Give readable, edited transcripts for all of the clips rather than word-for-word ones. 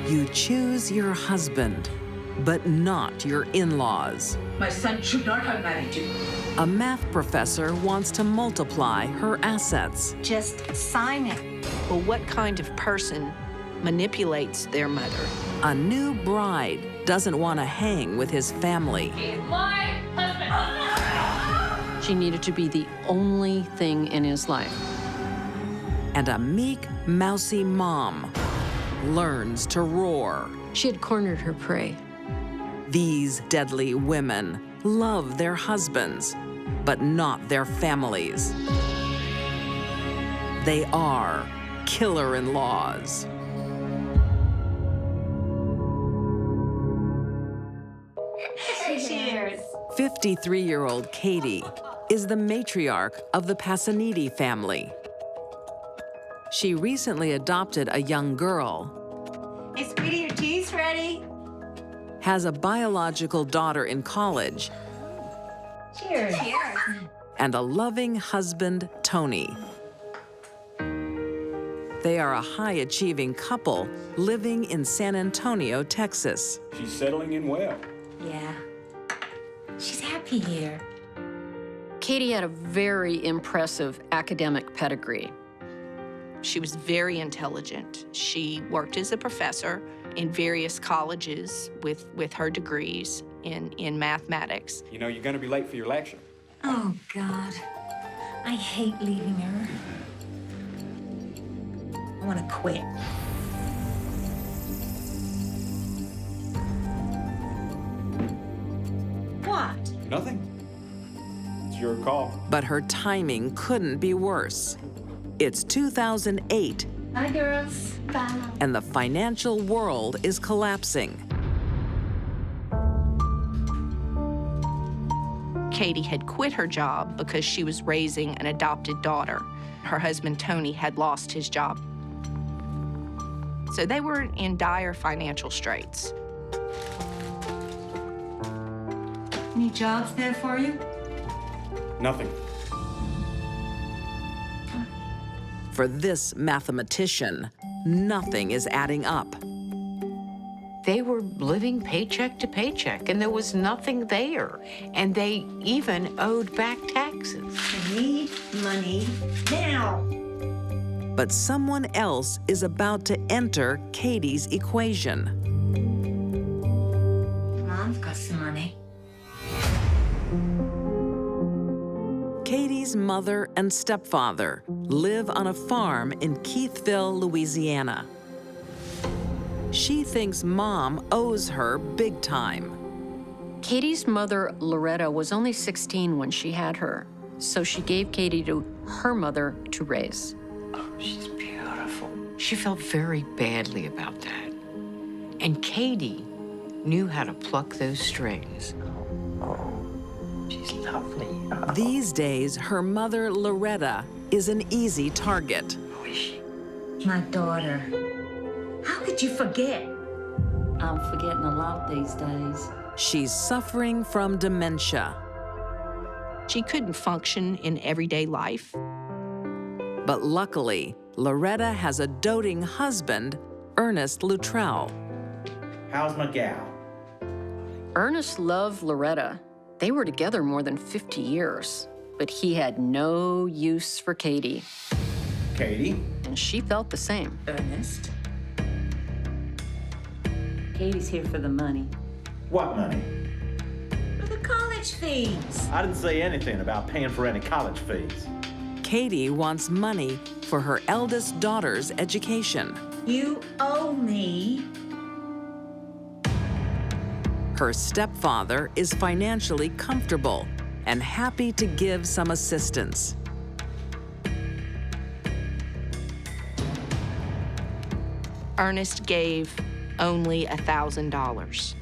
You choose your husband, but not your in-laws. My son should not have married you. A math professor wants to multiply her assets. Just sign it. Well, what kind of person manipulates their mother? A new bride doesn't want to hang with his family. He's my husband. She needed to be the only thing in his life. And a meek, mousy mom learns to roar. She had cornered her prey. These deadly women love their husbands, but not their families. They are killer-in-laws. Cheers. 53-year-old Katie is the matriarch of the Passanidi family. She recently adopted a young girl, Hey, sweetie, your tea's ready. has a biological daughter in college, Cheers. Cheers. and a loving husband, Tony. They are a high-achieving couple living in San Antonio, Texas. She's settling in well. Yeah. She's happy here. Katie had a very impressive academic pedigree. She was very intelligent. She worked as a professor in various colleges with her degrees in mathematics. You know, you're going to be late for your lecture. Oh, God. I hate leaving her. I want to quit. What? Nothing. It's your call. But her timing couldn't be worse. It's 2008, Bye, girls. Bye. and the financial world is collapsing. Katie had quit her job because she was raising an adopted daughter. Her husband, Tony, had lost his job. So they were in dire financial straits. Any jobs there for you? Nothing. For this mathematician, nothing is adding up. They were living paycheck to paycheck, and there was nothing there. And they even owed back taxes. I need money now. But someone else is about to enter Katie's equation. Mom's got some money. Katie's mother and stepfather live on a farm in Keithville, Louisiana. She thinks Mom owes her big time. Katie's mother, Loretta, was only 16 when she had her, so she gave Katie to her mother to raise. Oh, she's beautiful. She felt very badly about that. And Katie knew how to pluck those strings. Oh, she's lovely. Oh. These days, her mother, Loretta, is an easy target. Who is she? My daughter. How could you forget? I'm forgetting a lot these days. She's suffering from dementia. She couldn't function in everyday life. But luckily, Loretta has a doting husband, Ernest Luttrell. How's my gal? Ernest loved Loretta. They were together more than 50 years, but he had no use for Katie, Katie? and she felt the same. Ernest. Katie's here for the money. What money? For the college fees. I didn't say anything about paying for any college fees. Katie wants money for her eldest daughter's education. You owe me. Her stepfather is financially comfortable and happy to give some assistance. Ernest gave only $1,000.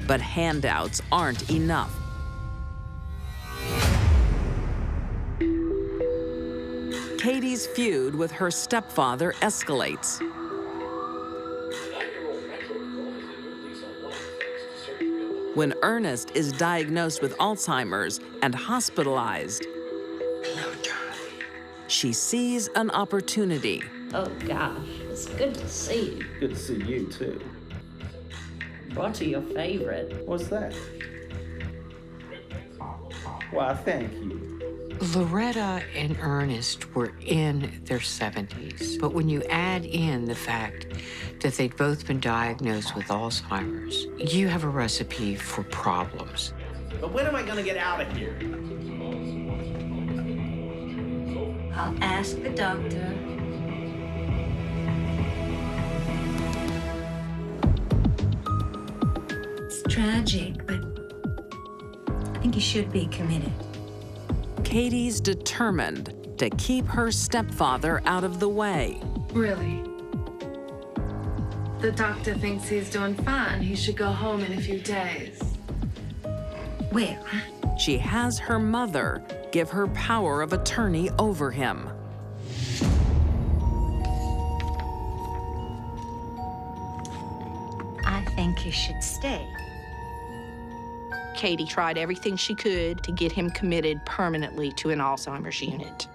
But handouts aren't enough. Katie's feud with her stepfather escalates. When Ernest is diagnosed with Alzheimer's and hospitalized, she sees an opportunity. Oh, gosh, it's good to see you. Good to see you, too. Brought you your favorite. What's that? Why, thank you. Loretta and Ernest were in their 70s, but when you add in the fact that they'd both been diagnosed with Alzheimer's, you have a recipe for problems. But when am I gonna get out of here? I'll ask the doctor. It's tragic, but I think you should be committed. Katie's determined to keep her stepfather out of the way. Really? The doctor thinks he's doing fine. He should go home in a few days. Well, She has her mother give her power of attorney over him. I think you should stay. Katie tried everything she could to get him committed permanently to an Alzheimer's unit.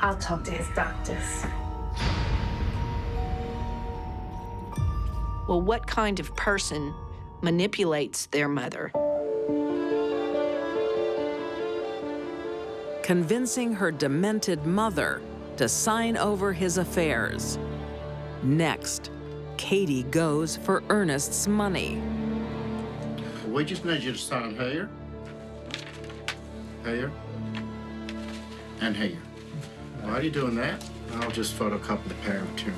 I'll talk to his doctors. Well, what kind of person manipulates their mother? Convincing her demented mother to sign over his affairs. Next, Katie goes for Ernest's money. We just need you to sign here, here, and here. While you're doing that, I'll just photocopy the power of attorney.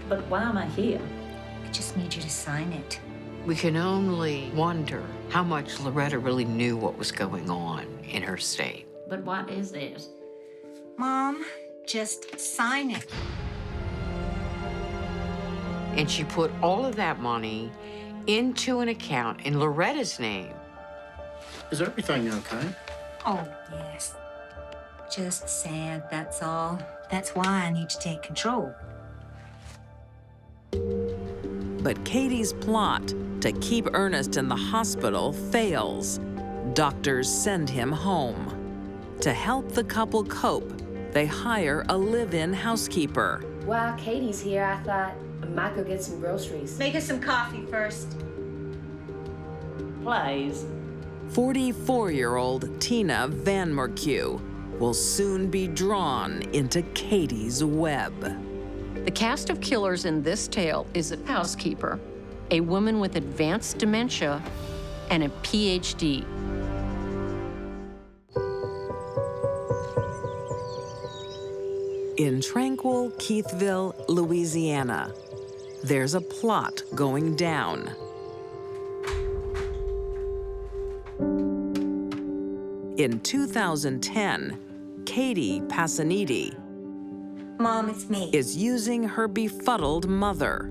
But why am I here? I just need you to sign it. We can only wonder how much Loretta really knew what was going on in her state. But what is it? Mom, just sign it. And she put all of that money into an account in Loretta's name. Is everything okay? Oh, yes. Just sad, that's all. That's why I need to take control. But Katie's plot to keep Ernest in the hospital fails. Doctors send him home. To help the couple cope, they hire a live-in housekeeper. While Katie's here, I thought I might go get some groceries. Make us some coffee first. Please. 44-year-old Tina Van Mercue will soon be drawn into Katie's web. The cast of killers in this tale is a housekeeper, a woman with advanced dementia, and a PhD. In tranquil Keithville, Louisiana, there's a plot going down. In 2010, Katie Passaniti Mom, it's me. is using her befuddled mother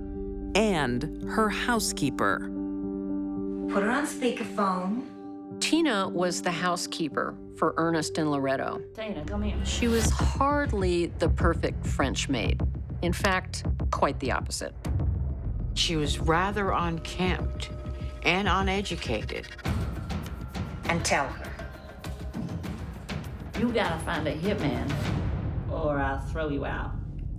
and her housekeeper. Put her on speakerphone. Tina was the housekeeper for Ernest and Loretta. Tina, come here. She was hardly the perfect French maid. In fact, quite the opposite. She was rather unkempt and uneducated. And tell her. You gotta find a hitman, or I'll throw you out.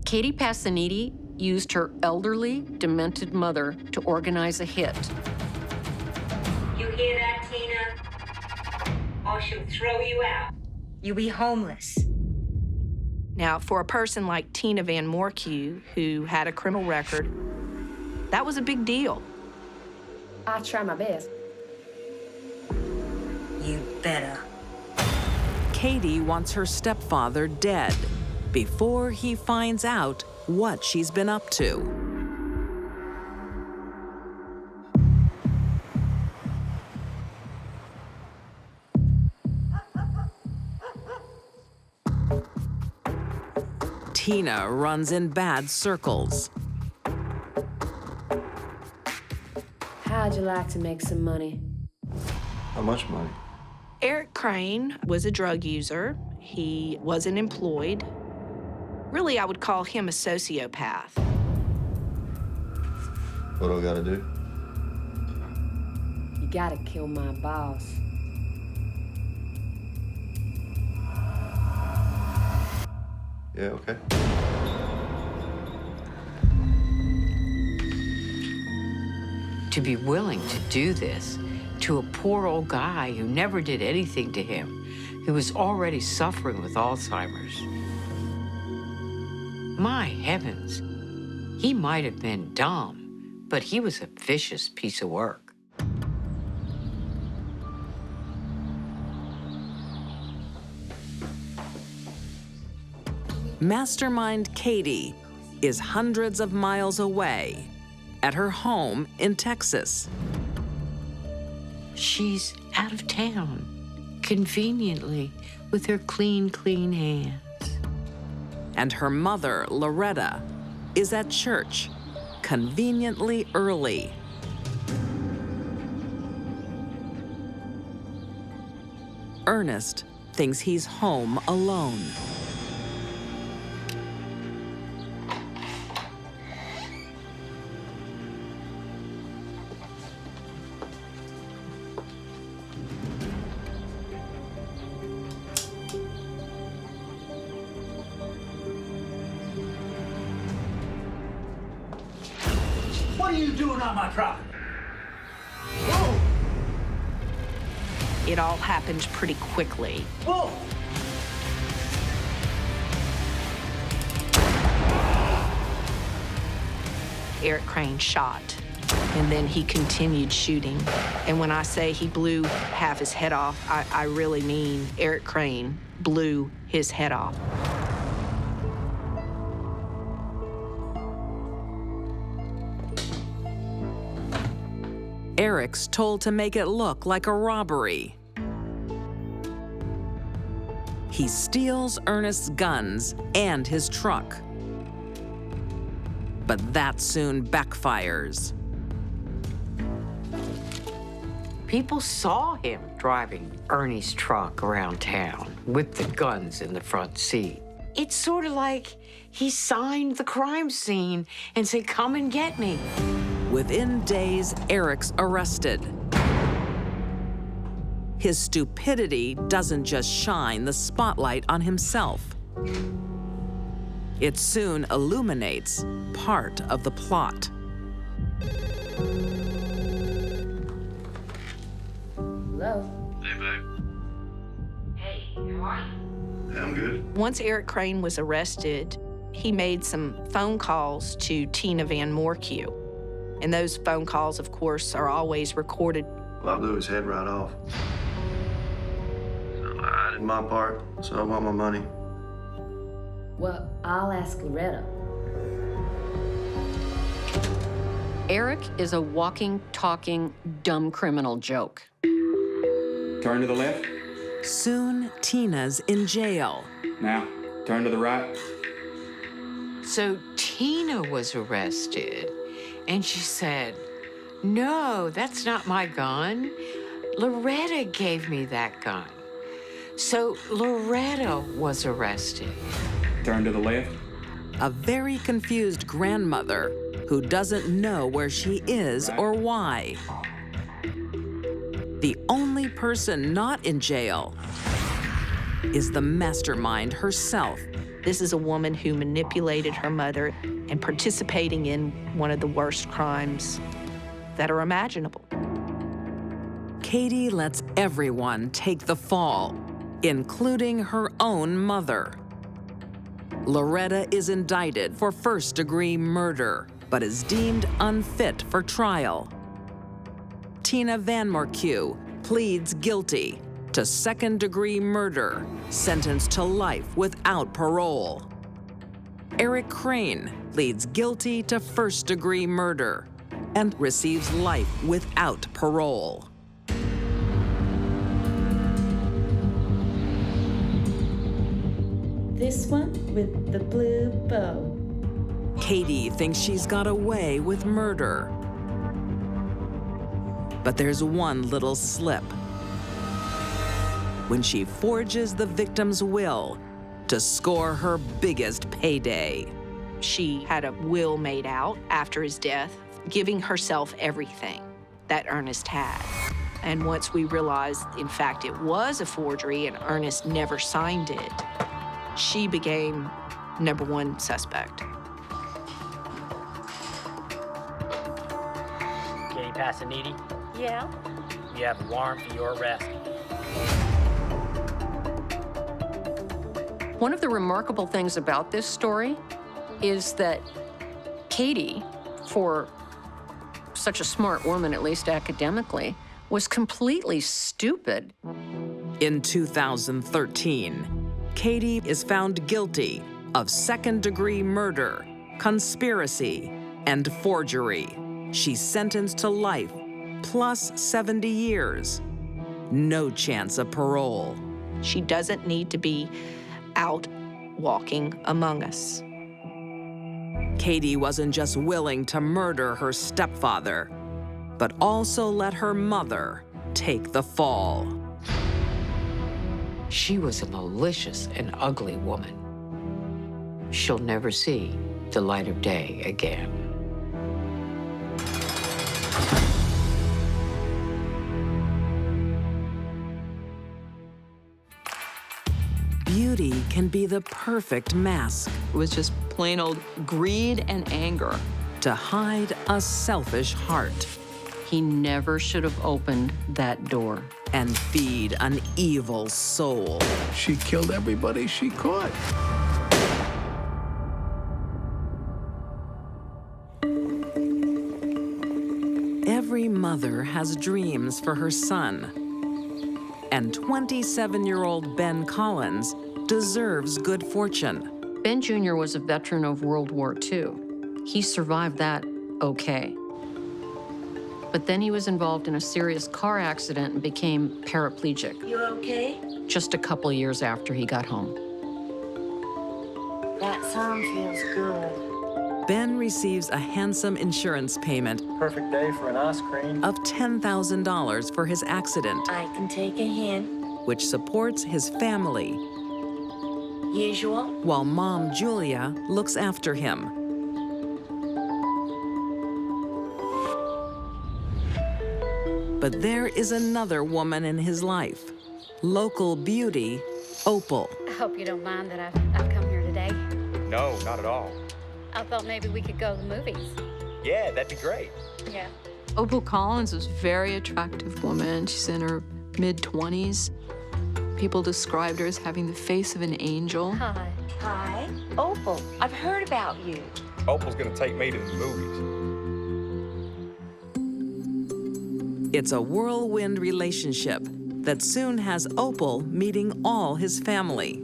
Katie Passaniti used her elderly, demented mother to organize a hit. You hear that, Tina? Or she'll throw you out. You'll be homeless. Now, for a person like Tina Van Mercue, who had a criminal record, that was a big deal. I'll try my best. You better. Katie wants her stepfather dead before he finds out what she's been up to. Tina runs in bad circles. How'd you like to make some money? How much money? Eric Crane was a drug user. He wasn't employed. Really, I would call him a sociopath. What do I gotta do? You gotta kill my boss. Yeah, okay. To be willing to do this to a poor old guy who never did anything to him, who was already suffering with Alzheimer's. My heavens, he might have been dumb, but he was a vicious piece of work. Mastermind Katie is hundreds of miles away at her home in Texas. She's out of town, conveniently, with her clean hands. And her mother, Loretta, is at church, conveniently early. Ernest thinks he's home alone. What are you doing on my property? Whoa! It all happened pretty quickly. Whoa! Eric Crane shot, and then he continued shooting. And when I say he blew half his head off, I really mean Eric Crane blew his head off. Eric's told to make it look like a robbery. He steals Ernest's guns and his truck. But that soon backfires. People saw him driving Ernie's truck around town with the guns in the front seat. It's sort of like he signed the crime scene and said, "Come and get me." Within days, Eric's arrested. His stupidity doesn't just shine the spotlight on himself. It soon illuminates part of the plot. Hello? Hey, babe. Hey, how are you? I'm good. Once Eric Crane was arrested, he made some phone calls to Tina Van Morcue. And those phone calls, of course, are always recorded. Well, I blew his head right off. So I did my part, so I want my money. Well, I'll ask Loretta. Eric is a walking, talking, dumb criminal joke. Turn to the left. Soon, Tina's in jail. Now, turn to the right. So Tina was arrested, and she said, "No, that's not my gun. Loretta gave me that gun." So Loretta was arrested. Turn to the left. A very confused grandmother who doesn't know where she is or why. The only person not in jail is the mastermind herself. This is a woman who manipulated her mother and participating in one of the worst crimes that are imaginable. Katie lets everyone take the fall, including her own mother. Loretta is indicted for first-degree murder, but is deemed unfit for trial. Tina Van Morcue pleads guilty to second-degree murder, sentenced to life without parole. Eric Crane pleads guilty to first-degree murder and receives life without parole. This one with the blue bow. Katie thinks she's got away with murder. But there's one little slip. When she forges the victim's will to score her biggest payday. She had a will made out after his death, giving herself everything that Ernest had. And once we realized, in fact, it was a forgery and Ernest never signed it, she became #1 suspect. Katie Passaniti, Yeah? you have a warrant for your arrest. One of the remarkable things about this story is that Katie, for such a smart woman, at least academically, was completely stupid. In 2013, Katie is found guilty of second-degree murder, conspiracy, and forgery. She's sentenced to life, plus 70 years. No chance of parole. She doesn't need to be out walking among us. Katie wasn't just willing to murder her stepfather, but also let her mother take the fall. She was a malicious and ugly woman. She'll never see the light of day again. Beauty can be the perfect mask It was just plain old greed and anger. to hide a selfish heart He never should have opened that door. and feed an evil soul. She killed everybody she caught. Every mother has dreams for her son. And 27-year-old Ben Collins deserves good fortune. Ben Jr. was a veteran of World War II. He survived that okay. But then he was involved in a serious car accident and became paraplegic You okay? just a couple of years after he got home. That song feels good. Ben receives a handsome insurance payment Perfect day for an ice cream. of $10,000 for his accident, I can take a hint. which supports his family, Usual? while Mom Julia looks after him. But there is another woman in his life, local beauty, Opal. I hope you don't mind that I've come here today. No, not at all. I thought maybe we could go to the movies. Yeah, that'd be great. Yeah. Opal Collins was a very attractive woman. She's in her mid-20s. People described her as having the face of an angel. Hi. Hi. Opal, I've heard about you. Opal's gonna take me to the movies. It's a whirlwind relationship that soon has Opal meeting all his family.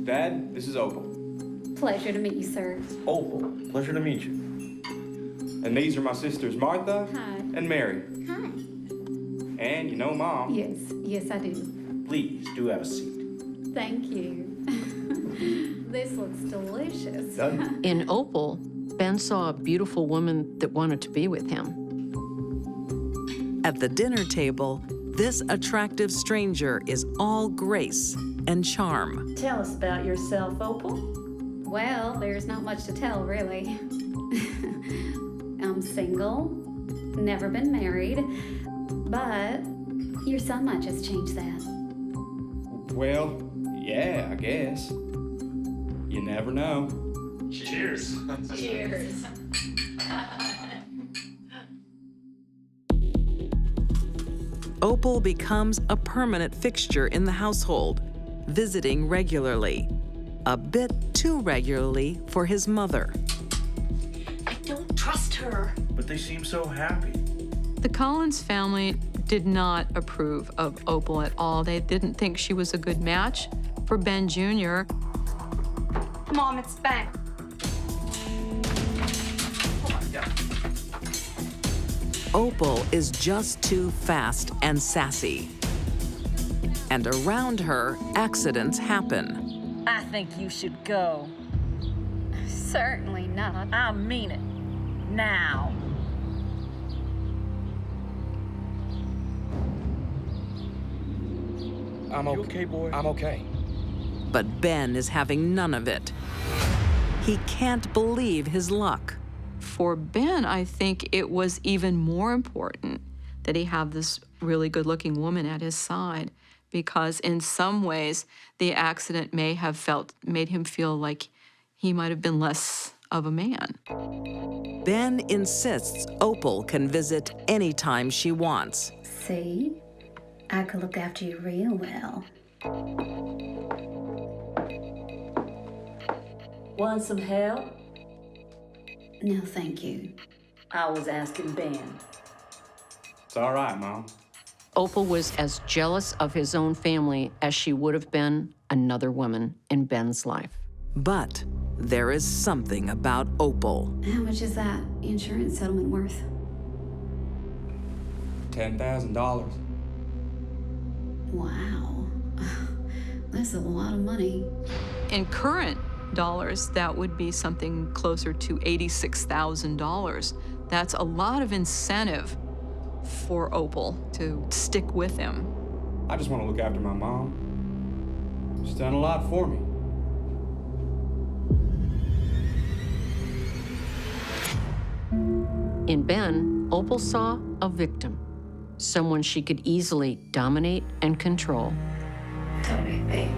Dad, this is Opal. Pleasure to meet you, sir. Opal, pleasure to meet you. And these are my sisters, Martha Hi. and Mary. Hi. And you know Mom. Yes, I do. Please do have a seat. Thank you. This looks delicious. In Opal, Ben saw a beautiful woman that wanted to be with him. At the dinner table, this attractive stranger is all grace and charm. Tell us about yourself, Opal. Well, there's not much to tell, really. I'm single, never been married, but your son might just change that. Well, yeah, I guess. You never know. Cheers. Cheers. Opal becomes a permanent fixture in the household, visiting regularly, a bit too regularly for his mother. I don't trust her. But they seem so happy. The Collins family did not approve of Opal at all. They didn't think she was a good match for Ben Jr. Mom, it's Ben. Opal is just too fast and sassy. And around her, accidents happen. I think you should go. Certainly not. I mean it. Now. I'm okay, boy? I'm okay. But Ben is having none of it. He can't believe his luck. For Ben, I think it was even more important that he have this really good-looking woman at his side, because in some ways the accident may have made him feel like he might have been less of a man. Ben insists Opal can visit anytime she wants. See? I could look after you real well. Want some help? No, thank you. I was asking Ben. It's all right, Mom. Opal was as jealous of his own family as she would have been another woman in Ben's life. But there is something about Opal. How much is that insurance settlement worth? $10,000. Wow. That's a lot of money. In current dollars, that would be something closer to $86,000. That's a lot of incentive for Opal to stick with him. I just want to look after my mom. She's done a lot for me. In Ben, Opal saw a victim, someone she could easily dominate and control. Tell me, baby.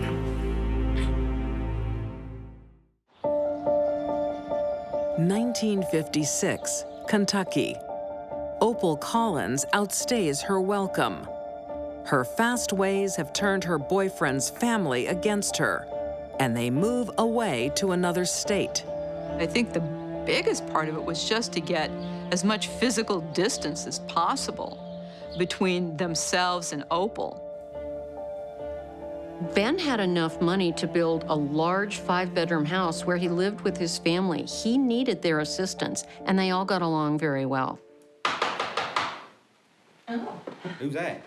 1956, Kentucky. Opal Collins outstays her welcome. Her fast ways have turned her boyfriend's family against her, and they move away to another state. I think the biggest part of it was just to get as much physical distance as possible between themselves and Opal. Ben had enough money to build a large 5-bedroom house where he lived with his family. He needed their assistance, and they all got along very well. Oh. Who's that?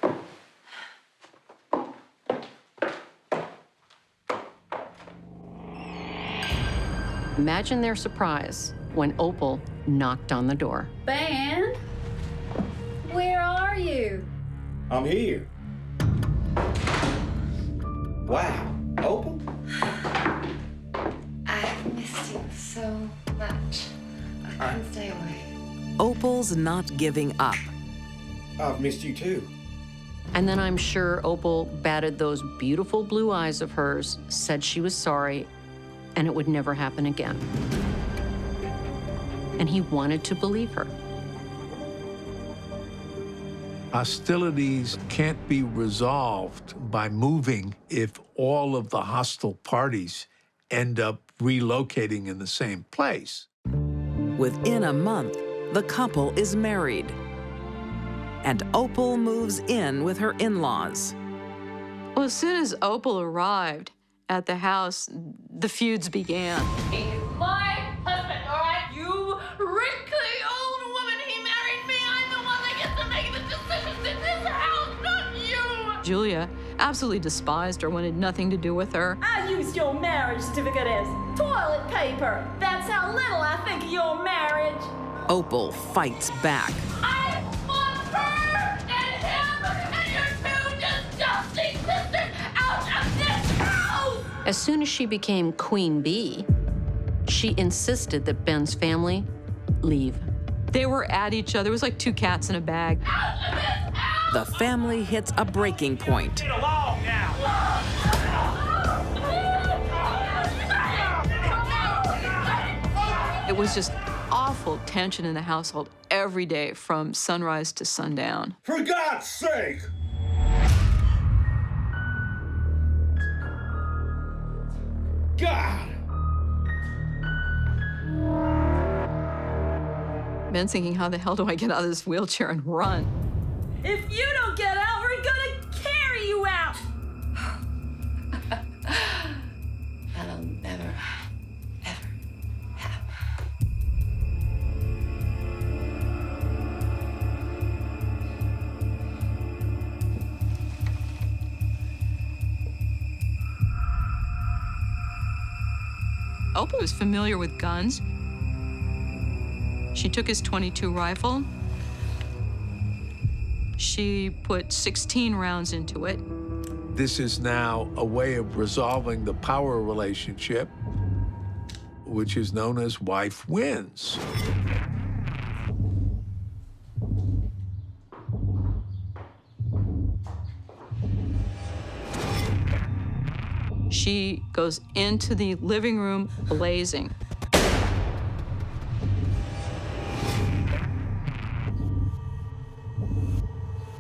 Imagine their surprise when Opal knocked on the door. Ben? Where are you? I'm here. Wow, Opal? I've missed you so much. I couldn't stay away. Opal's not giving up. I've missed you too. And then I'm sure Opal batted those beautiful blue eyes of hers, said she was sorry, and it would never happen again. And he wanted to believe her. Hostilities can't be resolved by moving if all of the hostile parties end up relocating in the same place. Within a month, the couple is married. And Opal moves in with her in-laws. Well, as soon as Opal arrived at the house, the feuds began. He's my husband, all right? You wrinkly old woman, he married me. I'm the one that gets to make the decisions in this house, not you. Julia absolutely despised her, wanted nothing to do with her. I used your marriage certificate as toilet paper. That's how little I think of your marriage. Opal fights back. I want her and him and your two disgusting sisters out of this house! As soon as she became Queen Bee, she insisted that Ben's family leave. They were at each other. It was like two cats in a bag. Out of this house! The family hits a breaking point. Get along now! It was just awful tension in the household every day from sunrise to sundown. For God's sake! God! Ben's thinking, how the hell do I get out of this wheelchair and run? If you don't get out, we're gonna carry you out. That'll never, ever happen. Opal was familiar with guns. She took his .22 rifle. She put 16 rounds into it. This is now a way of resolving the power relationship, which is known as wife wins. She goes into the living room blazing.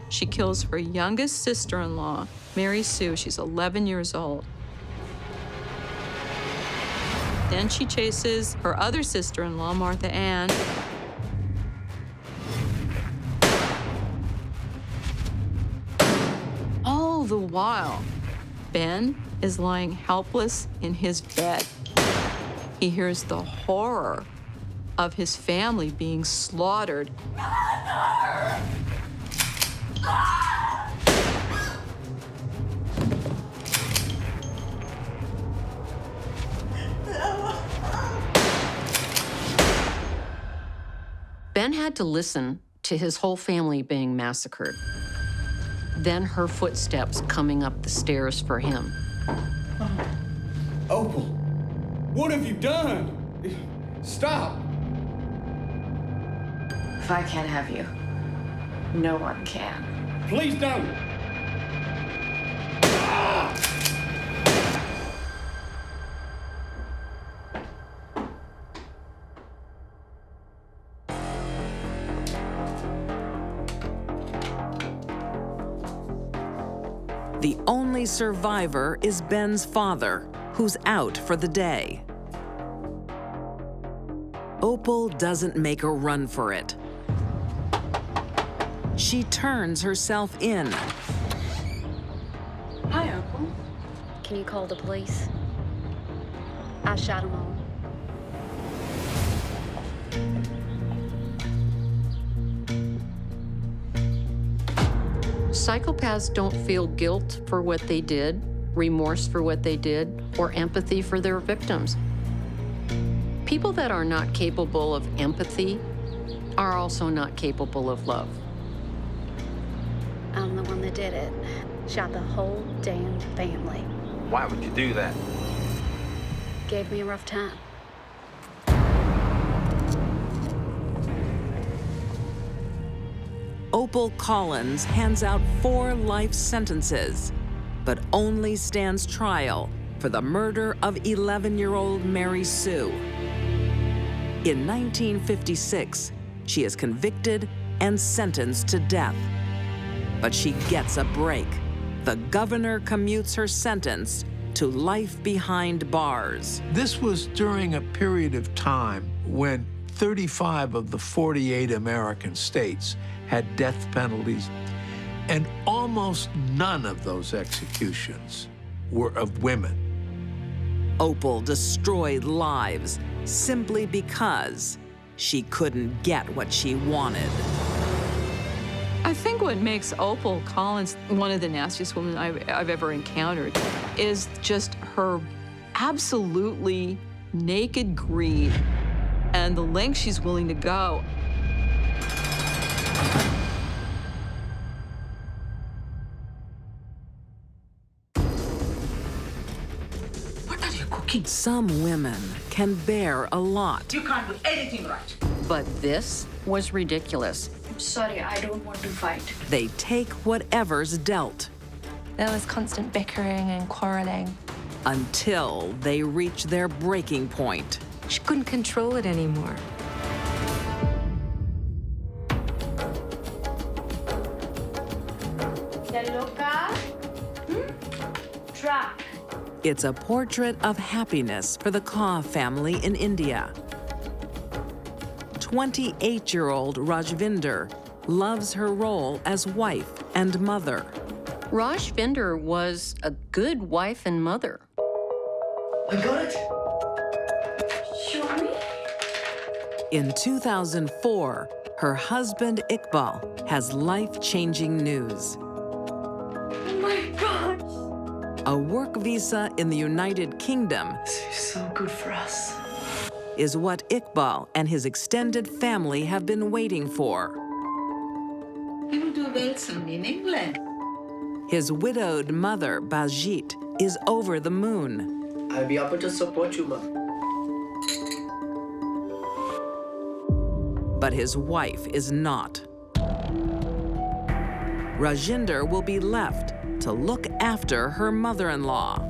She kills her youngest sister-in-law, Mary Sue. She's 11 years old. Then she chases her other sister-in-law, Martha Ann. All the while, Ben is lying helpless in his bed. He hears the horror of his family being slaughtered. Ben had to listen to his whole family being massacred. Then her footsteps coming up the stairs for him. Opal, what have you done? Stop! If I can't have you, no one can. Please don't! The only survivor is Ben's father, who's out for the day. Opal doesn't make a run for it. She turns herself in. Hi, Opal. Can you call the police? I shot them all. Psychopaths don't feel guilt for what they did, remorse for what they did, or empathy for their victims. People that are not capable of empathy are also not capable of love. I'm the one that did it. Shot the whole damn family. Why would you do that? Gave me a rough time. Opal Collins hands out 4 life sentences, but only stands trial for the murder of 11-year-old Mary Sue. In 1956, she is convicted and sentenced to death. But she gets a break. The governor commutes her sentence to life behind bars. This was during a period of time when 35 of the 48 American states had death penalties, and almost none of those executions were of women. Opal destroyed lives simply because she couldn't get what she wanted. I think what makes Opal Collins one of the nastiest women I've ever encountered is just her absolutely naked greed and the lengths she's willing to go. What are you cooking? Some women can bear a lot. You can't do anything right. But this was ridiculous. I'm sorry, I don't want to fight. They take whatever's dealt. There was constant bickering and quarreling. Until they reach their breaking point. She couldn't control it anymore. Trap. It's a portrait of happiness for the Kaur family in India. 28-year-old Rajvinder loves her role as wife and mother. Rajvinder was a good wife and mother. I got it. Show me. In 2004, her husband Iqbal has life-changing news. Oh my gosh. A work visa in the United Kingdom This is so good for us. is what Iqbal and his extended family have been waiting for. He will do well soon in England. His widowed mother, Bajit, is over the moon. I'll be able to support you, ma'am. But his wife is not. Rajinder will be left to look after her mother-in-law.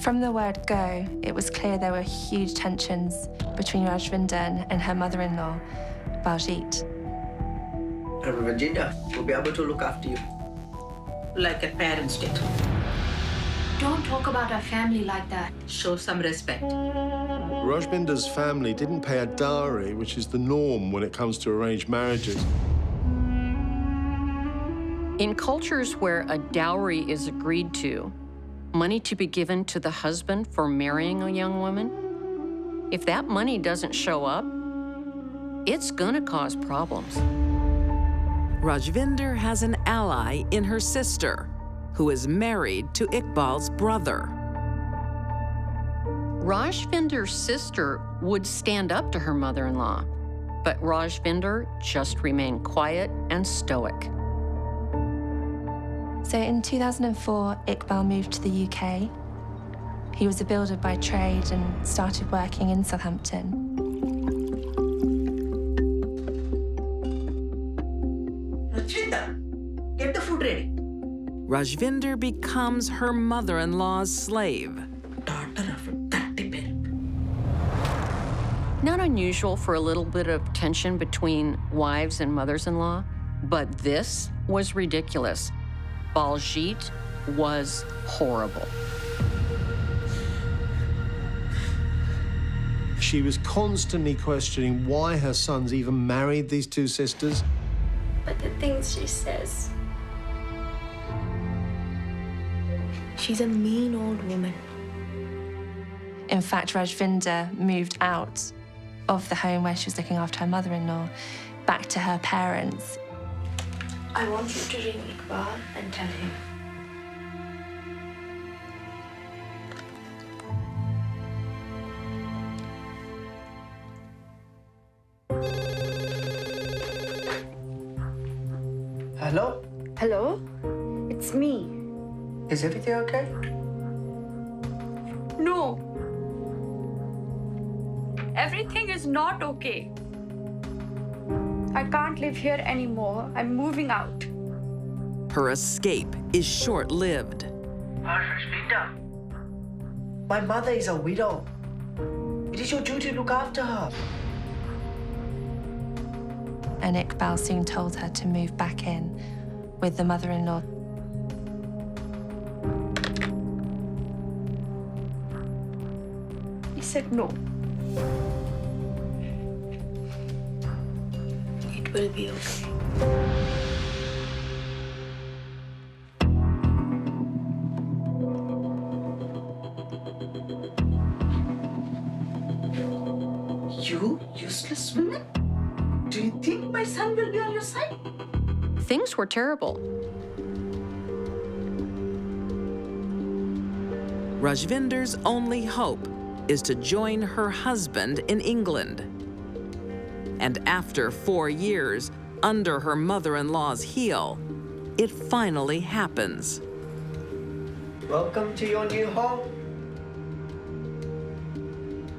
From the word go, it was clear there were huge tensions between Rajvinder and her mother-in-law, Baljit. Rajvinder will be able to look after you like a parent's did. Don't talk about our family like that. Show some respect. Rajvinder's family didn't pay a dowry, which is the norm when it comes to arranged marriages. In cultures where a dowry is agreed to, money to be given to the husband for marrying a young woman, if that money doesn't show up, it's gonna cause problems. Rajvinder has an ally in her sister, who is married to Iqbal's brother. Rajvinder's sister would stand up to her mother-in-law, but Rajvinder just remained quiet and stoic. So in 2004, Iqbal moved to the UK. He was a builder by trade and started working in Southampton. Rajvinder, get the food ready. Rajvinder becomes her mother-in-law's slave. Not unusual for a little bit of tension between wives and mothers-in-law, but this was ridiculous. Baljit was horrible. She was constantly questioning why her sons even married these two sisters. But the things she says. She's a mean old woman. In fact, Rajvinder moved out of the home where she was looking after her mother-in-law back to her parents. I want you to ring Iqbal and tell him. Hello? Hello? It's me. Is everything okay? No. Everything is not okay. I can't live here anymore. I'm moving out. Her escape is short-lived. My mother is a widow. It is your duty to look after her. And Iqbal soon told her to move back in with the mother-in-law. He said no. It will be okay. You useless woman? Do you think my son will be on your side? Things were terrible. Rajvinder's only hope is to join her husband in England. And after 4 years under her mother-in-law's heel, it finally happens. Welcome to your new home.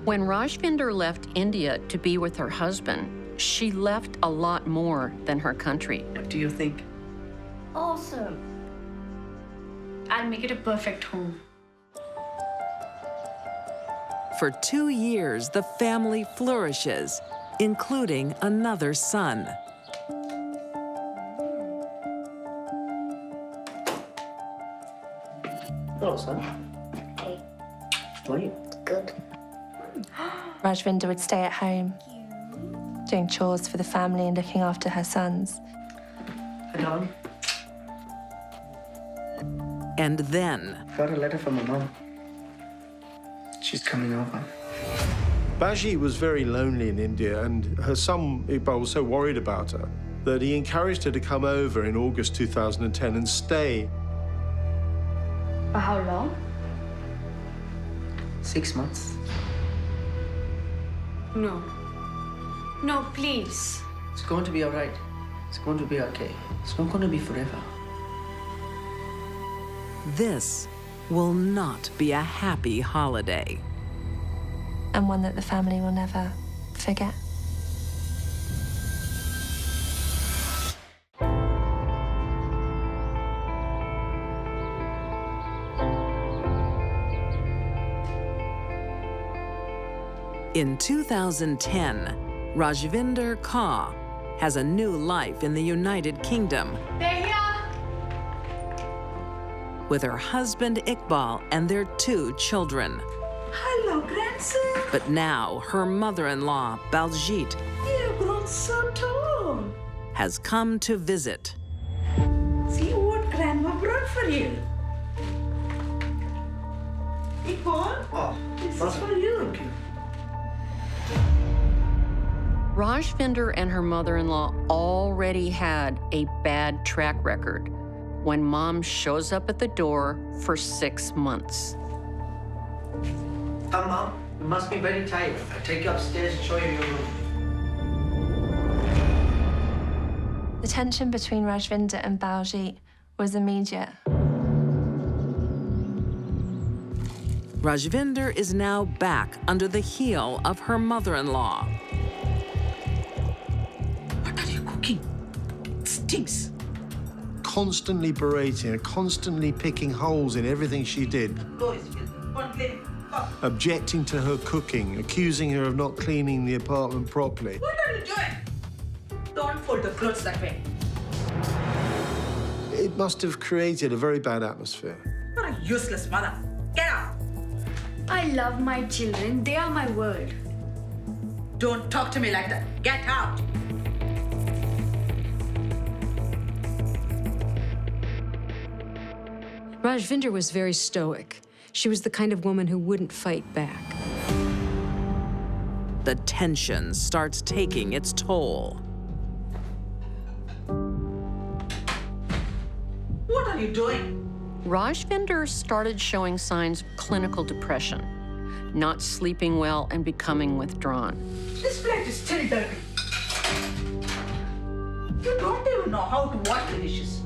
When Rajvinder left India to be with her husband, she left a lot more than her country. What do you think? Awesome. I'll make it a perfect home. For 2 years, the family flourishes, including another son. Hello, son. Hey. How are you? Good. Rajvinder would stay at home, doing chores for the family and looking after her sons. Hello. And then... Got a letter from my mom. She's coming over. Baji was very lonely in India, and her son Iqbal was so worried about her that he encouraged her to come over in August 2010 and stay. For how long? 6 months. No. No, please. It's going to be all right. It's going to be okay. It's not going to be forever. This will not be a happy holiday. And one that the family will never forget. In 2010, Rajvinder Kaur has a new life in the United Kingdom They're here. with her husband Iqbal and their 2 children. Hello, grandson. But now her mother-in-law, Baljit, You've grown so tall. has come to visit. See what grandma brought for you. Iqbal, this is for you. Rajvinder and her mother-in-law already had a bad track record when Mom shows up at the door for 6 months. Come, Mom. You must be very tired. I'll take you upstairs and show you your room. The tension between Rajvinder and Baljit was immediate. Rajvinder is now back under the heel of her mother-in-law. What are you cooking? It stinks. Constantly berating her, constantly picking holes in everything she did. Objecting to her cooking, accusing her of not cleaning the apartment properly. What are you doing? Don't fold the clothes that way. It must have created a very bad atmosphere. You're a useless mother. Get out. I love my children. They are my world. Don't talk to me like that. Get out. Rajvinder was very stoic. She was the kind of woman who wouldn't fight back. The tension starts taking its toll. What are you doing? Rajvinder started showing signs of clinical depression, not sleeping well and becoming withdrawn. This plate is still dirty. You don't even know how to wash the dishes.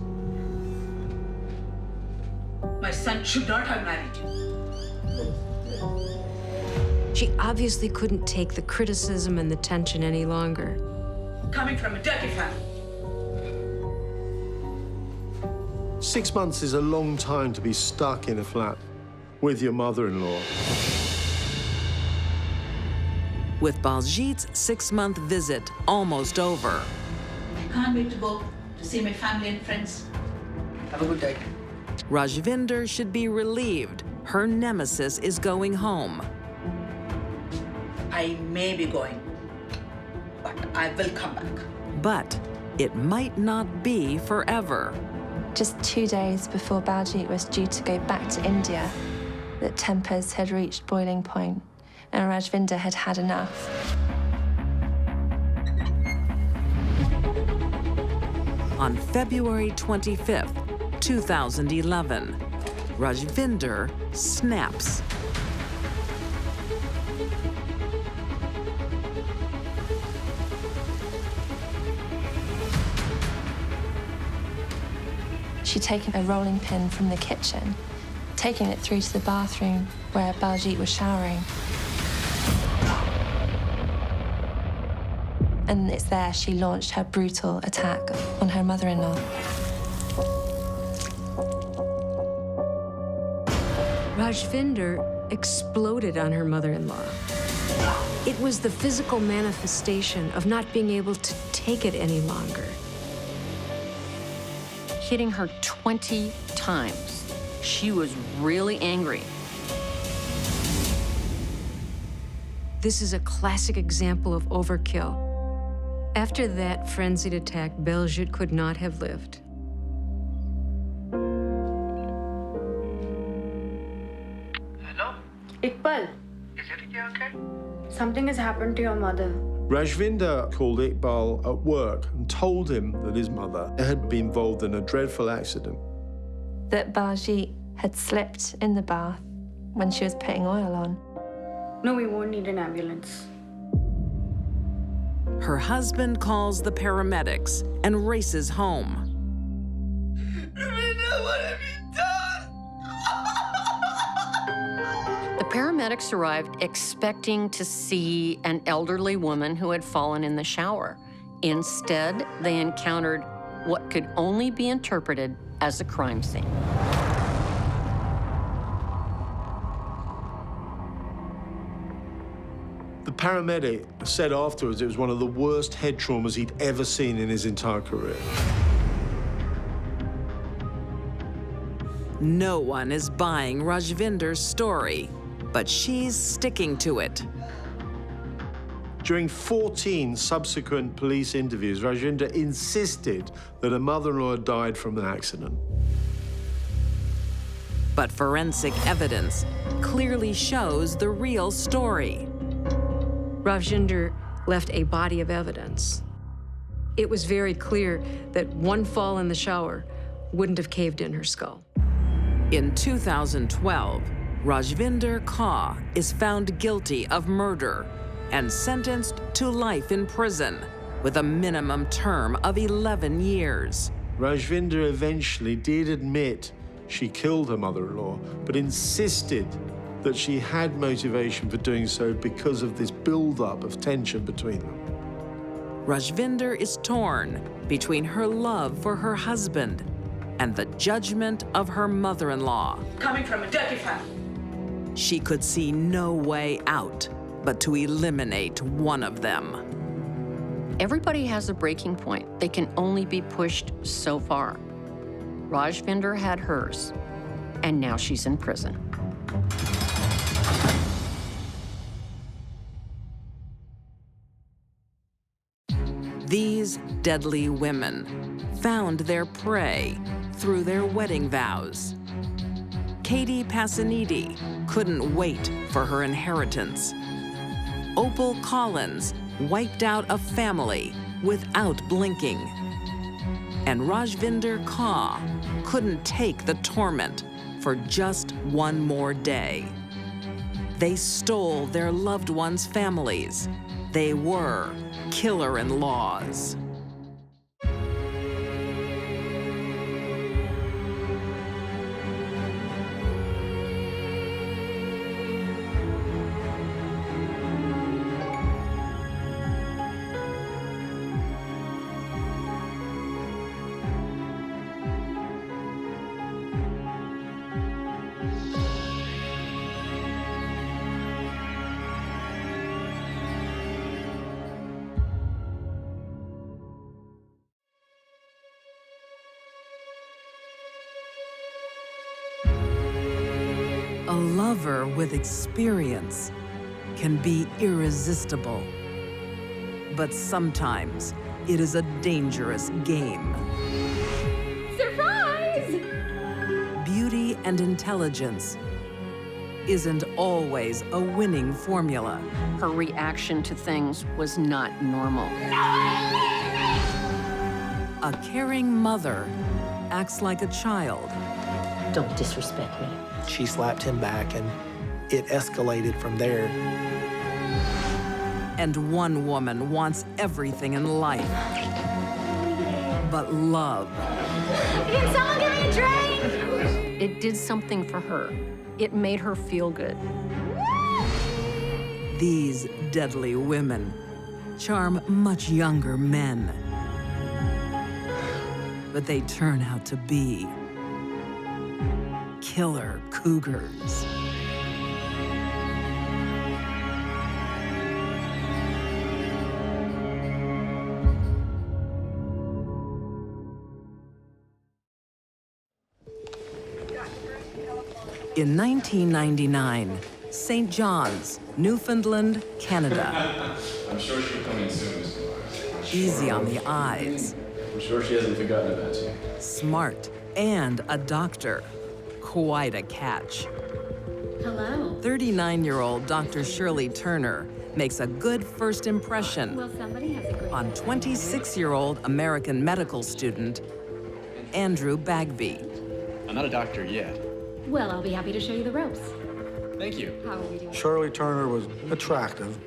My son should not have married you. She obviously couldn't take the criticism and the tension any longer. Coming from a dirty family. 6 months is a long time to be stuck in a flat with your mother-in-law. With Baljit's 6-month visit almost over, I can't wait to go to see my family and friends. Have a good day. Rajvinder should be relieved her nemesis is going home. I may be going, but I will come back. But it might not be forever. Just 2 days before Baljit was due to go back to India, the tempers had reached boiling point, and Rajvinder had had enough. On February 25th, 2011, Rajvinder snaps. She'd taken a rolling pin from the kitchen, taking it through to the bathroom where Baljit was showering. And it's there she launched her brutal attack on her mother-in-law. Rajvinder exploded on her mother-in-law. It was the physical manifestation of not being able to take it any longer. Hitting her 20 times. She was really angry. This is a classic example of overkill. After that frenzied attack, Baljit could not have lived. Hello? Iqbal, Is everything okay? something has happened to your mother. Rajvinder called Iqbal at work and told him that his mother had been involved in a dreadful accident. That Baljit had slipped in the bath when she was putting oil on. No, we won't need an ambulance. Her husband calls the paramedics and races home. What have you done? The paramedics arrived expecting to see an elderly woman who had fallen in the shower. Instead, they encountered what could only be interpreted as a crime scene. The paramedic said afterwards it was one of the worst head traumas he'd ever seen in his entire career. No one is buying Rajvinder's story, but she's sticking to it. During 14 subsequent police interviews, Rajvinder insisted that her mother-in-law had died from an accident. But forensic evidence clearly shows the real story. Rajvinder left a body of evidence. It was very clear that one fall in the shower wouldn't have caved in her skull. In 2012, Rajvinder Kaur is found guilty of murder and sentenced to life in prison with a minimum term of 11 years. Rajvinder eventually did admit she killed her mother-in-law, but insisted that she had motivation for doing so because of this build-up of tension between them. Rajvinder is torn between her love for her husband and the judgment of her mother-in-law. Coming from a dirty family. She could see no way out but to eliminate one of them. Everybody has a breaking point. They can only be pushed so far. Rajvinder had hers, and now she's in prison. These deadly women found their prey through their wedding vows. Katie Passanidi couldn't wait for her inheritance. Opal Collins wiped out a family without blinking. And Rajvinder Kaur couldn't take the torment for just one more day. They stole their loved ones' families. They were killer-in-laws. A lover with experience can be irresistible, but sometimes it is a dangerous game. Surprise! Beauty and intelligence isn't always a winning formula. Her reaction to things was not normal. A caring mother acts like a child. Don't disrespect me. She slapped him back, and it escalated from there. And one woman wants everything in life but love. Can someone give me a drink? It did something for her. It made her feel good. These deadly women charm much younger men, but they turn out to be killer cougars. In 1999, St. John's, Newfoundland, Canada. I'm sure she'll come in soon, Mr. Myers. Easy on the eyes. I'm sure she hasn't forgotten about you. Smart and a doctor. Quite a catch. Hello. 39-year-old Dr. Shirley Turner makes a good first impression Well, somebody has a great... on 26-year-old American medical student Andrew Bagby. I'm not a doctor yet. Well, I'll be happy to show you the ropes. Thank you. How are we doing? Shirley Turner was attractive,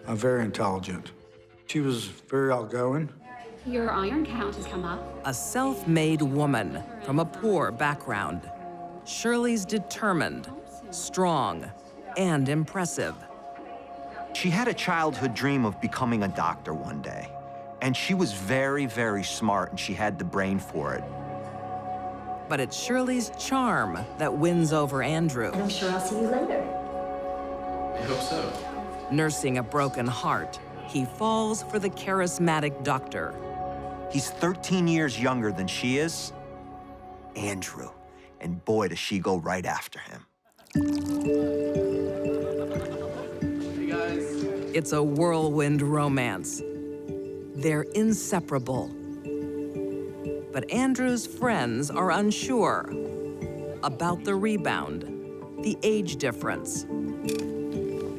very intelligent. She was very outgoing. Your iron count has come up. A self-made woman from a poor background. Shirley's determined, strong, and impressive. She had a childhood dream of becoming a doctor one day. And she was very, very smart, and she had the brain for it. But it's Shirley's charm that wins over Andrew. And I'm sure I'll see you later. I hope so. Nursing a broken heart, he falls for the charismatic doctor. He's 13 years younger than she is, Andrew. And boy, does she go right after him. Hey, guys. It's a whirlwind romance. They're inseparable. But Andrew's friends are unsure about the rebound, the age difference.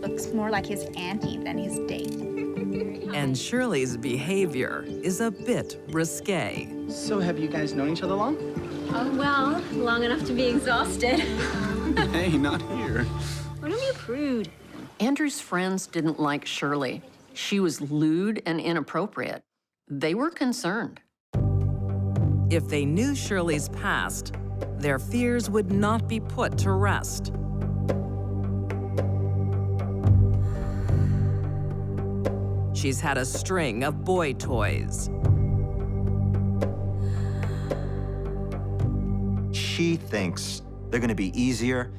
Looks more like his auntie than his date. And Shirley's behavior is a bit risque. So have you guys known each other long? Oh, well, long enough to be exhausted. Hey, not here. Oh, don't be a prude. Andrew's friends didn't like Shirley. She was lewd and inappropriate. They were concerned. If they knew Shirley's past, their fears would not be put to rest. She's had a string of boy toys. She thinks they're gonna be easier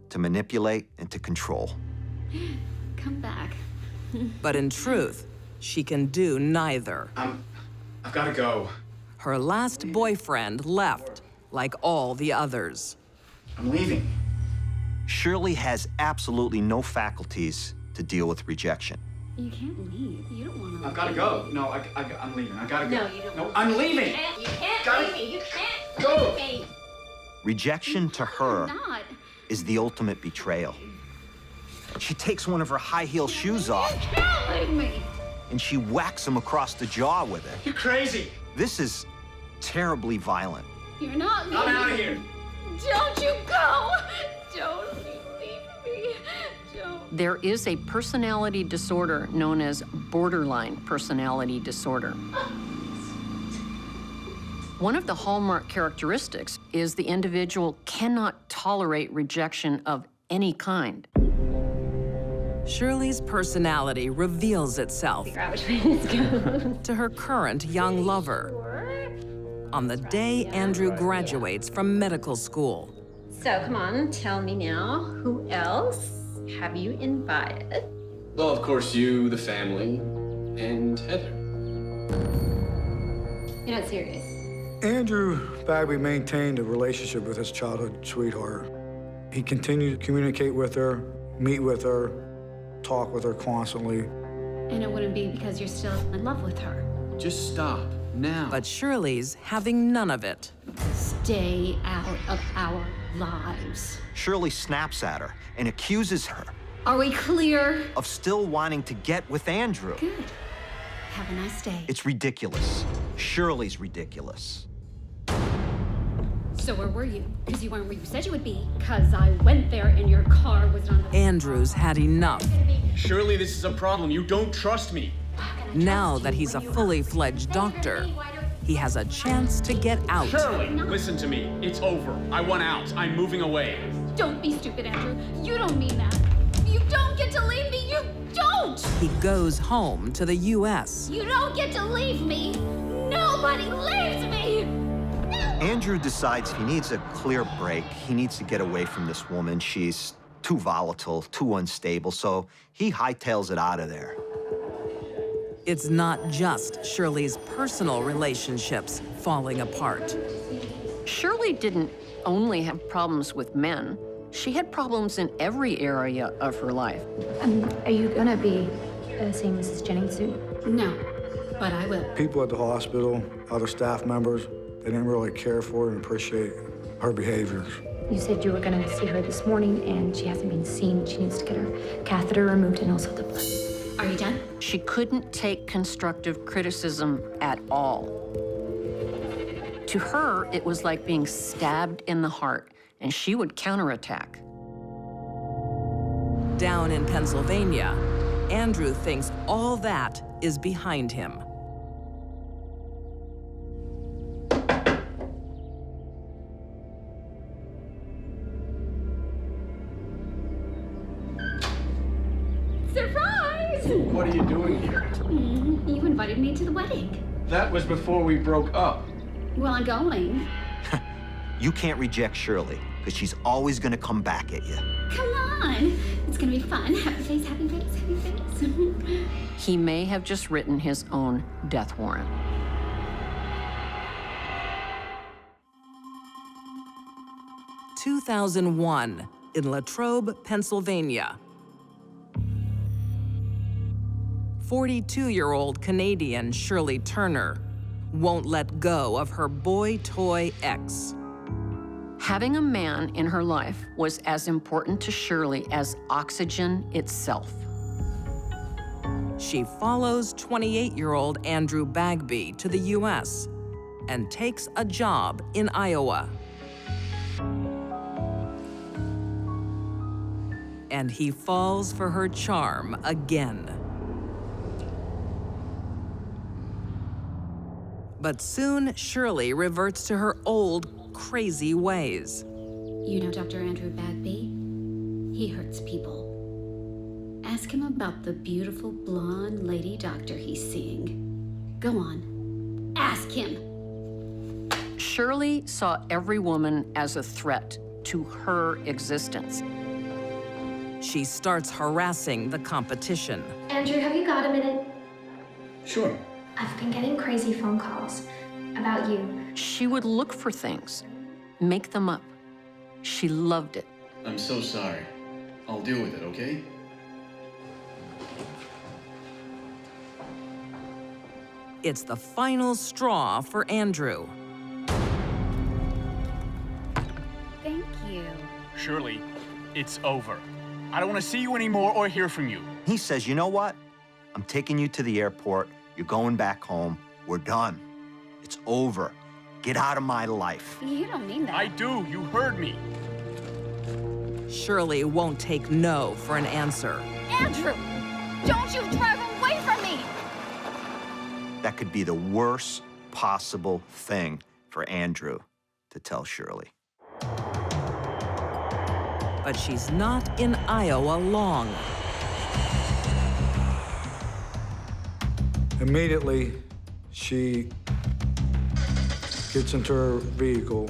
to manipulate and to control. Come back. But in truth, she can do neither. I've gotta go. Her last boyfriend left, like all the others. I'm leaving. Shirley has absolutely no faculties to deal with rejection. You can't leave. You don't want to. I've gotta go. No, I'm leaving. I gotta go. No, you don't. No, I'm leaving. You can't Gotta leave me. You can't go. leave me. Rejection to her Not. is the ultimate betrayal. She takes one of her high heel shoes off You can't leave me. and she whacks him across the jaw with it. You're crazy. This is terribly violent. You're not leaving. I'm out of here. Don't you go. Don't leave me. Don't. There is a personality disorder known as borderline personality disorder. One of the hallmark characteristics is the individual cannot tolerate rejection of any kind. Shirley's personality reveals itself to her current young lover on the day Andrew graduates from medical school. So, come on, tell me now, who else have you invited? Well, of course, you, the family, and Heather. You're not serious. Andrew Bagby maintained a relationship with his childhood sweetheart. He continued to communicate with her, meet with her, talk with her constantly. And it wouldn't be because you're still in love with her. Just stop, now. But Shirley's having none of it. Stay out of our lives. Shirley snaps at her and accuses her Are we clear? of still wanting to get with Andrew. Good. Have a nice day. It's ridiculous. Shirley's ridiculous. So where were you? Because you weren't where you said you would be. Because I went there and your car was on the... Andrew's had enough. Surely this is a problem. You don't trust me. Now that he's a fully fledged doctor, he has a chance to get out. Shirley, listen to me. It's over. I want out. I'm moving away. Don't be stupid, Andrew. You don't mean that. You don't get to leave me. You don't. He goes home to the U.S. You don't get to leave me. Nobody leaves me. Andrew decides he needs a clear break. He needs to get away from this woman. She's too volatile, too unstable, so he hightails it out of there. It's not just Shirley's personal relationships falling apart. Shirley didn't only have problems with men. She had problems in every area of her life. Are you gonna be seeing Mrs. Jennings soon? No, but I will. People at the hospital, other staff members, they didn't really care for and appreciate her behaviors. You said you were gonna see her this morning, and she hasn't been seen. She needs to get her catheter removed and also the blood. Are you done? She couldn't take constructive criticism at all. To her, it was like being stabbed in the heart, and she would counterattack. Down in Pennsylvania, Andrew thinks all that is behind him. Surprise! What are you doing here? You invited me to the wedding. That was before we broke up. Well, I'm going. You can't reject Shirley, because she's always gonna come back at you. Come on. It's gonna be fun. Happy face, happy face, happy face. He may have just written his own death warrant. In 2001, in Latrobe, Pennsylvania. 42-year-old Canadian Shirley Turner won't let go of her boy toy ex. Having a man in her life was as important to Shirley as oxygen itself. She follows 28-year-old Andrew Bagby to the U.S. and takes a job in Iowa. And he falls for her charm again. But soon, Shirley reverts to her old, crazy ways. You know Dr. Andrew Bagby? He hurts people. Ask him about the beautiful blonde lady doctor he's seeing. Go on, ask him. Shirley saw every woman as a threat to her existence. She starts harassing the competition. Andrew, have you got a minute? Sure. I've been getting crazy phone calls about you. She would look for things, make them up. She loved it. I'm so sorry. I'll deal with it, okay? It's the final straw for Andrew. Thank you. Shirley, it's over. I don't want to see you anymore or hear from you. He says, you know what? I'm taking you to the airport. You're going back home. We're done. It's over. Get out of my life. You don't mean that. I do. You heard me. Shirley won't take no for an answer. Andrew, don't you drive away from me! That could be the worst possible thing for Andrew to tell Shirley. But she's not in Iowa long. Immediately, she gets into her vehicle,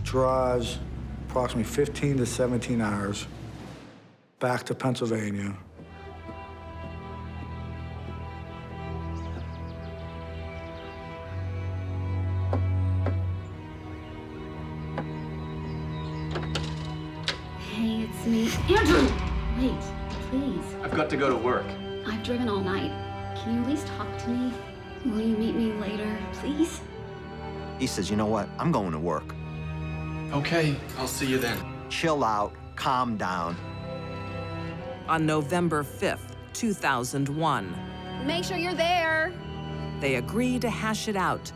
drives approximately 15 to 17 hours back to Pennsylvania. Hey, it's me. Andrew! Wait, please. I've got to go to work. I've driven all night. Can you at least talk to me? Will you meet me later, please? He says, you know what? I'm going to work. Okay, I'll see you then. Chill out, calm down. On November 5th, 2001, Make sure you're there. they agree to hash it out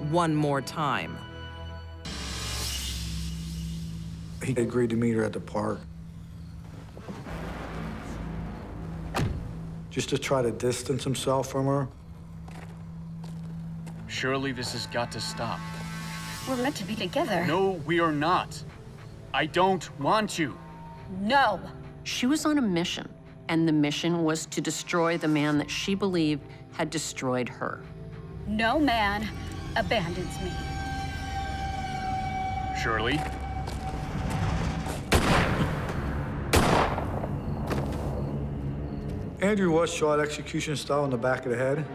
one more time. He agreed to meet her at the park, just to try to distance himself from her. Surely this has got to stop. We're meant to be together. No, we are not. I don't want you. No. She was on a mission, and the mission was to destroy the man that she believed had destroyed her. No man abandons me. Shirley? Andrew was shot execution style in the back of the head.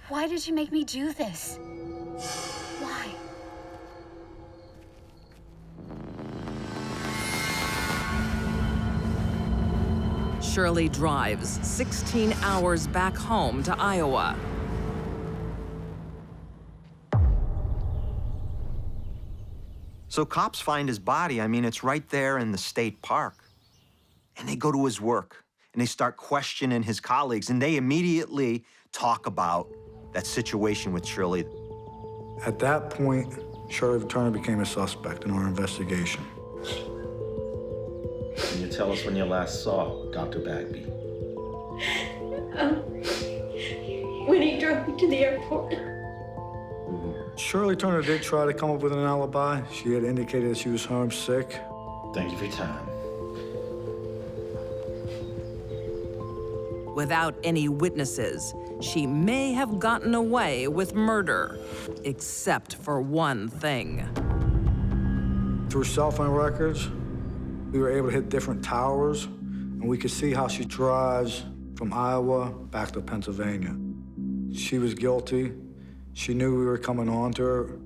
Why did you make me do this? Why? Shirley drives 16 hours back home to Iowa. So cops find his body. I mean, it's right there in the state park. And they go to his work, and they start questioning his colleagues, and they immediately talk about that situation with Shirley. At that point, Shirley Turner became a suspect in our investigation. Can you tell us when you last saw Dr. Bagby? When he drove me to the airport. Shirley Turner did try to come up with an alibi. She had indicated that she was homesick. Thank you for your time. Without any witnesses, she may have gotten away with murder, except for one thing. Through cell phone records, we were able to hit different towers, and we could see how she drives from Iowa back to Pennsylvania. She was guilty. She knew we were coming on to her.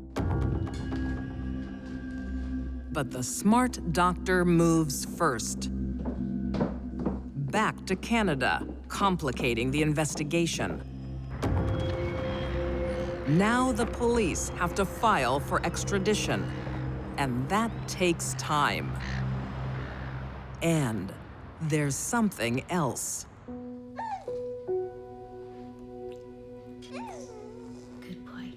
But the smart doctor moves first. Back to Canada, complicating the investigation. Now the police have to file for extradition, and that takes time. And there's something else. Good boy.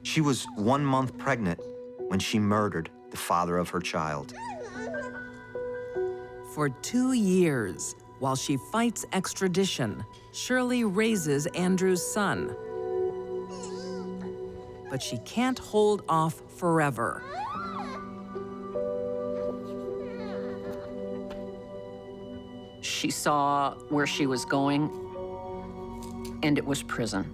She was 1 month pregnant when she murdered the father of her child. For 2 years, while she fights extradition, Shirley raises Andrew's son. But she can't hold off forever. She saw where she was going, and it was prison.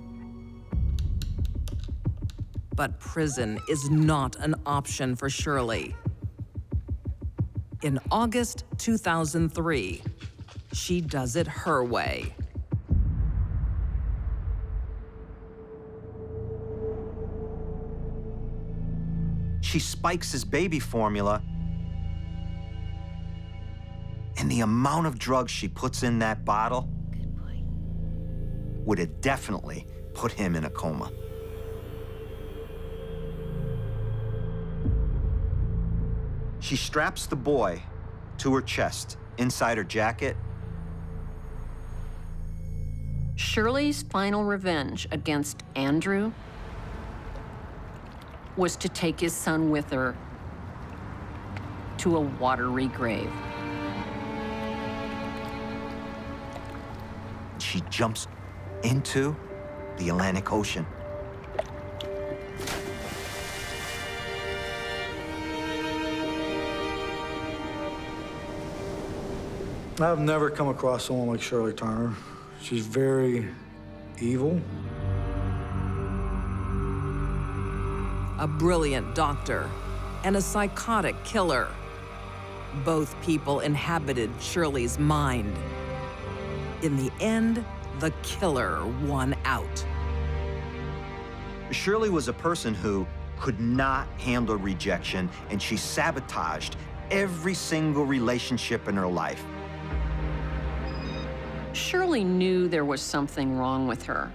But prison is not an option for Shirley. In August 2003, she does it her way. She spikes his baby formula, and the amount of drugs she puts in that bottle would have definitely put him in a coma. She straps the boy to her chest inside her jacket. Shirley's final revenge against Andrew was to take his son with her to a watery grave. She jumps into the Atlantic Ocean. I've never come across someone like Shirley Turner. She's very evil. A brilliant doctor and a psychotic killer. Both people inhabited Shirley's mind. In the end, the killer won out. Shirley was a person who could not handle rejection, and she sabotaged every single relationship in her life. Shirley knew there was something wrong with her,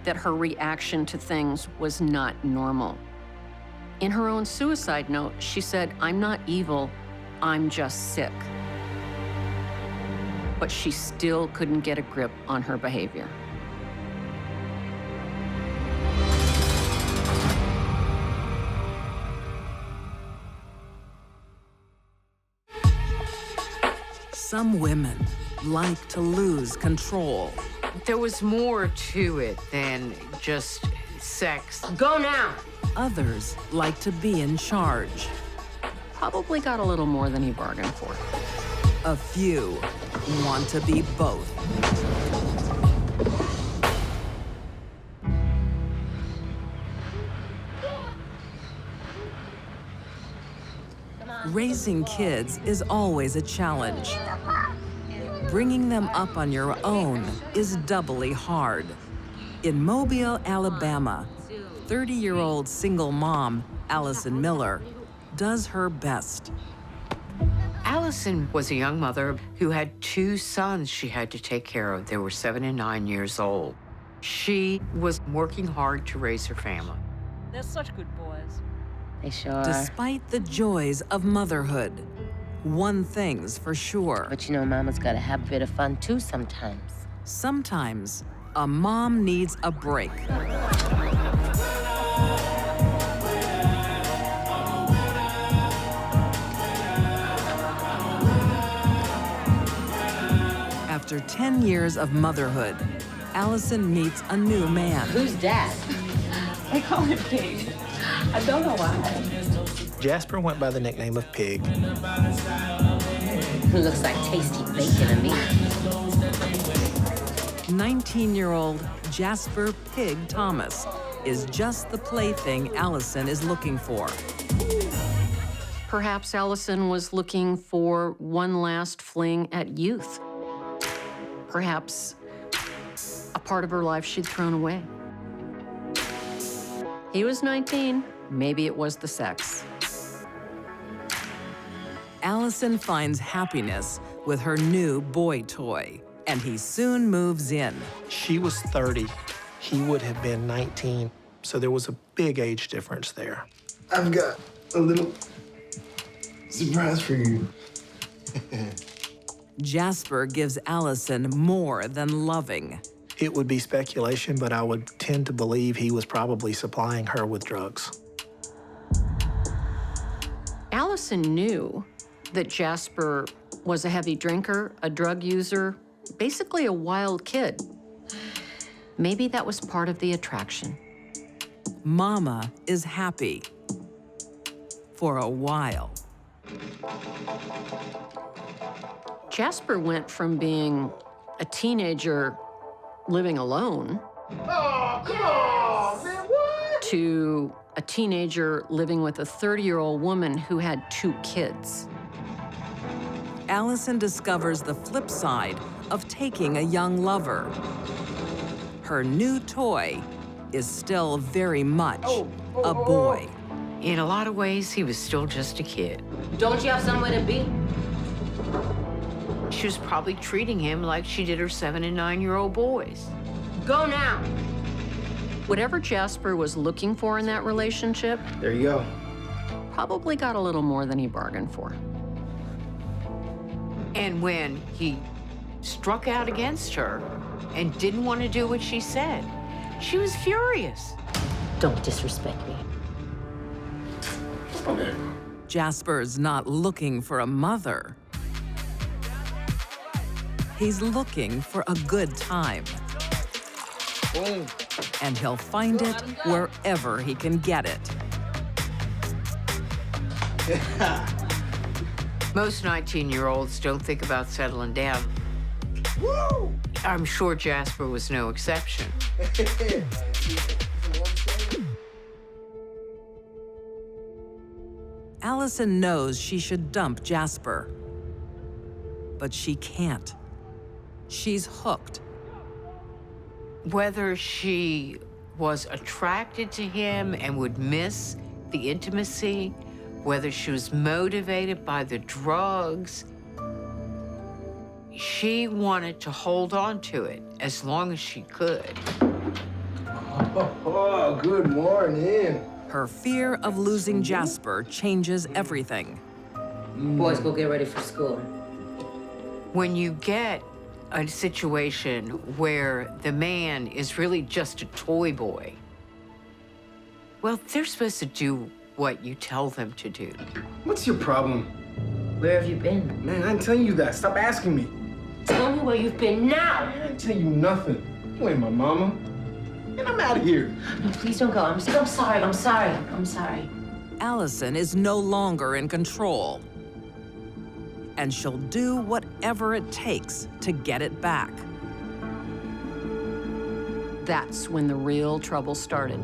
that her reaction to things was not normal. In her own suicide note, she said, "I'm not evil, I'm just sick." But she still couldn't get a grip on her behavior. Some women like to lose control. There was more to it than just sex. Go now! Others like to be in charge. Probably got a little more than he bargained for. A few want to be both. Raising kids is always a challenge. Bringing them up on your own is doubly hard. In Mobile, Alabama, 30-year-old single mom, Allison Miller, does her best. Allison was a young mother who had 2 sons she had to take care of. They were 7 and 9 years old. She was working hard to raise her family. They're such good boys. They sure are. Despite the joys of motherhood, one thing's for sure. But you know, Mama's gotta have a bit of fun too sometimes. Sometimes a mom needs a break. After 10 years of motherhood, Allison meets a new man. Who's Dad? They call him Pig. I don't know why. Jasper went by the nickname of Pig. Who looks like tasty bacon to me. 19-year-old Jasper Pig Thomas is just the plaything Allison is looking for. Perhaps Allison was looking for one last fling at youth. Perhaps a part of her life she'd thrown away. He was 19. Maybe it was the sex. Allison finds happiness with her new boy toy, and he soon moves in. She was 30. He would have been 19, so there was a big age difference there. I've got a little surprise for you. Jasper gives Allison more than loving. It would be speculation, but I would tend to believe he was probably supplying her with drugs. Allison knew that Jasper was a heavy drinker, a drug user, basically a wild kid. Maybe that was part of the attraction. Mama is happy. For a while. Jasper went from being a teenager living alone to a teenager living with a 30-year-old woman who had 2 kids. Allison discovers the flip side of taking a young lover. Her new toy is still very much a boy. In a lot of ways, he was still just a kid. Don't you have somewhere to be? She was probably treating him like she did her 7- and 9-year-old boys. Go now. Whatever Jasper was looking for in that relationship, There you go. probably got a little more than he bargained for. And when he struck out against her and didn't want to do what she said, she was furious. Don't disrespect me. Jasper's not looking for a mother. He's looking for a good time. And he'll find it wherever he can get it. Most 19-year-olds don't think about settling down. I'm sure Jasper was no exception. Allison knows she should dump Jasper. But she can't. She's hooked. Whether she was attracted to him and would miss the intimacy, whether she was motivated by the drugs, she wanted to hold on to it as long as she could. Oh, good morning. Her fear of losing Jasper changes everything. Boys, go get ready for school. When you get a situation where the man is really just a toy boy, well, they're supposed to do what you tell them to do. What's your problem? Where have you been? Man, I ain't telling you that. Stop asking me. Tell me where you've been now. I ain't tell you nothing. You ain't my mama. And I'm out of here. No, please don't go. I'm sorry. I'm sorry. I'm sorry. Allison is no longer in control. And she'll do whatever it takes to get it back. That's when the real trouble started.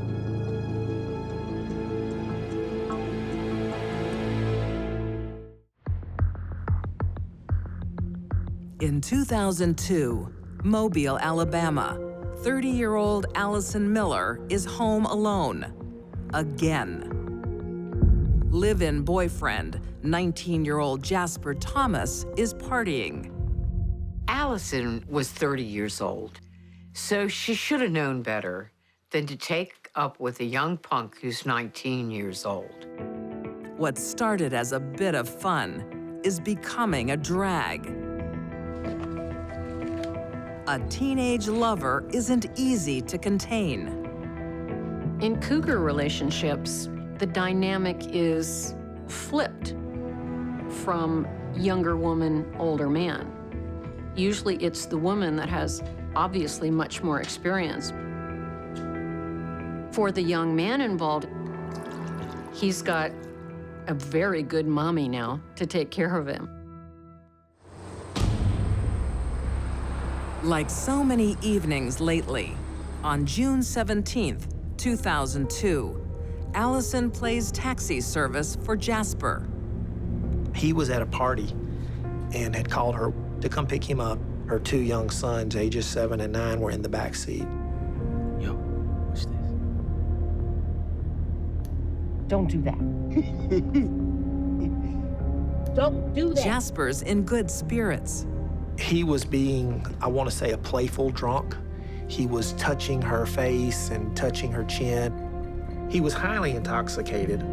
In 2002, Mobile, Alabama, 30-year-old Allison Miller is home alone. Again. Live-in boyfriend, 19-year-old Jasper Thomas, is partying. Allison was 30 years old, so she should have known better than to take up with a young punk who's 19 years old. What started as a bit of fun is becoming a drag. A teenage lover isn't easy to contain. In cougar relationships, the dynamic is flipped from younger woman, older man. Usually it's the woman that has obviously much more experience. For the young man involved, he's got a very good mommy now to take care of him. Like so many evenings lately, on June 17th, 2002, Allison plays taxi service for Jasper. He was at a party and had called her to come pick him up. Her 2 young sons, ages 7 and 9, were in the back seat. Yo, what's this? Don't do that. Don't do that. Jasper's in good spirits. He was being, I want to say, a playful drunk. He was touching her face and touching her chin. He was highly intoxicated.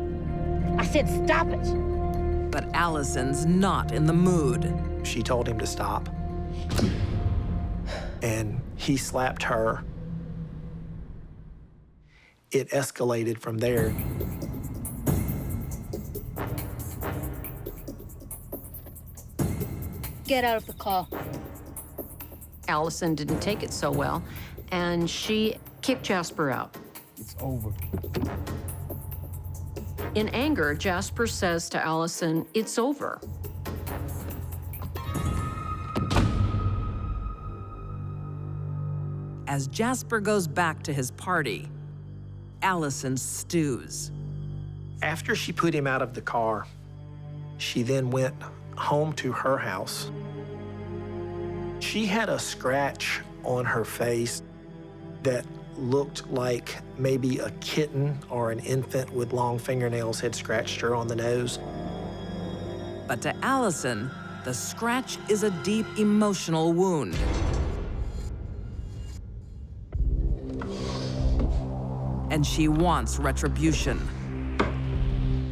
I said stop it. But Allison's not in the mood. She told him to stop. And he slapped her. It escalated from there. Get out of the car. Allison didn't take it so well, and she kicked Jasper out. It's over. In anger, Jasper says to Allison, "It's over." As Jasper goes back to his party, Allison stews. After she put him out of the car, she then went home to her house. She had a scratch on her face that looked like maybe a kitten or an infant with long fingernails had scratched her on the nose. But to Allison, the scratch is a deep emotional wound. And she wants retribution.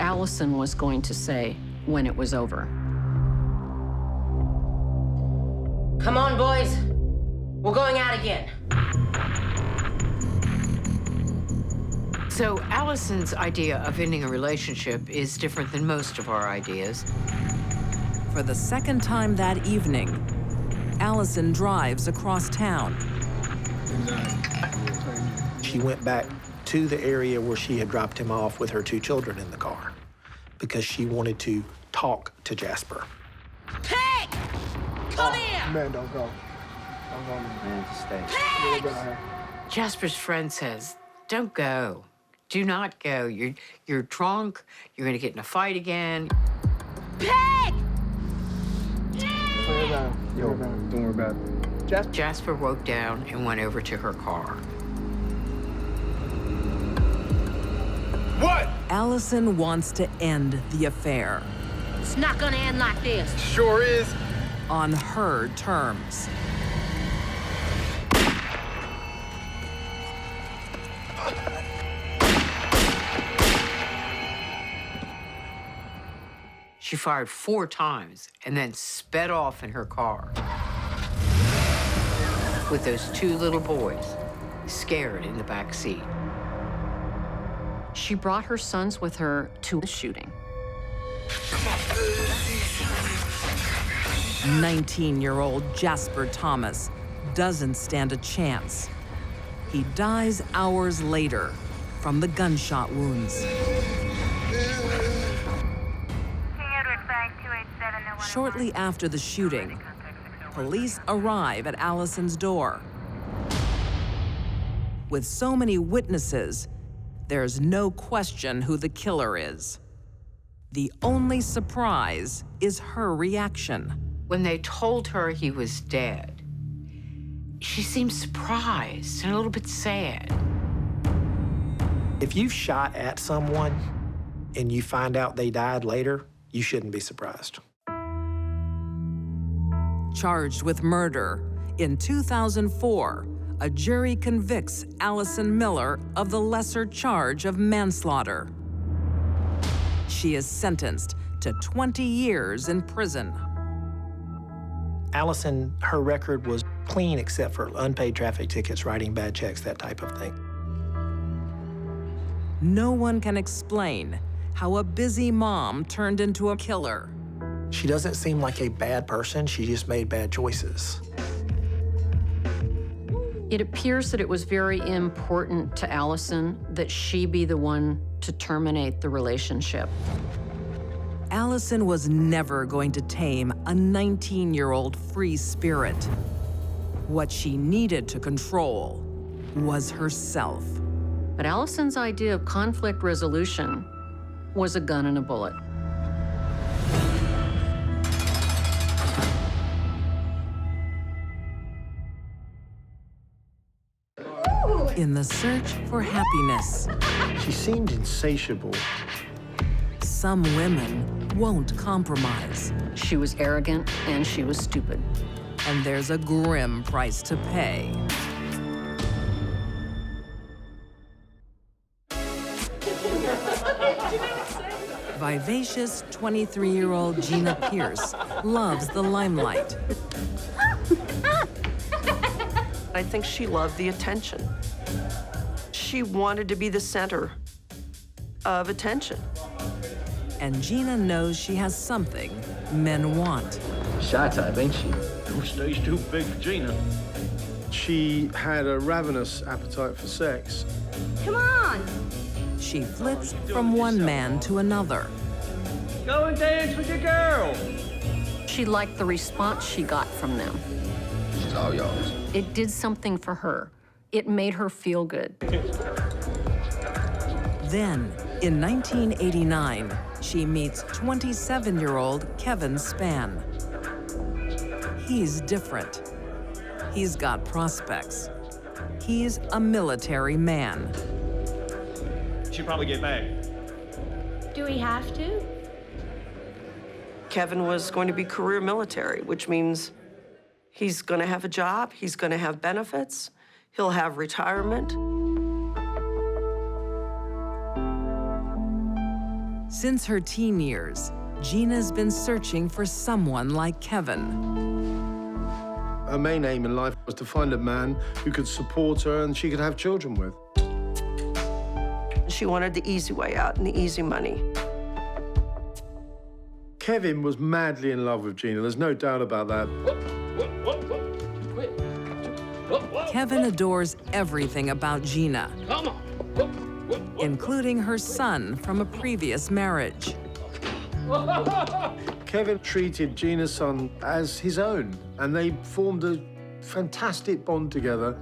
Allison was going to say when it was over. Come on, boys. We're going out again. So Allison's idea of ending a relationship is different than most of our ideas. For the second time that evening, Allison drives across town. She went back to the area where she had dropped him off with her 2 children in the car because she wanted to talk to Jasper. Peg! Come here! Man, don't go. Don't go, man. Stay. Jasper's friend says, "Don't go. Do not go. You're drunk. You're gonna get in a fight again." Peg! Yo, don't worry about it. Jasper woke down and went over to her car. What? Allison wants to end the affair. It's not gonna end like this. Sure is. On her terms. She fired 4 times and then sped off in her car with those 2 little boys scared in the back seat. She brought her sons with her to the shooting. 19-year-old Jasper Thomas doesn't stand a chance. He dies hours later from the gunshot wounds. Shortly after the shooting, police arrive at Allison's door. With so many witnesses, there's no question who the killer is. The only surprise is her reaction. When they told her he was dead, she seemed surprised and a little bit sad. If you've shot at someone and you find out they died later, you shouldn't be surprised. Charged with murder, in 2004, a jury convicts Allison Miller of the lesser charge of manslaughter. She is sentenced to 20 years in prison. Allison, her record was clean except for unpaid traffic tickets, writing bad checks, that type of thing. No one can explain how a busy mom turned into a killer. She doesn't seem like a bad person, she just made bad choices. It appears that it was very important to Allison that she be the one to terminate the relationship. Allison was never going to tame a 19-year-old free spirit. What she needed to control was herself. But Allison's idea of conflict resolution was a gun and a bullet. In the search for happiness, She seemed insatiable. some women won't compromise. She was arrogant and she was stupid. And there's a grim price to pay. Vivacious 23-year-old Gina Pierce loves the limelight. I think she loved the attention. She wanted to be the center of attention. And Gina knows she has something men want. Shy type, ain't she? No stage too big for Gina. She had a ravenous appetite for sex. Come on! She flips from one man to another. Go and dance with your girl. She liked the response she got from them. She's all yours. It did something for her. It made her feel good. Then, in 1989, she meets 27-year-old Kevin Spann. He's different. He's got prospects. He's a military man. Should probably get back. Do we have to? Kevin was going to be career military, which means he's going to have a job, he's going to have benefits, he'll have retirement. Since her teen years, Gina's been searching for someone like Kevin. Her main aim in life was to find a man who could support her and she could have children with. She wanted the easy way out and the easy money. Kevin was madly in love with Gina, there's no doubt about that. Kevin adores everything about Gina, including her son from a previous marriage. Kevin treated Gina's son as his own, and they formed a fantastic bond together.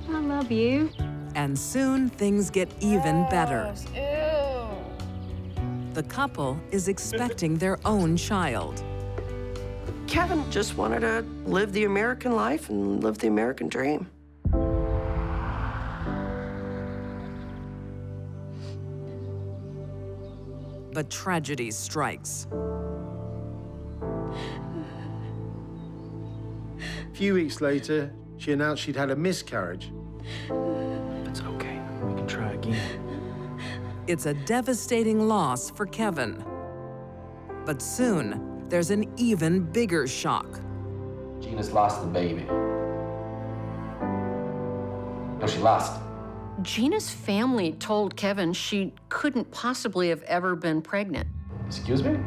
I love you. And soon things get even better. The couple is expecting their own child. Kevin just wanted to live the American life and live the American dream. But tragedy strikes. A few weeks later, she announced she'd had a miscarriage. It's okay. We can try again. It's a devastating loss for Kevin. But soon, there's an even bigger shock. Gina's lost the baby. No, she lost it. Gina's family told Kevin she couldn't possibly have ever been pregnant. Excuse me?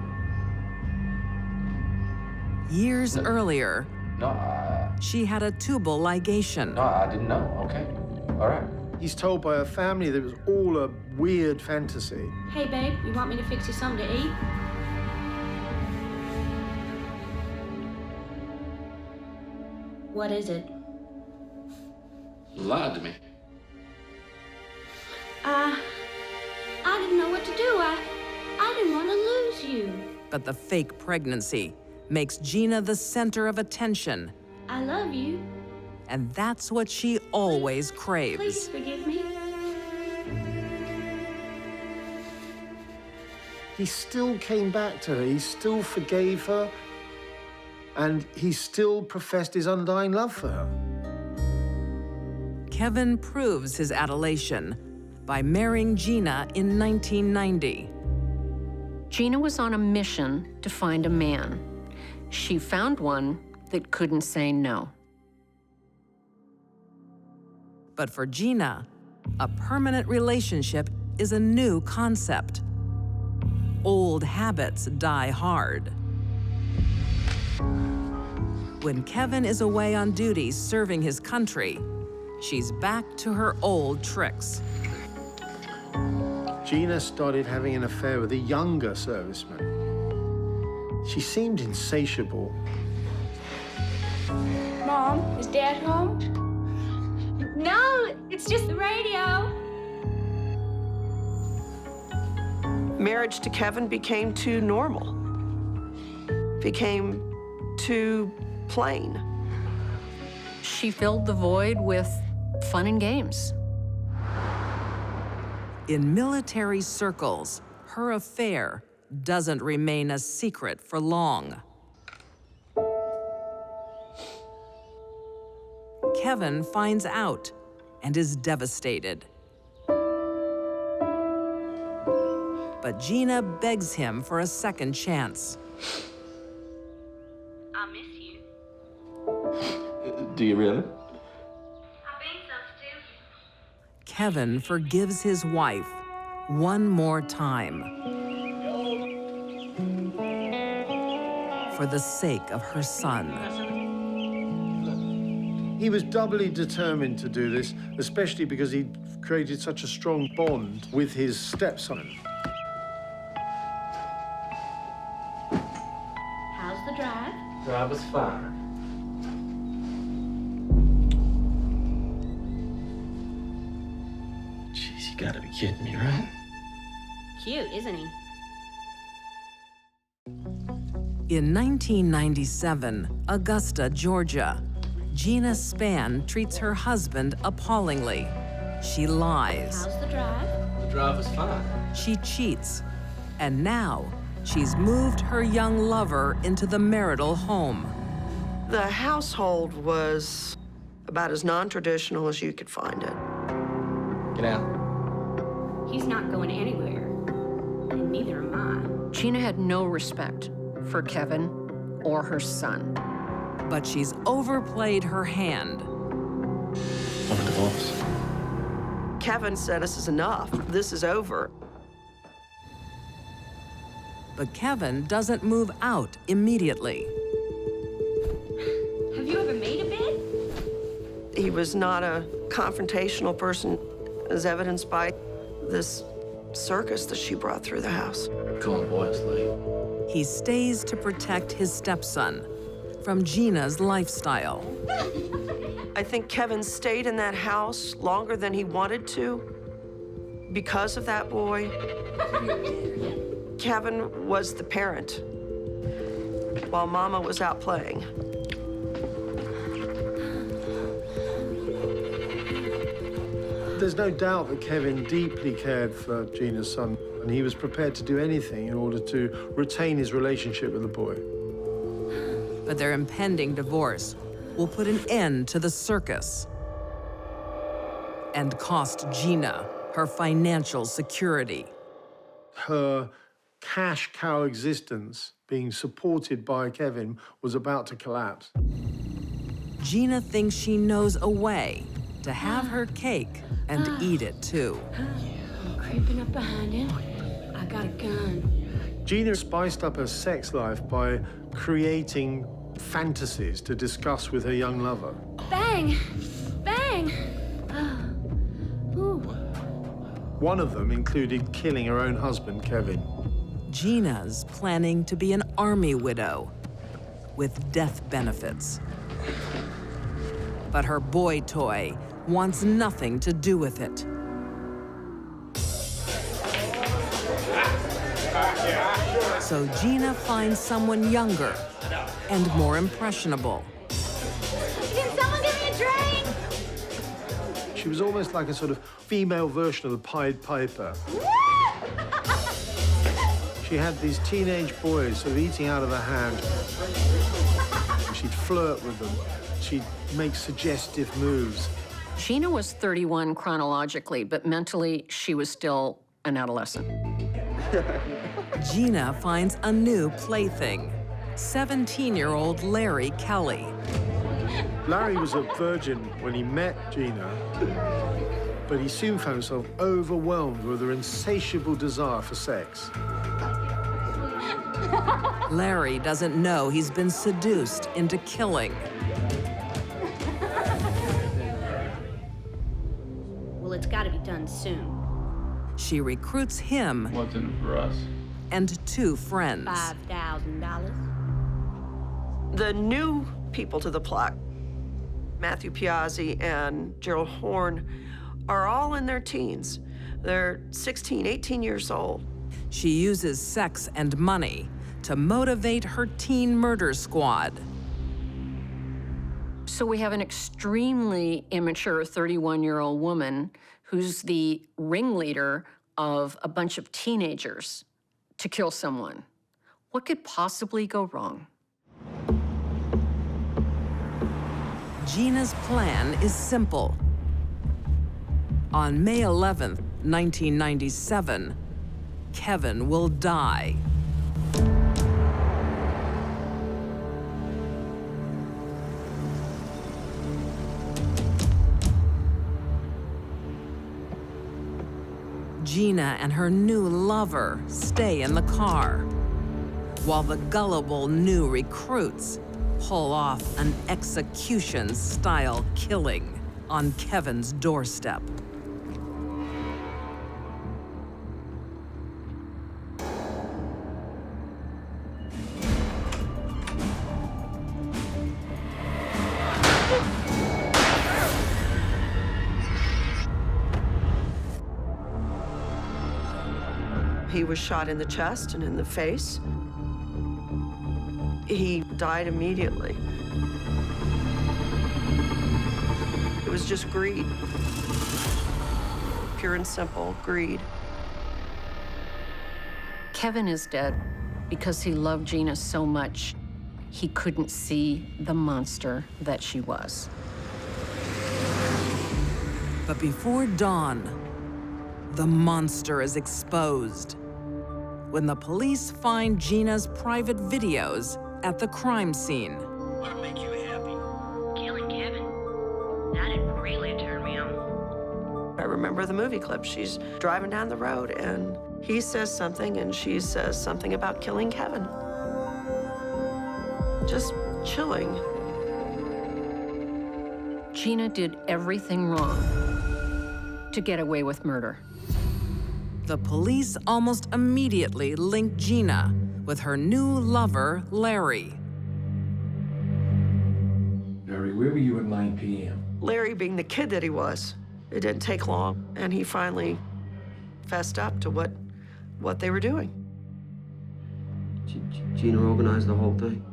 Years earlier, No, she had a tubal ligation. no, I didn't know. Okay, all right. He's told by her family that it was all a weird fantasy. Hey, babe, you want me to fix you something to eat? What is it? You lied to me. I didn't know what to do. I didn't want to lose you. But the fake pregnancy makes Gina the center of attention. I love you. And that's what she always Please craves. forgive me. He still came back to her, he still forgave her, and he still professed his undying love for her. Kevin proves his adulation by marrying Gina in 1990. Gina was on a mission to find a man. She found one that couldn't say no. But for Gina, a permanent relationship is a new concept. Old habits die hard. When Kevin is away on duty serving his country, she's back to her old tricks. Gina started having an affair with a younger serviceman. She seemed insatiable. Mom, is Dad home? No, it's just the radio. Marriage to Kevin became too normal, became too plain. She filled the void with fun and games. In military circles, her affair doesn't remain a secret for long. Kevin finds out and is devastated. But Gina begs him for a second chance. I miss you. Do you really? I've been so stupid. Kevin forgives his wife one more time for the sake of her son. He was doubly determined to do this, especially because he'd created such a strong bond with his stepson. How's the drive? Drive was fine. Jeez, you gotta be kidding me, right? Cute, isn't he? In 1997, Augusta, Georgia, Gina Spann treats her husband appallingly. She lies. How's the drive? The drive was fine. She cheats. And now, she's moved her young lover into the marital home. The household was about as non-traditional as you could find it. Get out. He's not going anywhere. And neither am I. Gina had no respect for Kevin or her son. But she's overplayed her hand. Want a divorce? Kevin said, "This is enough. This is over." But Kevin doesn't move out immediately. Have you ever made a bed? He was not a confrontational person, as evidenced by this circus that she brought through the house. Come on, boy, it's late. He stays to protect his stepson from Gina's lifestyle. I think Kevin stayed in that house longer than he wanted to because of that boy. Kevin was the parent while Mama was out playing. There's no doubt that Kevin deeply cared for Gina's son, and he was prepared to do anything in order to retain his relationship with the boy. But their impending divorce will put an end to the circus and cost Gina her financial security. Her cash cow existence, being supported by Kevin, was about to collapse. Gina thinks she knows a way to have her cake and eat it too. I'm creeping up behind him. I got a gun. Gina spiced up her sex life by creating fantasies to discuss with her young lover. Bang! Bang! Ooh. One of them included killing her own husband, Kevin. Gina's planning to be an army widow with death benefits. But her boy toy wants nothing to do with it. So Gina finds someone younger and more impressionable. Can someone give me a drink? She was almost like a sort of female version of the Pied Piper. She had these teenage boys sort of eating out of her hand. She'd flirt with them. She'd make suggestive moves. Gina was 31 chronologically, but mentally, she was still an adolescent. Gina finds a new plaything, 17-year-old Larry Kelly. Larry was a virgin when he met Gina, but he soon found himself overwhelmed with her insatiable desire for sex. Larry doesn't know he's been seduced into killing. Well, it's got to be done soon. She recruits him What's in it for us? and two friends. $5,000. The new people to the plot. Matthew Piazzi and Gerald Horn are all in their teens. They're 16, 18 years old. She uses sex and money to motivate her teen murder squad. So we have an extremely immature 31-year-old woman who's the ringleader of a bunch of teenagers to kill someone. What could possibly go wrong? Gina's plan is simple. On May 11th, 1997, Kevin will die. Gina and her new lover stay in the car, while the gullible new recruits pull off an execution-style killing on Kevin's doorstep. He was shot in the chest and in the face. He died immediately. It was just greed. Pure and simple greed. Kevin is dead because he loved Gina so much, he couldn't see the monster that she was. But before dawn, the monster is exposed when the police find Gina's private videos at the crime scene. What'll make you happy? Killing Kevin. That'd really turn me on. I remember the movie clip. She's driving down the road and he says something and she says something about killing Kevin. Just chilling. Gina did everything wrong to get away with murder. The police almost immediately link Gina with her new lover, Larry. Larry, where were you at 9 p.m.? Larry being the kid that he was, it didn't take long, and he finally fessed up to what they were doing. Gina organized the whole thing.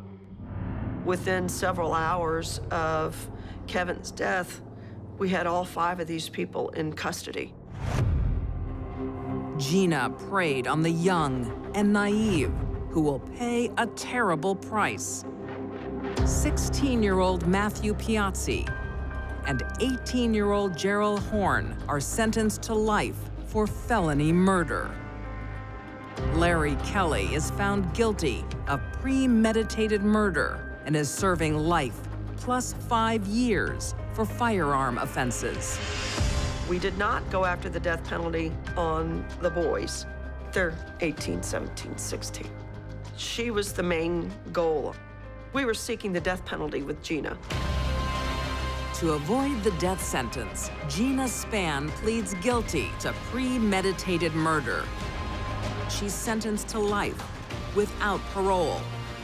Within several hours of Kevin's death, we had all 5 of these people in custody. Gina preyed on the young and naive, who will pay a terrible price. 16-year-old Matthew Piazzi and 18-year-old Gerald Horn are sentenced to life for felony murder. Larry Kelly is found guilty of premeditated murder and is serving life plus 5 years for firearm offenses. We did not go after the death penalty on the boys. They're 18, 17, 16. She was the main goal. We were seeking the death penalty with Gina. To avoid the death sentence, Gina Spann pleads guilty to premeditated murder. She's sentenced to life without parole,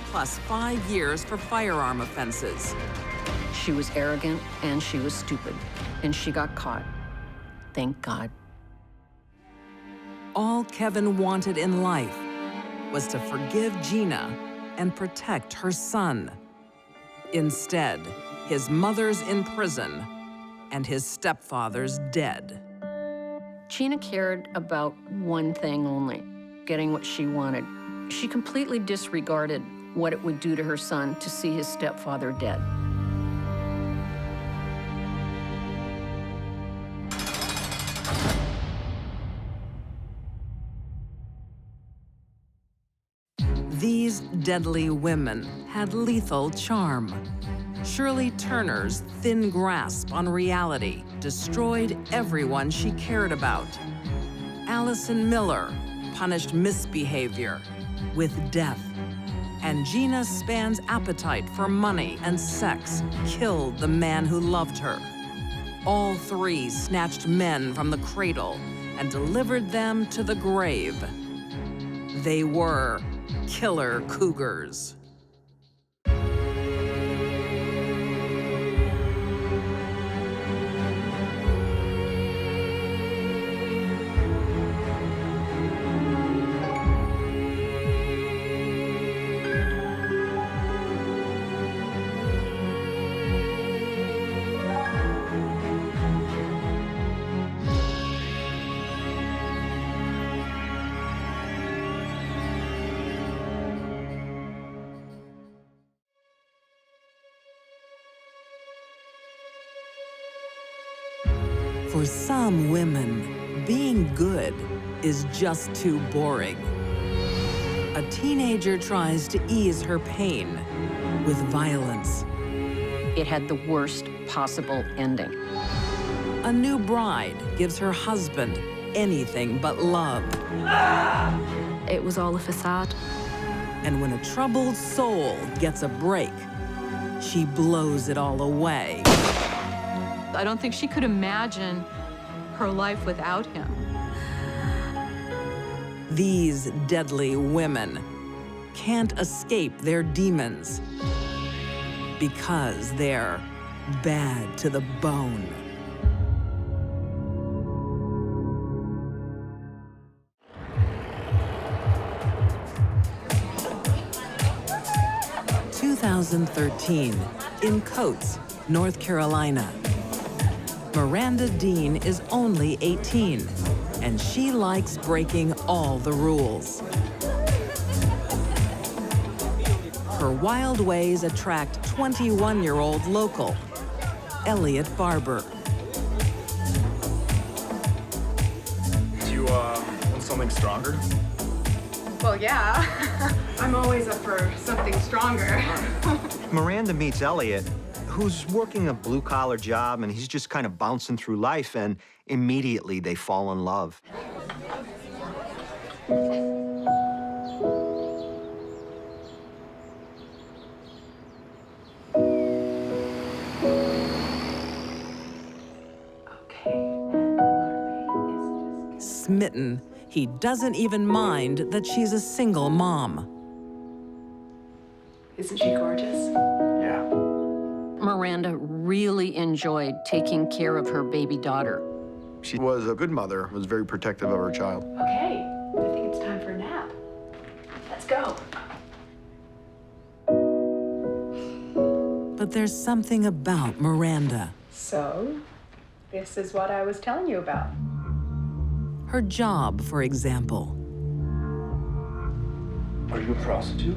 plus 5 years for firearm offenses. She was arrogant and she was stupid, and she got caught. Thank God. All Kevin wanted in life was to forgive Gina and protect her son. Instead, his mother's in prison and his stepfather's dead. Gina cared about one thing only, getting what she wanted. She completely disregarded what it would do to her son to see his stepfather dead. These deadly women had lethal charm. Shirley Turner's thin grasp on reality destroyed everyone she cared about. Allison Miller punished misbehavior with death. And Gina Spann's appetite for money and sex killed the man who loved her. All 3 snatched men from the cradle and delivered them to the grave. They were killer cougars. For some women, being good is just too boring. A teenager tries to ease her pain with violence. It had the worst possible ending. A new bride gives her husband anything but love. It was all a facade. And when a troubled soul gets a break, she blows it all away. I don't think she could imagine her life without him. These deadly women can't escape their demons because they're bad to the bone. (2013) in Coates, North Carolina. Miranda Dean is only 18, and she likes breaking all the rules. Her wild ways attract 21-year-old local, Elliot Barber. Do you want something stronger? Well, yeah. I'm always up for something stronger. Miranda meets Elliot, who's working a blue-collar job, and he's just kind of bouncing through life, and immediately they fall in love. Smitten, he doesn't even mind that she's a single mom. Isn't she gorgeous? Yeah. Miranda really enjoyed taking care of her baby daughter. She was a good mother, was very protective of her child. Okay, I think it's time for a nap. Let's go. But there's something about Miranda. So, this is what I was telling you about. Her job, for example. Are you a prostitute?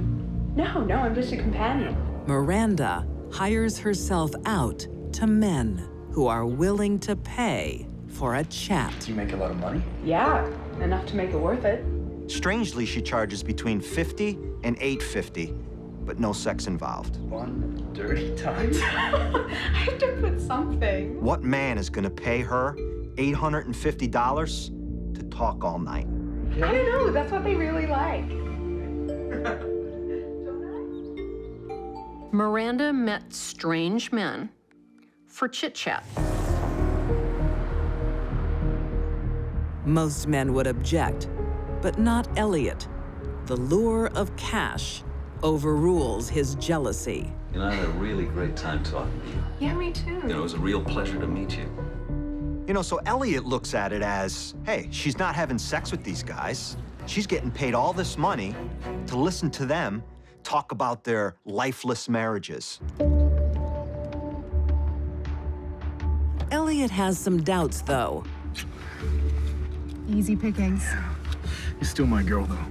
No, I'm just a companion. Miranda hires herself out to men who are willing to pay for a chat. Do you make a lot of money? Yeah, enough to make it worth it. Strangely, she charges between $50 and $850, but no sex involved. One dirty time. I have to put something. What man is gonna pay her $850 to talk all night? I don't know, that's what they really like. Miranda met strange men for chit-chat. Most men would object, but not Elliot. The lure of cash overrules his jealousy. You know, I had a really great time talking to you. Yeah, me too. You know, it was a real pleasure to meet you. You know, so Elliot looks at it as, hey, she's not having sex with these guys. She's getting paid all this money to listen to them talk about their lifeless marriages. Elliot has some doubts, though. Easy pickings. You're still my girl, though.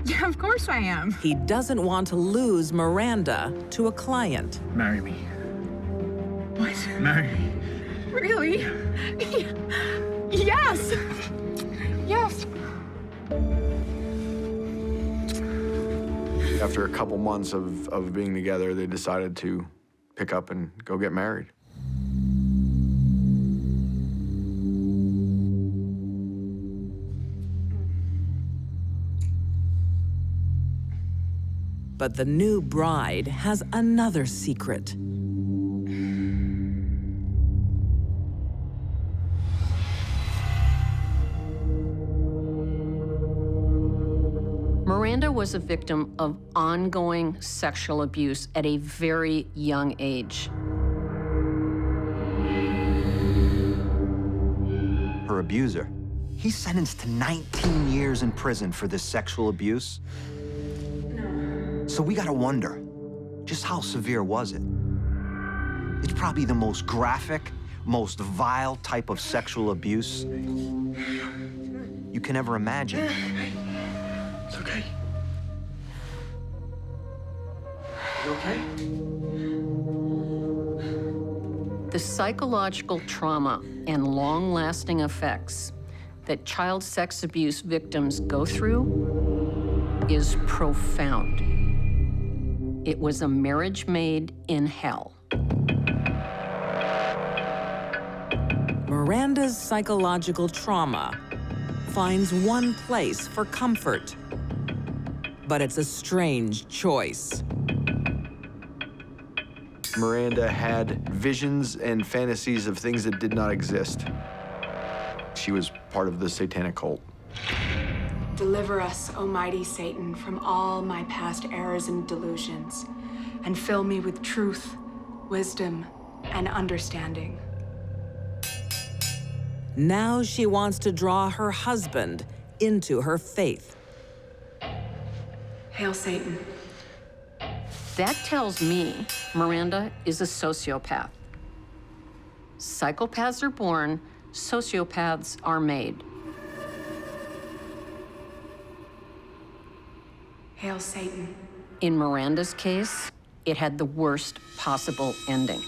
Yeah, of course I am. He doesn't want to lose Miranda to a client. Marry me. What? Marry me. Really? Yes! Yes! After a couple months of being together, they decided to pick up and go get married. But the new bride has another secret. Miranda was a victim of ongoing sexual abuse at a very young age. Her abuser, he's sentenced to 19 years in prison for this sexual abuse. So we gotta wonder, just how severe was it? It's probably the most graphic, most vile type of sexual abuse you can ever imagine. It's okay. You okay? The psychological trauma and long-lasting effects that child sex abuse victims go through is profound. It was a marriage made in hell. Miranda's psychological trauma finds one place for comfort, but it's a strange choice. Miranda had visions and fantasies of things that did not exist. She was part of the satanic cult. Deliver us, Almighty Satan, from all my past errors and delusions, and fill me with truth, wisdom, and understanding. Now she wants to draw her husband into her faith. Hail Satan. That tells me Miranda is a sociopath. Psychopaths are born, sociopaths are made. Hail Satan. In Miranda's case, it had the worst possible ending.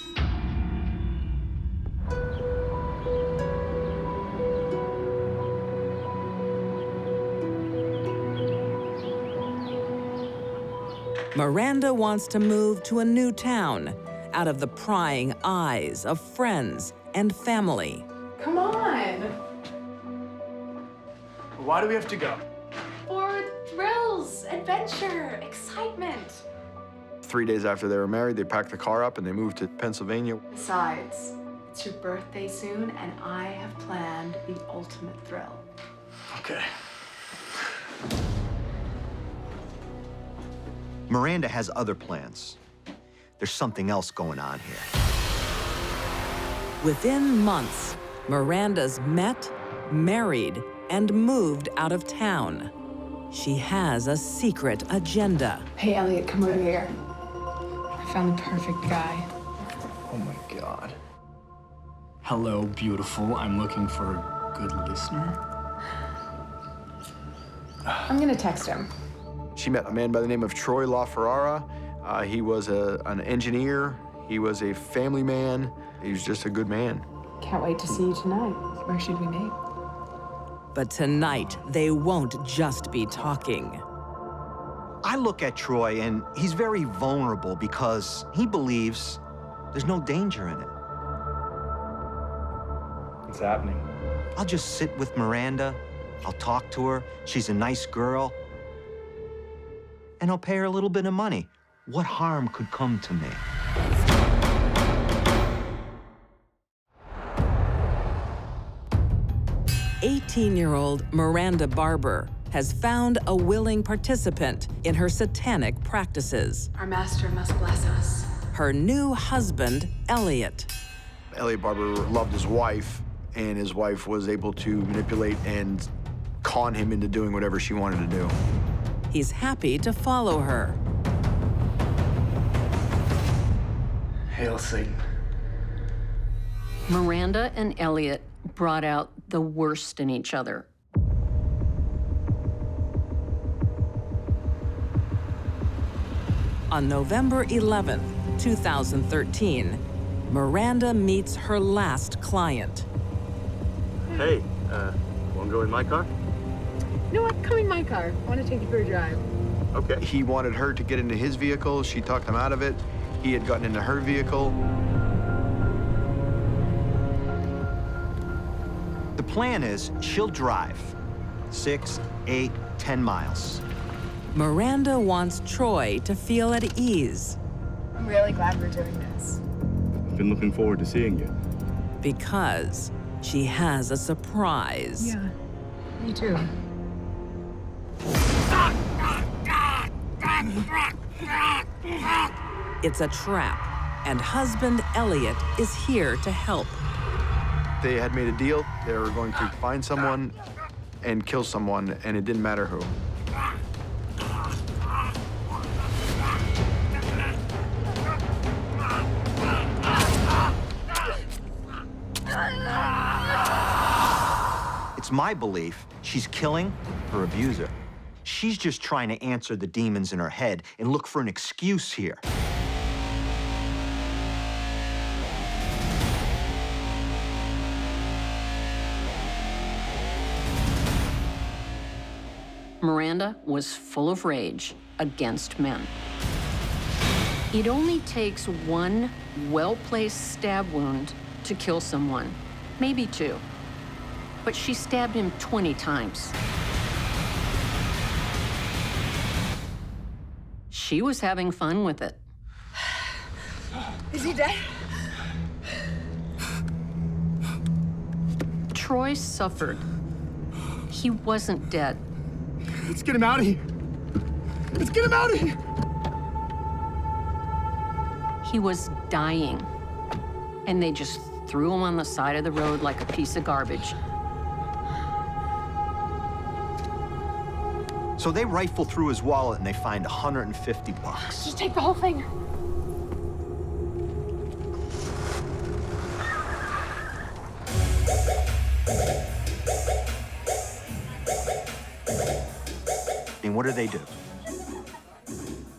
Miranda wants to move to a new town, out of the prying eyes of friends and family. Come on. Why do we have to go? For thrills, adventure, excitement. 3 days after they were married, they packed the car up and they moved to Pennsylvania. Besides, it's your birthday soon, and I have planned the ultimate thrill. Okay. Miranda has other plans. There's something else going on here. Within months, Miranda's met, married, and moved out of town. She has a secret agenda. Hey, Elliot, come over here. I found the perfect guy. Oh my God. Hello, beautiful. I'm looking for a good listener. I'm gonna text him. She met a man by the name of Troy LaFerrara. He was an engineer. He was a family man. He was just a good man. Can't wait to see you tonight. Where should we meet? But tonight, they won't just be talking. I look at Troy and he's very vulnerable because he believes there's no danger in it. What's happening? I'll just sit with Miranda. I'll talk to her. She's a nice girl. And I'll pay her a little bit of money. What harm could come to me? "18-year-old Miranda Barber has found a willing participant in her satanic practices. Our master must bless us. Her new husband, Elliot. Elliot Barber loved his wife, and his wife was able to manipulate and con him into doing whatever she wanted to do. He's happy to follow her. Hail Satan. Miranda and Elliot brought out the worst in each other. On November 11th, 2013, Miranda meets her last client. Hey, wanna go in my car? You know what? Come in my car. I want to take you for a drive. Okay. He wanted her to get into his vehicle. She talked him out of it. He had gotten into her vehicle. The plan is she'll drive 6, 8, 10 miles. Miranda wants Troy to feel at ease. I'm really glad we're doing this. I've been looking forward to seeing you. Because she has a surprise. Yeah, me too. It's a trap, and husband Elliot is here to help. They had made a deal. They were going to find someone and kill someone, and it didn't matter who. It's my belief she's killing her abuser. She's just trying to answer the demons in her head and look for an excuse here. Miranda was full of rage against men. It only takes one well-placed stab wound to kill someone, maybe two. But she stabbed him 20 times. She was having fun with it. Is he dead? Troy suffered. He wasn't dead. Let's get him out of here. Let's get him out of here. He was dying. And they just threw him on the side of the road like a piece of garbage. So they rifle through his wallet and they find $150. Just take the whole thing. And what do?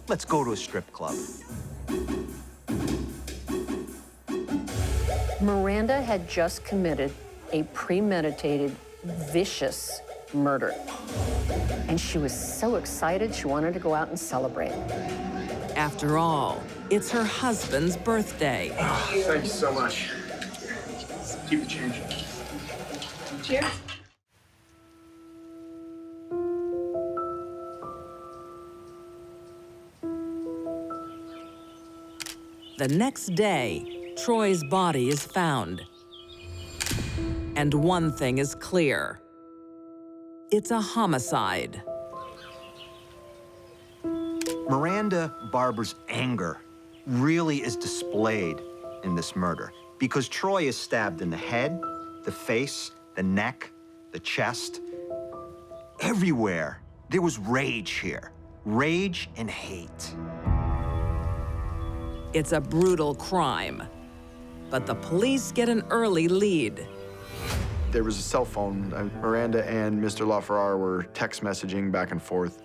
Let's go to a strip club. Miranda had just committed a premeditated, vicious murder. And she was so excited, she wanted to go out and celebrate. After all, it's her husband's birthday. Oh, thank you so much. Keep the change. Cheers. The next day, Troy's body is found. And one thing is clear. It's a homicide. Miranda Barber's anger really is displayed in this murder because Troy is stabbed in the head, the face, the neck, the chest. Everywhere, there was rage here. Rage and hate. It's a brutal crime, but the police get an early lead. There was a cell phone. Miranda and Mr. LaFerrara were text messaging back and forth.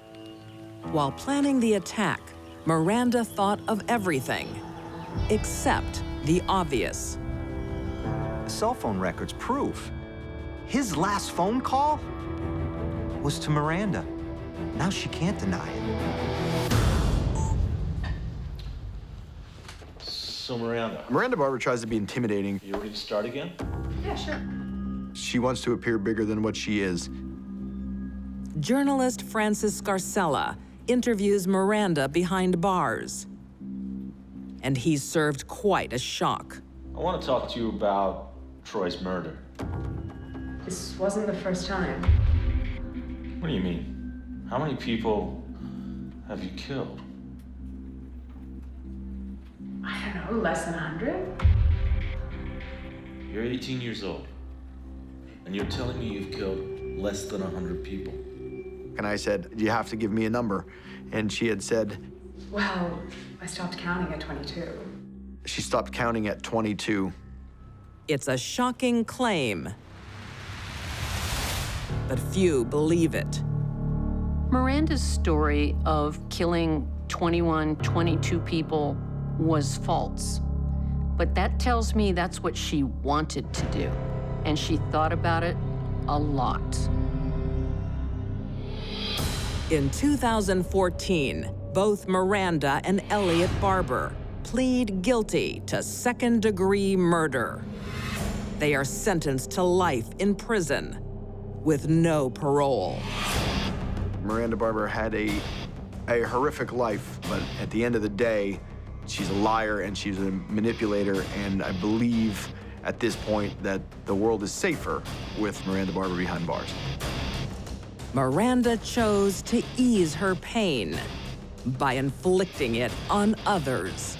While planning the attack, Miranda thought of everything, except the obvious. The cell phone records prove his last phone call was to Miranda. Now she can't deny it. So, Miranda. Miranda Barber tries to be intimidating. You ready to start again? Yeah, sure. She wants to appear bigger than what she is. Journalist Francis Scarcella interviews Miranda behind bars. And he's served quite a shock. I want to talk to you about Troy's murder. This wasn't the first time. What do you mean? How many people have you killed? I don't know, less than 100? You're 18 years old, and you're telling me you've killed less than 100 people. And I said, you have to give me a number. And she had said, Well, I stopped counting at 22. She stopped counting at 22. It's a shocking claim, but few believe it. Miranda's story of killing 21, 22 people was false. But that tells me that's what she wanted to do. And she thought about it a lot. In 2014, both Miranda and Elliot Barber plead guilty to second-degree murder. They are sentenced to life in prison with no parole. Miranda Barber had a horrific life, but at the end of the day, she's a liar and she's a manipulator, and I believe at this point that the world is safer with Miranda Barber behind bars. Miranda chose to ease her pain by inflicting it on others.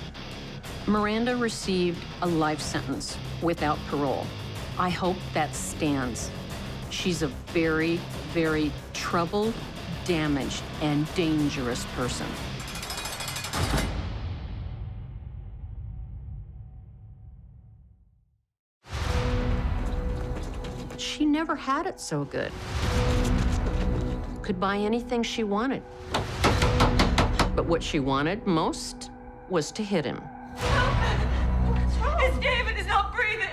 Miranda received a life sentence without parole. I hope that stands. She's a very, very troubled, damaged, and dangerous person. She never had it so good. Could buy anything she wanted. But what she wanted most was to hit him. It's David is not breathing.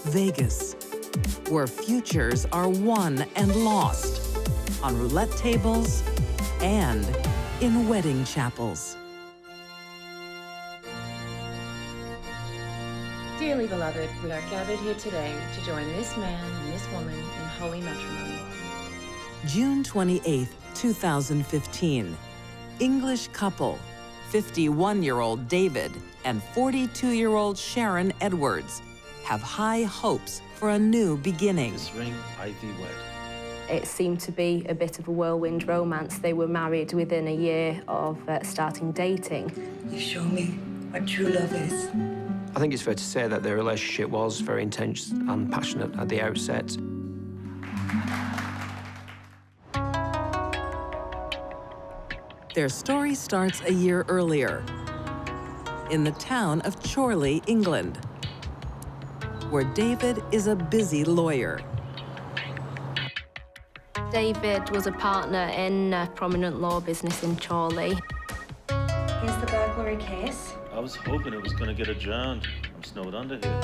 Vegas, where futures are won and lost, on roulette tables and in wedding chapels. Dearly beloved, we are gathered here today to join this man and this woman in holy matrimony. June 28, 2015. English couple, 51-year-old David and 42-year-old Sharon Edwards, have high hopes for a new beginning. This ring I thee wed. It seemed to be a bit of a whirlwind romance. They were married within a year of starting dating. You show me what true love is. I think it's fair to say that their relationship was very intense and passionate at the outset. Their story starts a year earlier, in the town of Chorley, England, where David is a busy lawyer. David was a partner in a prominent law business in Chorley. Here's the burglary case. I was hoping it was going to get adjourned. I'm snowed under here.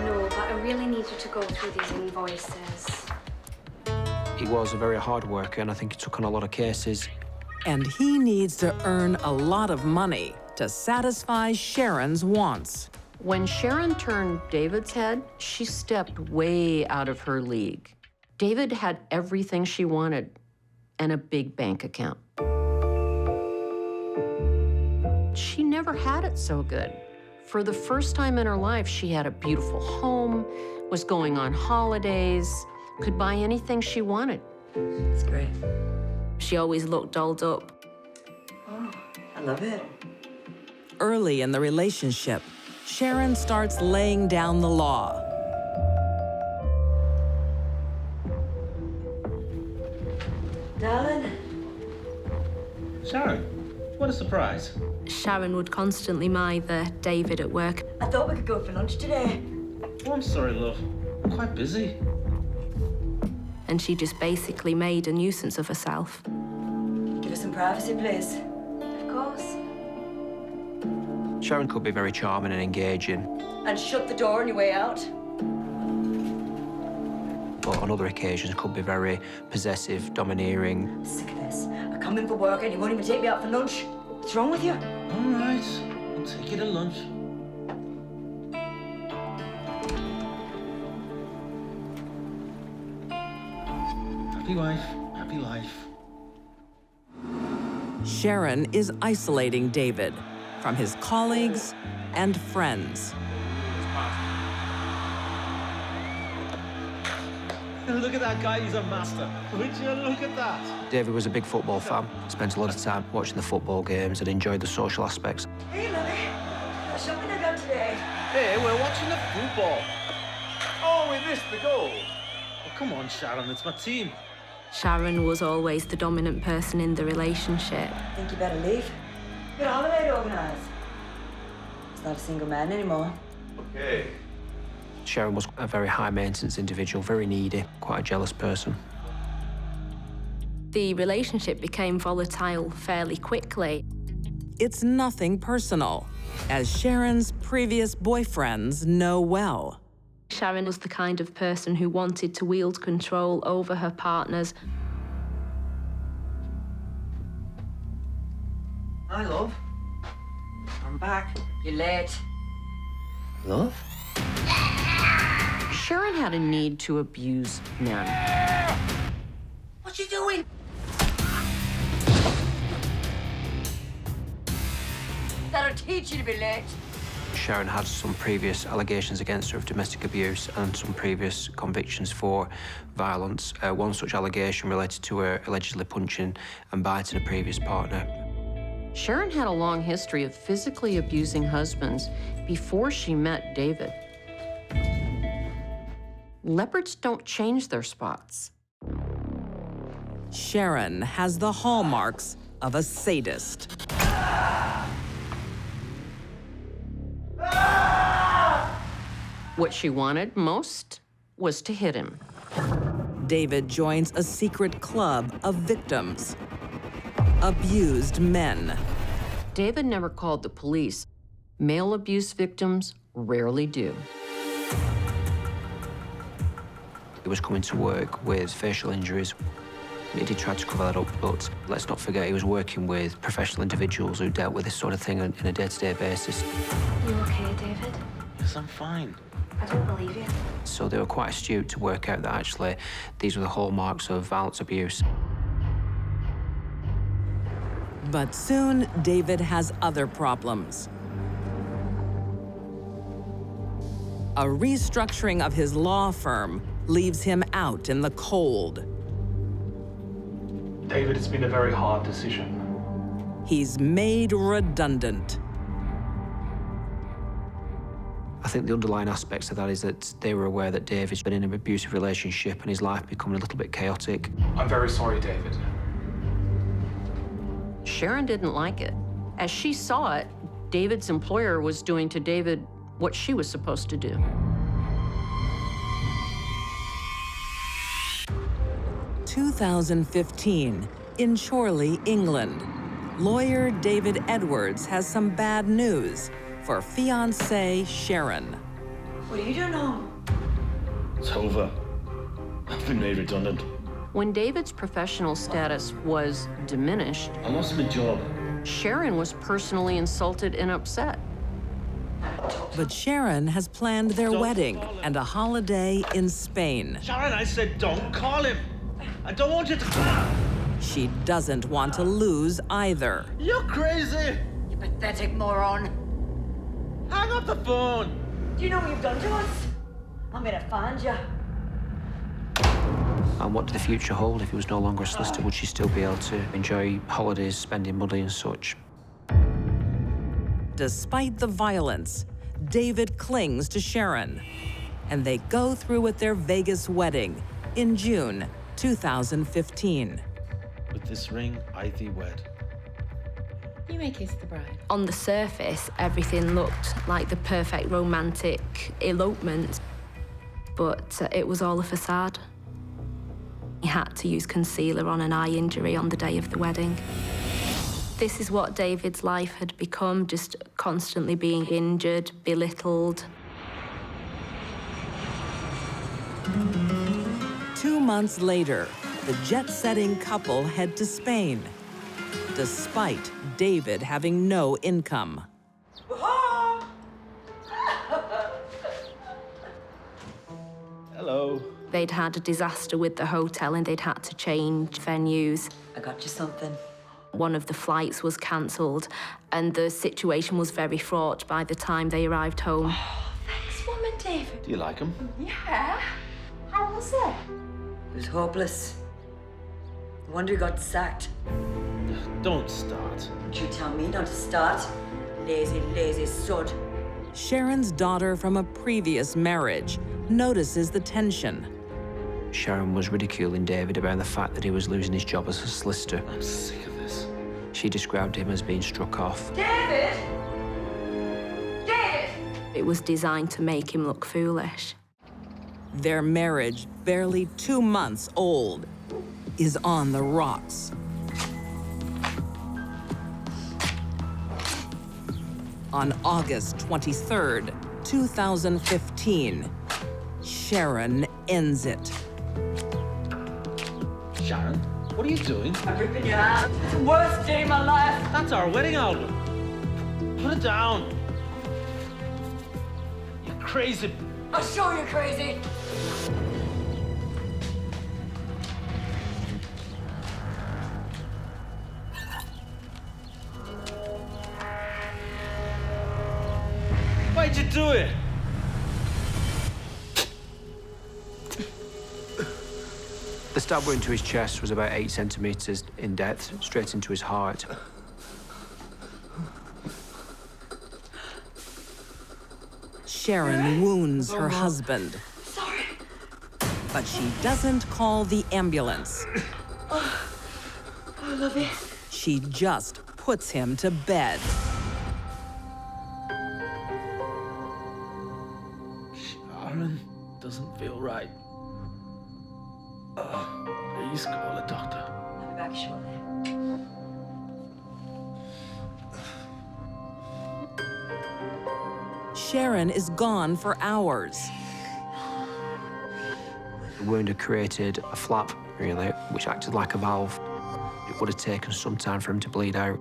No, but I really need you to go through these invoices. He was a very hard worker, and I think he took on a lot of cases. And he needs to earn a lot of money to satisfy Sharon's wants. When Sharon turned David's head, she stepped way out of her league. David had everything she wanted and a big bank account. She never had it so good. For the first time in her life, she had a beautiful home, was going on holidays, could buy anything she wanted. It's great. She always looked dolled up. Oh, I love it. Early in the relationship, Sharon starts laying down the law. Darling. Sharon, what a surprise. Sharon would constantly mither David at work. I thought we could go for lunch today. Oh, I'm sorry, love. I'm quite busy. And she just basically made a nuisance of herself. Give us some privacy, please. Of course. Sharon could be very charming and engaging, And shut the door on your way out. but on other occasions could be very possessive, domineering. Sick of this. I come in for work and you won't even take me out for lunch. What's wrong with you? All right, I'll take you to lunch. Happy wife, happy life. Sharon is isolating David from his colleagues and friends. Look at that guy, he's a master. Would you look at that? David was a big football fan, spent a lot of time watching the football games and enjoyed the social aspects. Hey, Lily. What shopping have you done today? Hey, we're watching the football. Oh, we missed the goal. Oh, come on, Sharon, it's my team. Sharon was always the dominant person in the relationship. Think you better leave? Got a holiday to organise. He's not a single man anymore. Okay. Sharon was a very high-maintenance individual, very needy, quite a jealous person. The relationship became volatile fairly quickly. It's nothing personal, as Sharon's previous boyfriends know well. Sharon was the kind of person who wanted to wield control over her partners. Hi, love. I'm back. You're late. Love? Sharon had a need to abuse men. What you doing? That'll teach you to be late. Sharon had some previous allegations against her of domestic abuse and some previous convictions for violence. One such allegation related to her allegedly punching and biting a previous partner. Sharon had a long history of physically abusing husbands before she met David. Leopards don't change their spots. Sharon has the hallmarks of a sadist. What she wanted most was to hit him. David joins a secret club of victims, abused men. David never called the police. Male abuse victims rarely do. He was coming to work with facial injuries. He did try to cover that up, but let's not forget he was working with professional individuals who dealt with this sort of thing on a day-to-day basis. You okay, David? Yes, I'm fine. I don't believe you. So they were quite astute to work out that actually these were the hallmarks of violence abuse. But soon, David has other problems. A restructuring of his law firm leaves him out in the cold. David, it's been a very hard decision. He's made redundant. I think the underlying aspects of that is that they were aware that David's been in an abusive relationship and his life becoming a little bit chaotic. I'm very sorry, David. Sharon didn't like it. As she saw it, David's employer was doing to David what she was supposed to do. 2015, in Chorley, England. Lawyer David Edwards has some bad news for fiancée Sharon. What are you doing home? It's over. I've been made redundant. When David's professional status was diminished, I lost my job. Sharon was personally insulted and upset. But Sharon has planned their wedding and a holiday in Spain. Sharon, I said don't call him. I don't want you to... She doesn't want to lose either. You're crazy. You pathetic moron. Hang up the phone. Do you know what you've done to us? I'm gonna find you. And what did the future hold? If he was no longer a solicitor, would she still be able to enjoy holidays, spending money and such? Despite the violence, David clings to Sharon, and they go through with their Vegas wedding in June 2015. With this ring, I thee wed. You may kiss the bride. On the surface, everything looked like the perfect romantic elopement, but it was all a facade. He had to use concealer on an eye injury on the day of the wedding. This is what David's life had become, just constantly being injured, belittled. 2 months later, the jet-setting couple head to Spain, despite David having no income. Hello. They'd had a disaster with the hotel and they'd had to change venues. I got you something. One of the flights was cancelled and the situation was very fraught by the time they arrived home. Thanks, Woman David. Do you like him? Yeah. How was it? It was hopeless. No wonder he got sacked. Don't start. Don't you tell me not to start. Lazy, lazy sod. Sharon's daughter from a previous marriage notices the tension. Sharon was ridiculing David about the fact that he was losing his job as a solicitor. I'm sick of this. She described him as being struck off. David! David! It was designed to make him look foolish. Their marriage, barely 2 months old, is on the rocks. On August 23rd, 2015, Sharon ends it. Sharon, what are you doing? I'm ripping your out. It's the worst day of my life. That's our wedding album. Put it down. You're crazy. I'll show you crazy. Why'd you do it? The stab wound to his chest was about 8 centimetres in depth, straight into his heart. Sharon wounds her husband. Sorry. But she doesn't call the ambulance. Oh, I love you. She just puts him to bed. Sharon doesn't feel right. Please call a doctor. I'll be back shortly. Sharon is gone for hours. The The wound had created a flap, really, which acted like a valve. It would have taken some time for him to bleed out.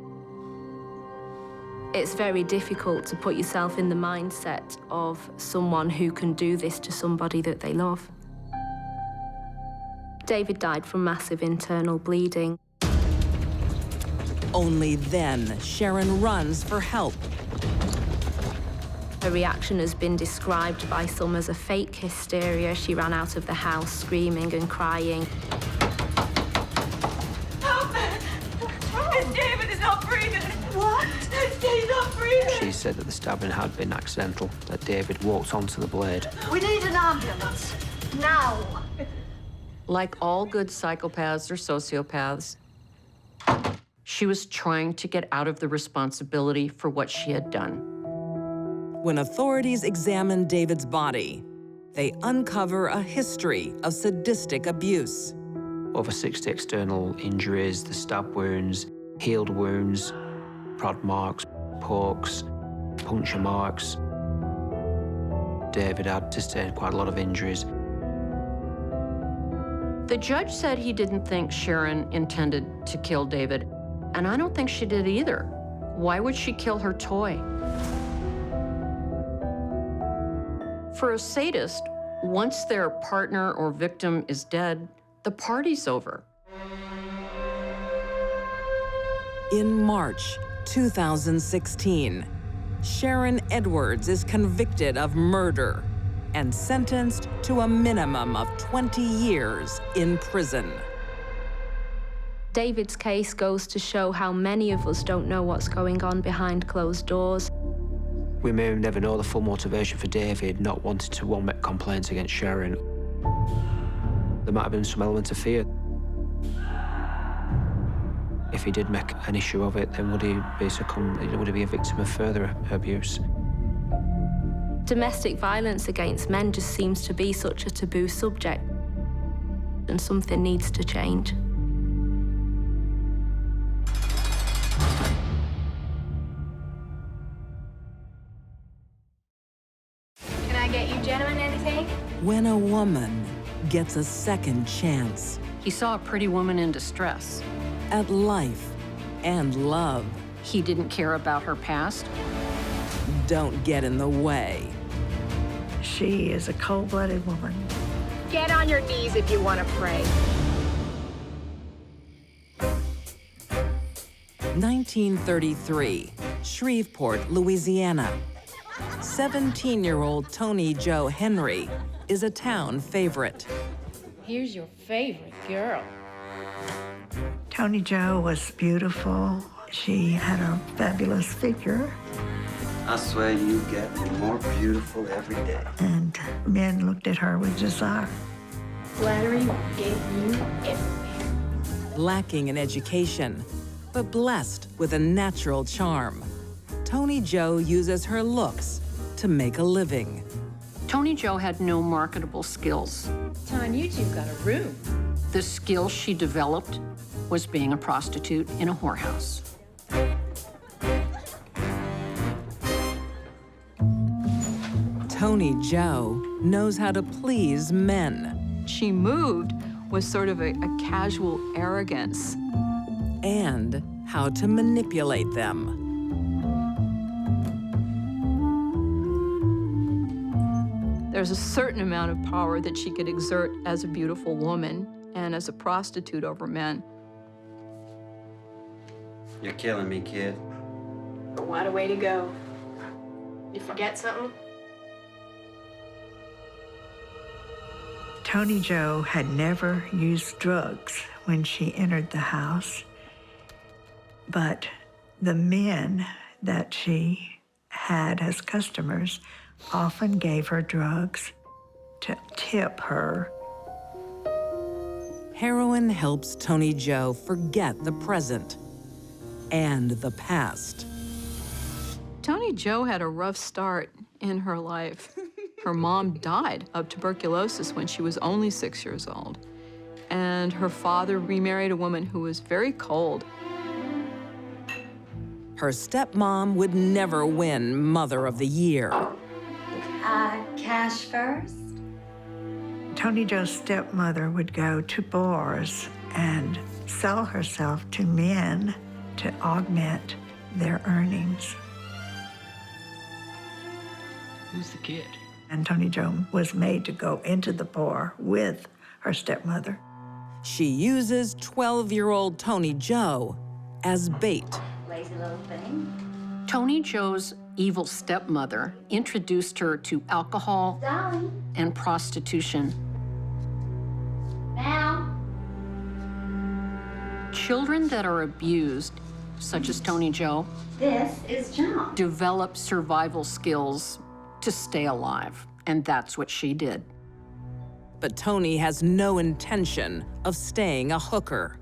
It's very difficult to put yourself in the mindset of someone who can do this to somebody that they love. David died from massive internal bleeding. Only then, Sharon runs for help. Her reaction has been described by some as a fake hysteria. She ran out of the house screaming and crying. Help me! David is not breathing! What? He's not breathing! She said that the stabbing had been accidental, that David walked onto the blade. We need an ambulance. Now. Like all good psychopaths or sociopaths, she was trying to get out of the responsibility for what she had done. When authorities examine David's body, they uncover a history of sadistic abuse. Over 60 external injuries, the stab wounds, healed wounds, prod marks, pokes, puncture marks. David had sustained quite a lot of injuries. The judge said he didn't think Sharon intended to kill David, and I don't think she did either. Why would she kill her toy? For a sadist, once their partner or victim is dead, the party's over. In March 2016, Sharon Edwards is convicted of murder and sentenced to a minimum of 20 years in prison. David's case goes to show how many of us don't know what's going on behind closed doors. We may never know the full motivation for David not wanting to make complaints against Sharon. There might have been some element of fear. If he did make an issue of it, then would he be a victim of further abuse? Domestic violence against men just seems to be such a taboo subject, and something needs to change. Can I get you gentlemen anything? When a woman gets a second chance He saw a pretty woman in distress. at life and love, He didn't care about her past. don't get in the way. She is a cold-blooded woman. Get on your knees if you want to pray. 1933, Shreveport, Louisiana. 17-year-old Tony Joe Henry is a town favorite. Here's your favorite girl. Tony Jo was beautiful. She had a fabulous figure. I swear you get more beautiful every day. And men looked at her with desire. Flattery will get you everywhere. Lacking in education, but blessed with a natural charm, Tony Jo uses her looks to make a living. Tony Jo had no marketable skills. Ton, you two got a room. The skill she developed was being a prostitute in a whorehouse. Tony Jo knows how to please men. She moved with sort of a casual arrogance. And how to manipulate them. There's a certain amount of power that she could exert as a beautiful woman and as a prostitute over men. You're killing me, kid. What a way to go. You forget something? Tony Jo had never used drugs when she entered the house, but the men that she had as customers often gave her drugs to tip her. Heroin helps Tony Jo forget the present and the past. Tony Jo had a rough start in her life. Her mom died of tuberculosis when she was only 6 years old. And her father remarried a woman who was very cold. Her stepmom would never win Mother of the Year. Cash first? Tony Joe's stepmother would go to bars and sell herself to men to augment their earnings. Who's the kid? And Tony Joe was made to go into the bar with her stepmother. She uses 12-year-old Tony Joe as bait. Lazy little thing. Tony Joe's evil stepmother introduced her to alcohol and prostitution. Now. Children that are abused, such as Tony Joe, This is John. develop survival skills to stay alive, and that's what she did. But Tony has no intention of staying a hooker.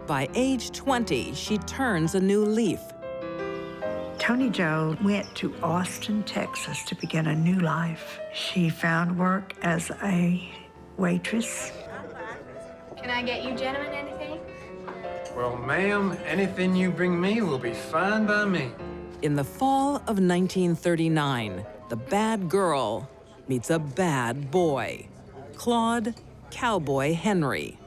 By age 20, she turns a new leaf. Tony Joe went to Austin, Texas to begin a new life. She found work as a waitress. Can I get you gentlemen anything? Well, ma'am, anything you bring me will be fine by me. In the fall of 1939, the bad girl meets a bad boy, Claude Cowboy Henry.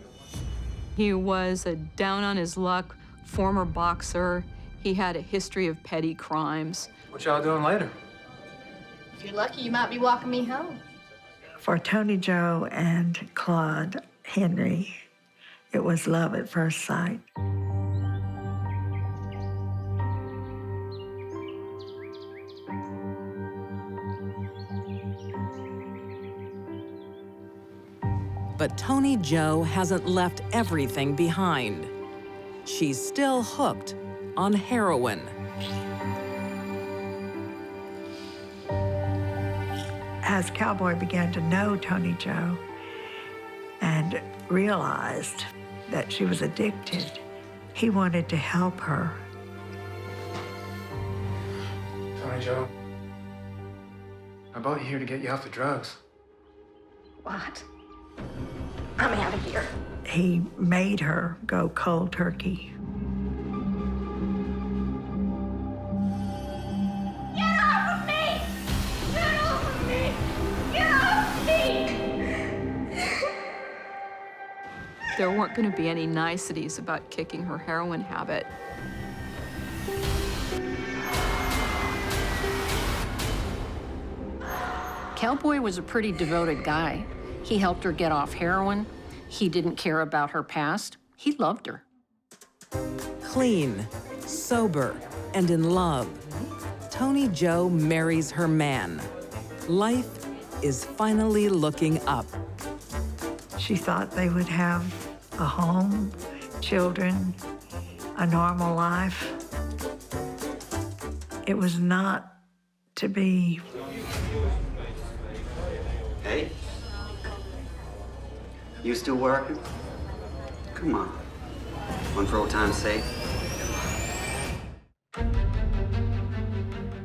He was a down-on-his-luck former boxer. He had a history of petty crimes. What y'all doing later? If you're lucky, you might be walking me home. For Tony Joe and Claude Henry, it was love at first sight. But Tony Joe hasn't left everything behind. She's still hooked on heroin. As Cowboy began to know Tony Joe and realized that she was addicted, he wanted to help her. Tony Joe, I brought you here to get you off the drugs. What? I'm out of here. He made her go cold turkey. Get off of me! Get off of me! Get off of me! There weren't going to be any niceties about kicking her heroin habit. Cowboy was a pretty devoted guy. He helped her get off heroin. He didn't care about her past. He loved her. Clean, sober, and in love, Tony Joe marries her man. Life is finally looking up. She thought they would have a home, children, a normal life. It was not to be. Hey? You still working? Come on. One for old time's sake.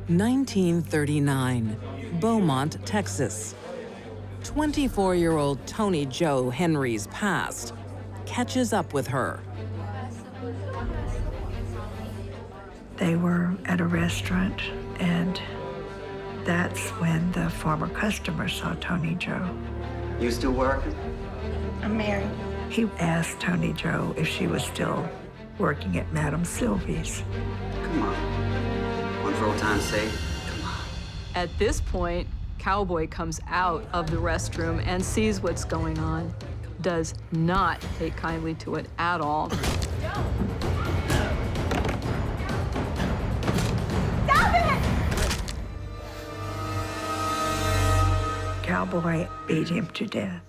1939, Beaumont, Texas. 24-year-old Tony Joe Henry's past catches up with her. They were at a restaurant, and that's when the former customer saw Tony Joe. You still working? I'm married. He asked Tony Joe if she was still working at Madame Sylvie's. Come on. One for old time's sake. At this point, Cowboy comes out of the restroom and sees what's going on. Does not take kindly to it at all. Stop it! Cowboy beat him to death.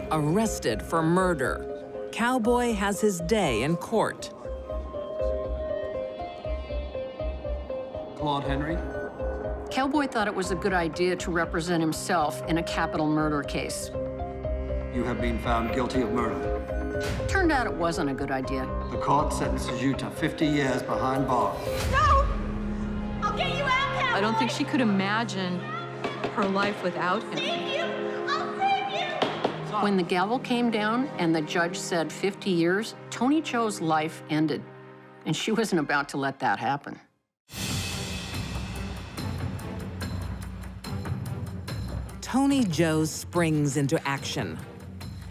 Arrested for murder, Cowboy has his day in court. Claude Henry? Cowboy thought it was a good idea to represent himself in a capital murder case. You have been found guilty of murder. Turned out it wasn't a good idea. The court sentences you to 50 years behind bars. No! I'll get you out, Cowboy! I don't think she could imagine her life without him. Save you! I'll save you! When the gavel came down and the judge said 50 years, Tony Joe's life ended. And she wasn't about to let that happen. Tony Jo springs into action.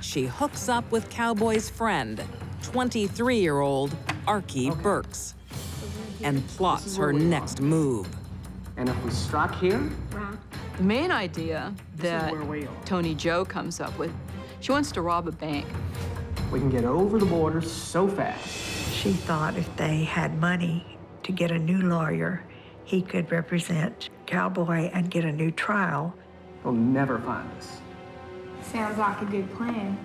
She hooks up with Cowboy's friend, 23-year-old Archie Burks, and plots her next move. And if we strike here? The main idea that Tony Jo comes up with, she wants to rob a bank. We can get over the border so fast. She thought if they had money to get a new lawyer, he could represent Cowboy and get a new trial. They'll never find us. Sounds like a good plan.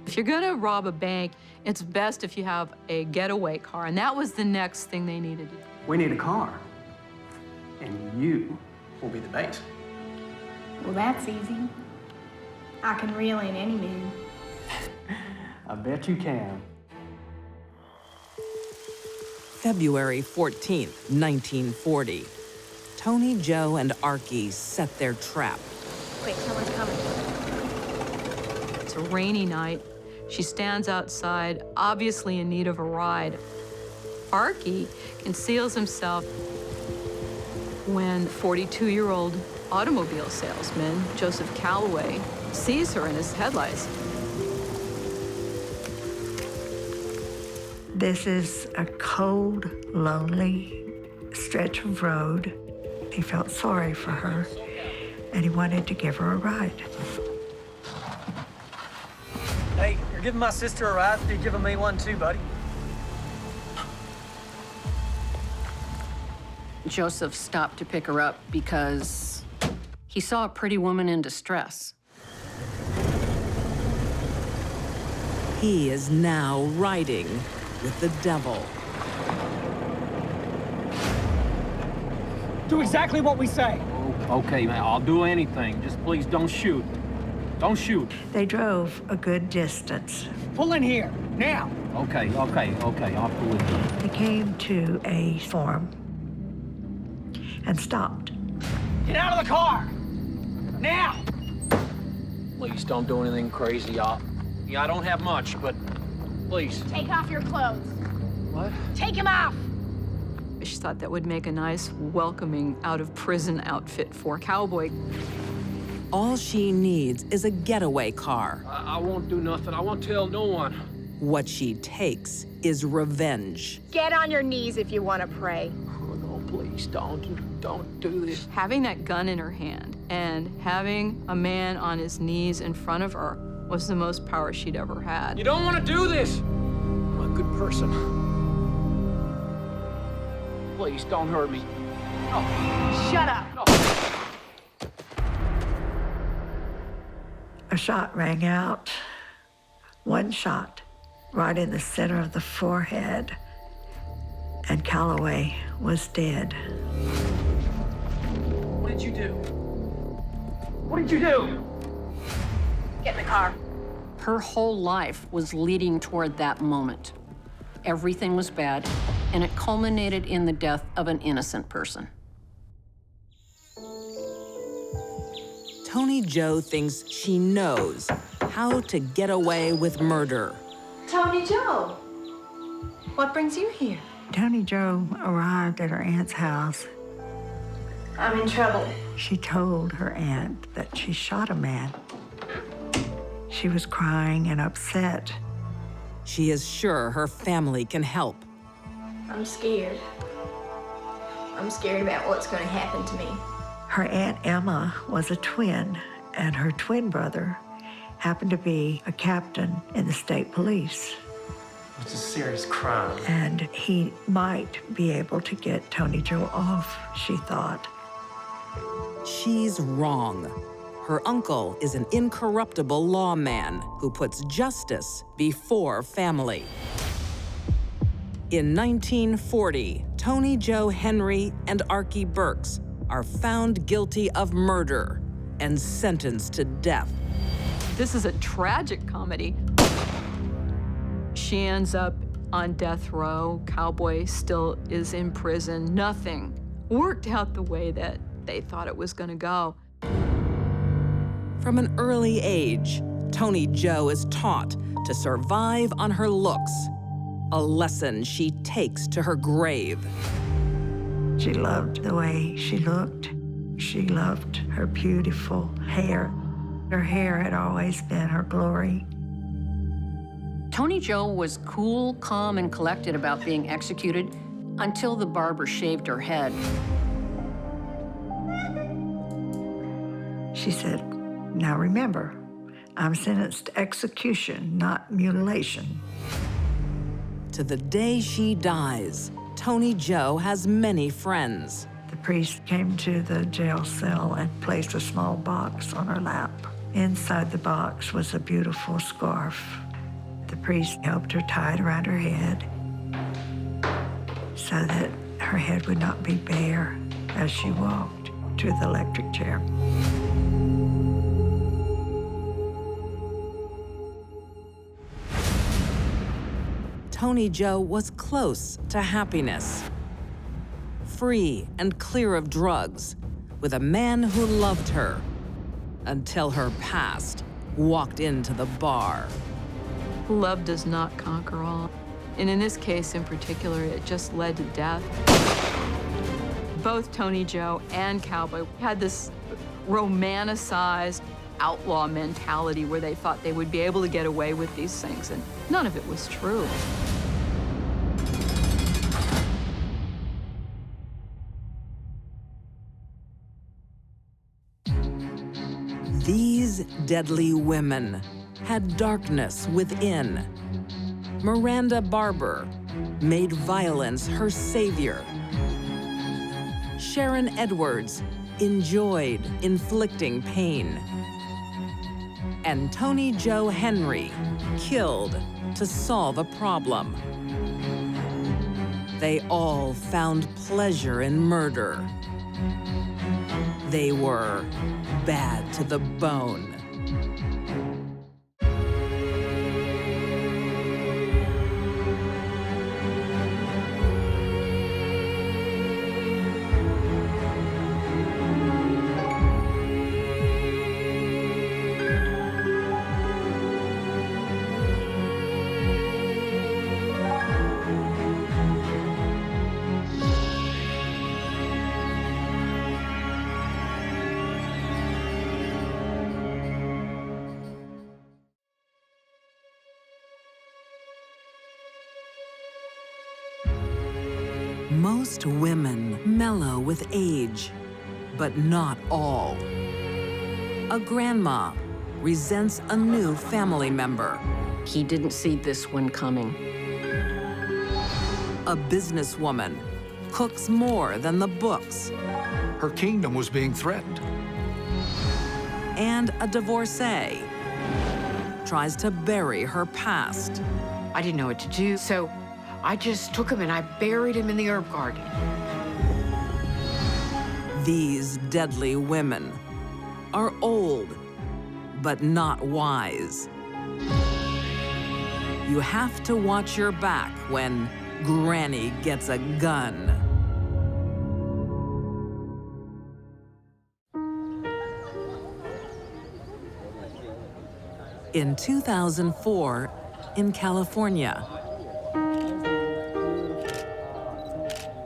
If you're gonna rob a bank, it's best if you have a getaway car, and that was the next thing they needed to do. We need a car. And you will be the bait. Well, that's easy. I can reel in any man. I bet you can. February 14th, 1940. Tony Jo and Archie set their trap. Quick, someone's coming. It's a rainy night. She stands outside, obviously in need of a ride. Archie conceals himself when 42-year-old automobile salesman Joseph Calloway sees her in his headlights. This is a cold, lonely stretch of road. He felt sorry for her, and he wanted to give her a ride. Hey, you're giving my sister a ride. You're giving me one too, buddy. Joseph stopped to pick her up because he saw a pretty woman in distress. He is now riding with the devil. Do exactly what we say. Okay, man, I'll do anything. Just please don't shoot. Don't shoot. They drove a good distance. Pull in here, now. Okay, I'll pull in. They came to a farm and stopped. Get out of the car, now. Please don't do anything crazy. I don't have much, but please. Take off your clothes. What? Take him off. She thought that would make a nice, welcoming out-of-prison outfit for Cowboy. All she needs is a getaway car. I won't do nothing. I won't tell no one. What she takes is revenge. Get on your knees if you want to pray. Oh, no, please don't do this. Having that gun in her hand and having a man on his knees in front of her was the most power she'd ever had. You don't want to do this. I'm a good person. Please don't hurt me. No. Shut up. No. A shot rang out. One shot right in the center of the forehead, and Calloway was dead. What did you do? What did you do? Get in the car. Her whole life was leading toward that moment. Everything was bad, and it culminated in the death of an innocent person. Tony Jo thinks she knows how to get away with murder. Tony Jo, what brings you here? Tony Jo arrived at her aunt's house. I'm in trouble. She told her aunt that she shot a man. She was crying and upset. She is sure her family can help. I'm scared. I'm scared about what's going to happen to me. Her Aunt Emma was a twin, and her twin brother happened to be a captain in the state police. It's a serious crime. And he might be able to get Tony Jo off, she thought. She's wrong. Her uncle is an incorruptible lawman who puts justice before family. In 1940, Tony Jo Henry and Archie Burks are found guilty of murder and sentenced to death. This is a tragic comedy. She ends up on death row. Cowboy still is in prison. Nothing worked out the way that they thought it was going to go. From an early age, Tony Jo is taught to survive on her looks, a lesson she takes to her grave. She loved the way she looked. She loved her beautiful hair. Her hair had always been her glory. Tony Joe was cool, calm, and collected about being executed until the barber shaved her head. She said, "Now remember, I'm sentenced to execution, not mutilation." To the day she dies, Tony Joe has many friends. The priest came to the jail cell and placed a small box on her lap. Inside the box was a beautiful scarf. The priest helped her tie it around her head so that her head would not be bare as she walked to the electric chair. Tony Joe was close to happiness. Free and clear of drugs, with a man who loved her, until her past walked into the bar. Love does not conquer all. And in this case in particular, it just led to death. Both Tony Joe and Cowboy had this romanticized outlaw mentality where they thought they would be able to get away with these things, and none of it was true. These deadly women had darkness within. Miranda Barber made violence her savior. Sharon Edwards enjoyed inflicting pain. And Tony Joe Henry killed to solve a problem. They all found pleasure in murder. They were bad to the bone. Most women mellow with age, but not all. A grandma resents a new family member. He didn't see this one coming. A businesswoman cooks more than the books. Her kingdom was being threatened. And a divorcee tries to bury her past. I didn't know what to do, so I just took him and I buried him in the herb garden. These deadly women are old, but not wise. You have to watch your back when Granny gets a gun. In 2004, in California,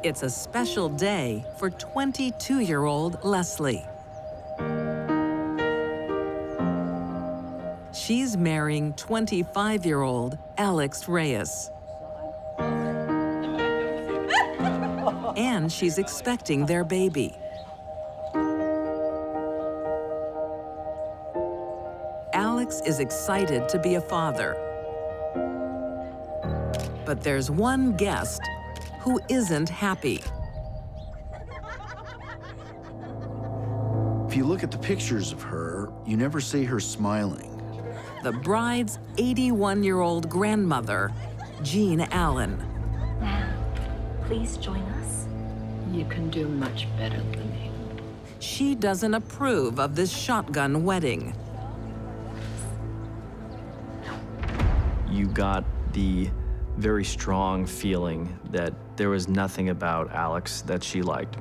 it's a special day for 22-year-old Leslie. She's marrying 25-year-old Alex Reyes. And she's expecting their baby. Alex is excited to be a father. But there's one guest who isn't happy. If you look at the pictures of her, you never see her smiling. The bride's 81-year-old grandmother, Jean Allen. Now, please join us. You can do much better than him. She doesn't approve of this shotgun wedding. You got the very strong feeling that there was nothing about Alex that she liked.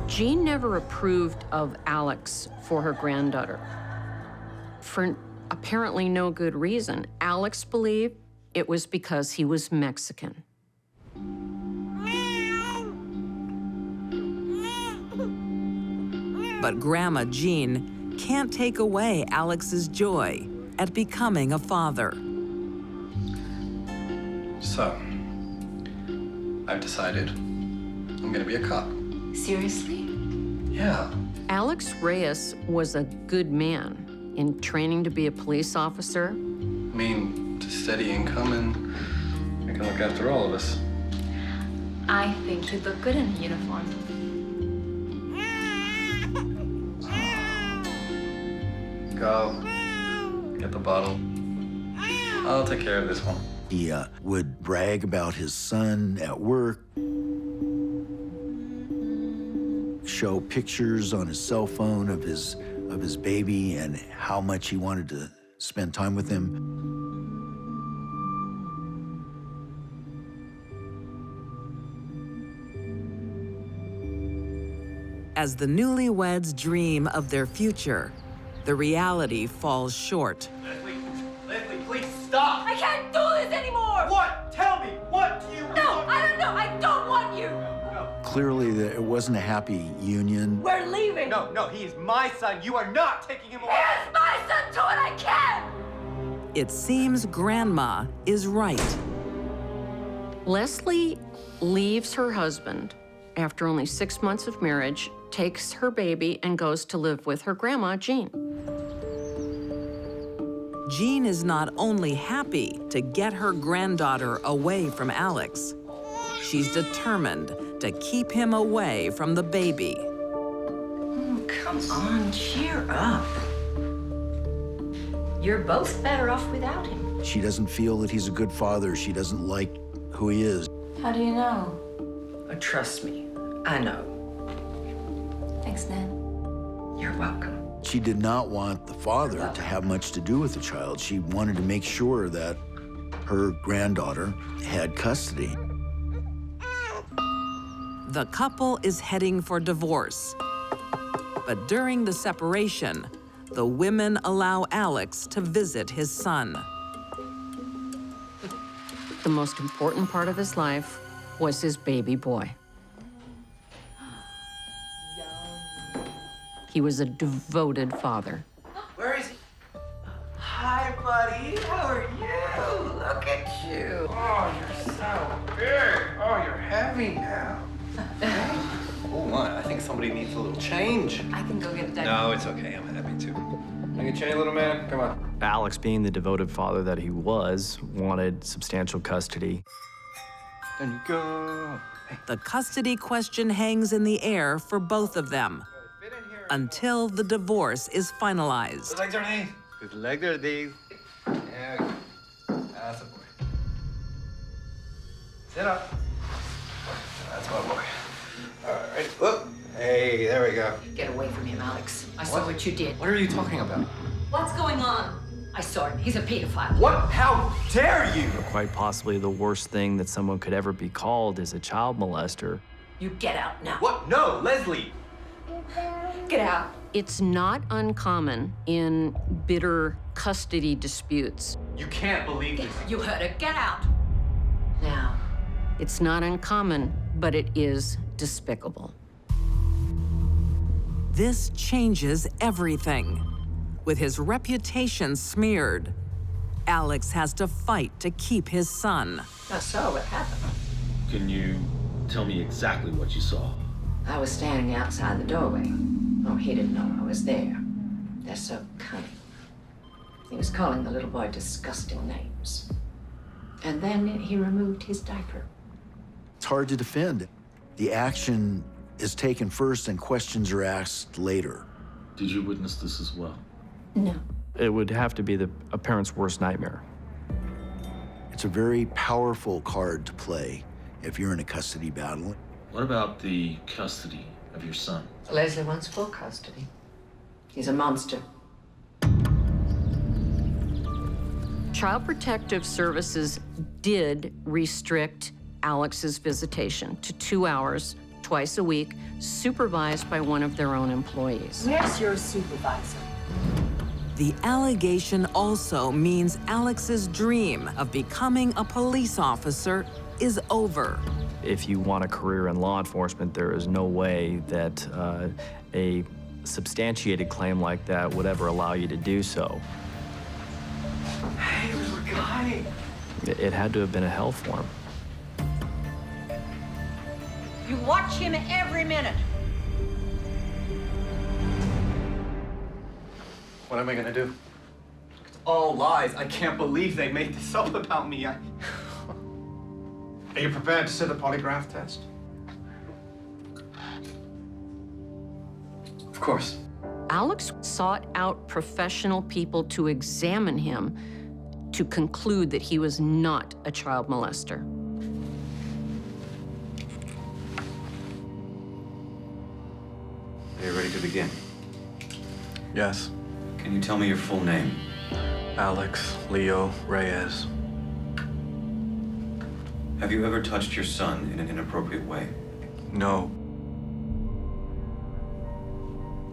Jean never approved of Alex for her granddaughter. For apparently no good reason. Alex believed it was because he was Mexican. But Grandma Jean can't take away Alex's joy at becoming a father. So, I've decided I'm gonna be a cop. Seriously? Yeah. Alex Reyes was a good man in training to be a police officer. I mean, to steady income and I can look after all of us. I think you'd look good in a uniform. Go. Get the bottle. I'll take care of this one. He would brag about his son at work, show pictures on his cell phone of his baby and how much he wanted to spend time with him. As the newlyweds dream of their future, the reality falls short. Leslie, please stop! I can't do this anymore! What? Tell me, what do you want? No, I don't know. I don't want you. Clearly, that it wasn't a happy union. We're leaving. No, he is my son. You are not taking him away. He is my son too, and I can't. It seems Grandma is right. Leslie leaves her husband after only 6 months of marriage, takes her baby, and goes to live with her grandma, Jean. Jean is not only happy to get her granddaughter away from Alex, she's determined to keep him away from the baby. Oh, come on, cheer up. You're both better off without him. She doesn't feel that he's a good father. She doesn't like who he is. How do you know? Oh, trust me, I know. Thanks, Ned. You're welcome. She did not want the father to have much to do with the child. She wanted to make sure that her granddaughter had custody. The couple is heading for divorce. But during the separation, the women allow Alex to visit his son. The most important part of his life was his baby boy. He was a devoted father. Where is he? Hi, buddy. How are you? Look at you. Oh, you're so big. Oh, you're heavy now. Oh, my. I think somebody needs a little change. I can go get a diaper. No, it's okay. I'm happy to. Can I get change, little man? Come on. Alex, being the devoted father that he was, wanted substantial custody. There you go. The custody question hangs in the air for both of them until the divorce is finalized. Good legs underneath. Good legs underneath. Yeah. That's a boy. Sit up. That's my boy. All right. Whoop. Hey, there we go. Get away from him, Alex. I saw what you did. What are you talking about? What's going on? I saw him. He's a pedophile. What? How dare you? Quite possibly the worst thing that someone could ever be called is a child molester. You get out now. What? No, Leslie. Get out. It's not uncommon in bitter custody disputes. You can't believe this. You heard her. Get out. Now. It's not uncommon, but it is despicable. This changes everything. With his reputation smeared, Alex has to fight to keep his son. I saw what happened. Can you tell me exactly what you saw? I was standing outside the doorway. Oh, he didn't know I was there. They're so cunning. He was calling the little boy disgusting names. And then he removed his diaper. It's hard to defend. The action is taken first and questions are asked later. Did you witness this as well? No. It would have to be a parent's worst nightmare. It's a very powerful card to play if you're in a custody battle. What about the custody of your son? Leslie wants full custody. He's a monster. Child Protective Services did restrict Alex's visitation to 2 hours twice a week, supervised by one of their own employees. Where's your supervisor? The allegation also means Alex's dream of becoming a police officer is over. If you want a career in law enforcement, there is no way that a substantiated claim like that would ever allow you to do so. Hey, we were guiding. It had to have been a hell for him. You watch him every minute. What am I gonna do? It's all lies. I can't believe they made this up about me. Are you prepared to sit a polygraph test? Of course. Alex sought out professional people to examine him to conclude that he was not a child molester. Are you ready to begin? Yes. Can you tell me your full name? Alex Leo Reyes. Have you ever touched your son in an inappropriate way? No.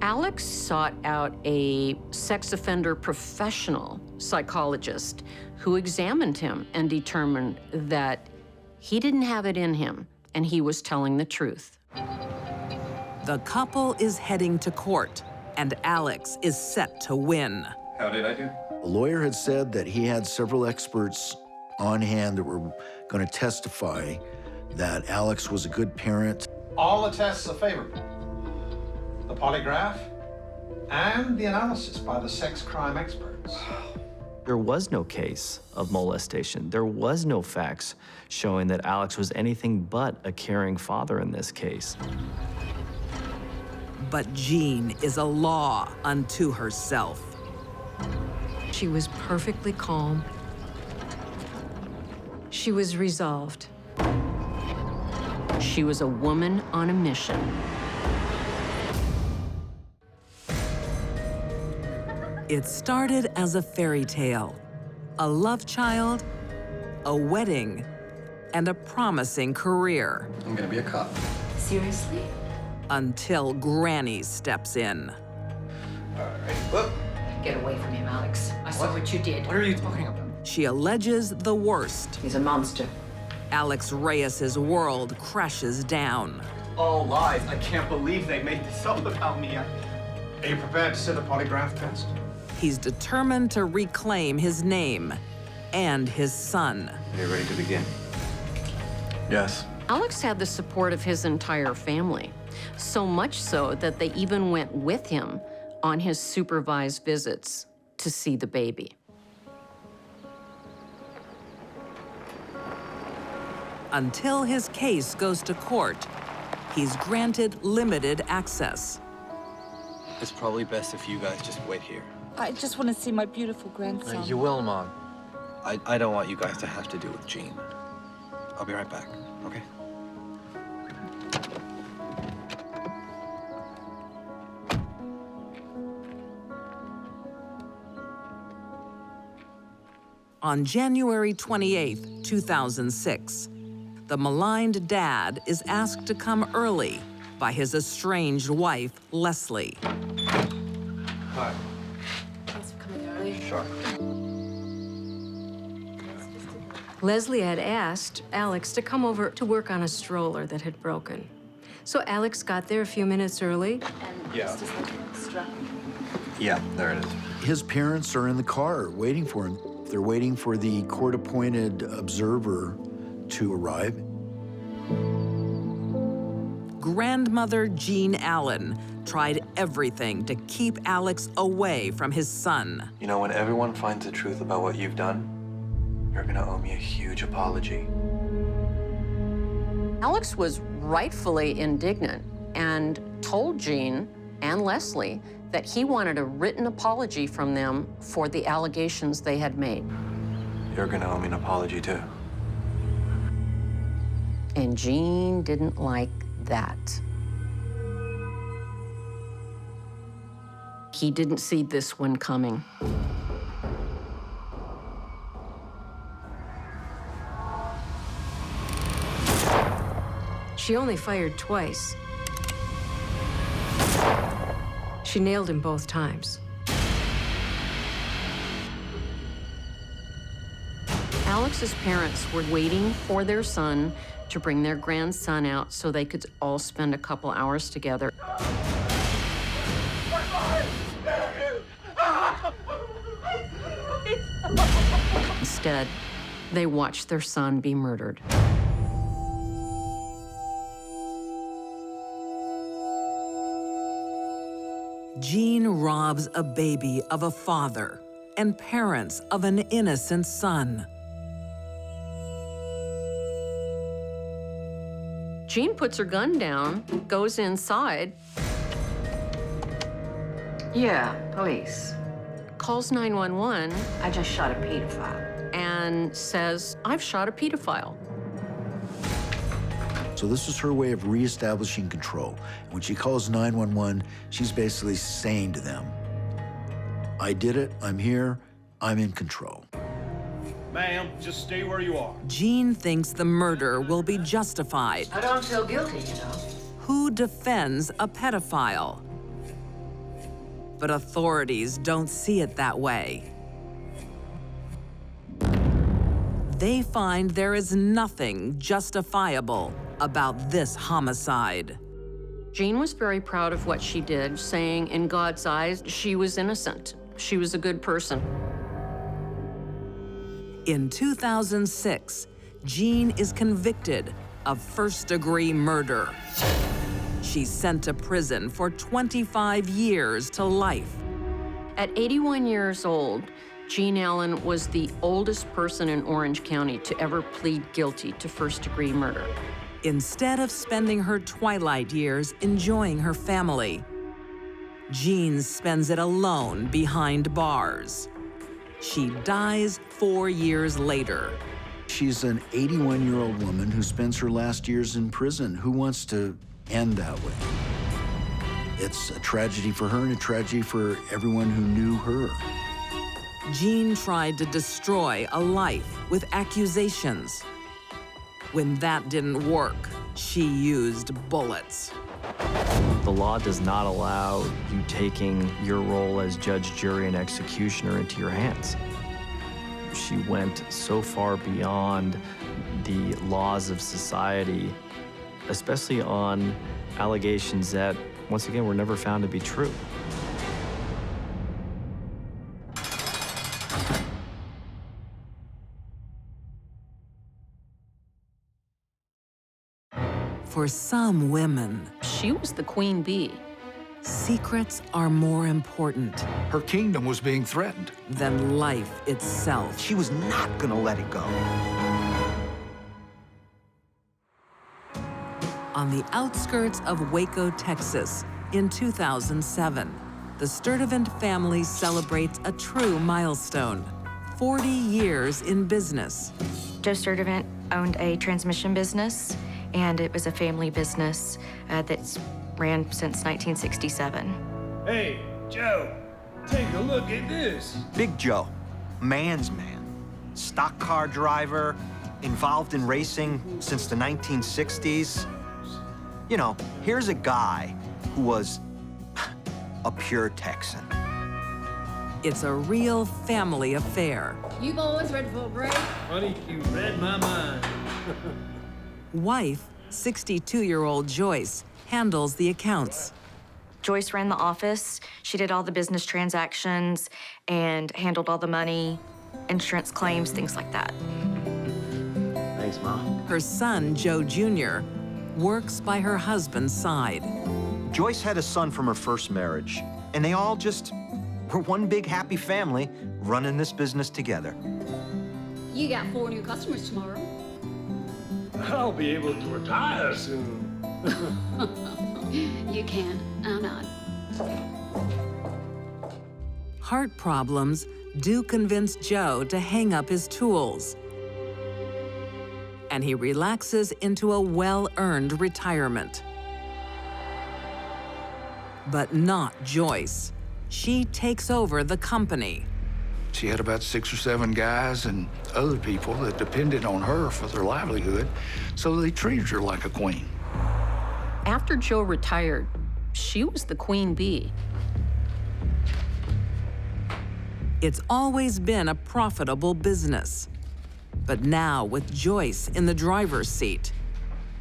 Alex sought out a sex offender professional psychologist who examined him and determined that he didn't have it in him and he was telling the truth. The couple is heading to court, and Alex is set to win. How did I do? The lawyer had said that he had several experts on hand that were going to testify that Alex was a good parent. All the tests are favorable. The polygraph and the analysis by the sex crime experts. There was no case of molestation. There was no facts showing that Alex was anything but a caring father in this case. But Jean is a law unto herself. She was perfectly calm. She was resolved. She was a woman on a mission. It started as a fairy tale, a love child, a wedding, and a promising career. I'm gonna be a cop. Seriously? Until Granny steps in. All right. Whoop. Get away from him, Alex. I saw what you did. What are you talking about? She alleges the worst. He's a monster. Alex Reyes's world crashes down. All lies. I can't believe they made this up about me. Are you prepared to sit a polygraph test? He's determined to reclaim his name and his son. Are you ready to begin? Yes. Alex had the support of his entire family, so much so that they even went with him on his supervised visits to see the baby. Until his case goes to court, he's granted limited access. It's probably best if you guys just wait here. I just want to see my beautiful grandson. You will, Mom. I don't want you guys to have to deal with Jean. I'll be right back, okay? On January 28, 2006, the maligned dad is asked to come early by his estranged wife, Leslie. Hi. Thanks for coming early. Sure. Leslie had asked Alex to come over to work on a stroller that had broken. So Alex got there a few minutes early. Yeah. Yeah, there it is. His parents are in the car waiting for him. They're waiting for the court-appointed observer to arrive. Grandmother Jean Allen tried everything to keep Alex away from his son. You know, when everyone finds the truth about what you've done, you're gonna owe me a huge apology. Alex was rightfully indignant and told Jean and Leslie that he wanted a written apology from them for the allegations they had made. You're gonna owe me an apology, too. And Jean didn't like that. He didn't see this one coming. She only fired twice. She nailed him both times. Alex's parents were waiting for their son to bring their grandson out so they could all spend a couple hours together. Instead, they watched their son be murdered. Jean robs a baby of a father and parents of an innocent son. Jean puts her gun down, goes inside. Yeah, police. Calls 911. I just shot a pedophile. And says, I've shot a pedophile. So this is her way of reestablishing control. When she calls 911, she's basically saying to them, I did it, I'm here, I'm in control. Ma'am, just stay where you are. Jean thinks the murder will be justified. I don't feel guilty, you know. Who defends a pedophile? But authorities don't see it that way. They find there is nothing justifiable about this homicide. Jean was very proud of what she did, saying in God's eyes, she was innocent. She was a good person. In 2006, Jean is convicted of first-degree murder. She's sent to prison for 25 years to life. At 81 years old, Jean Allen was the oldest person in Orange County to ever plead guilty to first-degree murder. Instead of spending her twilight years enjoying her family, Jean spends it alone behind bars. She dies 4 years later. She's an 81-year-old woman who spends her last years in prison. Who wants to end that way? It's a tragedy for her and a tragedy for everyone who knew her. Jean tried to destroy a life with accusations. When that didn't work, she used bullets. The law does not allow you taking your role as judge, jury, and executioner into your hands. She went so far beyond the laws of society, especially on allegations that, once again, were never found to be true. For some women, she was the queen bee. Secrets are more important Her kingdom was being threatened. than life itself. She was not gonna let it go. On the outskirts of Waco, Texas, in 2007, the Sturdivant family celebrates a true milestone: 40 years in business. Joe Sturdivant owned a transmission business, and it was a family business that's ran since 1967. Hey, Joe, take a look at this. Big Joe, man's man. Stock car driver, involved in racing since the 1960s. You know, here's a guy who was a pure Texan. It's a real family affair. You boys ready for a break? Honey, you read my mind. Wife, 62-year-old Joyce, handles the accounts. Joyce ran the office. She did all the business transactions and handled all the money, insurance claims, things like that. Thanks, Mom. Her son, Joe Jr., works by her husband's side. Joyce had a son from her first marriage, and they all just were one big happy family running this business together. You got 4 new customers tomorrow. I'll be able to retire soon. You can. I'm not. Heart problems do convince Joe to hang up his tools. And he relaxes into a well-earned retirement. But not Joyce. She takes over the company. She had about 6 or 7 guys and other people that depended on her for their livelihood, so they treated her like a queen. After Joe retired, she was the queen bee. It's always been a profitable business. But now, with Joyce in the driver's seat,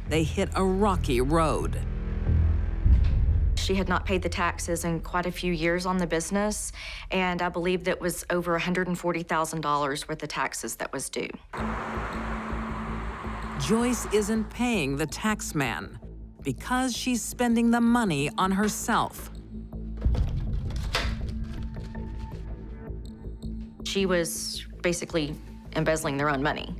they hit a rocky road. She had not paid the taxes in quite a few years on the business, and I believe that was over $140,000 worth of taxes that was due. Joyce isn't paying the tax man because she's spending the money on herself. She was basically embezzling their own money.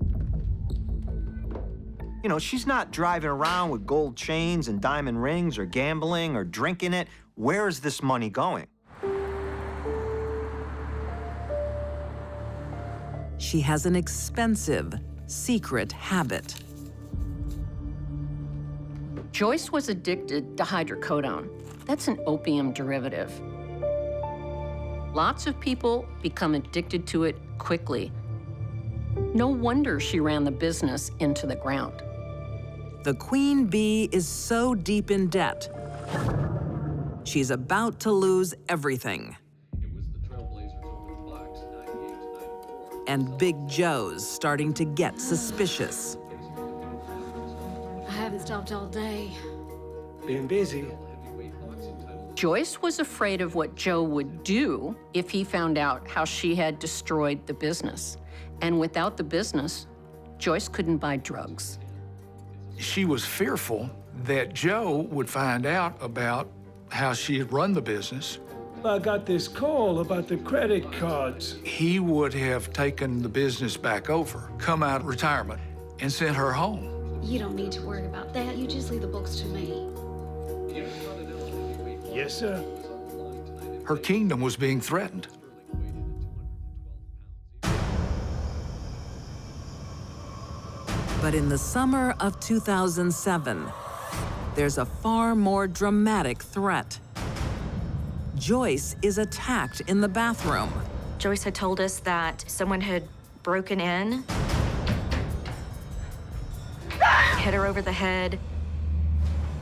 You know, she's not driving around with gold chains and diamond rings or gambling or drinking it. Where is this money going? She has an expensive, secret habit. Joyce was addicted to hydrocodone. That's an opium derivative. Lots of people become addicted to it quickly. No wonder she ran the business into the ground. The queen bee is so deep in debt, she's about to lose everything. And Big Joe's starting to get suspicious. I haven't stopped all day. Been busy. Joyce was afraid of what Joe would do if he found out how she had destroyed the business. And without the business, Joyce couldn't buy drugs. She was fearful that Joe would find out about how she had run the business. I got this call about the credit cards. He would have taken the business back over, come out of retirement, and sent her home. You don't need to worry about that. You just leave the books to me. Yes, sir. Her kingdom was being threatened. But in the summer of 2007, there's a far more dramatic threat. Joyce is attacked in the bathroom. Joyce had told us that someone had broken in, hit her over the head,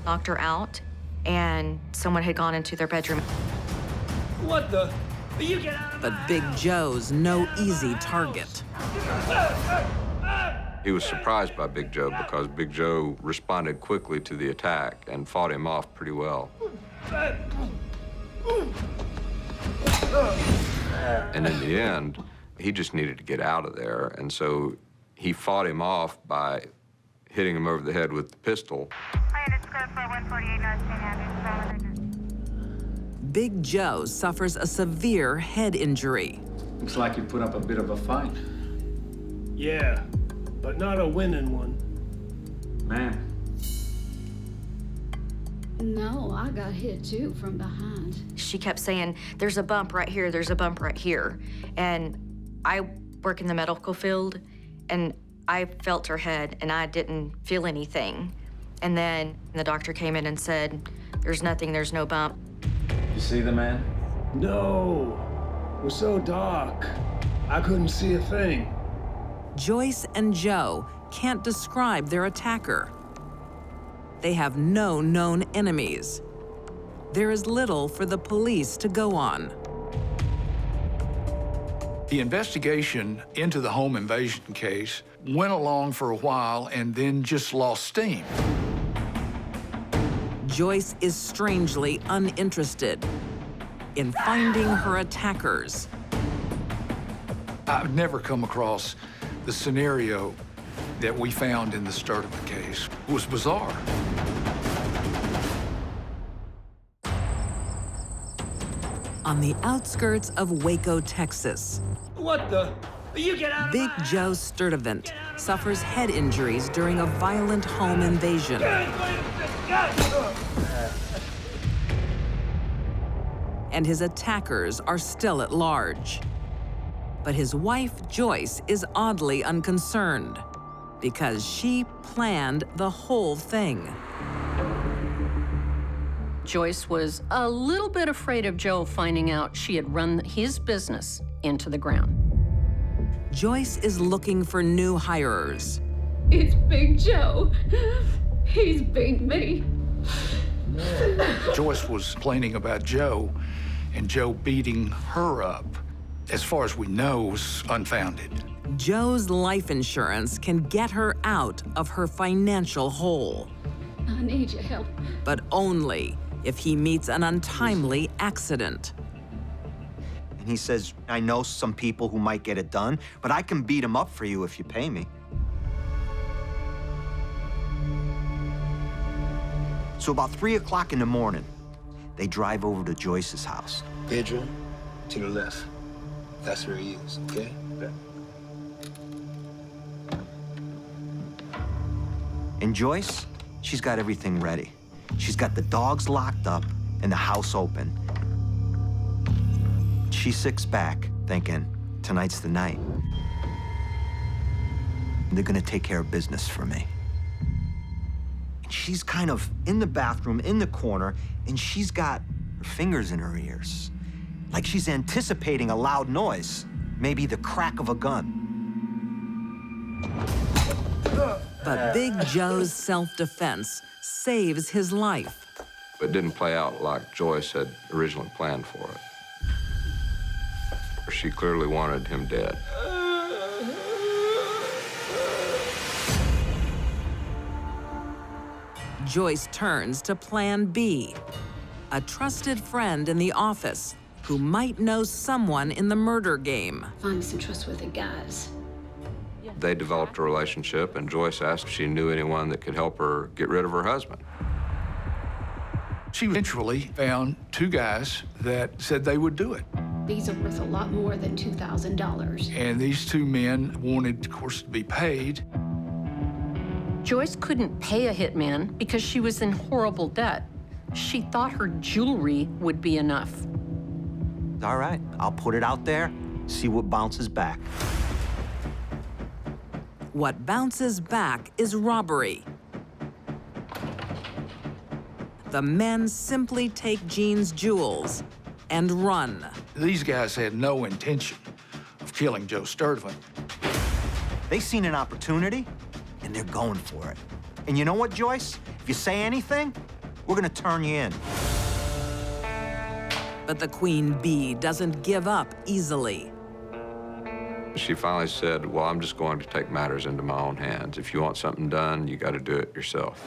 knocked her out, and someone had gone into their bedroom. What the? You get out of But Big Joe's no easy target. He was surprised by Big Joe because Big Joe responded quickly to the attack and fought him off pretty well. And in the end, he just needed to get out of there, and so he fought him off by hitting him over the head with the pistol. Big Joe suffers a severe head injury. Looks like you put up a bit of a fight. Yeah, but not a winning one. Man. No, I got hit too from behind. She kept saying, there's a bump right here, there's a bump right here. And I work in the medical field, and I felt her head, and I didn't feel anything. And then the doctor came in and said, there's nothing, there's no bump. You see the man? No, it was so dark. I couldn't see a thing. Joyce and Joe can't describe their attacker. They have no known enemies. There is little for the police to go on. The investigation into the home invasion case went along for a while and then just lost steam. Joyce is strangely uninterested in finding her attackers. I've never come across the scenario that we found in the start of the case. It was bizarre. On the outskirts of Waco, Texas, What the? You get out of Big Joe Sturdivant suffers head injuries during a violent home invasion. And his attackers are still at large. But his wife, Joyce, is oddly unconcerned because she planned the whole thing. Joyce was a little bit afraid of Joe finding out she had run his business into the ground. Joyce is looking for new hirers. It's Big Joe. He's beat me. Joyce was complaining about Joe and Joe beating her up. As far as we know, was unfounded. Joe's life insurance can get her out of her financial hole. I need your help. But only if he meets an untimely accident. And he says, I know some people who might get it done, but I can beat them up for you if you pay me. So about 3 o'clock in the morning, they drive over to Joyce's house. Pedro, to the left. That's where he is, okay? Yeah. And Joyce, she's got everything ready. She's got the dogs locked up and the house open. She sits back, thinking, tonight's the night. They're gonna take care of business for me. And she's kind of in the bathroom, in the corner, and she's got her fingers in her ears, like she's anticipating a loud noise, maybe the crack of a gun. But Big Joe's self-defense saves his life. It didn't play out like Joyce had originally planned for it. She clearly wanted him dead. Joyce turns to Plan B, a trusted friend in the office who might know someone in the murder game. Find some trustworthy guys. They developed a relationship, and Joyce asked if she knew anyone that could help her get rid of her husband. She eventually found 2 guys that said they would do it. These are worth a lot more than $2,000. And these 2 men wanted, of course, to be paid. Joyce couldn't pay a hitman because she was in horrible debt. She thought her jewelry would be enough. All right, I'll put it out there, see what bounces back. What bounces back is robbery. The men simply take Jean's jewels and run. These guys had no intention of killing Joe Sturdivant. They seen an opportunity, and they're going for it. And you know what, Joyce? If you say anything, we're gonna turn you in. But the Queen Bee doesn't give up easily. She finally said, well, I'm just going to take matters into my own hands. If you want something done, you got to do it yourself.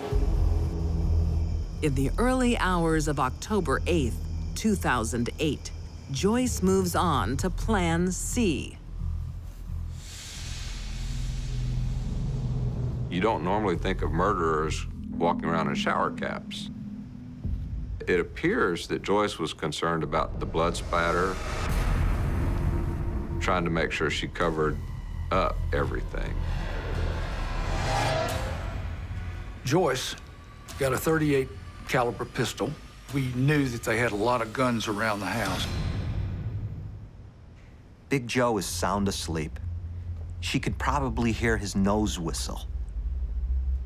In the early hours of October 8th, 2008, Joyce moves on to Plan C. You don't normally think of murderers walking around in shower caps. It appears that Joyce was concerned about the blood spatter, trying to make sure she covered up everything. Joyce got a .38 caliber pistol. We knew that they had a lot of guns around the house. Big Joe is sound asleep. She could probably hear his nose whistle.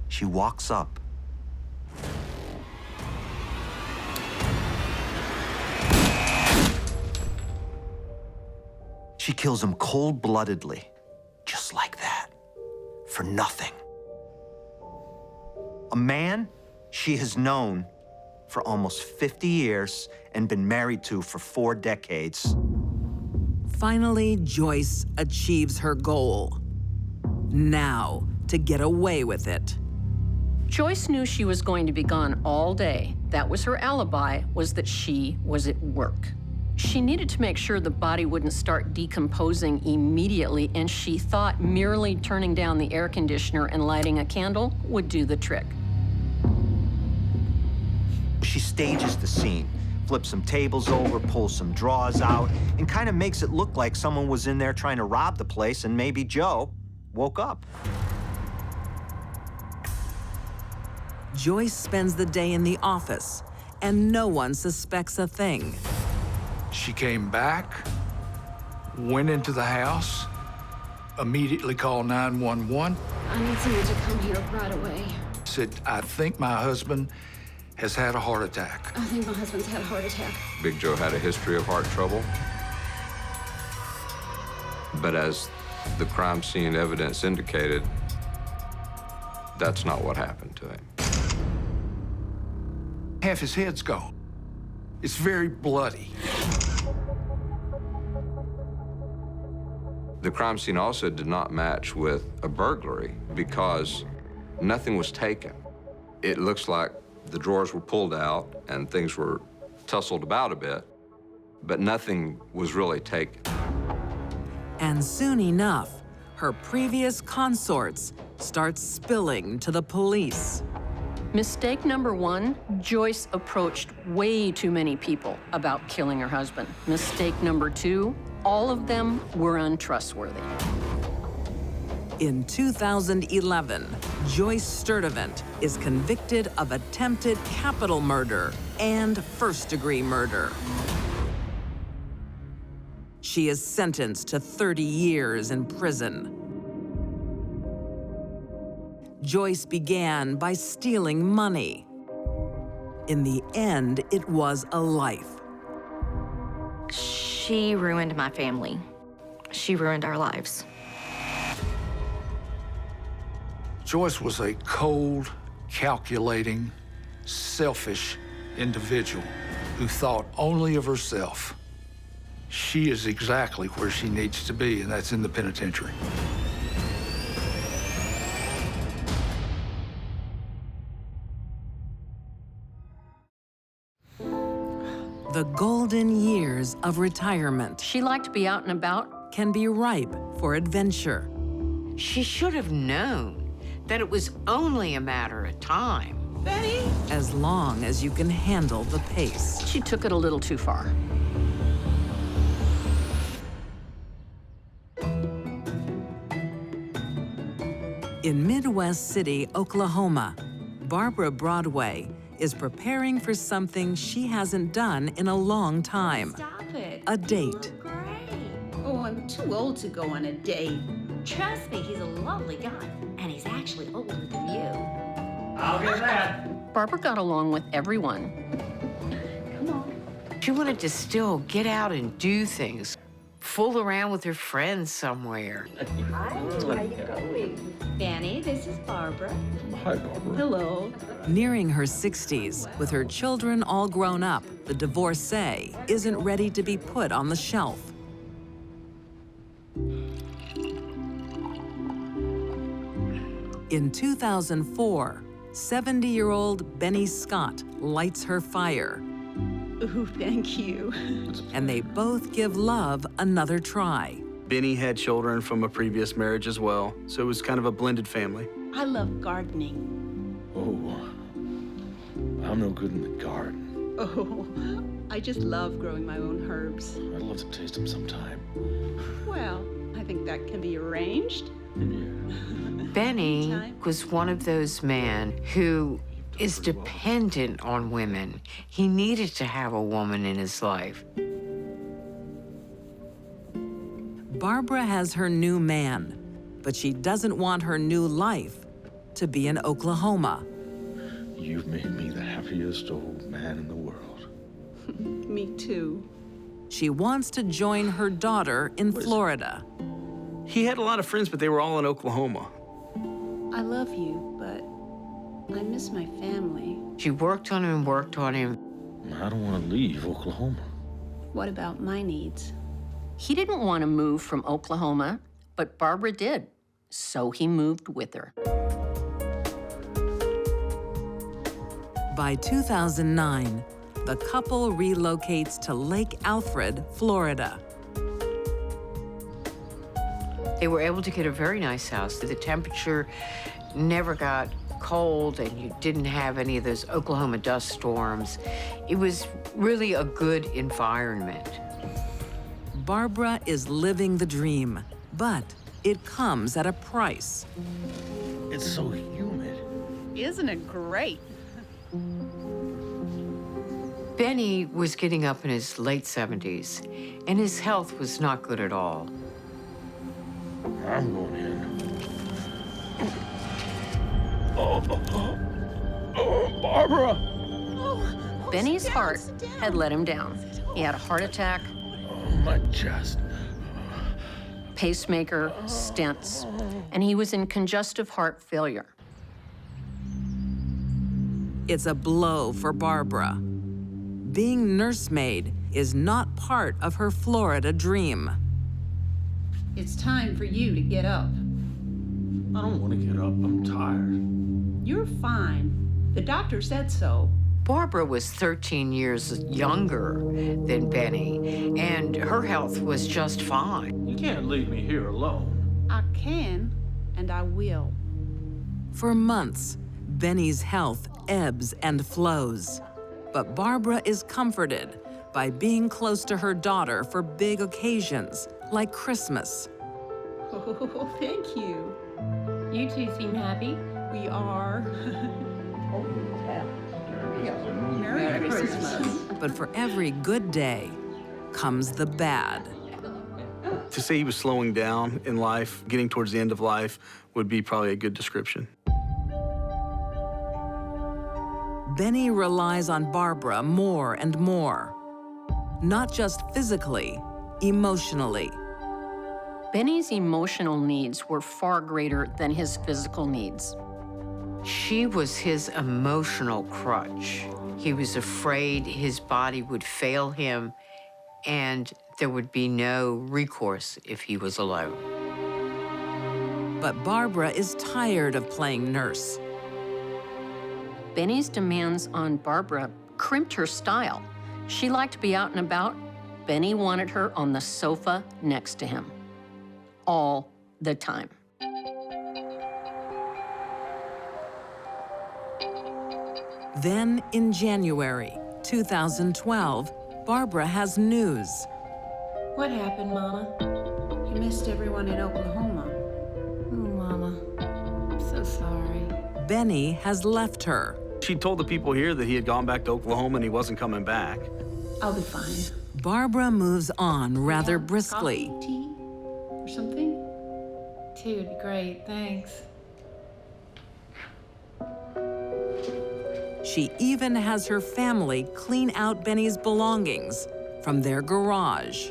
She walks up. She kills him cold-bloodedly, just like that, for nothing. A man she has known for almost 50 years and been married to for 4 decades. Finally, Joyce achieves her goal. Now, to get away with it. Joyce knew she was going to be gone all day. That was her alibi, was that she was at work. She needed to make sure the body wouldn't start decomposing immediately, and she thought merely turning down the air conditioner and lighting a candle would do the trick. She stages the scene, flips some tables over, pulls some drawers out, and kind of makes it look like someone was in there trying to rob the place, and maybe Joe woke up. Joyce spends the day in the office, and no one suspects a thing. She came back, went into the house, immediately called 911. I need someone to come here right away. Said, I think my husband has had a heart attack. I think my husband's had a heart attack. Big Joe had a history of heart trouble. But as the crime scene evidence indicated, that's not what happened to him. Half his head's gone. It's very bloody. The crime scene also did not match with a burglary because nothing was taken. It looks like The drawers were pulled out and things were tussled about a bit, but nothing was really taken. And soon enough, her previous consorts start spilling to the police. Mistake number one, Joyce approached way too many people about killing her husband. Mistake number two, all of them were untrustworthy. In 2011, Joyce Sturdivant is convicted of attempted capital murder and first-degree murder. She is sentenced to 30 years in prison. Joyce began by stealing money. In the end, it was a life. She ruined my family. She ruined our lives. Joyce was a cold, calculating, selfish individual who thought only of herself. She is exactly where she needs to be, and that's in the penitentiary. The golden years of retirement. She liked to be out and about. Can be ripe for adventure. She should have known that it was only a matter of time. Benny? As long as you can handle the pace. She took it a little too far. In Midwest City, Oklahoma, Barbara Broadway is preparing for something she hasn't done in a long time. Stop it. A date. Oh, I'm too old to go on a date. Trust me, he's a lovely guy, and he's actually older than you. I'll get that. Barbara got along with everyone. Come on. She wanted to still get out and do things, fool around with her friends somewhere. Hi, how you going? Danny, this is Barbara. Hi, Barbara. Hello. Nearing her 60s, with her children all grown up, the divorcee isn't ready to be put on the shelf. In 2004, 70-year-old Benny Scott lights her fire. Ooh, thank you. And they both give love another try. Benny had children from a previous marriage as well, so it was kind of a blended family. I love gardening. Oh, I'm no good in the garden. Oh, I just love growing my own herbs. I'd love to taste them sometime. Well, I think that can be arranged. Benny was one of those men who is dependent on women. He needed to have a woman in his life. Barbara has her new man, but she doesn't want her new life to be in Oklahoma. You've made me the happiest old man in the world. Me too. She wants to join her daughter in Florida. He had a lot of friends, but they were all in Oklahoma. I love you, but I miss my family. She worked on him and worked on him. I don't want to leave Oklahoma. What about my needs? He didn't want to move from Oklahoma, but Barbara did, so he moved with her. By 2009, the couple relocates to Lake Alfred, Florida. They were able to get a very nice house. The temperature never got cold, and you didn't have any of those Oklahoma dust storms. It was really a good environment. Barbara is living the dream, but it comes at a price. It's so humid. Isn't it great? Benny was getting up in his late 70s, and his health was not good at all. I'm going in. Oh, Barbara! Benny's heart had let him down. He had a heart attack, My chest. pacemaker, stents, and he was in congestive heart failure. It's a blow for Barbara. Being nursemaid is not part of her Florida dream. It's time for you to get up. I don't want to get up. I'm tired. You're fine. The doctor said so. Barbara was 13 years younger than Benny, and her health was just fine. You can't leave me here alone. I can, and I will. For months, Benny's health ebbs and flows. But Barbara is comforted by being close to her daughter for big occasions, like Christmas. Oh, thank you. You two seem happy. We are. Merry Christmas. But for every good day comes the bad. To say he was slowing down in life, getting towards the end of life, would be probably a good description. Benny relies on Barbara more and more. Not just physically, emotionally. Benny's emotional needs were far greater than his physical needs. She was his emotional crutch. He was afraid his body would fail him and there would be no recourse if he was alone. But Barbara is tired of playing nurse. Benny's demands on Barbara crimped her style. She liked to be out and about. Benny wanted her on the sofa next to him. All the time. Then, in January 2012, Barbara has news. What happened, Mama? He missed everyone in Oklahoma. Oh, Mama. I'm so sorry. Benny has left her. She told the people here that he had gone back to Oklahoma and he wasn't coming back. I'll be fine. Barbara moves on rather briskly. Coffee, tea, or something? Tea would be great, thanks. She even has her family clean out Benny's belongings from their garage.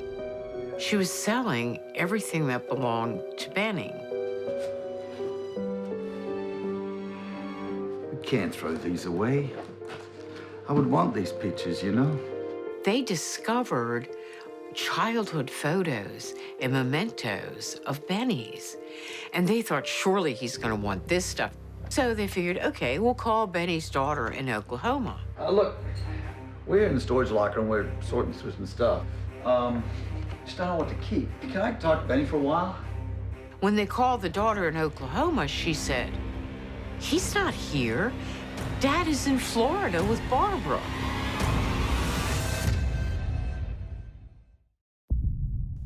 She was selling everything that belonged to Benny. You can't throw these away. I would want these pictures, you know. They discovered childhood photos and mementos of Benny's. And they thought, surely he's gonna want this stuff. So they figured, okay, we'll call Benny's daughter in Oklahoma. Look, we're in the storage locker and we're sorting through some stuff. Just don't know what to keep. Can I talk to Benny for a while? When they called the daughter in Oklahoma, she said, he's not here. Dad is in Florida with Barbara.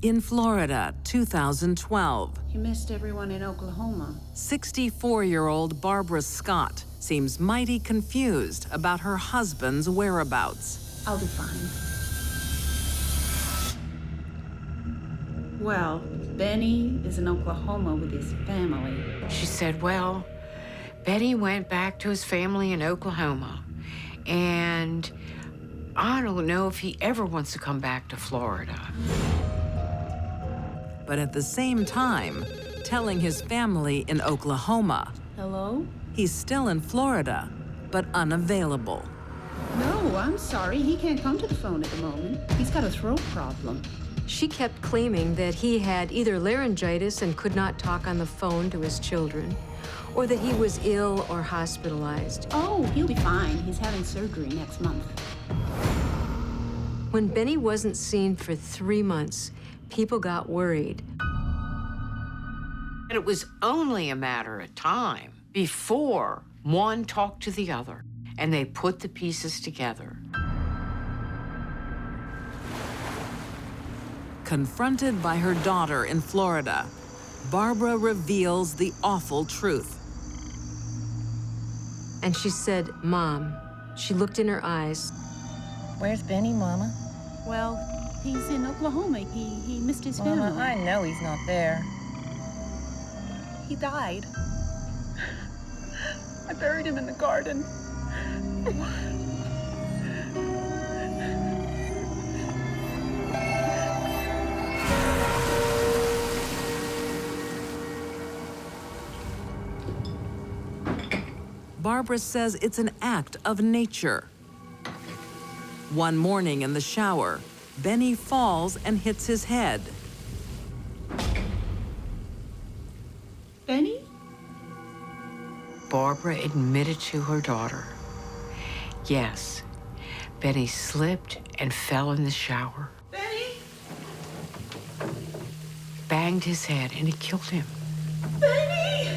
In Florida, 2012. He missed everyone in Oklahoma. 64-year-old Barbara Scott seems mighty confused about her husband's whereabouts. I'll be fine. Well, Benny is in Oklahoma with his family. She said, well, Benny went back to his family in Oklahoma, and I don't know if he ever wants to come back to Florida. But at the same time, telling his family in Oklahoma, hello? He's still in Florida, but unavailable. No, I'm sorry. He can't come to the phone at the moment. He's got a throat problem. She kept claiming that he had either laryngitis and could not talk on the phone to his children, or that he was ill or hospitalized. Oh, he'll be fine. He's having surgery next month. When Benny wasn't seen for 3 months, people got worried. And it was only a matter of time before one talked to the other, and they put the pieces together. Confronted by her daughter in Florida, Barbara reveals the awful truth. And she said, Mom. She looked in her eyes. Where's Benny, Mama? Well, he's in Oklahoma. He missed his family. Mama, I know he's not there. He died. I buried him in the garden. Barbara says it's an act of nature. One morning in the shower, Benny falls and hits his head. Benny? Barbara admitted to her daughter Yes, Benny slipped and fell in the shower. Benny! Banged his head, and it killed him. Benny!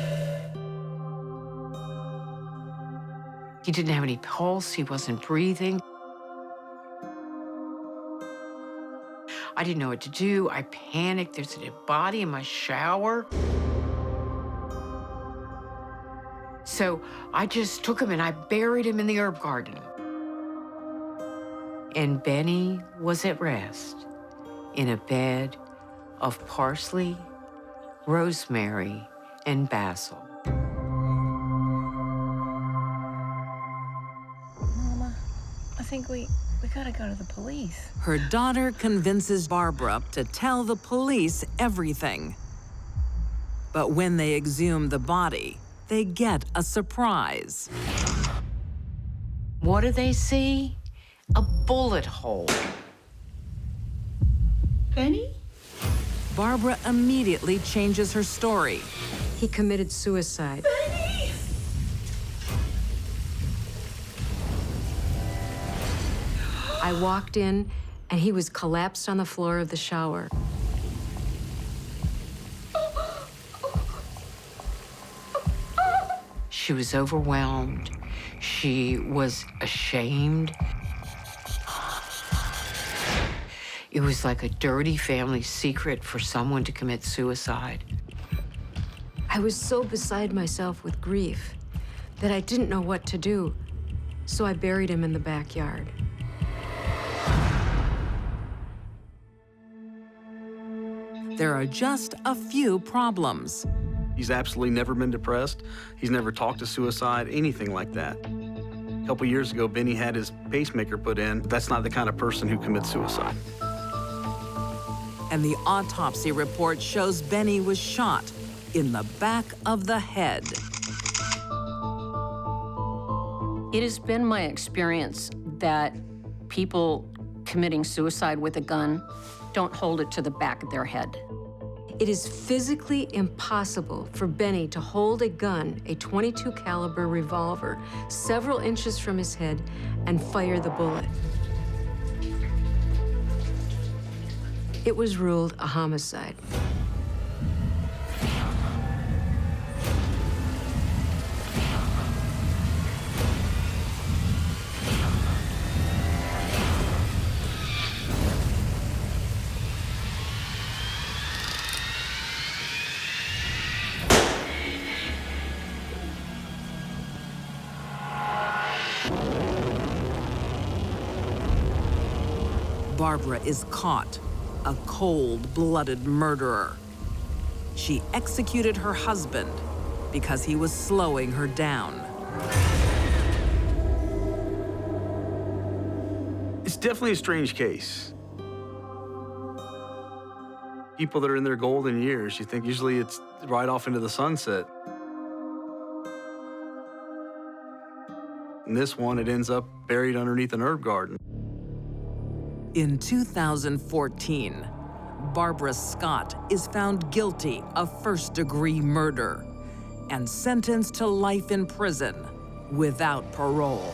He didn't have any pulse. He wasn't breathing. I didn't know what to do. I panicked. There's a dead body in my shower. So I just took him and I buried him in the herb garden. And Benny was at rest in a bed of parsley, rosemary, and basil. Mama, I think we gotta go to the police. Her daughter convinces Barbara to tell the police everything. But when they exhume the body, they get a surprise. What do they see? A bullet hole. Benny? Barbara immediately changes her story. He committed suicide. Benny! I walked in, and he was collapsed on the floor of the shower. She was overwhelmed. She was ashamed. It was like a dirty family secret for someone to commit suicide. I was so beside myself with grief that I didn't know what to do, so I buried him in the backyard. There are just a few problems. He's absolutely never been depressed. He's never talked of suicide, anything like that. A couple years ago, Benny had his pacemaker put in. That's not the kind of person who commits suicide. And the autopsy report shows Benny was shot in the back of the head. It has been my experience that people committing suicide with a gun don't hold it to the back of their head. It is physically impossible for Benny to hold a gun, a .22 caliber revolver, several inches from his head and fire the bullet. It was ruled a homicide. Barbara is caught, a cold-blooded murderer. She executed her husband because he was slowing her down. It's definitely a strange case. People that are in their golden years, you think usually it's right off into the sunset. In this one, it ends up buried underneath an herb garden. In 2014, Barbara Scott is found guilty of first-degree murder and sentenced to life in prison without parole.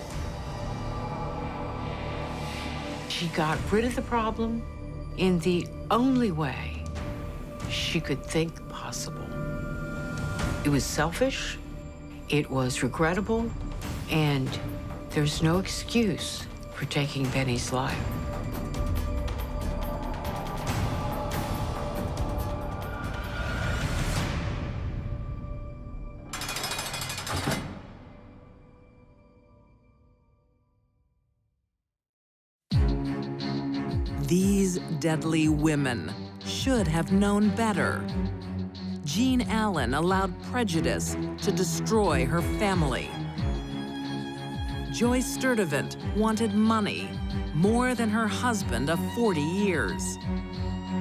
She got rid of the problem in the only way she could think possible. It was selfish, it was regrettable, and there's no excuse for taking Benny's life. These deadly women should have known better. Jean Allen allowed prejudice to destroy her family. Joyce Sturdivant wanted money more than her husband of 40 years.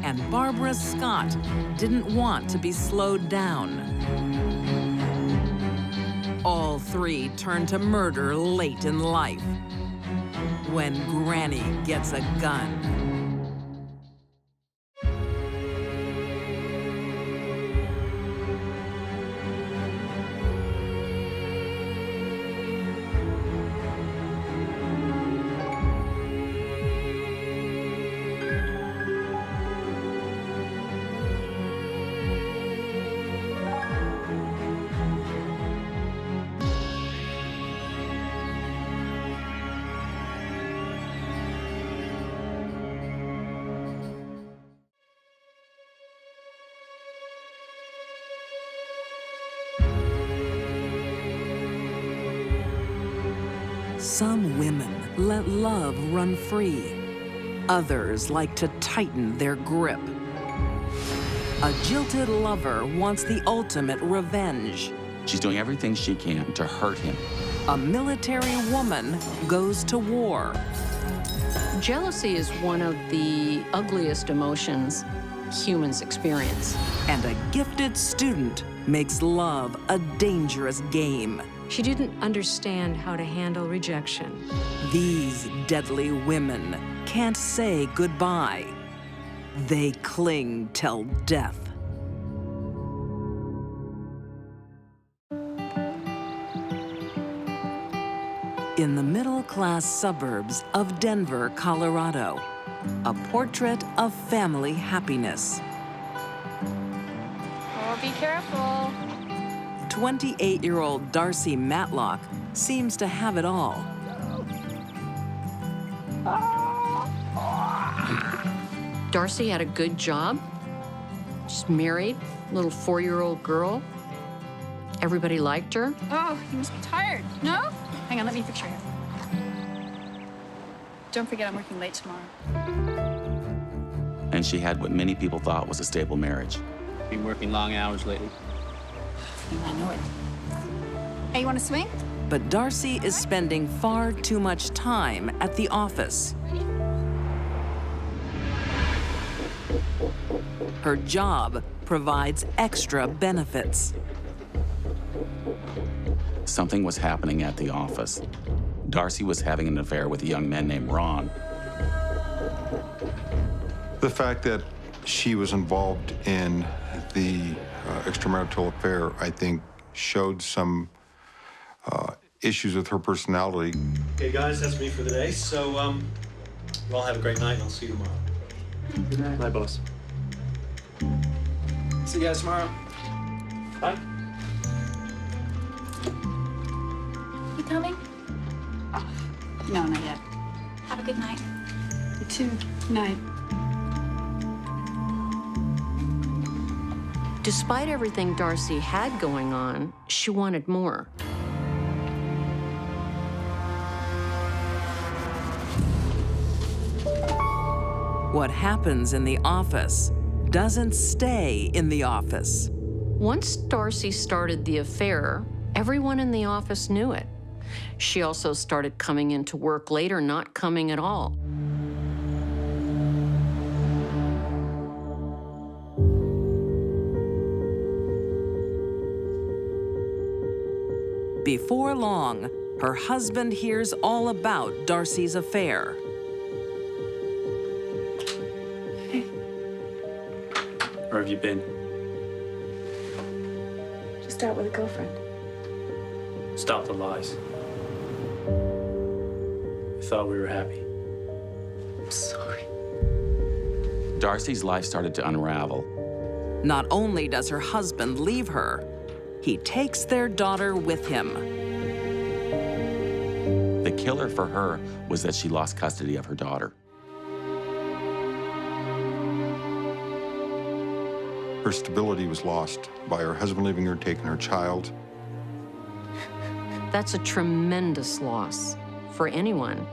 And Barbara Scott didn't want to be slowed down. All three turned to murder late in life, when Granny gets a gun. Some women let love run free. Others like to tighten their grip. A jilted lover wants the ultimate revenge. She's doing everything she can to hurt him. A military woman goes to war. Jealousy is one of the ugliest emotions humans experience. And a gifted student makes love a dangerous game. She didn't understand how to handle rejection. These deadly women can't say goodbye. They cling till death. In the middle-class suburbs of Denver, Colorado, a portrait of family happiness. Oh, be careful. 28-year-old Darcy Matlock seems to have it all. Darcy had a good job. She's married, little 4-year-old girl. Everybody liked her. Oh, you must be tired. No? Hang on, let me fix your hair. Don't forget I'm working late tomorrow. And she had what many people thought was a stable marriage. Been working long hours lately. I know it. Hey, you want to swing? But Darcy is spending far too much time at the office. Her job provides extra benefits. Something was happening at the office. Darcy was having an affair with a young man named Ron. The fact that she was involved in the extramarital affair, I think, showed some issues with her personality. Okay, guys, that's me for the day. So, you all have a great night, and I'll see you tomorrow. Good night. Bye, boss. See you guys tomorrow. Bye. You coming? No, not yet. Have a good night. You too. Night. Despite everything Darcy had going on, she wanted more. What happens in the office doesn't stay in the office. Once Darcy started the affair, everyone in the office knew it. She also started coming into work late or not coming at all. Before long, her husband hears all about Darcy's affair. Where have you been? Just out with a girlfriend. Stop the lies. I thought we were happy. I'm sorry. Darcy's life started to unravel. Not only does her husband leave her, he takes their daughter with him. The killer for her was that she lost custody of her daughter. Her stability was lost by her husband leaving her, taking her child. That's a tremendous loss for anyone,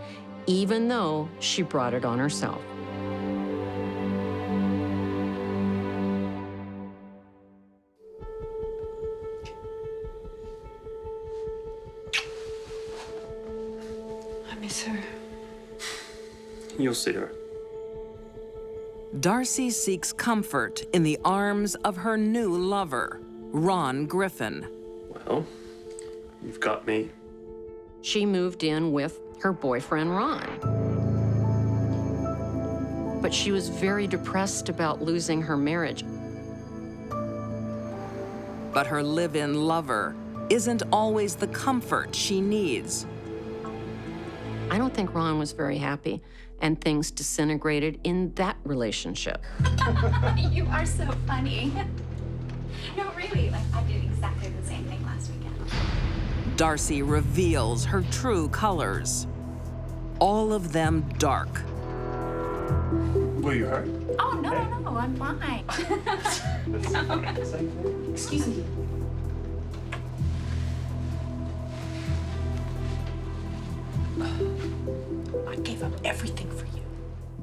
even though she brought it on herself. I miss her. You'll see her. Darcy seeks comfort in the arms of her new lover, Ron Griffin. Well, you've got me. She moved in with her boyfriend, Ron. But she was very depressed about losing her marriage. But her live-in lover isn't always the comfort she needs. I don't think Ron was very happy, and things disintegrated in that relationship. You are so funny. No, really, like I did exactly the same thing last weekend. Darcy reveals her true colors. All of them dark. Were you hurt? Oh, no, no, I'm fine. Excuse me. I gave up everything for you.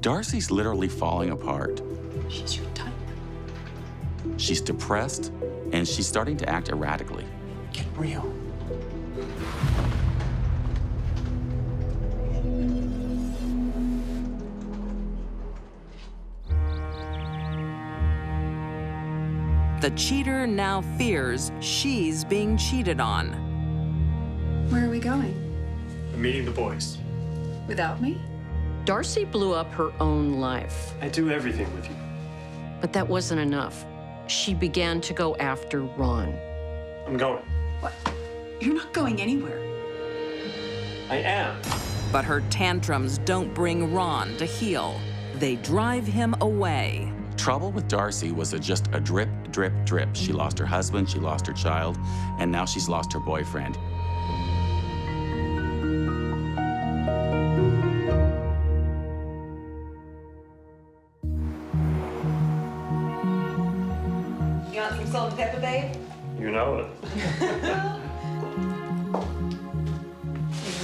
Darcy's literally falling apart. She's your type. She's depressed, and she's starting to act erratically. Get real. The cheater now fears she's being cheated on. Where are we going? I'm meeting the boys. Without me? Darcy blew up her own life. I do everything with you. But that wasn't enough. She began to go after Ron. I'm going. What? You're not going anywhere. I am. But her tantrums don't bring Ron to heal. They drive him away. Trouble with Darcy was just a drip, drip, drip. She lost her husband, she lost her child, and now she's lost her boyfriend. You want some salt and pepper, babe? You know it. Here you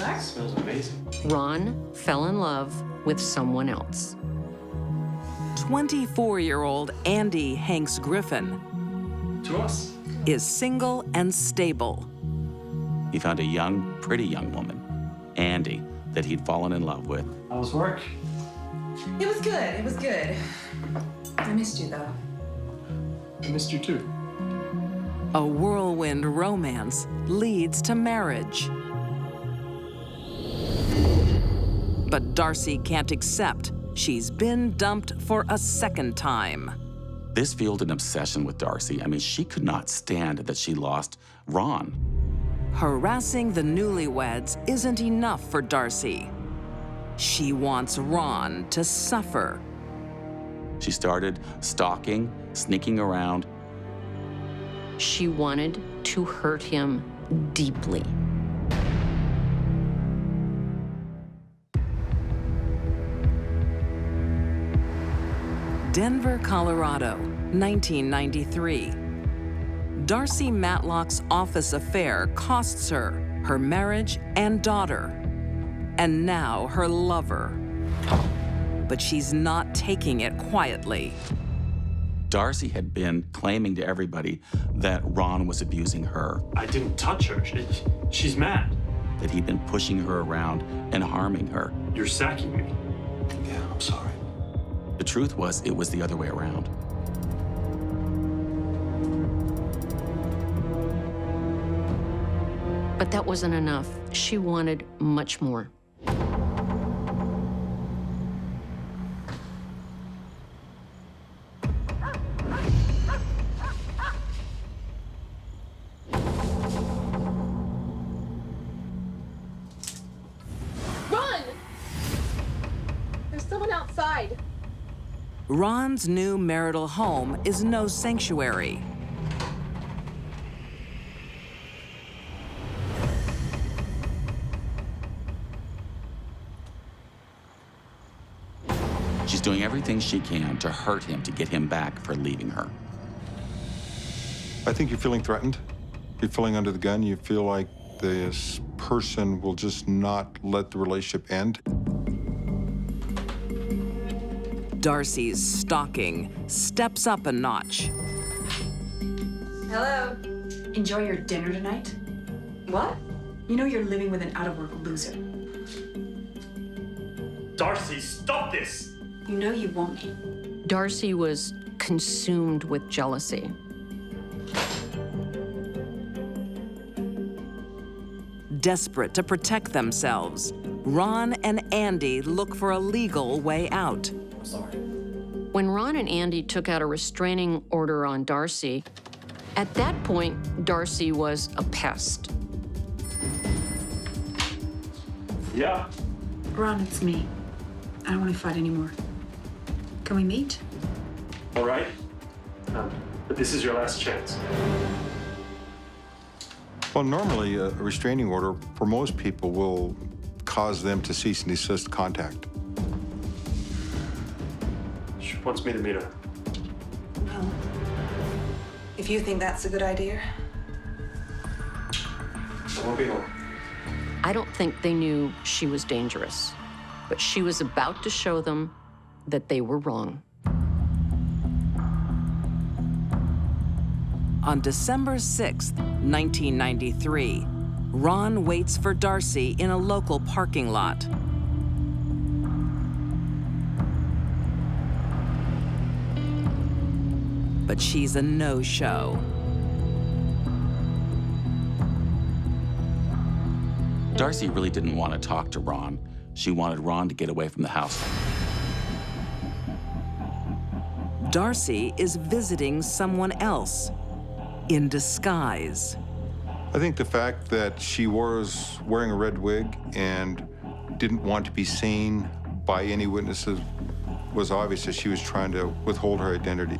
are. It smells amazing. Ron fell in love with someone else. 24-year-old Andy Hanks Griffin To us. is single and stable. He found a young, pretty young woman, Andy, that he'd fallen in love with. How was work? It was good. It was good. I missed you, though. I missed you too. A whirlwind romance leads to marriage. But Darcy can't accept she's been dumped for a second time. This fueled an obsession with Darcy. I mean, she could not stand that she lost Ron. Harassing the newlyweds isn't enough for Darcy. She wants Ron to suffer. She started stalking, sneaking around. She wanted to hurt him deeply. Denver, Colorado, 1993. Darcy Matlock's office affair costs her her marriage and daughter, and now her lover. But she's not taking it quietly. Darcy had been claiming to everybody that Ron was abusing her, I didn't touch her. She's mad. that he'd been pushing her around and harming her. You're sacking me. Yeah, I'm sorry. The truth was, it was the other way around. But that wasn't enough. She wanted much more. Run! There's someone outside. Ron's new marital home is no sanctuary. She's doing everything she can to hurt him, to get him back for leaving her. I think you're feeling threatened. You're feeling under the gun. You feel like this person will just not let the relationship end. Darcy's stalking steps up a notch. Hello. Enjoy your dinner tonight? What? You know you're living with an out-of-work loser. Darcy, stop this! You know you want me. Darcy was consumed with jealousy. Desperate to protect themselves, Ron and Andy look for a legal way out. When Ron and Andy took out a restraining order on Darcy, at that point, Darcy was a pest. Yeah. Ron, it's me. I don't want to fight anymore. Can we meet? All right. But this is your last chance. Well, normally a restraining order for most people will cause them to cease and desist contact. She wants me to meet her. Well, if you think that's a good idea. I won't be home. I don't think they knew she was dangerous. but she was about to show them that they were wrong. On December 6, 1993, Ron waits for Darcy in a local parking lot. But she's a no-show. Darcy really didn't want to talk to Ron. She wanted Ron to get away from the house. Darcy is visiting someone else in disguise. I think the fact that she was wearing a red wig and didn't want to be seen by any witnesses was obvious that she was trying to withhold her identity.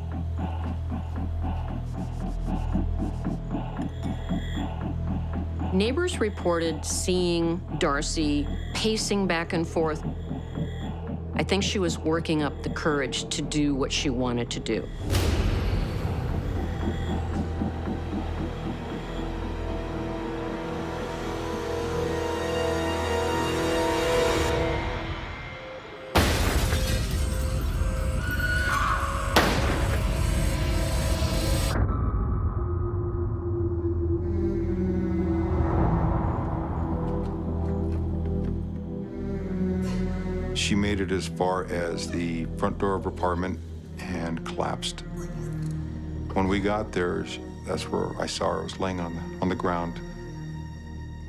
Neighbors reported seeing Darcy pacing back and forth. I think she was working up the courage to do what she wanted to do. She made it as far as the front door of her apartment and collapsed. When we got there, that's where I saw her. I was laying on the ground,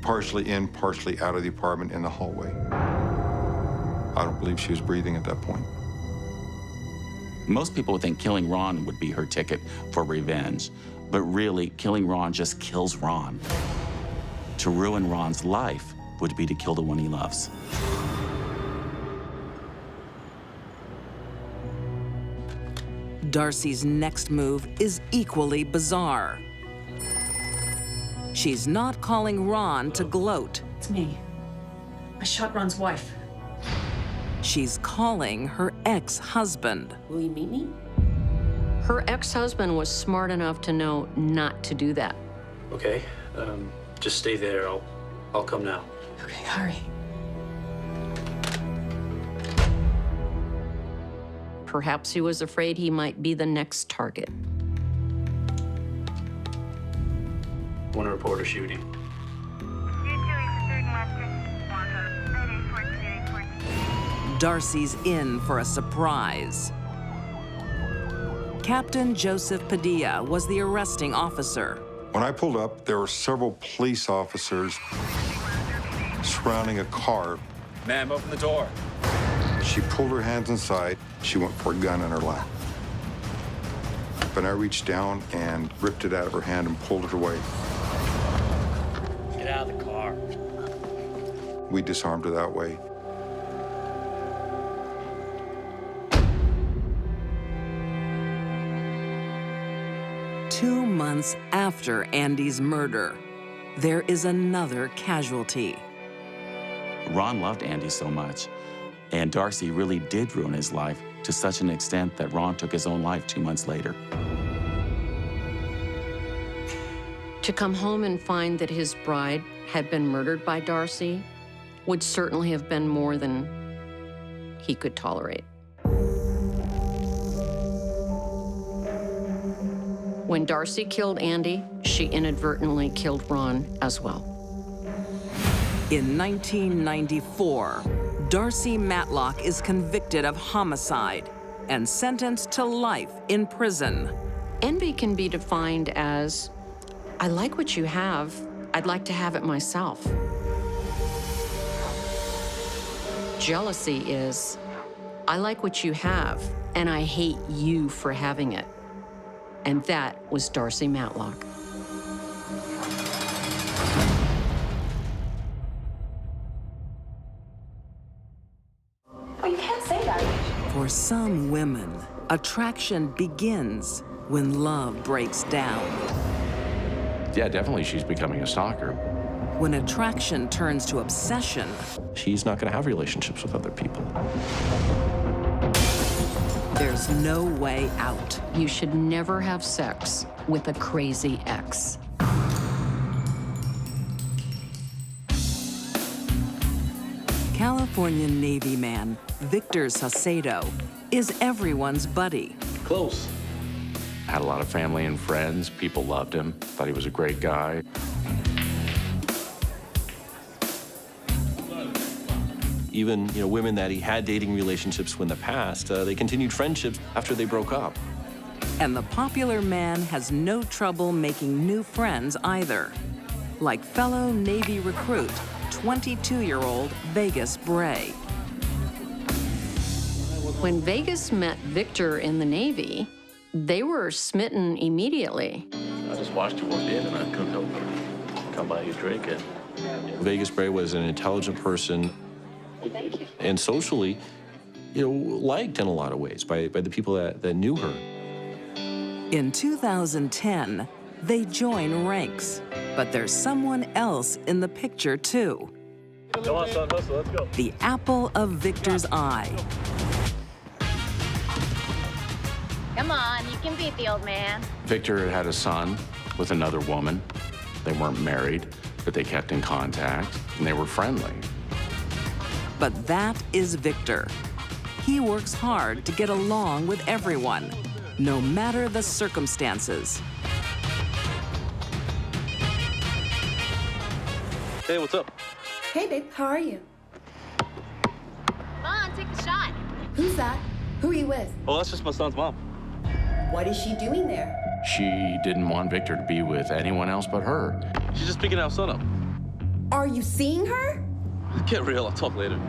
partially in, partially out of the apartment in the hallway. I don't believe she was breathing at that point. Most people would think killing Ron would be her ticket for revenge, but really, killing Ron just kills Ron. To ruin Ron's life would be to kill the one he loves. Darcy's next move is equally bizarre. She's not calling Ron to gloat. It's me. I shot Ron's wife. She's calling her ex-husband. Will you meet me? Her ex-husband was smart enough to know not to do that. Okay, just stay there. I'll come now. Okay, hurry. Perhaps he was afraid he might be the next target. Want to report a shooting? Darcy's in for a surprise. Captain Joseph Padilla was the arresting officer. When I pulled up, there were several police officers surrounding a car. Ma'am, open the door. She pulled her hands inside. She went for a gun in her lap. But I reached down and ripped it out of her hand and pulled it away. Get out of the car. We disarmed her that way. Two months after Andy's murder, there is another casualty. Ron loved Andy so much, and Darcy really did ruin his life to such an extent that Ron took his own life 2 months later. To come home and find that his bride had been murdered by Darcy would certainly have been more than he could tolerate. When Darcy killed Andy, she inadvertently killed Ron as well. In 1994, Darcy Matlock is convicted of homicide and sentenced to life in prison. Envy can be defined as, I like what you have, I'd like to have it myself. Jealousy is, I like what you have, and I hate you for having it. And that was Darcy Matlock. Oh, you can't say that. For some women, attraction begins when love breaks down. Yeah, definitely she's becoming a stalker. When attraction turns to obsession, She's not going to have relationships with other people. there's no way out. You should never have sex with a crazy ex. California Navy man, Victor Saucedo, is everyone's buddy. Close. Had a lot of family and friends. People loved him, thought he was a great guy. Even, women that he had dating relationships with in the past, they continued friendships after they broke up. And the popular man has no trouble making new friends either, like fellow Navy recruit, 22-year-old Vegas Bray. When Vegas met Victor in the Navy, they were smitten immediately. I just watched you walk in and I couldn't help but come by you drinking. Vegas Bray was an intelligent person and socially, liked in a lot of ways by the people that knew her. In 2010, they join ranks, but there's someone else in the picture too. Come on, son, hustle, let's go. The apple of Victor's eye. Come on, you can beat the old man. Victor had a son with another woman. They weren't married, but they kept in contact, and they were friendly. But that is Victor. He works hard to get along with everyone, no matter the circumstances. Hey, what's up? Hey, babe, how are you? Come on, take the shot. Who's that? Who are you with? Oh, that's just my son's mom. What is she doing there? She didn't want Victor to be with anyone else but her. She's just picking our son up. Are you seeing her? Get real, I'll talk later.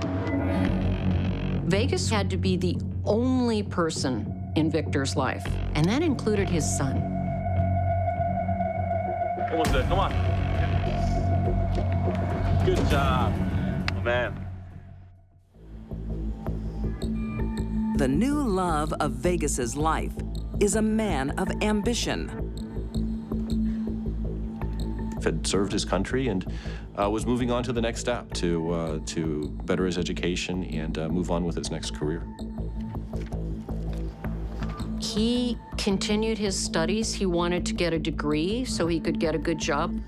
Vegas had to be the only person in Victor's life, and that included his son. Almost there, come on. Good job, man. The new love of Vegas's life is a man of ambition. Had served his country and was moving on to the next step to better his education and move on with his next career. He continued his studies. He wanted to get a degree so he could get a good job.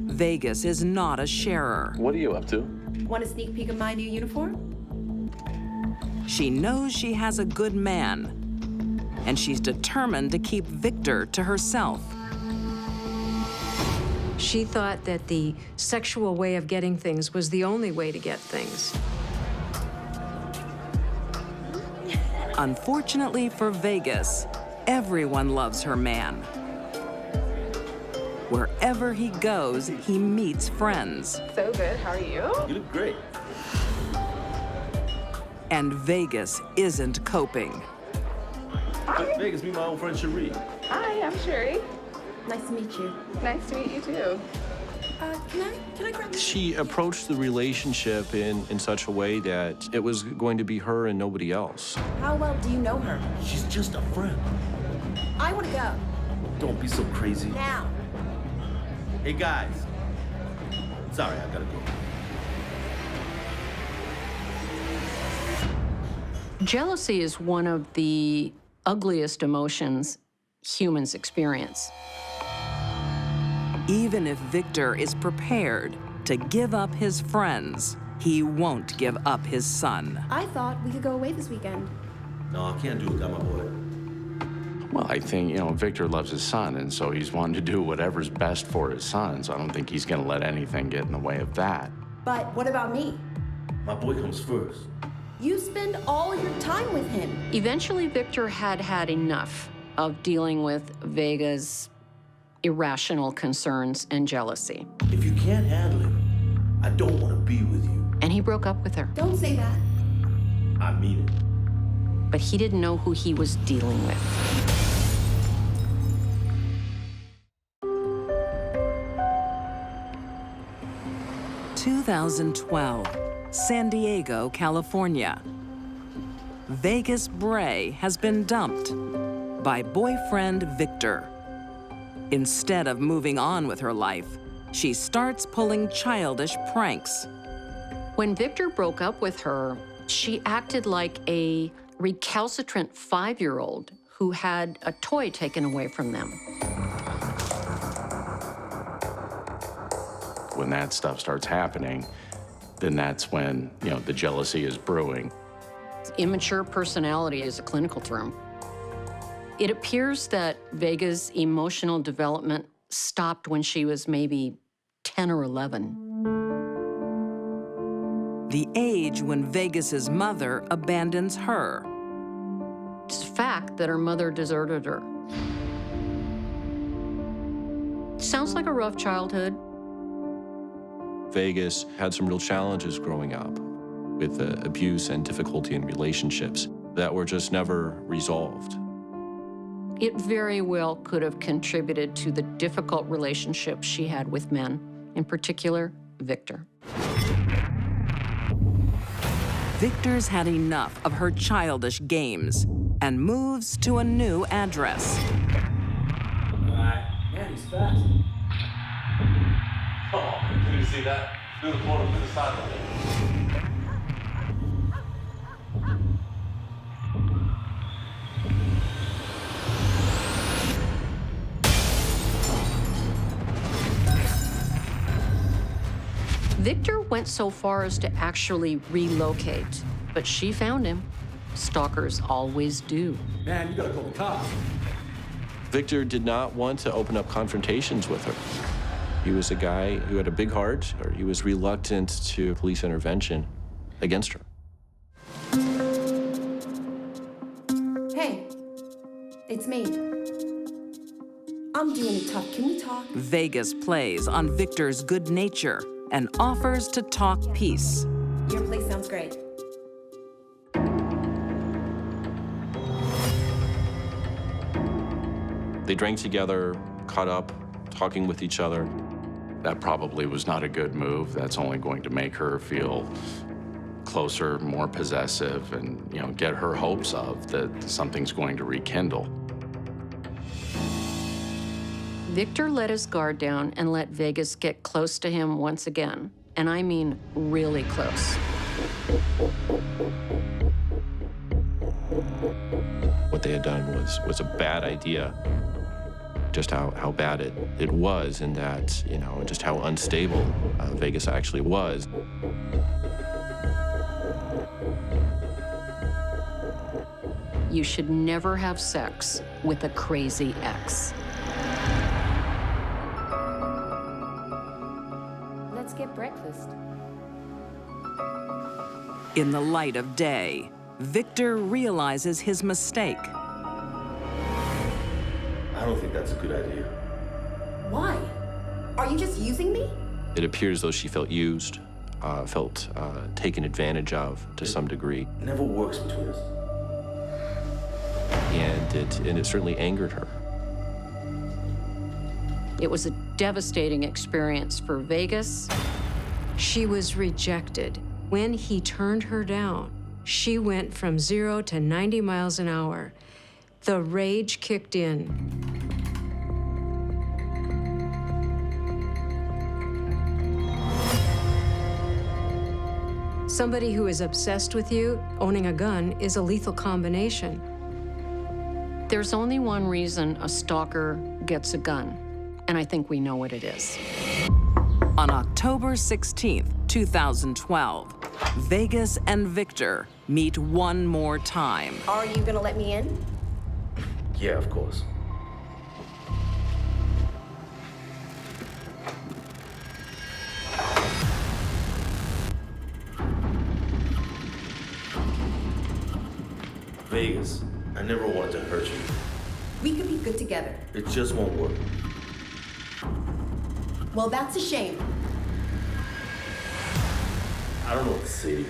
Vegas is not a sharer. What are you up to? Want a sneak peek of my new uniform? She knows she has a good man, and she's determined to keep Victor to herself. She thought that the sexual way of getting things was the only way to get things. Unfortunately for Vegas, everyone loves her man. Wherever he goes, he meets friends. So good, how are you? You look great. And Vegas isn't coping. Vegas, meet my old friend Cherie. Hi, I'm Sherry. Nice to meet you. Nice to meet you too. Can I grab this? She approached the relationship in such a way that it was going to be her and nobody else. How well do you know her? She's just a friend. I want to go. Don't be so crazy. Now. Hey, guys. Sorry, I gotta go. Jealousy is one of the ugliest emotions humans experience. Even if Victor is prepared to give up his friends, he won't give up his son. I thought we could go away this weekend. No, I can't do it. Got my boy. Well, I think, Victor loves his son, and so he's wanting to do whatever's best for his son, so I don't think he's going to let anything get in the way of that. But what about me? My boy comes first. You spend all your time with him. Eventually, Victor had had enough of dealing with Vega's irrational concerns and jealousy. If you can't handle it, I don't want to be with you. And he broke up with her. Don't say that. I mean it. But he didn't know who he was dealing with. 2012, San Diego, California. Vegas Bray has been dumped by boyfriend Victor. Instead of moving on with her life, she starts pulling childish pranks. When Victor broke up with her, she acted like a recalcitrant 5-year-old who had a toy taken away from them. When that stuff starts happening, then that's when, you know, the jealousy is brewing. Immature personality is a clinical term. It appears that Vega's emotional development stopped when she was maybe 10 or 11. The age when Vegas's mother abandons her. It's a fact that her mother deserted her. Sounds like a rough childhood. Vegas had some real challenges growing up with abuse and difficulty in relationships that were just never resolved. It very well could have contributed to the difficult relationships she had with men, in particular, Victor. Victor's had enough of her childish games and moves to a new address. Man, he's fast. Oh, did you see that? Through the corner, through the sidewalk. Victor went so far as to actually relocate, but she found him. Stalkers always do. Man, you gotta call the cops. Victor did not want to open up confrontations with her. He was a guy who had a big heart, or he was reluctant to police intervention against her. Hey, it's me. I'm doing it tough. Can we talk? Vegas plays on Victor's good nature and offers to talk peace. Your place sounds great. They drank together, caught up, talking with each other. That probably was not a good move. That's only going to make her feel closer, more possessive, and, you know, get her hopes up that something's going to rekindle. Victor let his guard down and let Vegas get close to him once again. And I mean really close. What they had done was a bad idea. Just how bad it was, and that, you know, just how unstable Vegas actually was. You should never have sex with a crazy ex. Let's get breakfast. In the light of day, Victor realizes his mistake. I don't think that's a good idea. Why? Are you just using me? It appears though she felt used, felt taken advantage of to some degree. It never works between us. And it certainly angered her. It was a devastating experience for Vegas. She was rejected. When he turned her down, she went from 0 to 90 miles an hour. The rage kicked in. Somebody who is obsessed with you, owning a gun, is a lethal combination. There's only one reason a stalker gets a gun, and I think we know what it is. On October 16th, 2012, Vegas and Victor meet one more time. Are you gonna let me in? Yeah, of course. Vegas, I never wanted to hurt you. We could be good together. It just won't work. Well, that's a shame. I don't know what to say to you.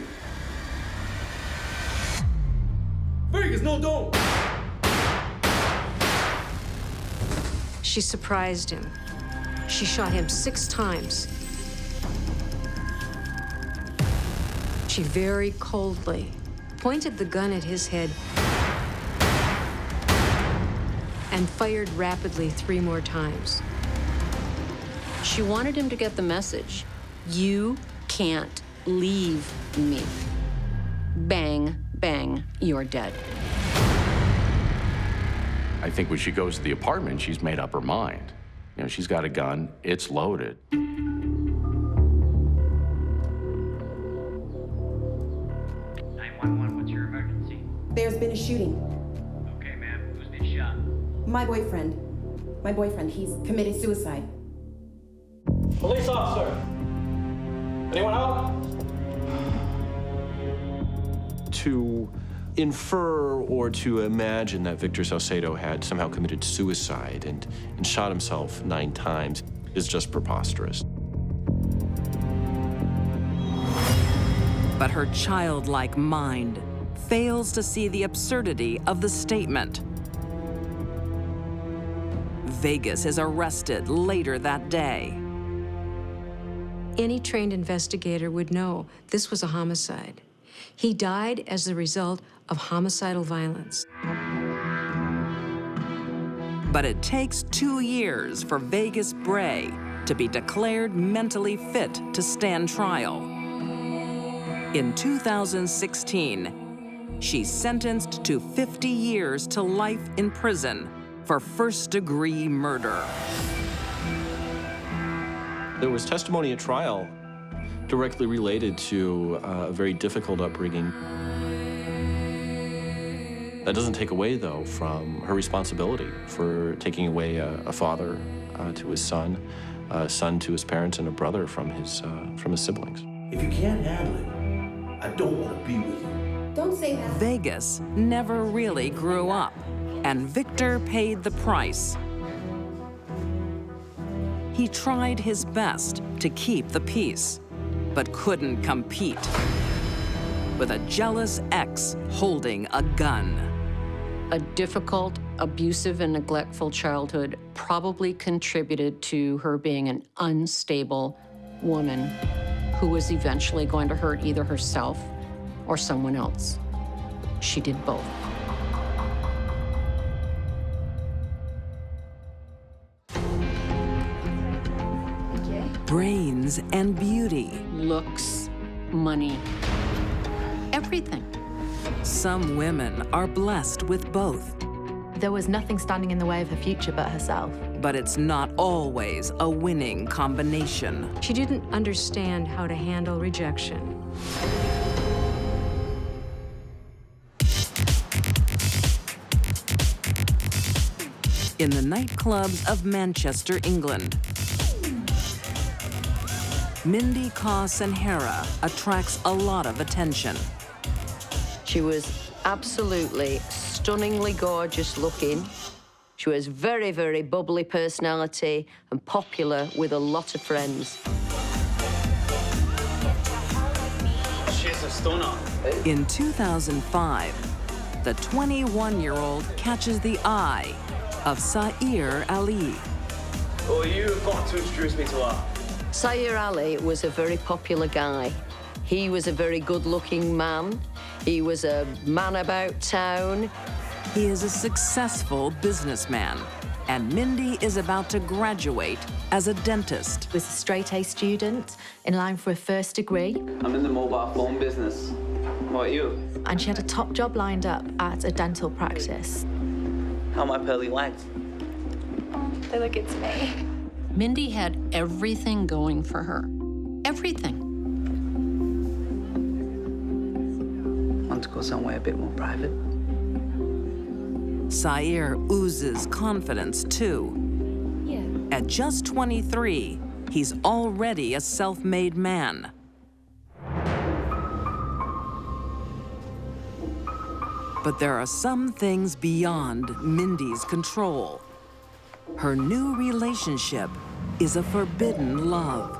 Vegas, no, don't! She surprised him. She shot him 6 times. She very coldly pointed the gun at his head and fired rapidly 3 more times. She wanted him to get the message. You can't leave me. Bang, bang, you're dead. I think when she goes to the apartment, she's made up her mind. You know, she's got a gun, it's loaded. There's been a shooting. Okay, ma'am. Who's been shot? My boyfriend. My boyfriend, he's committed suicide. Police officer! Anyone home? To infer or to imagine that Victor Salcedo had somehow committed suicide and shot himself 9 times is just preposterous. But her childlike mind fails to see the absurdity of the statement. Vegas is arrested later that day. Any trained investigator would know this was a homicide. He died as the result of homicidal violence. But it takes 2 years for Vegas Bray to be declared mentally fit to stand trial. In 2016, she's sentenced to 50 years to life in prison for first-degree murder. There was testimony at trial directly related to a very difficult upbringing. That doesn't take away, though, from her responsibility for taking away a father to his son, a son to his parents, and a brother from his siblings. If you can't handle it, I don't want to be with you. Don't say that. Vegas never really grew up, and Victor paid the price. He tried his best to keep the peace, but couldn't compete with a jealous ex holding a gun. A difficult, abusive, and neglectful childhood probably contributed to her being an unstable woman who was eventually going to hurt either herself or someone else. She did both. Brains and beauty. Looks, money, everything. Some women are blessed with both. There was nothing standing in the way of her future but herself. But it's not always a winning combination. She didn't understand how to handle rejection. In the nightclubs of Manchester, England, Mindy Kaw-Senhera attracts a lot of attention. She was absolutely stunningly gorgeous looking. She was very, very bubbly personality and popular with a lot of friends. She's a stunner. In 2005, the 21-year-old catches the eye of Sair Ali. Oh, you've got to introduce me to her. Sair Ali was a very popular guy. He was a very good-looking man. He was a man about town. He is a successful businessman, and Mindy is about to graduate as a dentist. She was a straight-A student in line for a first degree. I'm in the mobile phone business. What are you? And she had a top job lined up at a dental practice. How are my pearly whites? Oh, they look good to me. Mindy had everything going for her. Everything. Want to go somewhere a bit more private? Sair oozes confidence, too. Yeah. At just 23, he's already a self-made man. But there are some things beyond Mindy's control. Her new relationship is a forbidden love.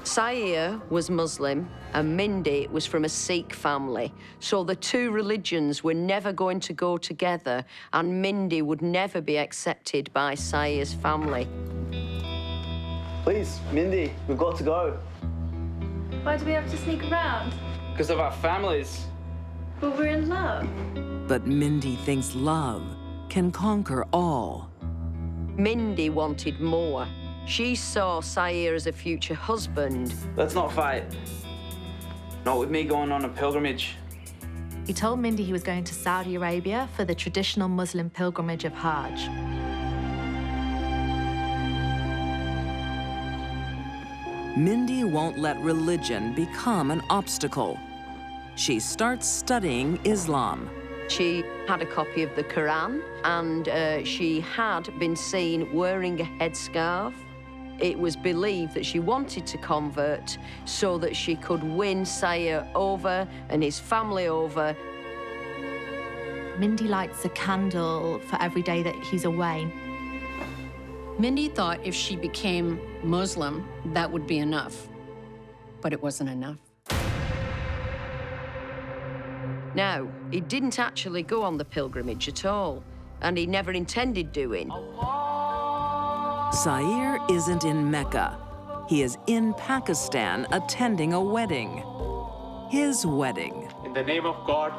Sair was Muslim and Mindy was from a Sikh family. So the two religions were never going to go together and Mindy would never be accepted by Sair's family. Please, Mindy, we've got to go. Why do we have to sneak around? Because of our families. But we're in love. But Mindy thinks love can conquer all. Mindy wanted more. She saw Sair as a future husband. Let's not fight. Not with me going on a pilgrimage. He told Mindy he was going to Saudi Arabia for the traditional Muslim pilgrimage of Hajj. Mindy won't let religion become an obstacle. She starts studying Islam. She had a copy of the Quran, and she had been seen wearing a headscarf. It was believed that she wanted to convert so that she could win Sayer over and his family over. Mindy lights a candle for every day that he's away. Mindy thought if she became Muslim, that would be enough. But it wasn't enough. Now, he didn't actually go on the pilgrimage at all, and he never intended doing. Sayer isn't in Mecca. He is in Pakistan attending a wedding. His wedding. In the name of God,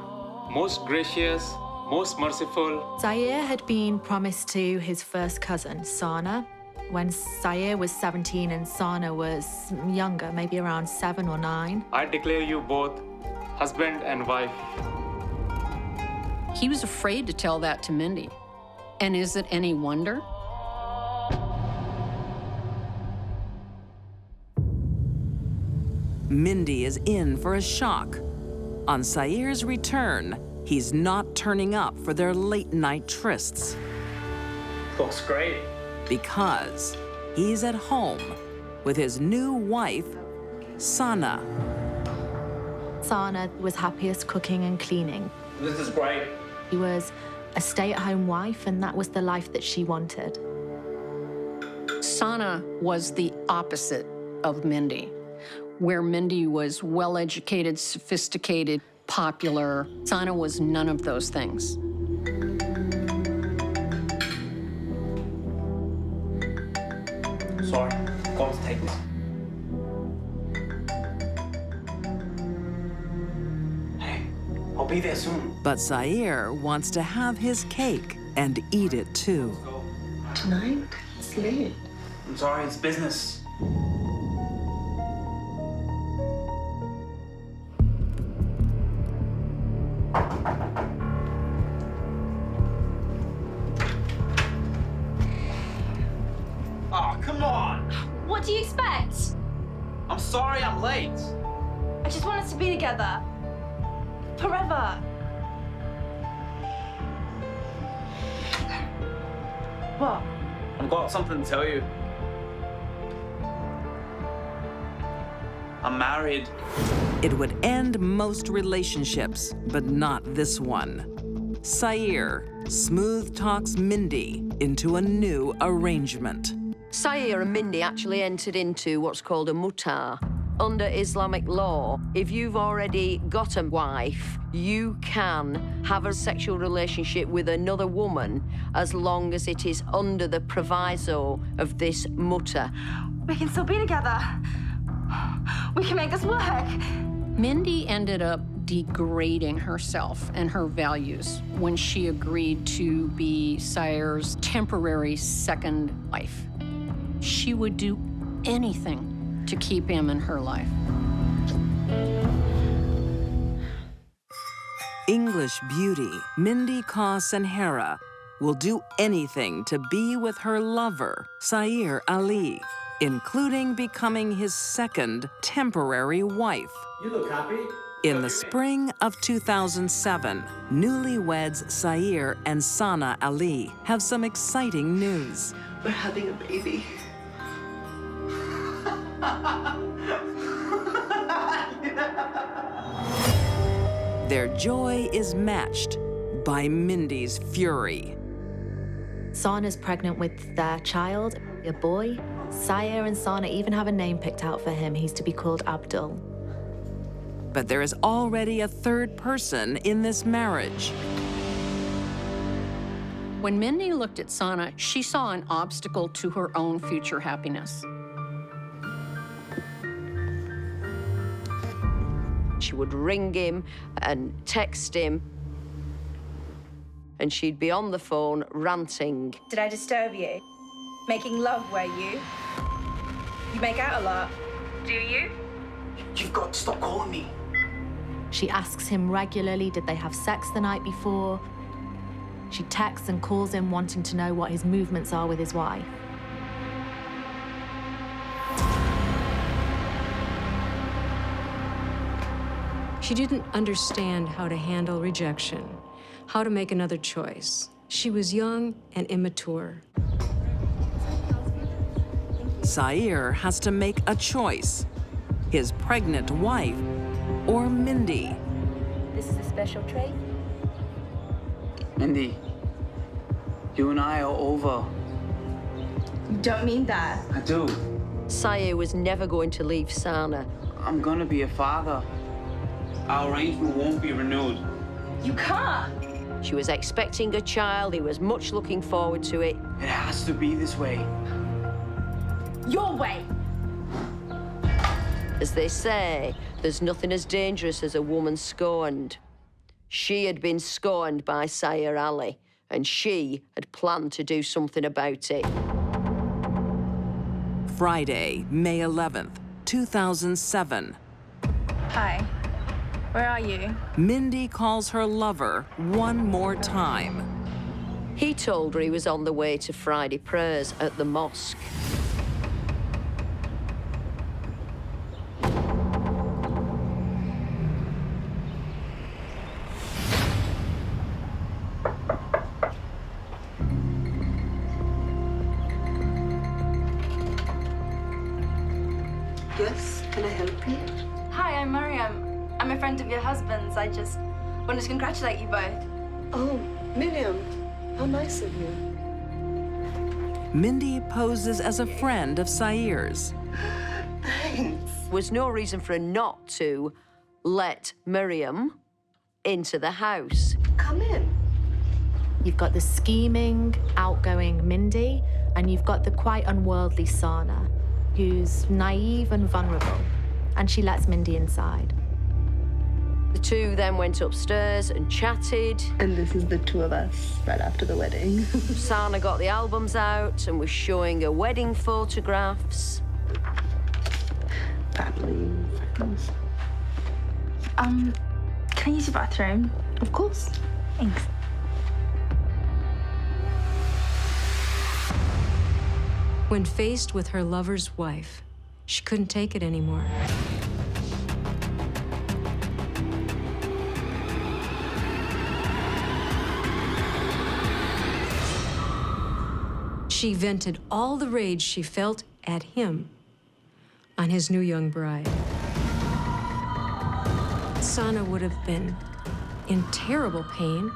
most gracious, most merciful. Sayer had been promised to his first cousin, Sana, when Sayer was 17 and Sana was younger, maybe around 7 or 9. I declare you both husband and wife. He was afraid to tell that to Mindy. And is it any wonder? Mindy is in for a shock. On Sayer's return, he's not turning up for their late-night trysts. Looks great. Because he's at home with his new wife, Sana. Sana was happiest cooking and cleaning. This is great. She was a stay-at-home wife, and that was the life that she wanted. Sana was the opposite of Mindy. Where Mindy was well-educated, sophisticated, popular, Sana was none of those things. Sorry, got to take this. Hey, I'll be there soon. But Sayer wants to have his cake and eat it too. Tonight? It's late. I'm sorry, it's business. Oh, come on! What do you expect? I'm sorry I'm late. I just want us to be together. Forever. What? I've got something to tell you. I'm married. It would end most relationships, but not this one. Sayer smooth talks Mindy into a new arrangement. Sayer and Mindy actually entered into what's called a mutar. Under Islamic law, if you've already got a wife, you can have a sexual relationship with another woman as long as it is under the proviso of this mutar. We can still be together. We can make this work. Mindy ended up degrading herself and her values when she agreed to be Sayer's temporary second wife. She would do anything to keep him in her life. English beauty Mindy Ka-Senhera will do anything to be with her lover, Sayer Ali, including becoming his second temporary wife. You look happy. In the spring of 2007, newlyweds Sayer and Sana Ali have some exciting news. We're having a baby. Their joy is matched by Mindy's fury. Sana's pregnant with their child, a boy. Sayer and Sana even have a name picked out for him. He's to be called Abdul. But there is already a third person in this marriage. When Mindy looked at Sana, she saw an obstacle to her own future happiness. She would ring him and text him, and she'd be on the phone ranting. Did I disturb you? Making love, were you? You make out a lot. Do you? You've got to stop calling me. She asks him regularly, did they have sex the night before? She texts and calls him wanting to know what his movements are with his wife. She didn't understand how to handle rejection, how to make another choice. She was young and immature. Sayer has to make a choice. His pregnant wife or Mindy. This is a special tray. Mindy, you and I are over. You don't mean that. I do. Sayer was never going to leave Sana. I'm gonna be a father. Our arrangement won't be renewed. You can't. She was expecting a child. He was much looking forward to it. It has to be this way. Your way. As they say, there's nothing as dangerous as a woman scorned. She had been scorned by Sayer Ali, and she had planned to do something about it. Friday, May 11th, 2007. Hi. Where are you? Mindy calls her lover one more time. He told her he was on the way to Friday prayers at the mosque. Yes, can I help you? Hi, I'm Miriam. I'm a friend of your husband's. I just wanted to congratulate you both. Oh, Miriam, how nice of you. Mindy poses as a friend of Sayer's. Thanks. There was no reason for her not to let Miriam into the house. Come in. You've got the scheming, outgoing Mindy, and you've got the quite unworldly Sana, who's naive and vulnerable, and she lets Mindy inside. The two then went upstairs and chatted. And this is the two of us right after the wedding. Sana got the albums out and was showing her wedding photographs. Family, friends. Can I use your bathroom? Of course. Thanks. When faced with her lover's wife, she couldn't take it anymore. She vented all the rage she felt at him on his new young bride. Sana would have been in terrible pain,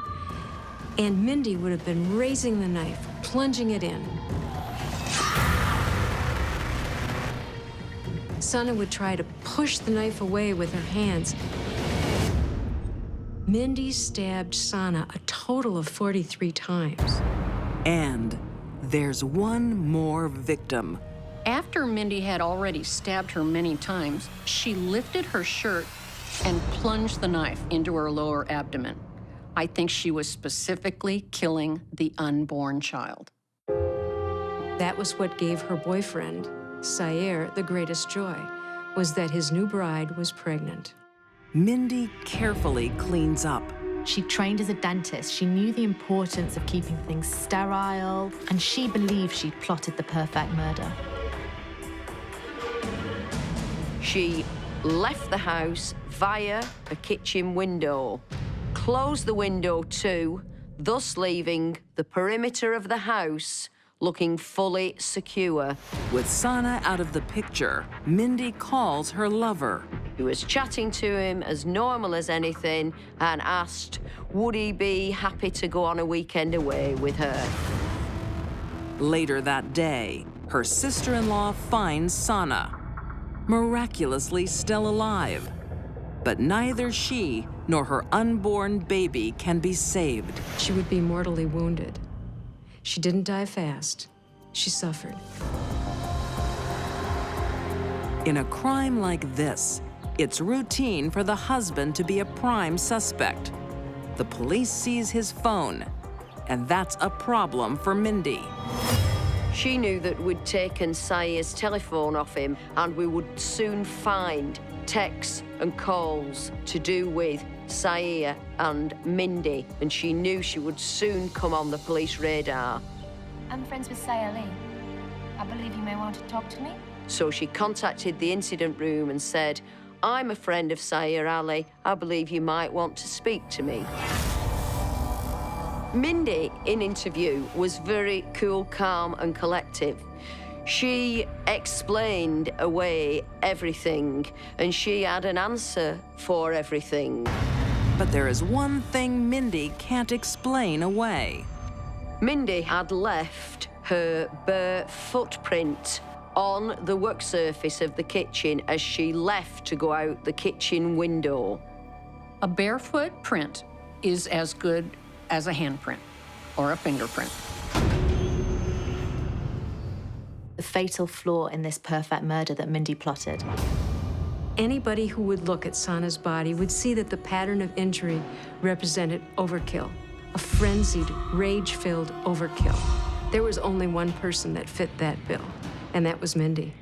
and Mindy would have been raising the knife, plunging it in. Sana would try to push the knife away with her hands. Mindy stabbed Sana a total of 43 times. And there's one more victim. After Mindy had already stabbed her many times, she lifted her shirt and plunged the knife into her lower abdomen. I think she was specifically killing the unborn child. That was what gave her boyfriend, Sayer, the greatest joy, was that his new bride was pregnant. Mindy carefully cleans up. She trained as a dentist. She knew the importance of keeping things sterile, and she believed she'd plotted the perfect murder. She left the house via a kitchen window, closed the window too, thus leaving the perimeter of the house looking fully secure. With Sana out of the picture, Mindy calls her lover. He was chatting to him as normal as anything and asked, would he be happy to go on a weekend away with her? Later that day, her sister-in-law finds Sana, miraculously still alive. But neither she nor her unborn baby can be saved. She would be mortally wounded. She didn't die fast. She suffered. In a crime like this, it's routine for the husband to be a prime suspect. The police seize his phone, and that's a problem for Mindy. She knew that we'd taken Sayer's telephone off him, and we would soon find texts and calls to do with Sayer and Mindy, and she knew she would soon come on the police radar. I'm friends with Sayer Lee. I believe you may want to talk to me. So she contacted the incident room and said, I'm a friend of Sayer Ali. I believe you might want to speak to me. Mindy, in interview, was very cool, calm, and collective. She explained away everything, and she had an answer for everything. But there is one thing Mindy can't explain away. Mindy had left her bare footprint on the work surface of the kitchen as she left to go out the kitchen window. A barefoot print is as good as a handprint or a fingerprint. The fatal flaw in this perfect murder that Mindy plotted. Anybody who would look at Sana's body would see that the pattern of injury represented overkill, a frenzied, rage-filled overkill. There was only one person that fit that bill, and that was Mindy.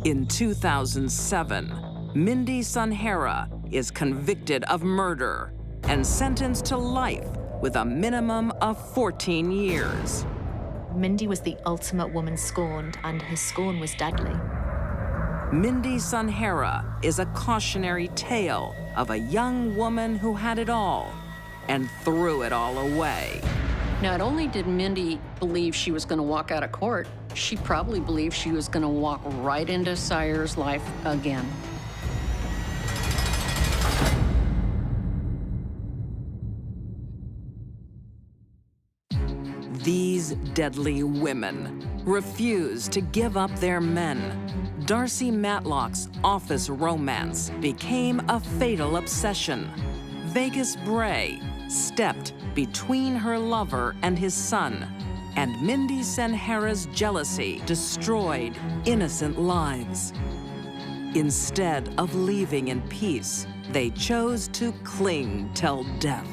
In 2007, Mindy Sunhara is convicted of murder and sentenced to life with a minimum of 14 years. Mindy was the ultimate woman scorned, and her scorn was deadly. Mindy Sunhara is a cautionary tale of a young woman who had it all and threw it all away. Not only did Mindy believe she was going to walk out of court, she probably believed she was going to walk right into Sire's life again. These deadly women refused to give up their men. Darcy Matlock's office romance became a fatal obsession. Vegas Bray stepped between her lover and his son, and Mindy Sunhara's jealousy destroyed innocent lives. Instead of leaving in peace, they chose to cling till death.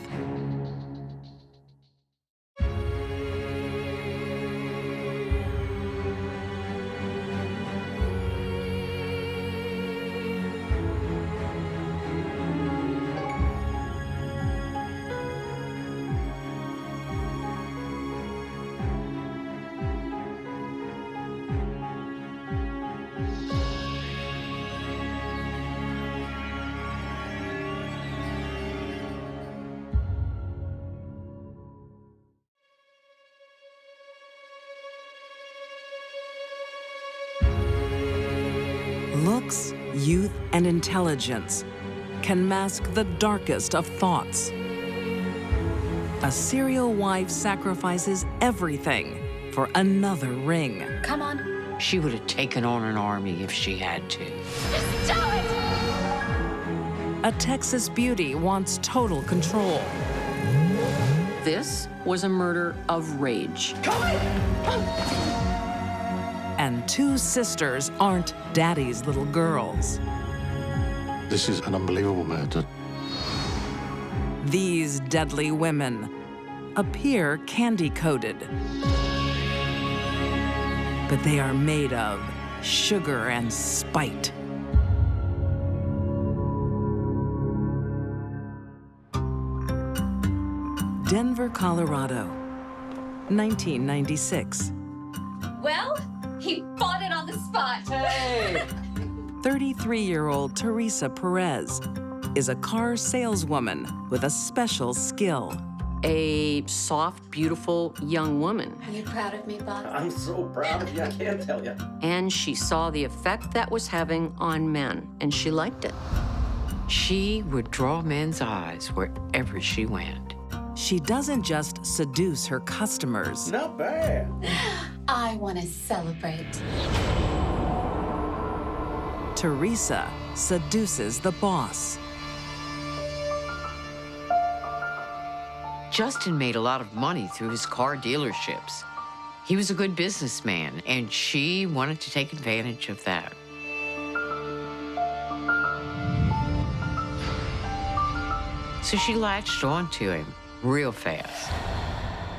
Looks, youth, and intelligence can mask the darkest of thoughts. A serial wife sacrifices everything for another ring. Come on. She would have taken on an army if she had to. Just do it! A Texas beauty wants total control. This was a murder of rage. And two sisters aren't daddy's little girls. This is an unbelievable murder. These deadly women appear candy-coated, but they are made of sugar and spite. Denver, Colorado, 1996. Well, he bought it on the spot. Hey! 33-year-old Teresa Perez is a car saleswoman with a special skill. A soft, beautiful young woman. Are you proud of me, Bob? I'm so proud of you, I can't tell you. And she saw the effect that was having on men, and she liked it. She would draw men's eyes wherever she went. She doesn't just seduce her customers. Not bad. I want to celebrate. Teresa seduces the boss. Justin made a lot of money through his car dealerships. He was a good businessman, and she wanted to take advantage of that. So she latched onto him real fast.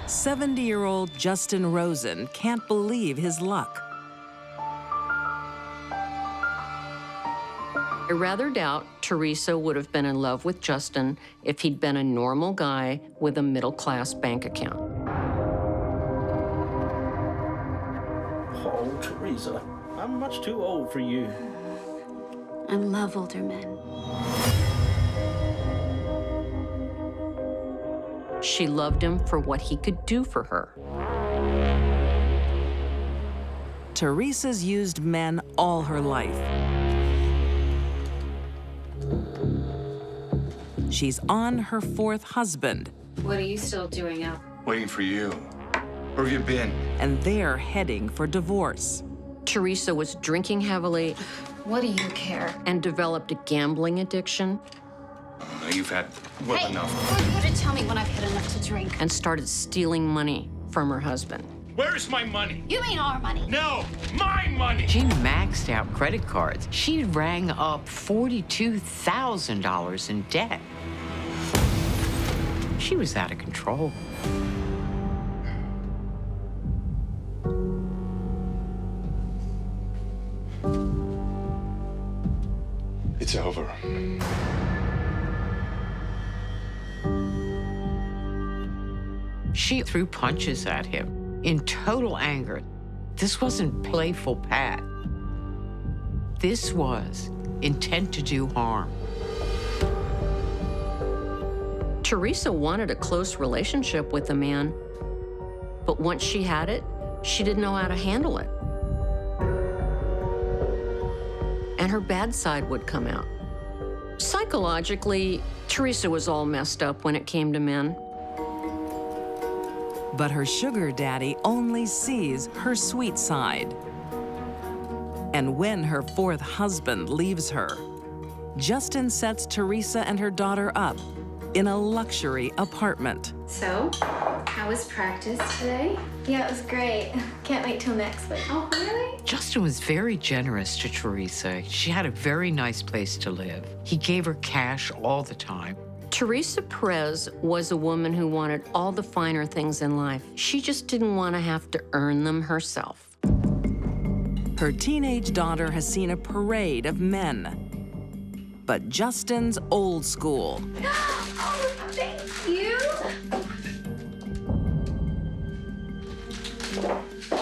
70-year-old Justin Rosen can't believe his luck. I rather doubt Teresa would have been in love with Justin if he'd been a normal guy with a middle-class bank account. Oh, Teresa, I'm much too old for you. I love older men. She loved him for what he could do for her. Teresa's used men all her life. She's on her fourth husband. What are you still doing up? Waiting for you. Where have you been? And they're heading for divorce. Teresa was drinking heavily. What do you care? And developed a gambling addiction. You've had well enough. Who are you to tell me when I've had enough to drink? And started stealing money from her husband. Where's my money? You mean our money? No, my money! She maxed out credit cards. She rang up $42,000 in debt. She was out of control. It's over. She threw punches at him in total anger. This wasn't playful Pat. This was intent to do harm. Teresa wanted a close relationship with the man, but once she had it, she didn't know how to handle it. And her bad side would come out. Psychologically, Teresa was all messed up when it came to men. But her sugar daddy only sees her sweet side. And when her fourth husband leaves her, Justin sets Teresa and her daughter up in a luxury apartment. So, how was practice today? Yeah, it was great. Can't wait till next week. Oh, really? Justin was very generous to Teresa. She had a very nice place to live. He gave her cash all the time. Teresa Perez was a woman who wanted all the finer things in life. She just didn't want to have to earn them herself. Her teenage daughter has seen a parade of men. But Justin's old school. Oh, thank you.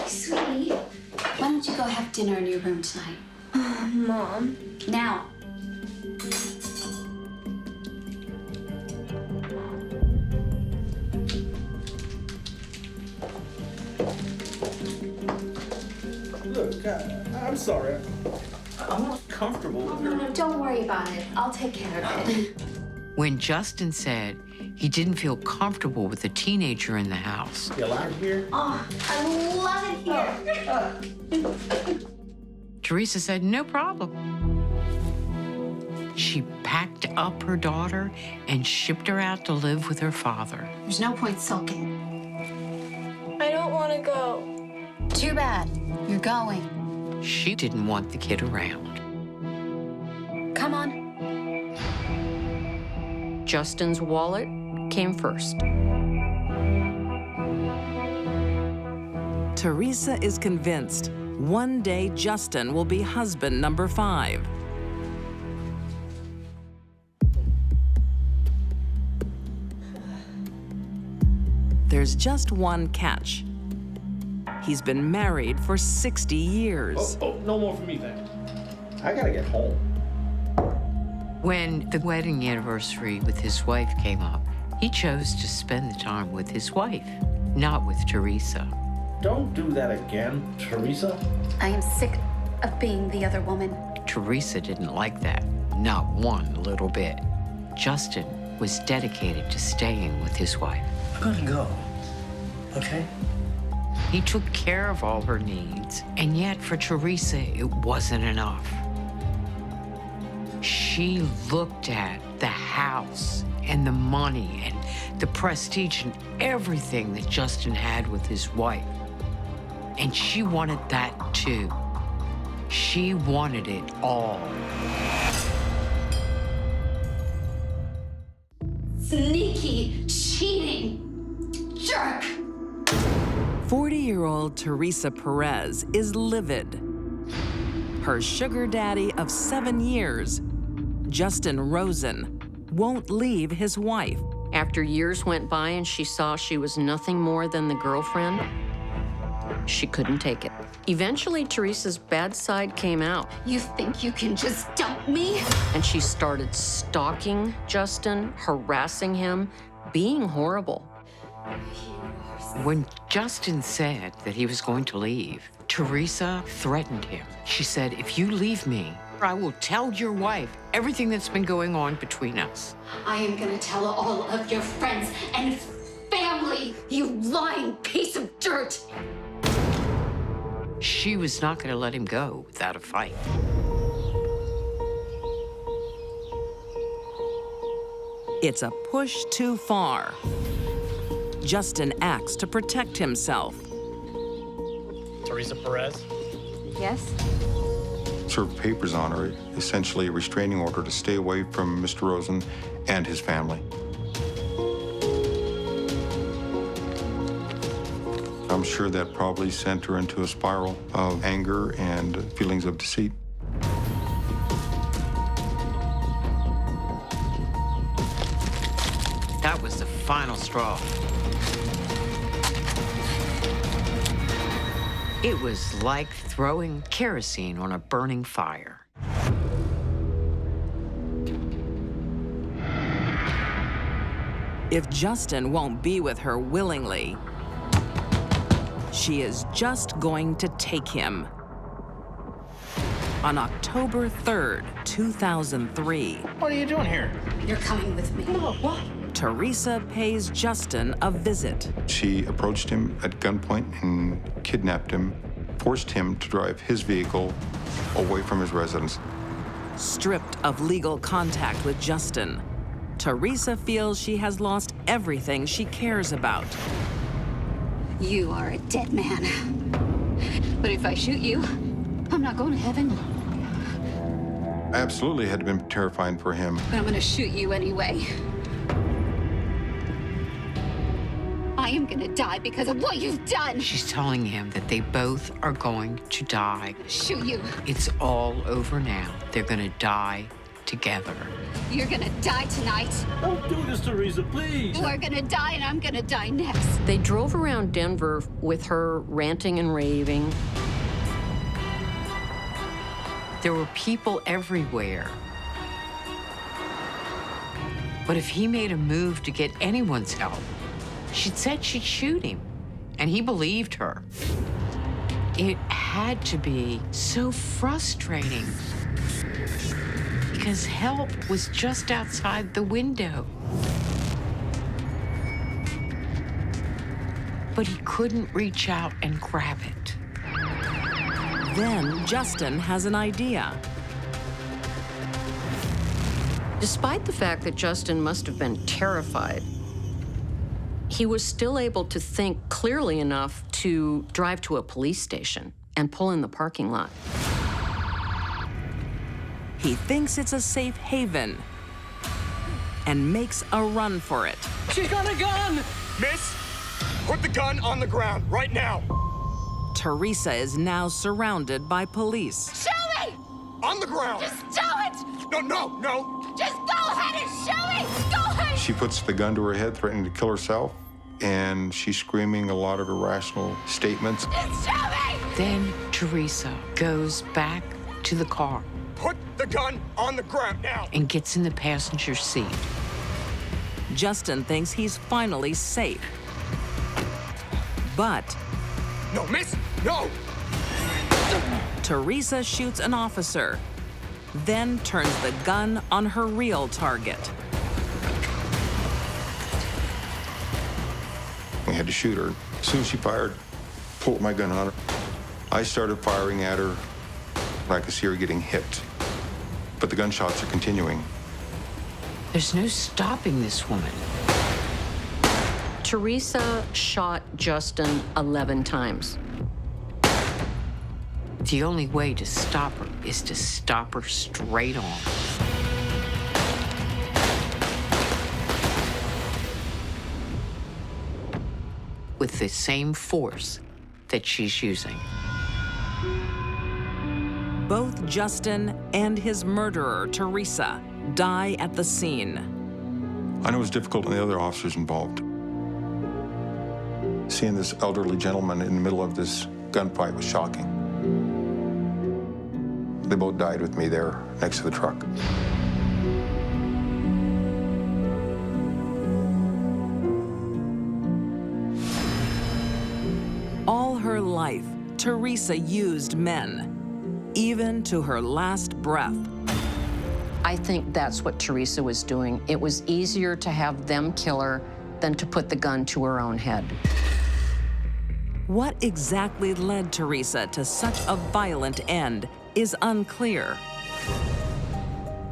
Sweetie, why don't you go have dinner in your room tonight? Mom. Now. Look, I'm sorry. I'm not comfortable with her. No, don't worry about it. I'll take care of it. When Justin said he didn't feel comfortable with a teenager in the house, You like here? Oh, I love it here. Teresa said, no problem. She packed up her daughter and shipped her out to live with her father. There's no point sulking. I don't want to go. Too bad. You're going. She didn't want the kid around. Come on. Justin's wallet came first. Teresa is convinced one day Justin will be husband number 5. There's just one catch. He's been married for 60 years. Oh, no more for me then. I gotta get home. When the wedding anniversary with his wife came up, he chose to spend the time with his wife, not with Teresa. Don't do that again, Teresa. I am sick of being the other woman. Teresa didn't like that, not one little bit. Justin was dedicated to staying with his wife. I'm gonna go, okay? He took care of all her needs, and yet for Teresa, it wasn't enough. She looked at the house and the money and the prestige and everything that Justin had with his wife. And she wanted that too. She wanted it all. Sneaky, cheating, jerk. 40-year-old Teresa Perez is livid. Her sugar daddy of 7 years, Justin Rosen, won't leave his wife. After years went by and she saw she was nothing more than the girlfriend, she couldn't take it. Eventually, Teresa's bad side came out. You think you can just dump me? And she started stalking Justin, harassing him, being horrible. When Justin said that he was going to leave, Teresa threatened him. She said, if you leave me, I will tell your wife everything that's been going on between us. I am gonna tell all of your friends and family, you lying piece of dirt. She was not going to let him go without a fight. It's a push too far. Justin acts to protect himself. Teresa Perez? Yes? Served papers on her, essentially a restraining order to stay away from Mr. Rosen and his family. I'm sure that probably sent her into a spiral of anger and feelings of deceit. That was the final straw. It was like throwing kerosene on a burning fire. If Justin won't be with her willingly, she is just going to take him. On October 3rd, 2003. What are you doing here? You're coming with me. What? Teresa pays Justin a visit. She approached him at gunpoint and kidnapped him, forced him to drive his vehicle away from his residence. Stripped of legal contact with Justin, Teresa feels she has lost everything she cares about. You are a dead man. But if I shoot you, I'm not going to heaven. Absolutely had been terrifying for him. But I'm going to shoot you anyway. I am going to die because of what you've done. She's telling him that they both are going to die. Shoot you. It's all over now. They're going to die together. You're going to die tonight. Don't do this, Teresa, please. You are going to die, and I'm going to die next. They drove around Denver with her ranting and raving. There were people everywhere. But if he made a move to get anyone's help, she said she'd shoot him, and he believed her. It had to be so frustrating because help was just outside the window. But he couldn't reach out and grab it. Then Justin has an idea. Despite the fact that Justin must have been terrified, he was still able to think clearly enough to drive to a police station and pull in the parking lot. He thinks it's a safe haven and makes a run for it. She's got a gun! Miss, put the gun on the ground right now. Teresa is now surrounded by police. Show me! On the ground! Just do it! No! Just go ahead and show me! Go ahead! She puts the gun to her head, threatening to kill herself, and she's screaming a lot of irrational statements. Just show me! Then Teresa goes back to the car Put the gun on the ground now! and gets in the passenger seat. Justin thinks he's finally safe. But No, miss! No! Teresa shoots an officer, then turns the gun on her real target. I had to shoot her. As soon as she fired, pulled my gun on her. I started firing at her. I could see her getting hit. But the gunshots are continuing. There's no stopping this woman. Teresa shot Justin 11 times. The only way to stop her is to stop her straight on. With the same force that she's using. Both Justin and his murderer, Teresa, die at the scene. I know it was difficult on the other officers involved. Seeing this elderly gentleman in the middle of this gunfight was shocking. They both died with me there next to the truck. life, Teresa used men, even to her last breath. I think that's what Teresa was doing. It was easier to have them kill her than to put the gun to her own head. What exactly led Teresa to such a violent end is unclear.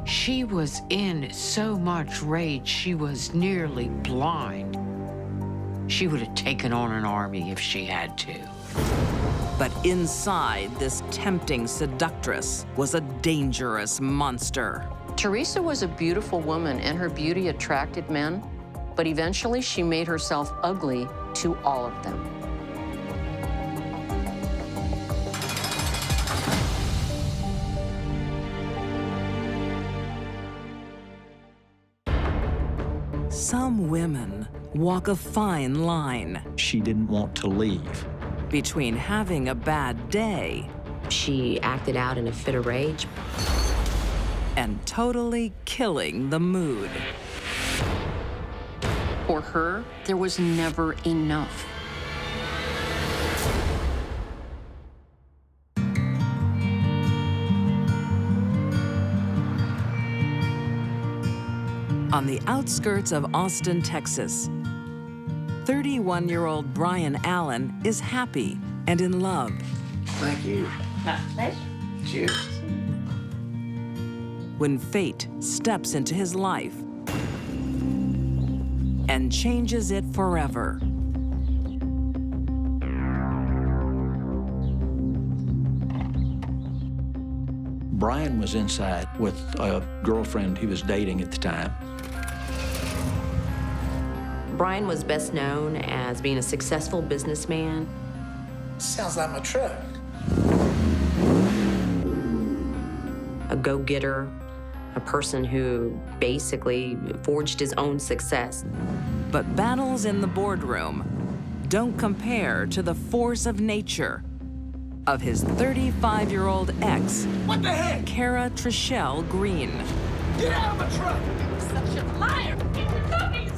She was in so much rage, she was nearly blind. She would have taken on an army if she had to. But inside this tempting seductress was a dangerous monster. Teresa was a beautiful woman, and her beauty attracted men, but eventually she made herself ugly to all of them. Some women walk a fine line. She didn't want to leave. Between having a bad day. She acted out in a fit of rage. And totally killing the mood. For her, there was never enough. On the outskirts of Austin, Texas, 31-year-old Brian Allen is happy and in love. Thank you. Cheers. When fate steps into his life and changes it forever. Brian was inside with a girlfriend he was dating at the time. Brian was best known as being a successful businessman. Sounds like my truck. A go-getter, a person who basically forged his own success. But battles in the boardroom don't compare to the force of nature of his 35-year-old ex, What the heck? Kara Trishelle Green. Get out of my truck! You're such a liar! You're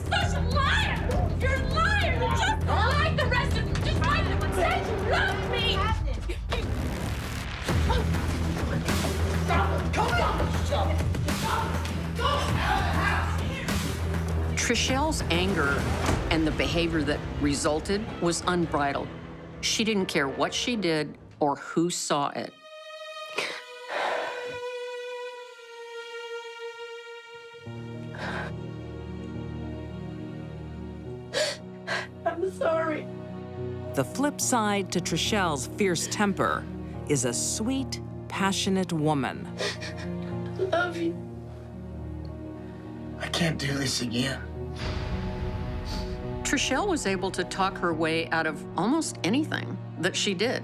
such a liar! You're a liar! You're just like the rest of them! Just like them! Said you love me! Come on! Stop! Go out of the house! Trishelle's anger and the behavior that resulted was unbridled. She didn't care what she did or who saw it. I'm sorry. The flip side to Trishelle's fierce temper is a sweet, passionate woman. I love you. I can't do this again. Trishelle was able to talk her way out of almost anything that she did.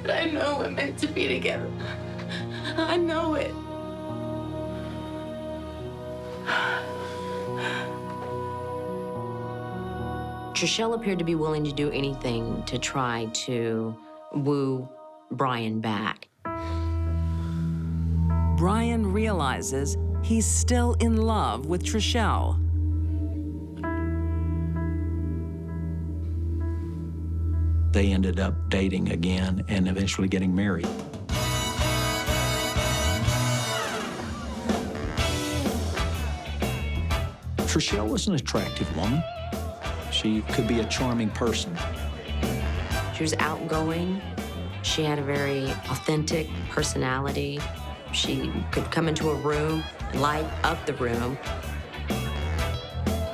But I know we're meant to be together. I know it. Trishelle appeared to be willing to do anything to try to woo Brian back. Brian realizes he's still in love with Trishelle. They ended up dating again and eventually getting married. Trishelle was an attractive woman. She could be a charming person. She was outgoing. She had a very authentic personality. She could come into a room, light up the room.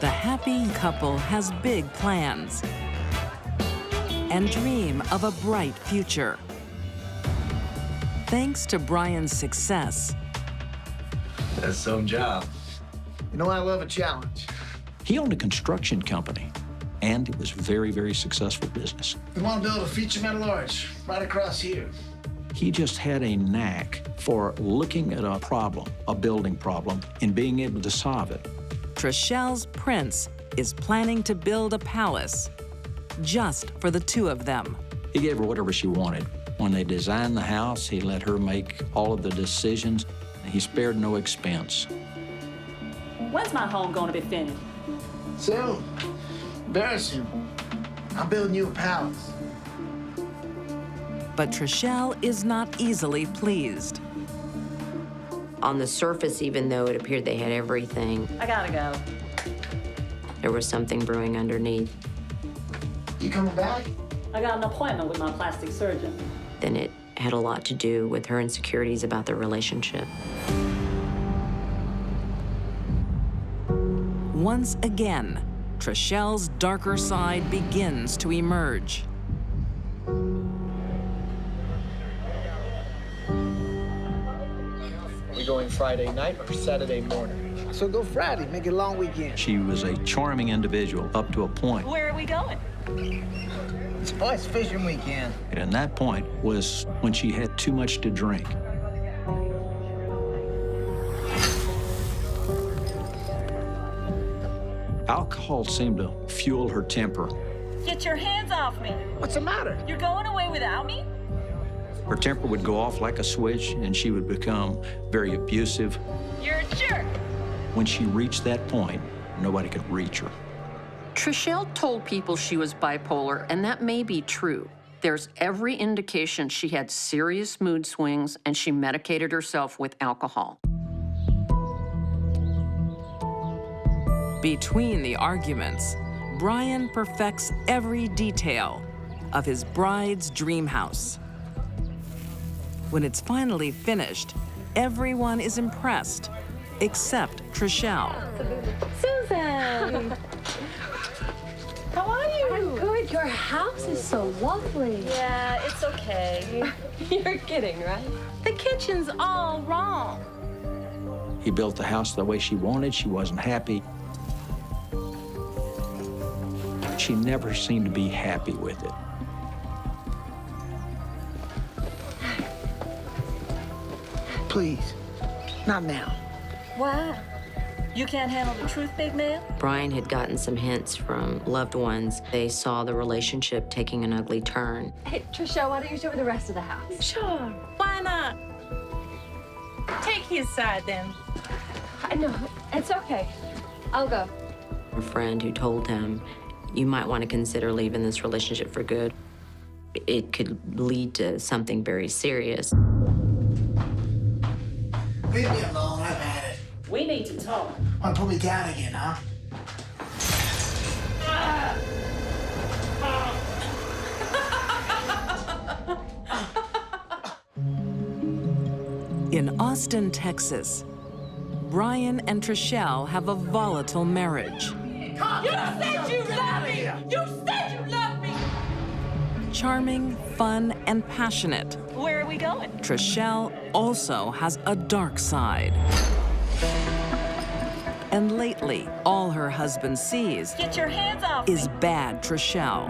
The happy couple has big plans and dream of a bright future. Thanks to Brian's success. That's some job. You know I love a challenge. He owned a construction company, and it was very, very successful business. We want to build a feature metal arch right across here. He just had a knack for looking at a problem, a building problem, and being able to solve it. Trishelle's prince is planning to build a palace just for the two of them. He gave her whatever she wanted. When they designed the house, he let her make all of the decisions. He spared no expense. When's my home going to be finished? Soon. Very soon. I'm building you a palace. But Trishelle is not easily pleased. On the surface, even though it appeared they had everything, I gotta go. there was something brewing underneath. You coming back? I got an appointment with my plastic surgeon. Then it had a lot to do with her insecurities about their relationship. Once again, Trishelle's darker side begins to emerge. We going Friday night or Saturday morning? So go Friday, make it a long weekend. She was a charming individual up to a point. Where are we going? Oh, it's fishing weekend. And that point was when she had too much to drink. Alcohol seemed to fuel her temper. Get your hands off me. What's the matter? You're going away without me? Her temper would go off like a switch, and she would become very abusive. You're a jerk. When she reached that point, nobody could reach her. Trishelle told people she was bipolar, and that may be true. There's every indication she had serious mood swings, and she medicated herself with alcohol. Between the arguments, Brian perfects every detail of his bride's dream house. When it's finally finished, everyone is impressed, except Trishelle. Susan! How are you? I'm good. Your house is so lovely. Yeah, it's okay. You're kidding, right? The kitchen's all wrong. He built the house the way she wanted. She wasn't happy. She never seemed to be happy with it. Please, not now. Why? You can't handle the truth, big man? Brian had gotten some hints from loved ones. They saw the relationship taking an ugly turn. Hey, Trishelle, why don't you show me the rest of the house? Sure. Why not? Take his side then. I know. It's okay. I'll go. A friend who told him, you might want to consider leaving this relationship for good. It could lead to something very serious. Leave me alone, I've had it. We need to talk. Want to put me down again, huh? In Austin, Texas, Brian and Trishelle have a volatile marriage. You said you love me! You said you love me! Charming, fun, and passionate, Where are we going? Trishelle also has a dark side. And lately, all her husband sees Get your hands off is me. bad Trishelle.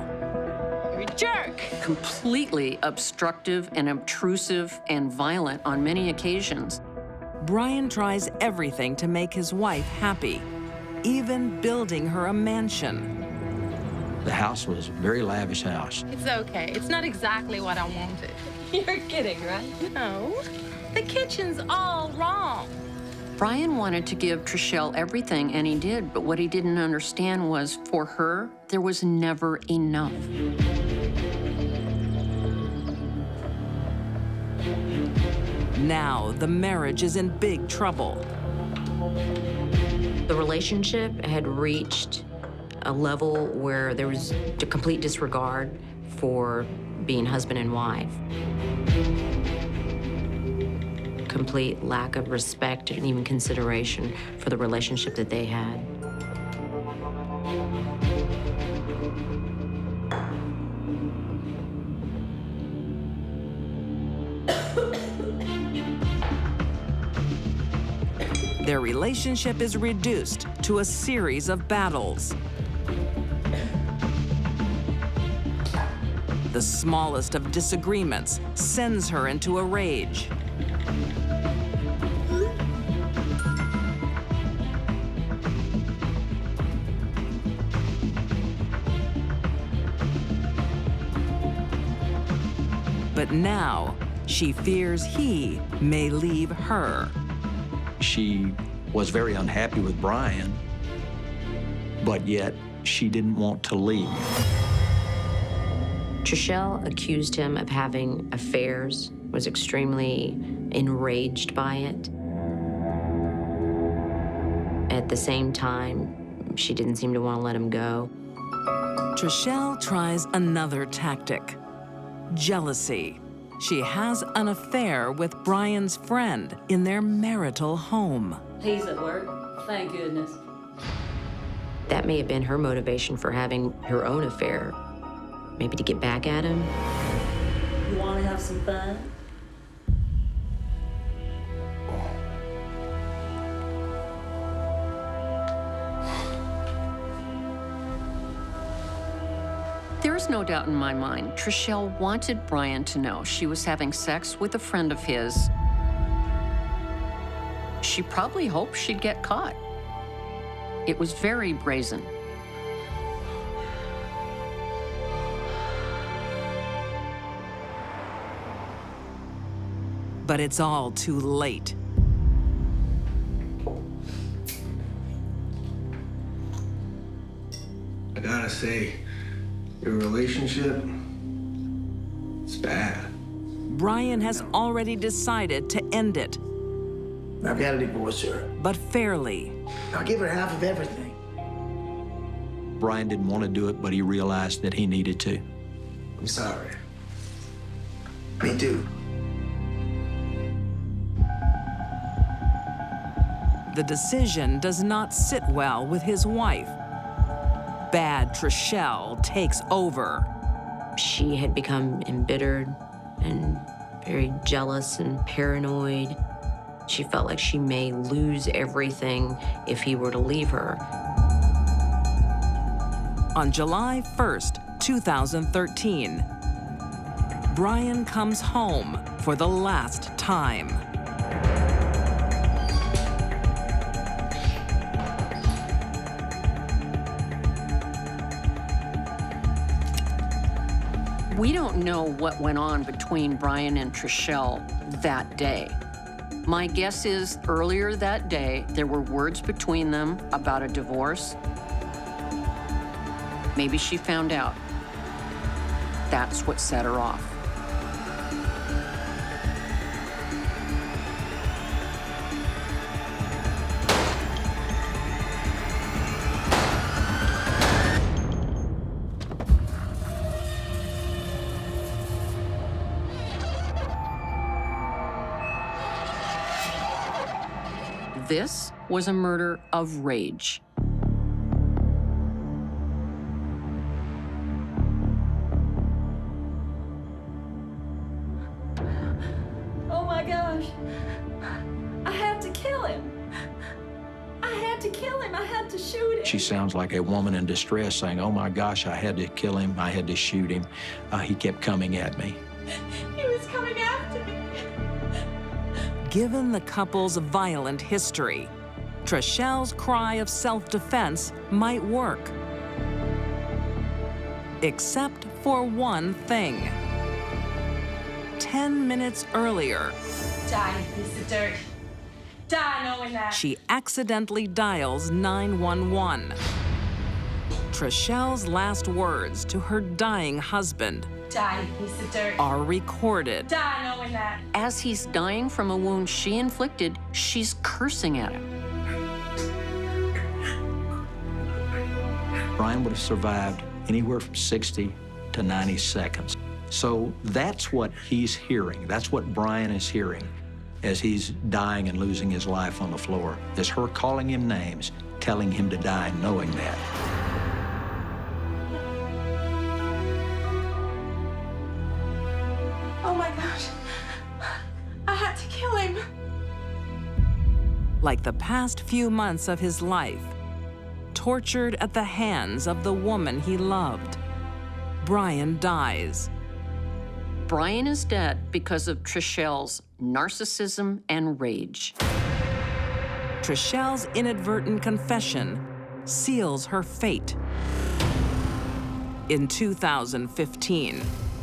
You're a jerk. Completely obstructive and obtrusive and violent on many occasions. Brian tries everything to make his wife happy, even building her a mansion. The house was a very lavish house. It's okay. It's not exactly what I wanted. You're kidding, right? No. The kitchen's all wrong. Brian wanted to give Trishelle everything, and he did, but what he didn't understand was, for her, there was never enough. Now, the marriage is in big trouble. The relationship had reached a level where there was a complete disregard for being husband and wife. Complete lack of respect and even consideration for the relationship that they had. Their relationship is reduced to a series of battles. The smallest of disagreements sends her into a rage. But now, she fears he may leave her. She was very unhappy with Brian, but yet she didn't want to leave. Trishelle accused him of having affairs, was extremely enraged by it. At the same time, she didn't seem to want to let him go. Trishelle tries another tactic: jealousy. She has an affair with Brian's friend in their marital home. He's at work. Thank goodness. That may have been her motivation for having her own affair. Maybe to get back at him. You want to have some fun? There's no doubt in my mind, Trishelle wanted Brian to know she was having sex with a friend of his. She probably hoped she'd get caught. It was very brazen. But it's all too late. I gotta say, your relationship, it's bad. Brian has already decided to end it. I've got to divorce her. But fairly. I'll give her half of everything. Brian didn't want to do it, but he realized that he needed to. I'm sorry. Me too. The decision does not sit well with his wife. Bad Trishelle takes over. She had become embittered and very jealous and paranoid. She felt like she may lose everything if he were to leave her. On July 1st, 2013, Brian comes home for the last time. We don't know what went on between Brian and Trishelle that day. My guess is earlier that day, there were words between them about a divorce. Maybe she found out. That's what set her off. This was a murder of rage. Oh my gosh. I had to kill him. I had to kill him. I had to shoot him. She sounds like a woman in distress saying, oh my gosh, I had to kill him, I had to shoot him. He kept coming at me. He was coming after me. Given the couple's violent history, Trishelle's cry of self-defense might work. Except for one thing. 10 minutes earlier, Die, piece of dirt. Die knowing that. she accidentally dials 911. Trishelle's last words to her dying husband Die, piece of dirt. are recorded. Die knowing that. As he's dying from a wound she inflicted, she's cursing at him. Brian would have survived anywhere from 60 to 90 seconds. So that's what he's hearing. That's what Brian is hearing as he's dying and losing his life on the floor, is her calling him names, telling him to die, knowing that. Oh my gosh. I had to kill him. Like the past few months of his life, tortured at the hands of the woman he loved, Brian dies. Brian is dead because of Trishelle's narcissism and rage. Trishelle's inadvertent confession seals her fate. In 2015,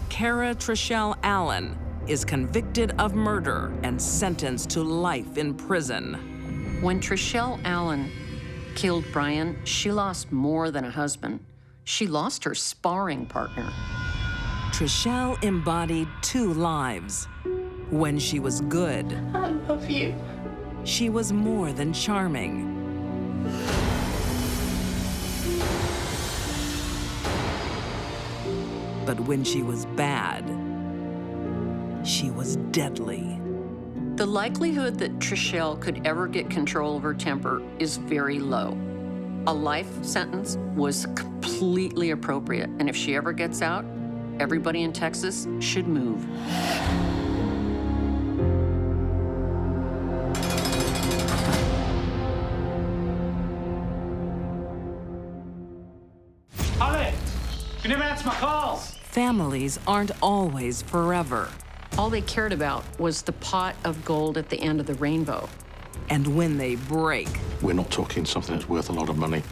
Kara Trishelle Allen is convicted of murder and sentenced to life in prison. When Trishelle Allen killed Brian, she lost more than a husband. She lost her sparring partner. Trishelle embodied two lives. When she was good, I love you. she was more than charming. But when she was bad, she was deadly. The likelihood that Trishelle could ever get control of her temper is very low. A life sentence was completely appropriate, and if she ever gets out, everybody in Texas should move. Holly, you never answer my calls. Families aren't always forever. All they cared about was the pot of gold at the end of the rainbow. And when they break, we're not talking something that's worth a lot of money.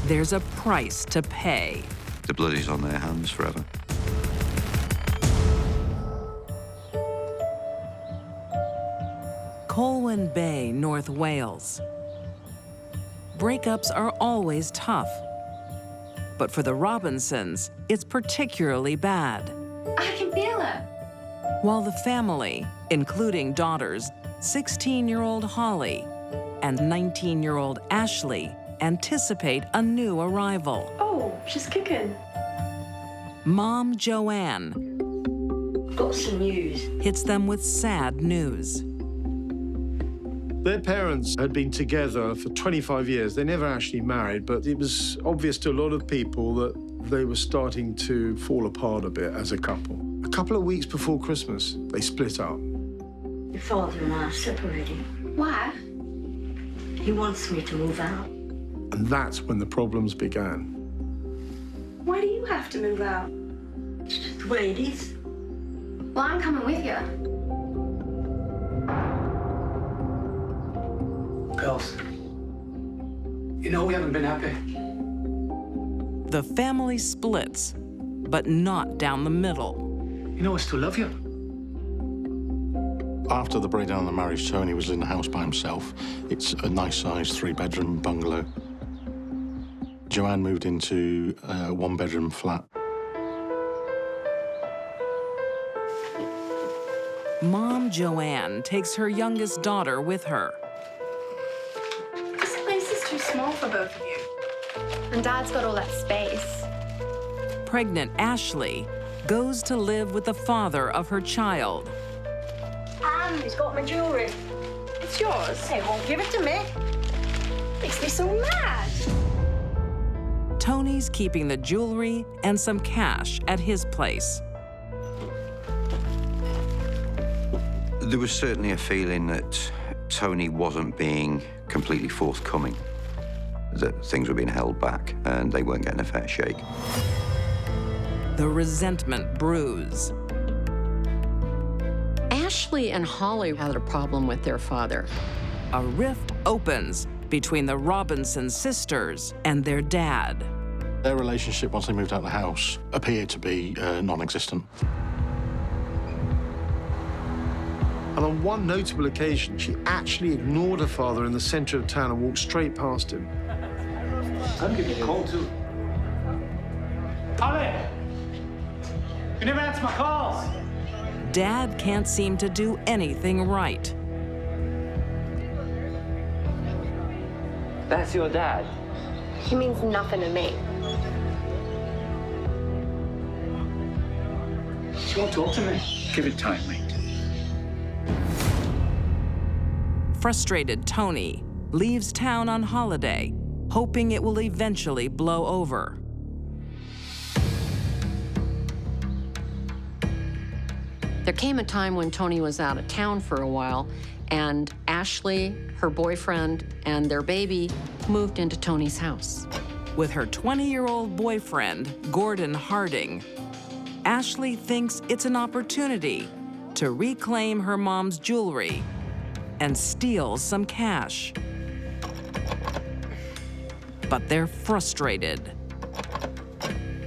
There's a price to pay. The blood is on their hands forever. Colwyn Bay, North Wales. Breakups are always tough. But for the Robinsons, it's particularly bad. I can feel her. While the family, including daughters 16-year-old Holly and 19-year-old Ashley, anticipate a new arrival. Oh, she's kicking. Mom Joanne Got some news. hits them with sad news. Their parents had been together for 25 years. They never actually married, but it was obvious to a lot of people that they were starting to fall apart a bit as a couple. A couple of weeks before Christmas, they split up. Your father and I are separating. Why? He wants me to move out. And that's when the problems began. Why do you have to move out? It's just the way it is. Well, I'm coming with you. Girls, you know we haven't been happy. The family splits, but not down the middle. You know I still love you. After the breakdown of the marriage, Tony was in the house by himself. It's a nice-sized 3-bedroom bungalow. Joanne moved into a 1-bedroom flat. Mom Joanne takes her youngest daughter with her. This place is too small for both of you. And Dad's got all that space. Pregnant Ashley goes to live with the father of her child. And he's got my jewelry. It's yours. He won't give it to me. Makes me so mad. Tony's keeping the jewelry and some cash at his place. There was certainly a feeling that Tony wasn't being completely forthcoming, that things were being held back and they weren't getting a fair shake. The resentment brews. Ashley and Holly had a problem with their father. A rift opens between the Robinson sisters and their dad. Their relationship, once they moved out of the house, appeared to be non-existent. And on one notable occasion, she actually ignored her father in the center of town and walked straight past him. I'm getting a call too. Holly, you never answer my calls. Dad can't seem to do anything right. That's your dad. He means nothing to me. She won't talk to me. Give it time, mate. Frustrated Tony leaves town on holiday, hoping it will eventually blow over. There came a time when Tony was out of town for a while, and Ashley, her boyfriend, and their baby moved into Tony's house. With her 20-year-old boyfriend, Gordon Harding, Ashley thinks it's an opportunity to reclaim her mom's jewelry and steal some cash. But they're frustrated.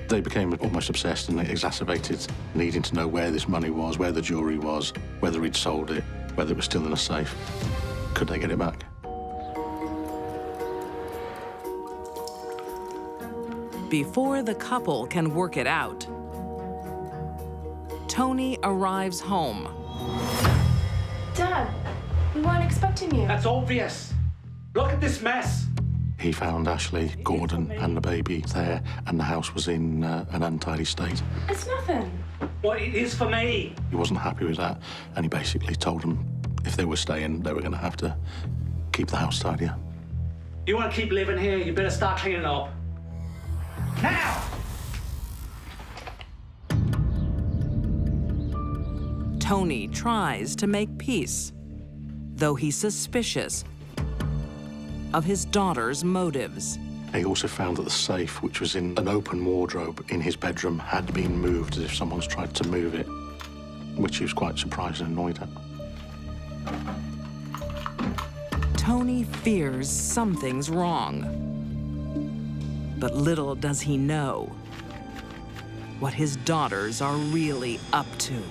They became almost obsessed and they exacerbated needing to know where this money was, where the jewelry was, whether he'd sold it, whether it was still in a safe. Could they get it back? Before the couple can work it out, Tony arrives home. Dad, we weren't expecting you. That's obvious. Look at this mess. He found Ashley, Gordon, and the baby there, and the house was in an untidy state. It's nothing. Well, it is for me. He wasn't happy with that, and he basically told them if they were staying, they were going to have to keep the house tidier. You want to keep living here, you better start cleaning up. Now! Tony tries to make peace, though he's suspicious of his daughter's motives. He also found that the safe, which was in an open wardrobe in his bedroom, had been moved as if someone's tried to move it, which he was quite surprised and annoyed at. Tony fears something's wrong. But little does he know what his daughters are really up to.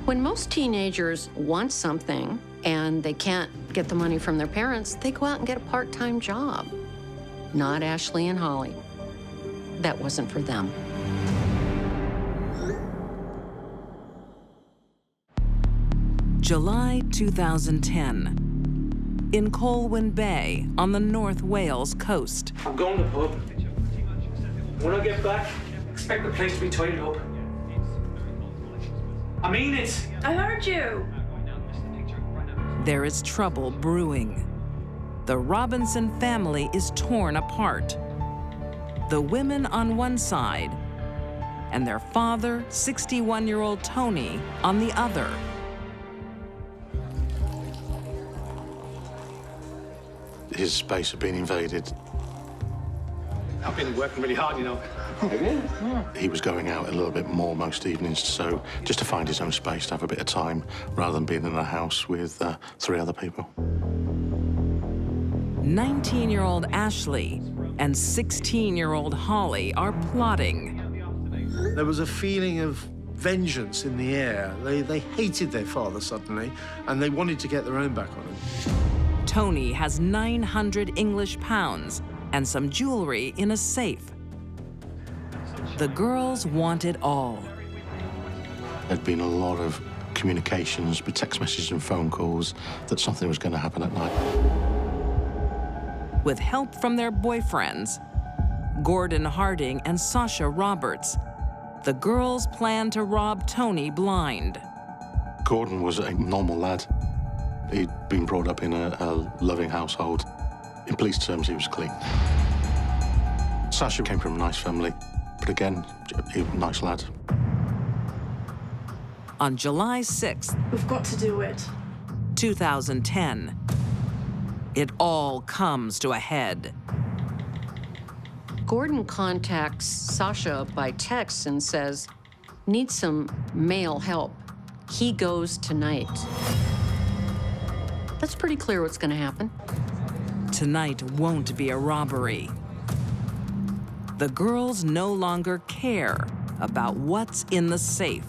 When most teenagers want something and they can't get the money from their parents, they go out and get a part-time job. Not Ashley and Holly. That wasn't for them. July 2010, in Colwyn Bay on the North Wales coast. I'm going to the pub. When I get back, expect the place to be tidied up. I mean it. I heard you. There is trouble brewing. The Robinson family is torn apart. The women on one side, and their father, 61-year-old Tony, on the other. His space had been invaded. I've been working really hard, you know. He was going out a little bit more most evenings, so just to find his own space, to have a bit of time, rather than being in a house with 3 other people. 19-year-old Ashley and 16-year-old Holly are plotting. There was a feeling of vengeance in the air. They hated their father suddenly, and they wanted to get their own back on him. Tony has 900 English pounds and some jewelry in a safe. The girls want it all. There'd been a lot of communications with text messages and phone calls that something was going to happen at night. With help from their boyfriends, Gordon Harding and Sasha Roberts, the girls plan to rob Tony blind. Gordon was a normal lad. He'd been brought up in a loving household. In police terms, he was clean. Sasha came from a nice family, but again, he was a nice lad. On July 6th, We've got to do it. 2010, it all comes to a head. Gordon contacts Sasha by text and says, "Need some male help. He goes tonight." That's pretty clear what's going to happen. Tonight won't be a robbery. The girls no longer care about what's in the safe.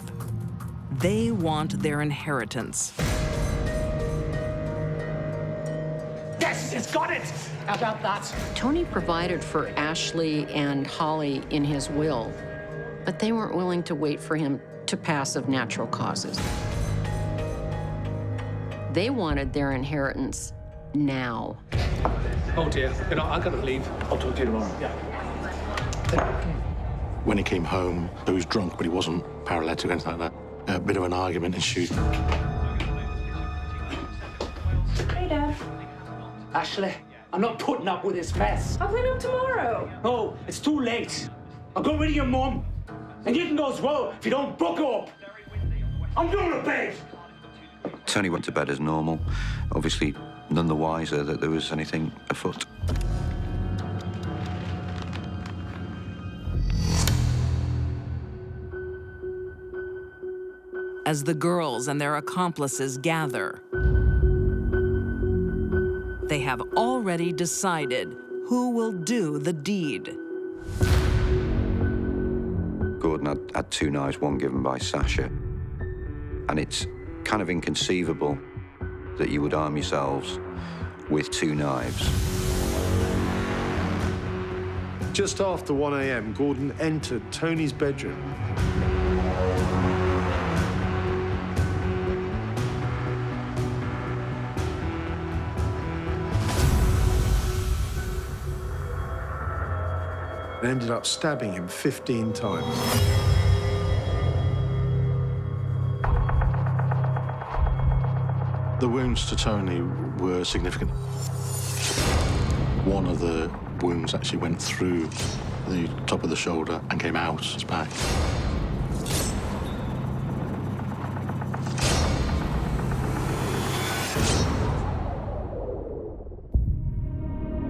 They want their inheritance. Yes, it's got it! How about that? Tony provided for Ashley and Holly in his will, but they weren't willing to wait for him to pass of natural causes. They wanted their inheritance now. Oh dear, you know, I've got to leave. I'll talk to you tomorrow. Yeah. When he came home, he was drunk, but he wasn't paralytic or anything like that. A bit of an argument ensued. Hey, Dad. Ashley, I'm not putting up with this mess. I'll clean up tomorrow. Oh, it's too late. I'll go rid of your mum. And you can go as well if you don't buck up. I'm going to bed. Tony went to bed as normal, obviously none the wiser that there was anything afoot. As the girls and their accomplices gather, they have already decided who will do the deed. Gordon had 2 knives, one given by Sasha. And it's kind of inconceivable that you would arm yourselves with 2 knives. Just after 1 a.m., Gordon entered Tony's bedroom and ended up stabbing him 15 times. The wounds to Tony were significant. One of the wounds actually went through the top of the shoulder and came out his back.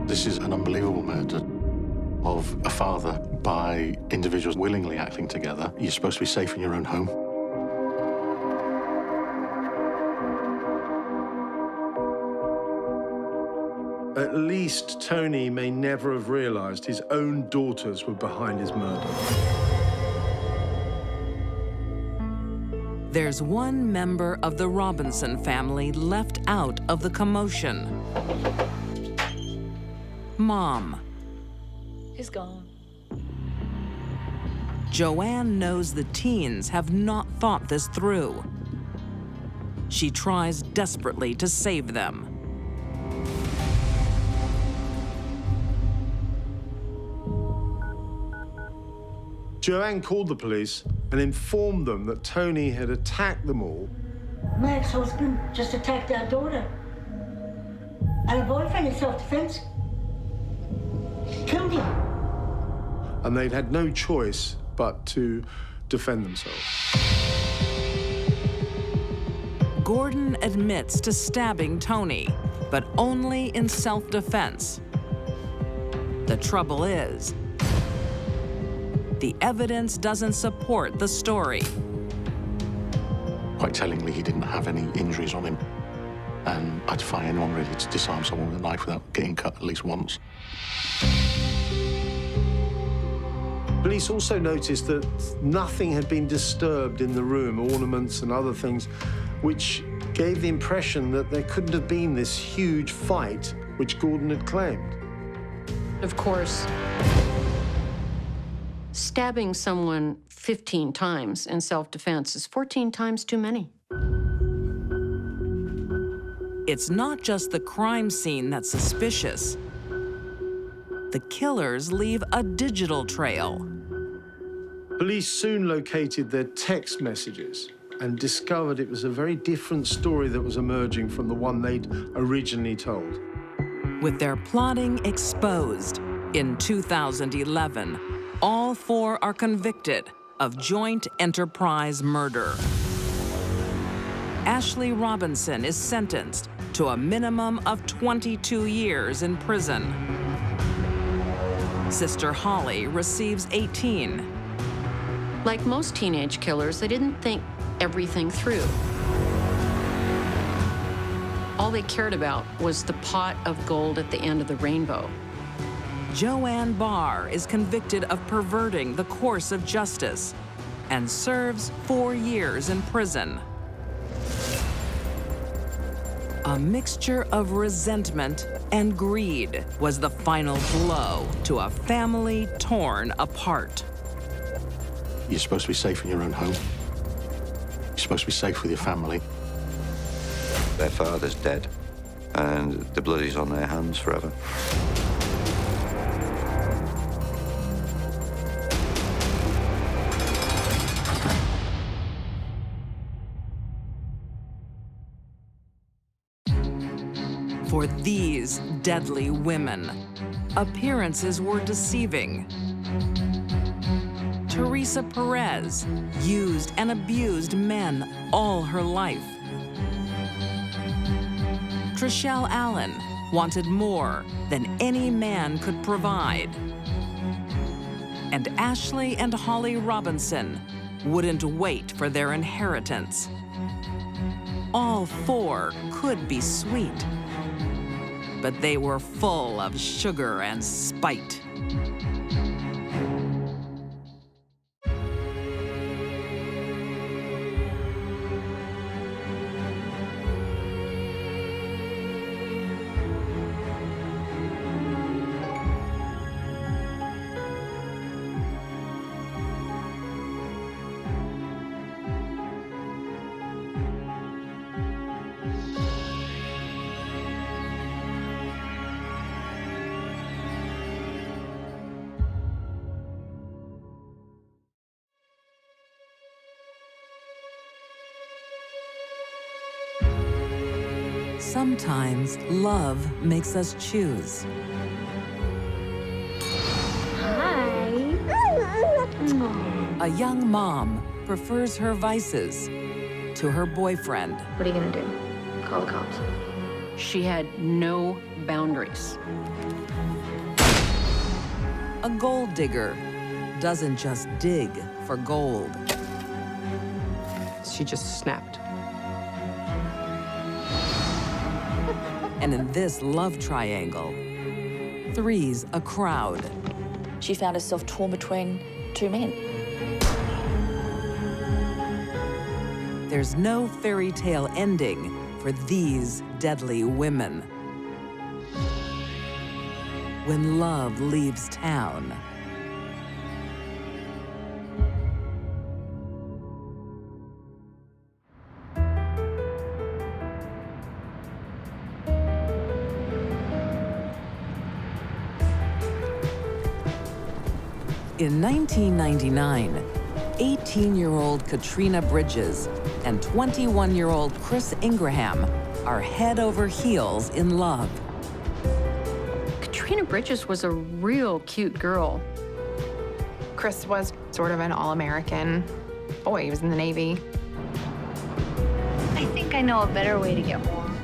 This is an unbelievable murder of a father by individuals willingly acting together. You're supposed to be safe in your own home. At least Tony may never have realized his own daughters were behind his murder. There's one member of the Robinson family left out of the commotion. Mom. He's gone. Joanne knows the teens have not thought this through. She tries desperately to save them. Joanne called the police and informed them that Tony had attacked them all. My ex-husband just attacked our daughter. And her boyfriend in self-defense killed him. And they'd had no choice but to defend themselves. Gordon admits to stabbing Tony, but only in self-defense. The trouble is, the evidence doesn't support the story. Quite tellingly, he didn't have any injuries on him. And I defy anyone really to disarm someone with a knife without getting cut at least once. Police also noticed that nothing had been disturbed in the room, ornaments and other things, which gave the impression that there couldn't have been this huge fight which Gordon had claimed. Of course, stabbing someone 15 times in self-defense is 14 times too many. It's not just the crime scene that's suspicious. The killers leave a digital trail. Police soon located their text messages and discovered it was a very different story that was emerging from the one they'd originally told. With their plotting exposed, in 2011, all four are convicted of joint enterprise murder. Ashley Robinson is sentenced to a minimum of 22 years in prison. Sister Holly receives 18. Like most teenage killers, they didn't think everything through. All they cared about was the pot of gold at the end of the rainbow. Joanne Barr is convicted of perverting the course of justice and serves 4 years in prison. A mixture of resentment and greed was the final blow to a family torn apart. You're supposed to be safe in your own home. You're supposed to be safe with your family. Their father's dead, and the blood is on their hands forever. For these deadly women, appearances were deceiving. Teresa Perez used and abused men all her life. Trishelle Allen wanted more than any man could provide. And Ashley and Holly Robinson wouldn't wait for their inheritance. All four could be sweet, but they were full of sugar and spite. Sometimes love makes us choose. Hi. A young mom prefers her vices to her boyfriend. What are you gonna do? Call the cops? She had no boundaries. A gold digger doesn't just dig for gold. She just snapped. And in this love triangle, three's a crowd. She found herself torn between two men. There's no fairy tale ending for these deadly women. When love leaves town. In 1999, 18-year-old Katrina Bridges and 21-year-old Chris Ingraham are head over heels in love. Katrina Bridges was a real cute girl. Chris was sort of an all-American boy. He was in the Navy. I think I know a better way to get warm.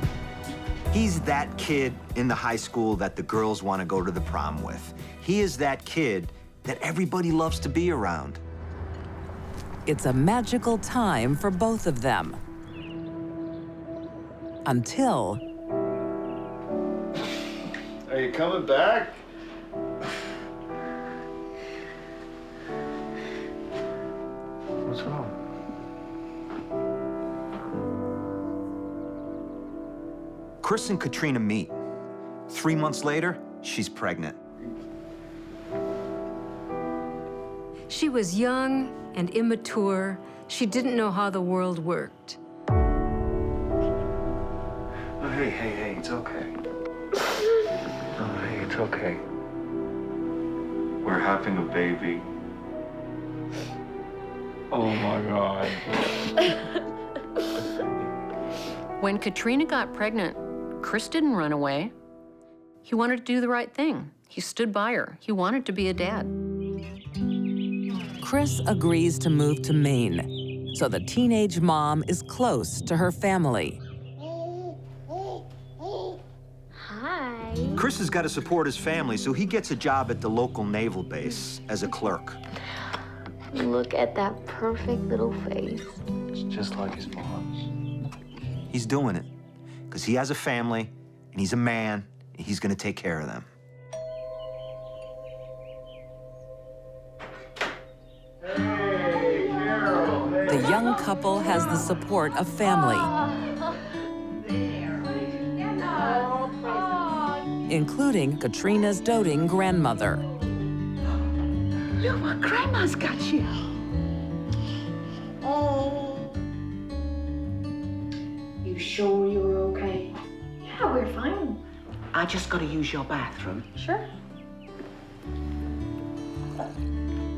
He's that kid in the high school that the girls want to go to the prom with. He is that kid that everybody loves to be around. It's a magical time for both of them. Until... Are you coming back? What's wrong? Chris and Katrina meet. 3 months later, she's pregnant. She was young and immature. She didn't know how the world worked. Oh, hey, it's okay. Oh, hey, it's okay. We're having a baby. Oh, my God. When Katrina got pregnant, Chris didn't run away. He wanted to do the right thing. He stood by her. He wanted to be a dad. Chris agrees to move to Maine, so the teenage mom is close to her family. Hi. Chris has got to support his family, so he gets a job at the local naval base as a clerk. Look at that perfect little face. It's just like his mom's. He's doing it because he has a family, and he's a man, and he's going to take care of them. The young couple has the support of family, including Katrina's doting grandmother. Look what Grandma's got you. You sure you're okay? Yeah, we're fine. I just gotta use your bathroom. Sure.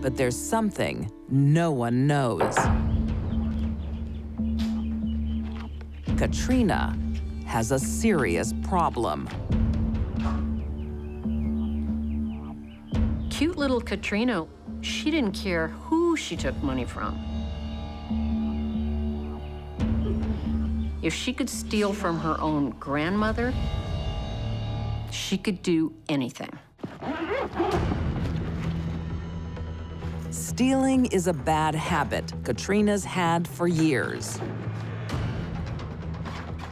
But there's something no one knows. Katrina has a serious problem. Cute little Katrina, she didn't care who she took money from. If she could steal from her own grandmother, she could do anything. Stealing is a bad habit Katrina's had for years.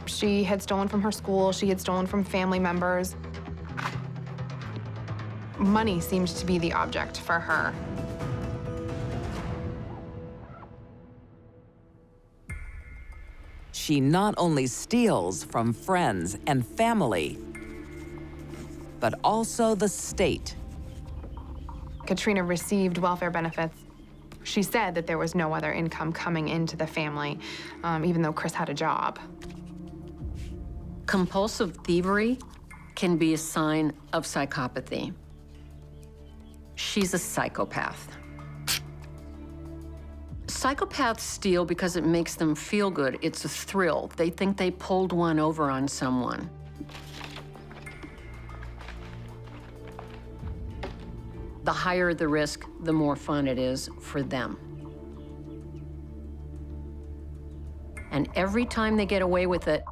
She had stolen from her school. She had stolen from family members. Money seemed to be the object for her. She not only steals from friends and family, but also the state. Katrina received welfare benefits. She said that there was no other income coming into the family, even though Chris had a job. Compulsive thievery can be a sign of psychopathy. She's a psychopath. Psychopaths steal because it makes them feel good. It's a thrill. They think they pulled one over on someone. The higher the risk, the more fun it is for them. And every time they get away with it,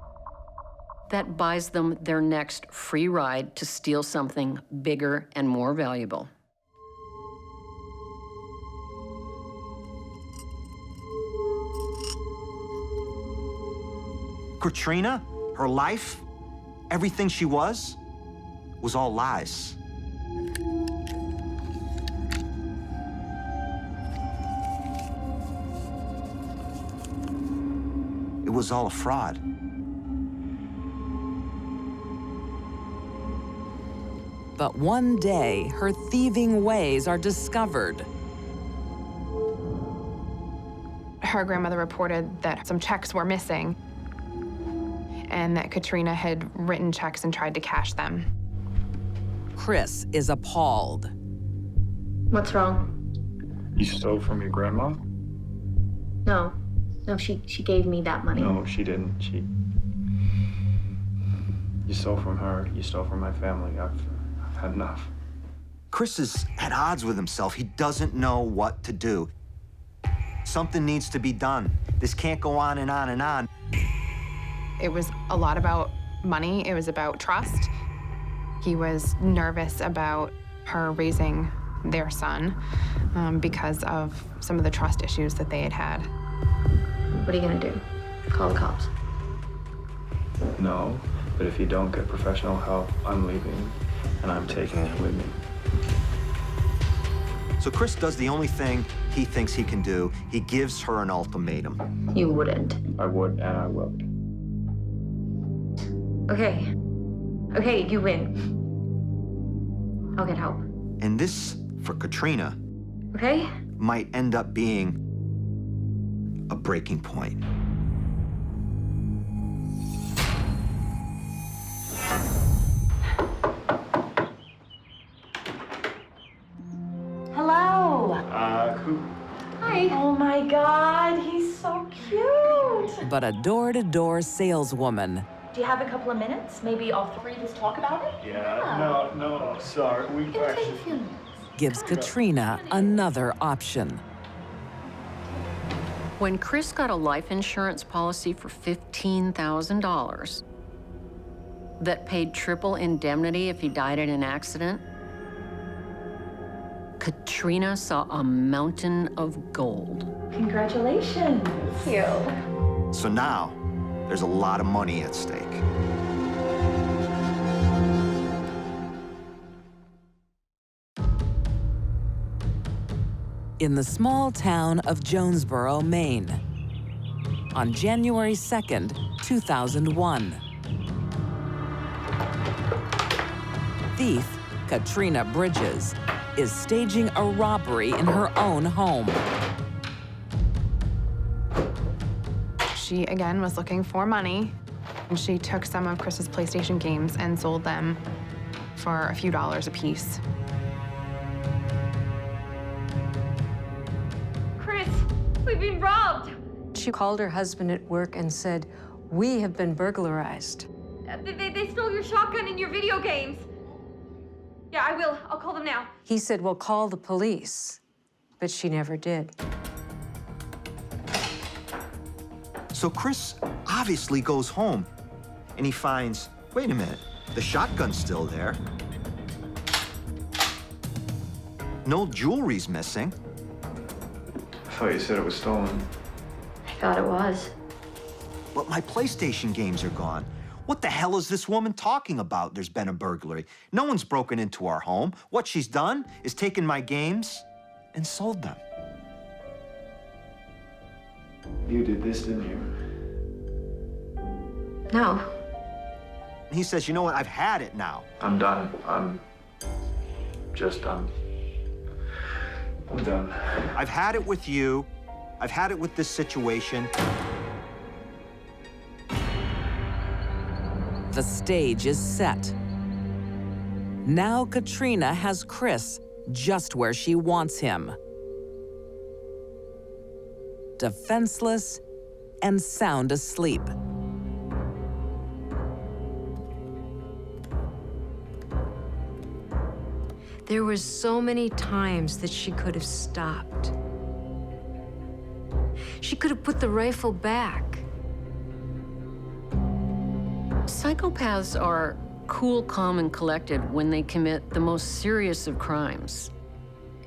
that buys them their next free ride to steal something bigger and more valuable. Katrina, her life, everything she was all lies. It was all a fraud. But one day, her thieving ways are discovered. Her grandmother reported that some checks were missing and that Katrina had written checks and tried to cash them. Chris is appalled. What's wrong? You stole from your grandma? No. No, she gave me that money. No, she didn't. You stole from her. You stole from my family. I've had enough. Chris is at odds with himself. He doesn't know what to do. Something needs to be done. This can't go on and on and on. It was a lot about money. It was about trust. He was nervous about her raising their son because of some of the trust issues that they had had. What are you gonna do? Call the cops? No, but if you don't get professional help, I'm leaving, and I'm taking it with me. So Chris does the only thing he thinks he can do. He gives her an ultimatum. You wouldn't. I would, and I will. Okay. Okay, you win. I'll get help. And this, for Katrina, Okay? might end up being a breaking point. Hello. Who? Hi. Oh my God, he's so cute. But a door-to-door saleswoman Do you have a couple of minutes? Maybe all three of us talk about it? Yeah. No. Sorry. We actually. gives Katrina another option. When Chris got a life insurance policy for $15,000 that paid triple indemnity if he died in an accident, Katrina saw a mountain of gold. Congratulations. Thank you. So now, there's a lot of money at stake. In the small town of Jonesboro, Maine, on January 2nd, 2001. Thief Katrina Bridges is staging a robbery in her own home. She, again, was looking for money, and she took some of Chris's PlayStation games and sold them for a few dollars a piece. Chris, we've been robbed. She called her husband at work and said, "We have been burglarized." They stole your shotgun and your video games. Yeah, I will. I'll call them now. He said, "Well, call the police." But she never did. So Chris obviously goes home, and he finds, wait a minute, the shotgun's still there. No jewelry's missing. I thought you said it was stolen. I thought it was. But my PlayStation games are gone. What the hell is this woman talking about? There's been a burglary. No one's broken into our home. What she's done is taken my games and sold them. You did this, didn't you? No. He says, you know what, I've had it now. I'm done. I'm done. I've had it with you. I've had it with this situation. The stage is set. Now Katrina has Chris just where she wants him. defenseless, and sound asleep. There were so many times that she could have stopped. She could have put the rifle back. Psychopaths are cool, calm, and collected when they commit the most serious of crimes.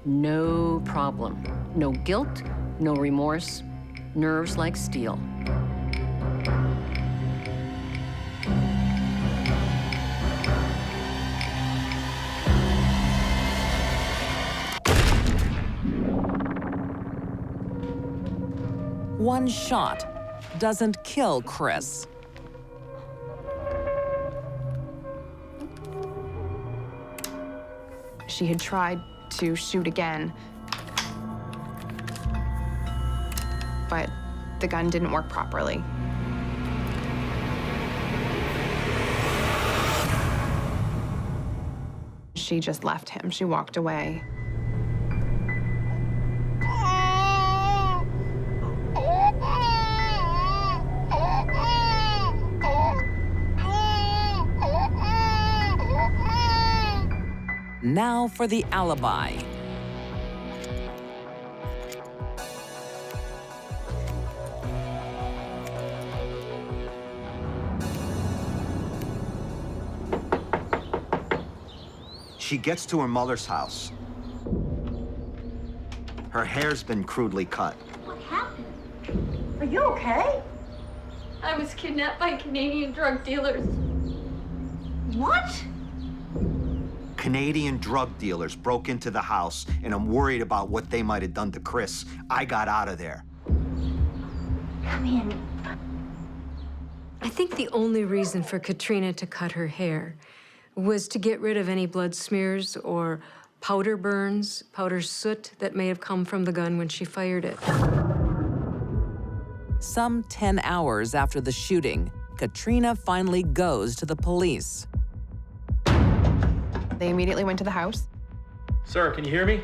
No problem. No guilt, no remorse, nerves like steel. One shot doesn't kill Chris. She had tried to shoot again, but the gun didn't work properly. She just left him. She walked away. Now for the alibi. She gets to her mother's house. Her hair's been crudely cut. What happened? Are you okay? I was kidnapped by Canadian drug dealers. What? Canadian drug dealers broke into the house, and I'm worried about what they might have done to Chris. I got out of there. Come in. I think the only reason for Katrina to cut her hair was to get rid of any blood smears or powder burns, powder soot that may have come from the gun when she fired it. Some 10 hours after the shooting, Katrina finally goes to the police. They immediately went to the house. Sir, can you hear me?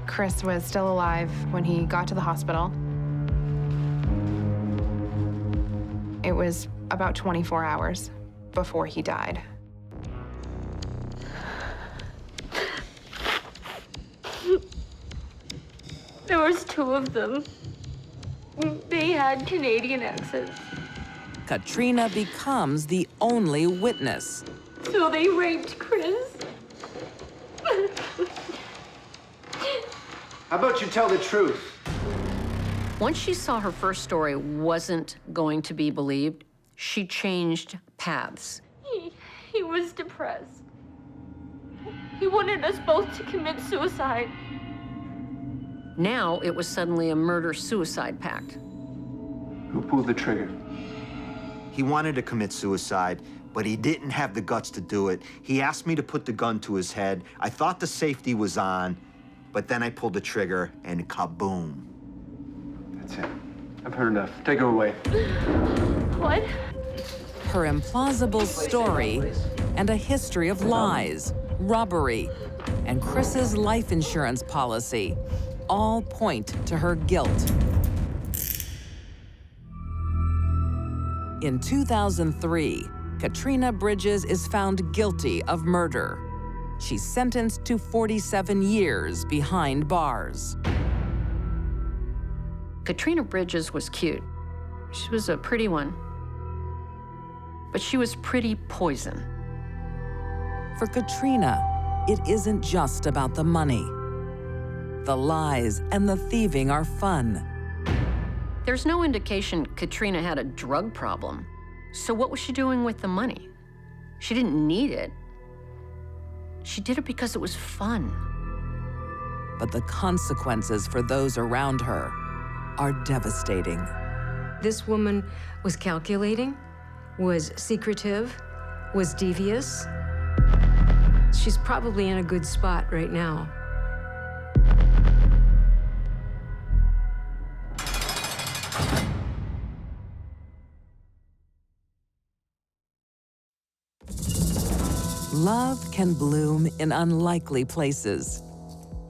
Chris was still alive when he got to the hospital. It was about 24 hours before he died. There was two of them. They had Canadian accents. Katrina becomes the only witness. So they raped Chris. How about you tell the truth? Once she saw her first story wasn't going to be believed, she changed paths. He was depressed. He wanted us both to commit suicide. Now it was suddenly a murder-suicide pact. Who pulled the trigger? He wanted to commit suicide, but he didn't have the guts to do it. He asked me to put the gun to his head. I thought the safety was on, but then I pulled the trigger and kaboom. That's it. I've heard enough. Take her away. What? Her implausible story and a history of lies, robbery, and Chris's life insurance policy all point to her guilt. In 2003, Katrina Bridges is found guilty of murder. She's sentenced to 47 years behind bars. Katrina Bridges was cute. She was a pretty one. But she was pretty poison. For Katrina, it isn't just about the money. The lies and the thieving are fun. There's no indication Katrina had a drug problem. So what was she doing with the money? She didn't need it. She did it because it was fun. But the consequences for those around her are devastating. This woman was calculating, was secretive, was devious. She's probably in a good spot right now. Love can bloom in unlikely places.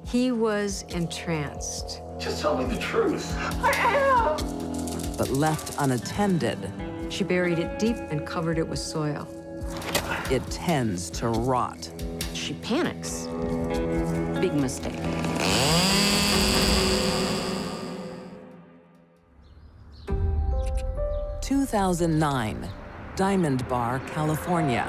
He was entranced. Just tell me the truth. I am. but left unattended, She buried it deep and covered it with soil. it tends to rot. She panics. Big mistake. (2009), Diamond Bar, California.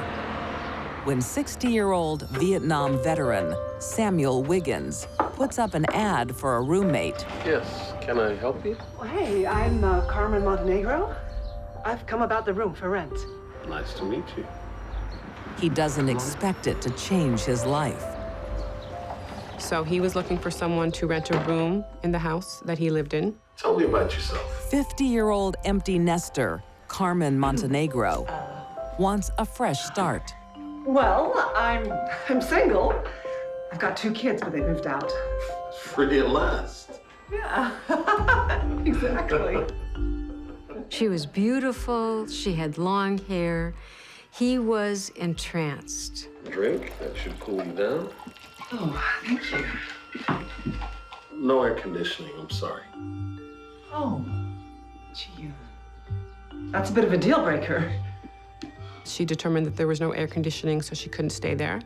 When 60-year-old Vietnam veteran Samuel Wiggins puts up an ad for a roommate, Yes, can I help you? Hey, I'm Carmen Montenegro. I've come about the room for rent. Nice to meet you. he doesn't expect it to change his life. So he was looking for someone to rent a room in the house that he lived in. Tell me about yourself. 50-year-old empty nester Carmen Montenegro wants a fresh start. Well, I'm single. I've got 2 kids, but they moved out. Free at last. Yeah, exactly. She was beautiful, she had long hair. He was entranced. Drink, that should cool you down. Oh, thank you. No air conditioning, I'm sorry. Oh, gee, that's a bit of a deal breaker. She determined that there was no air conditioning, so she couldn't stay there.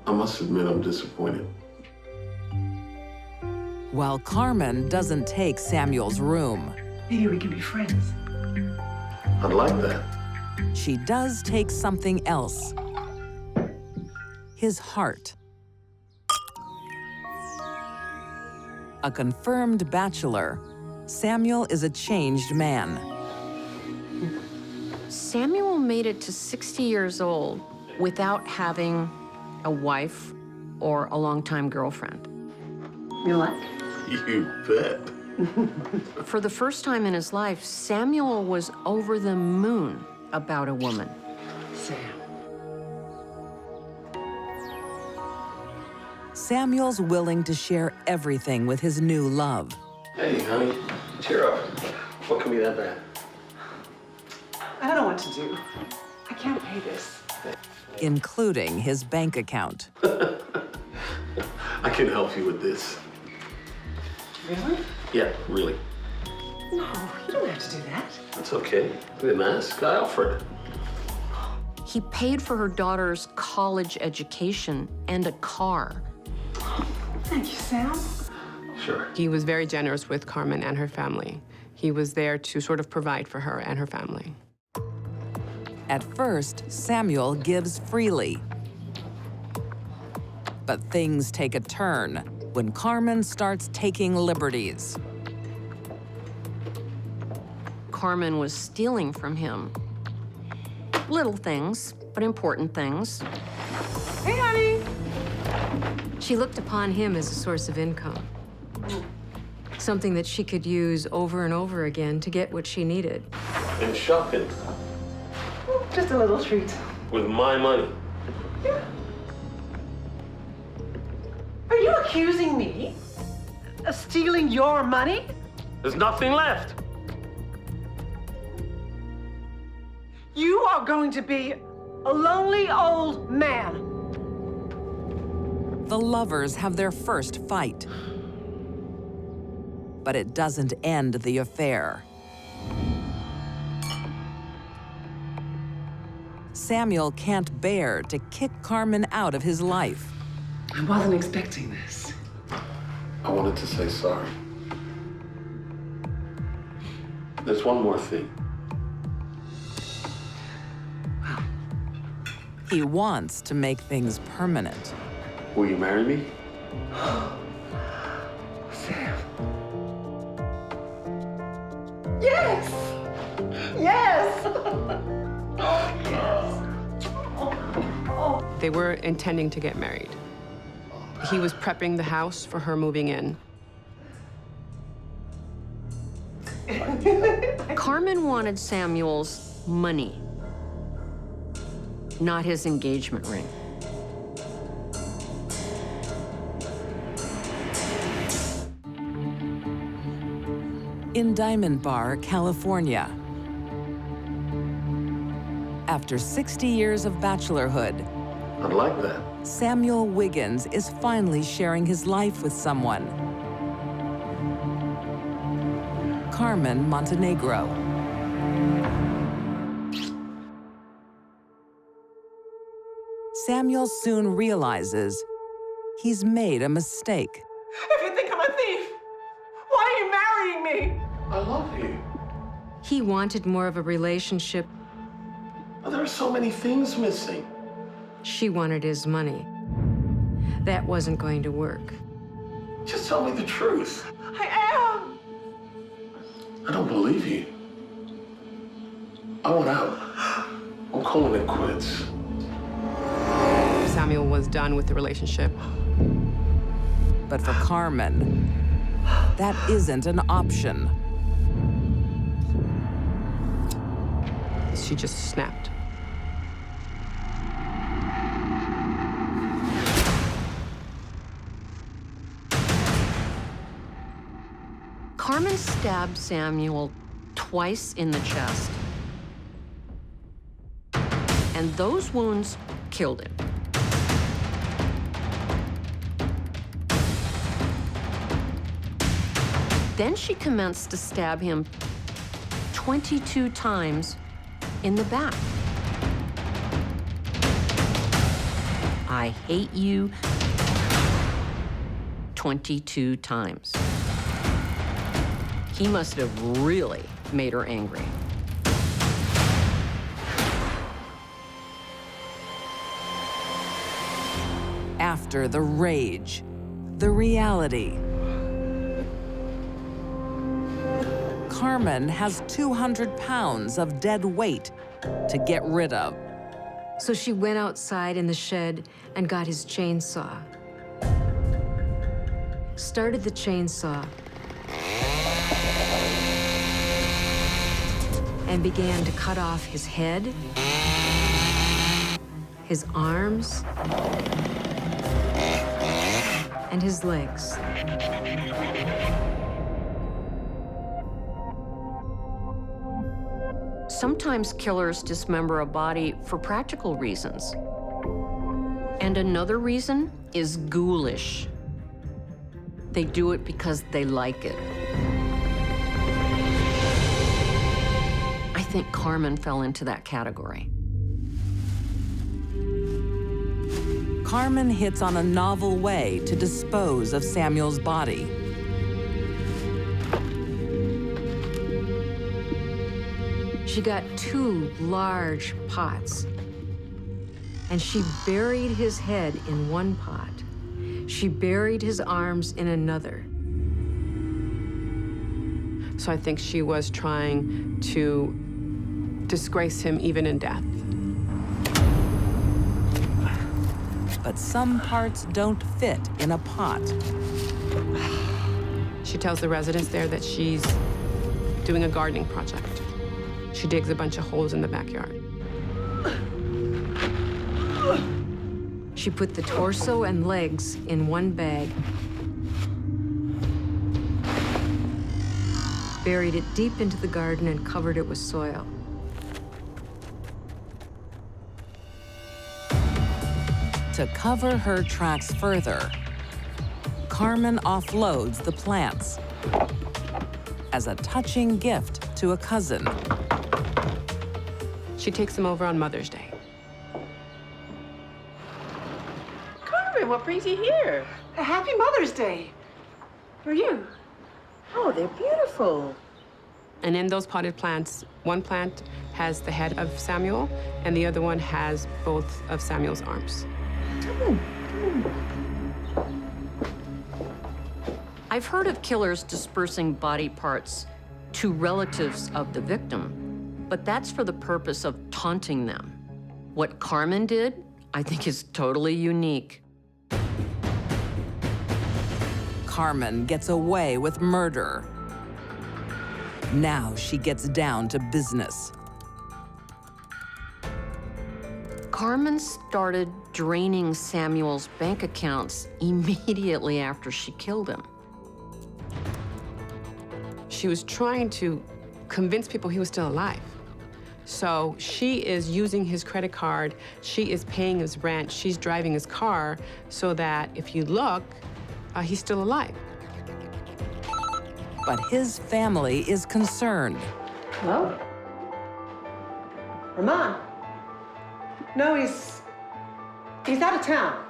I must admit I'm disappointed. While Carmen doesn't take Samuel's room, Maybe we can be friends. I'd like that. she does take something else. His heart. A confirmed bachelor, Samuel is a changed man. Samuel made it to 60 years old without having a wife or a longtime girlfriend. You like? You bet. For the first time in his life, Samuel was over the moon about a woman. Sam. Samuel's willing to share everything with his new love. Hey, honey, cheer up. What can be that bad? I don't know what to do. I can't pay this. Including his bank account. I can help you with this. Really? Yeah, really. No, you don't have to do that. That's okay. I didn't ask. I offered. He paid for her daughter's college education and a car. Thank you, Sam. Sure. He was very generous with Carmen and her family. He was there to sort of provide for her and her family. At first, Samuel gives freely. But things take a turn when Carmen starts taking liberties. Carmen was stealing from him. Little things, but important things. Hey, honey. She looked upon him as a source of income. Something that she could use over and over again to get what she needed. And shopping. Just a little treat. With my money. Yeah. Are you accusing me of stealing your money? There's nothing left. You are going to be a lonely old man. The lovers have their first fight. But it doesn't end the affair. Samuel can't bear to kick Carmen out of his life. I wasn't expecting this. I wanted to say sorry. There's one more thing. He wants to make things permanent. Will you marry me? Sam. Yes! Yes! Oh, yes! Oh. They were intending to get married. He was prepping the house for her moving in. Carmen wanted Samuel's money, not his engagement ring. In Diamond Bar, California. After 60 years of bachelorhood, I'd like that. Samuel Wiggins is finally sharing his life with someone. Carmen Montenegro. Samuel soon realizes he's made a mistake. If you think I'm a thief, why are you marrying me? I love you. He wanted more of a relationship. But there are so many things missing. She wanted his money. That wasn't going to work. Just tell me the truth. I am. I don't believe you. I want out. I'm calling it quits. Samuel was done with the relationship. But for Carmen, that isn't an option. She just snapped. Carmen stabbed Samuel twice in the chest. And those wounds killed him. Then she commenced to stab him 22 times in the back. I hate you 22 times. He must have really made her angry. After the rage, the reality. Carmen has 200 pounds of dead weight to get rid of. So she went outside in the shed and got his chainsaw. Started the chainsaw and began to cut off his head, his arms, and his legs. Sometimes killers dismember a body for practical reasons. And another reason is ghoulish. They do it because they like it. I think Carmen fell into that category. Carmen hits on a novel way to dispose of Samuel's body. She got 2 large pots, and she buried his head in one pot. She buried his arms in another. So I think she was trying to disgrace him even in death. But some parts don't fit in a pot. She tells the residents there that she's doing a gardening project. She digs a bunch of holes in the backyard. She put the torso and legs in one bag, buried it deep into the garden, and covered it with soil. To cover her tracks further, Carmen offloads the plants as a touching gift to a cousin. She takes them over on Mother's Day. Carmen, what brings you here? A happy Mother's Day. For you. Oh, they're beautiful. And in those potted plants, one plant has the head of Samuel, and the other one has both of Samuel's arms. I've heard of killers dispersing body parts to relatives of the victim, but that's for the purpose of taunting them. What Carmen did, I think, is totally unique. Carmen gets away with murder. Now she gets down to business. Carmen started draining Samuel's bank accounts immediately after she killed him. She was trying to convince people he was still alive. So she is using his credit card, she is paying his rent, she's driving his car so that if you look, he's still alive. But his family is concerned. Hello? Ramon? No, he's out of town.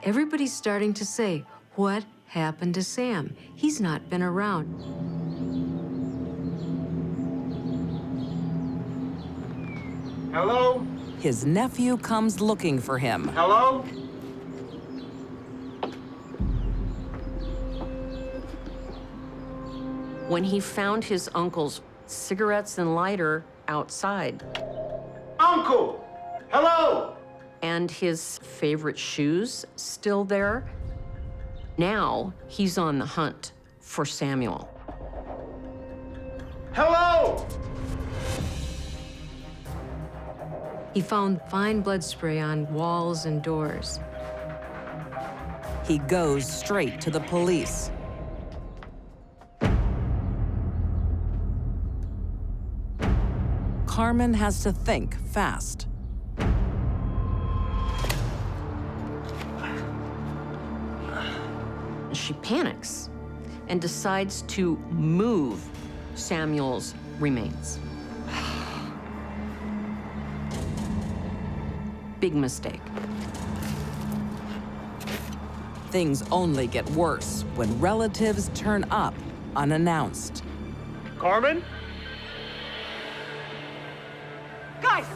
Everybody's starting to say, what happened to Sam? He's not been around. Hello? His nephew comes looking for him. Hello? When he found his uncle's cigarettes and lighter outside. Uncle! Hello! And his favorite shoes still there. Now he's on the hunt for Samuel. Hello! He found fine blood spray on walls and doors. He goes straight to the police. Carmen has to think fast. She panics and decides to move Samuel's remains. Big mistake. Things only get worse when relatives turn up unannounced. Carmen? Guys,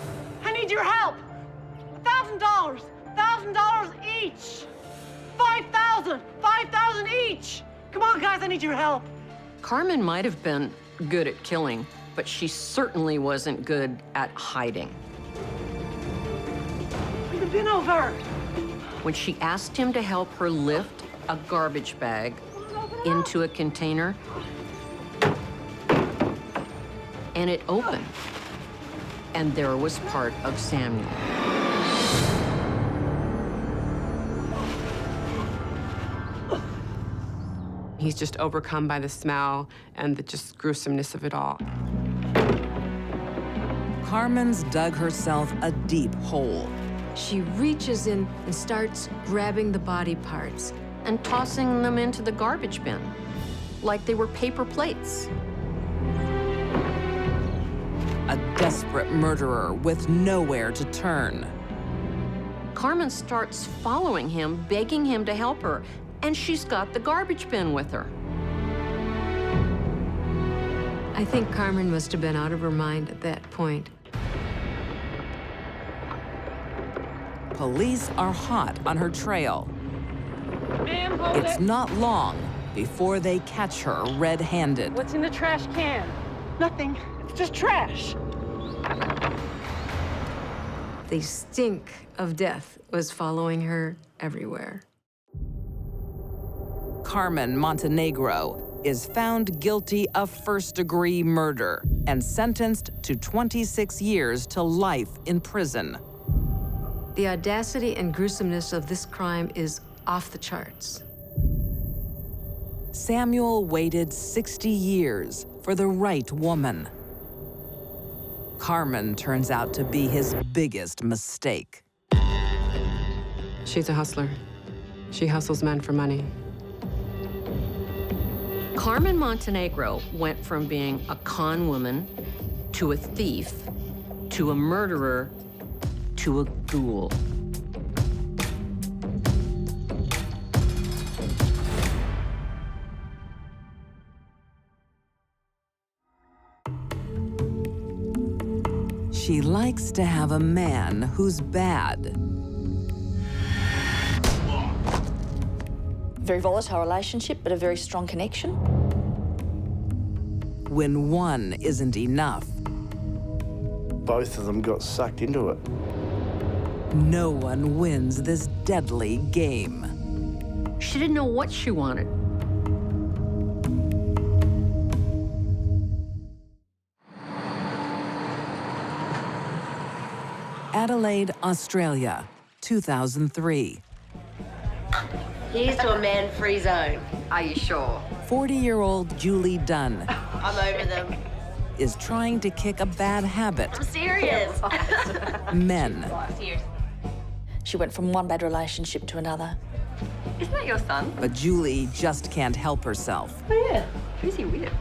I need your help. $1,000. $1,000 each. 5,000. 5,000 each. Come on, guys, I need your help. Carmen might have been good at killing, but she certainly wasn't good at hiding. Bring the bin over. When she asked him to help her lift a garbage bag into a container, and it opened, and there was part of Samuel. He's just overcome by the smell and the just gruesomeness of it all. Carmen's dug herself a deep hole. She reaches in and starts grabbing the body parts. And tossing them into the garbage bin, like they were paper plates. A desperate murderer with nowhere to turn. Carmen starts following him, begging him to help her, and she's got the garbage bin with her. I think Carmen must have been out of her mind at that point. Police are hot on her trail. Ma'am, hold It's not long before they catch her red-handed. What's in the trash can? Nothing. It's just trash. The stink of death was following her everywhere. Carmen Montenegro is found guilty of first-degree murder and sentenced to 26 years to life in prison. The audacity and gruesomeness of this crime is off the charts. Samuel waited 60 years for the right woman. Carmen turns out to be his biggest mistake. She's a hustler. She hustles men for money. Carmen Montenegro went from being a con woman to a thief to a murderer to a ghoul. She likes to have a man who's bad. Very volatile relationship, but a very strong connection. When one isn't enough, Both of them got sucked into it. no one wins this deadly game. She didn't know what she wanted. Adelaide, Australia, 2003. Here's to a man-free zone. Are you sure? 40-year-old Julie Dunn I'm over them. is trying to kick a bad habit. I'm serious. Men. She went from one bad relationship to another. Isn't that your son? But Julie just can't help herself. Oh, yeah. Who's he with?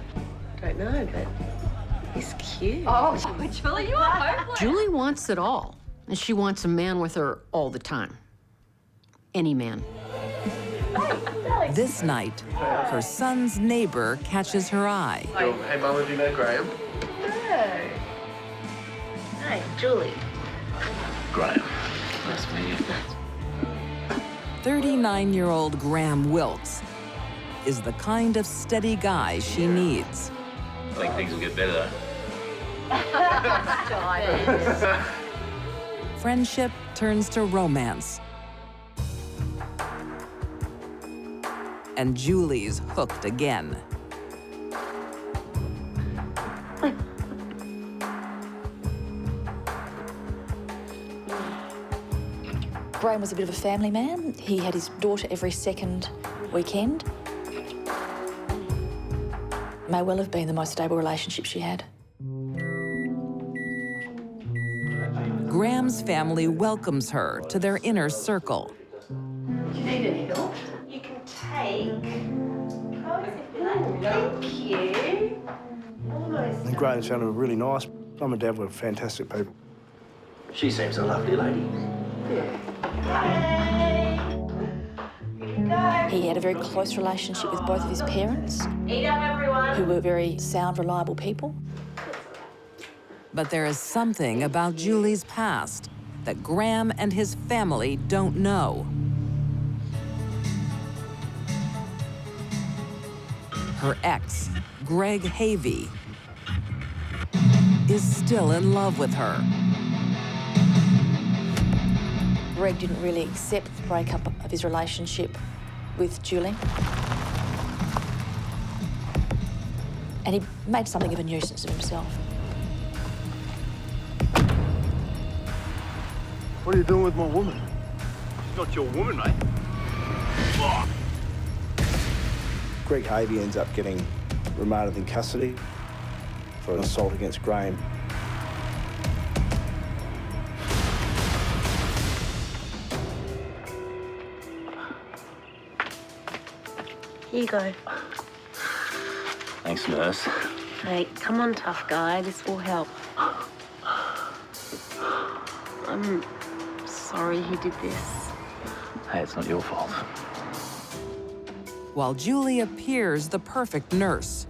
Don't know, but he's cute. Oh, Julie, you are hopeless. Julie wants it all, and she wants a man with her all the time. Any man. This night, her son's neighbor catches her eye. Hey, Mama, do you know Graham? No. Hey, Julie. Graham. Nice to meet you. 39-year-old Graham Wilkes is the kind of steady guy she needs. I think things will get better, though. Friendship turns to romance. And Julie's hooked again. Graham was a bit of a family man. He had his daughter every second weekend. May well have been the most stable relationship she had. Graham's family welcomes her to their inner circle. Do you need any help? You can take. Thank you. Almost. And Graham sounded really nice. Mum and Dad were fantastic people. She seems a lovely lady. He had a very close relationship with both of his parents, Eat up, everyone. who were very sound, reliable people. But there is something about Julie's past that Graham and his family don't know. Her ex, Greg Havey, is still in love with her. Greg didn't really accept the breakup of his relationship with Julie. And he made something of a nuisance of himself. What are you doing with my woman? She's not your woman, mate. Greg Havey ends up getting remanded in custody for an assault against Graham. Here you go. Thanks, nurse. Hey, come on, tough guy. This will help. I'm sorry he did this. Hey, it's not your fault. While Julie appears the perfect nurse,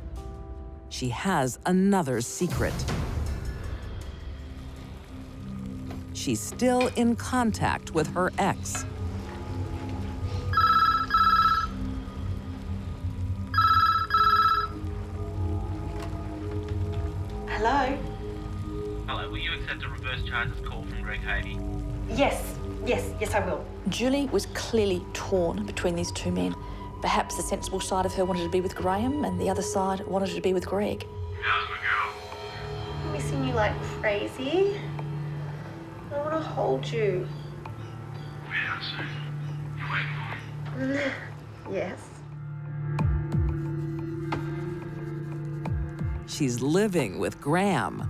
she has another secret. She's still in contact with her ex. Hello? Hello, will you accept a reverse charges call from Greg Havey? Yes, I will. Julie was clearly torn between these two men. Perhaps the sensible side of her wanted to be with Graham and the other side wanted to be with Greg. How's my girl? I'm missing you like crazy. I want to hold you. Yeah, so you waiting for me? Yes. She's living with Graham,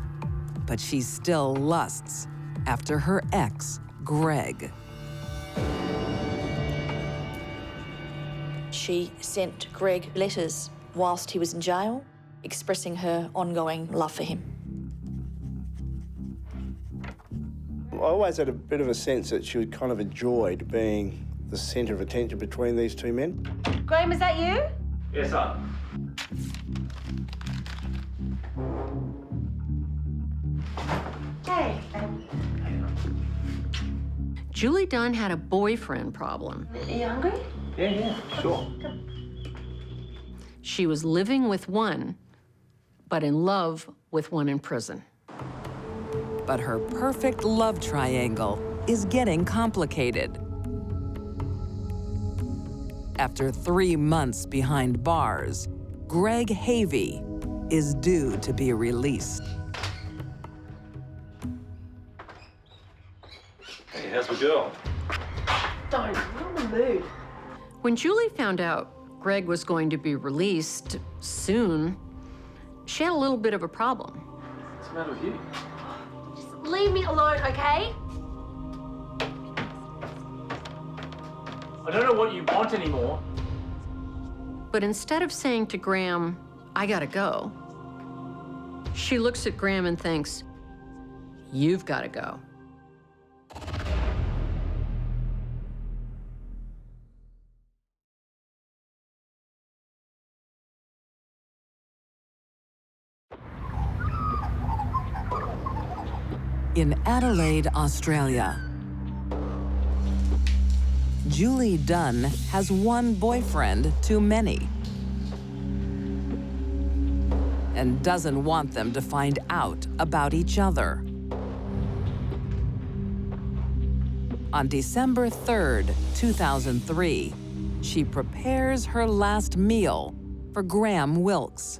but she still lusts after her ex, Greg. She sent Greg letters whilst he was in jail, expressing her ongoing love for him. I always had a bit of a sense that she kind of enjoyed being the centre of attention between these two men. Graham, is that you? Yes, sir. Hey. Julie Dunn had a boyfriend problem. Are you hungry? Yeah, sure. She was living with one, but in love with one in prison. But her perfect love triangle is getting complicated. After 3 months behind bars, Greg Havey is due to be released. Hey, how's my girl? Don't. I'm in the mood. When Julie found out Greg was going to be released soon, she had a little bit of a problem. What's the matter with you? Just leave me alone, okay? I don't know what you want anymore. But instead of saying to Graham, I gotta go. She looks at Graham and thinks, you've gotta go. In Adelaide, Australia, Julie Dunn has one boyfriend too many and doesn't want them to find out about each other. On December 3rd, 2003, she prepares her last meal for Graham Wilkes.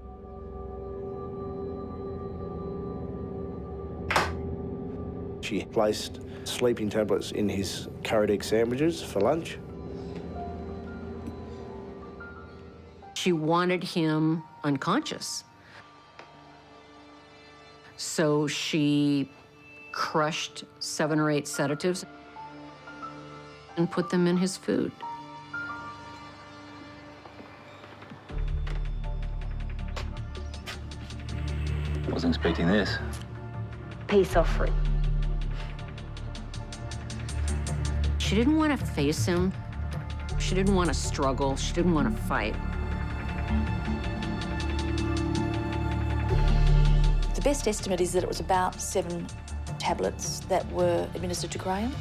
She placed sleeping tablets in his curried egg sandwiches for lunch. She wanted him unconscious. So she crushed 7 or 8 sedatives and put them in his food. Wasn't expecting this. Peace offering. She didn't want to face him. She didn't want to struggle. She didn't want to fight. The best estimate is that it was about 7 tablets that were administered to Graham.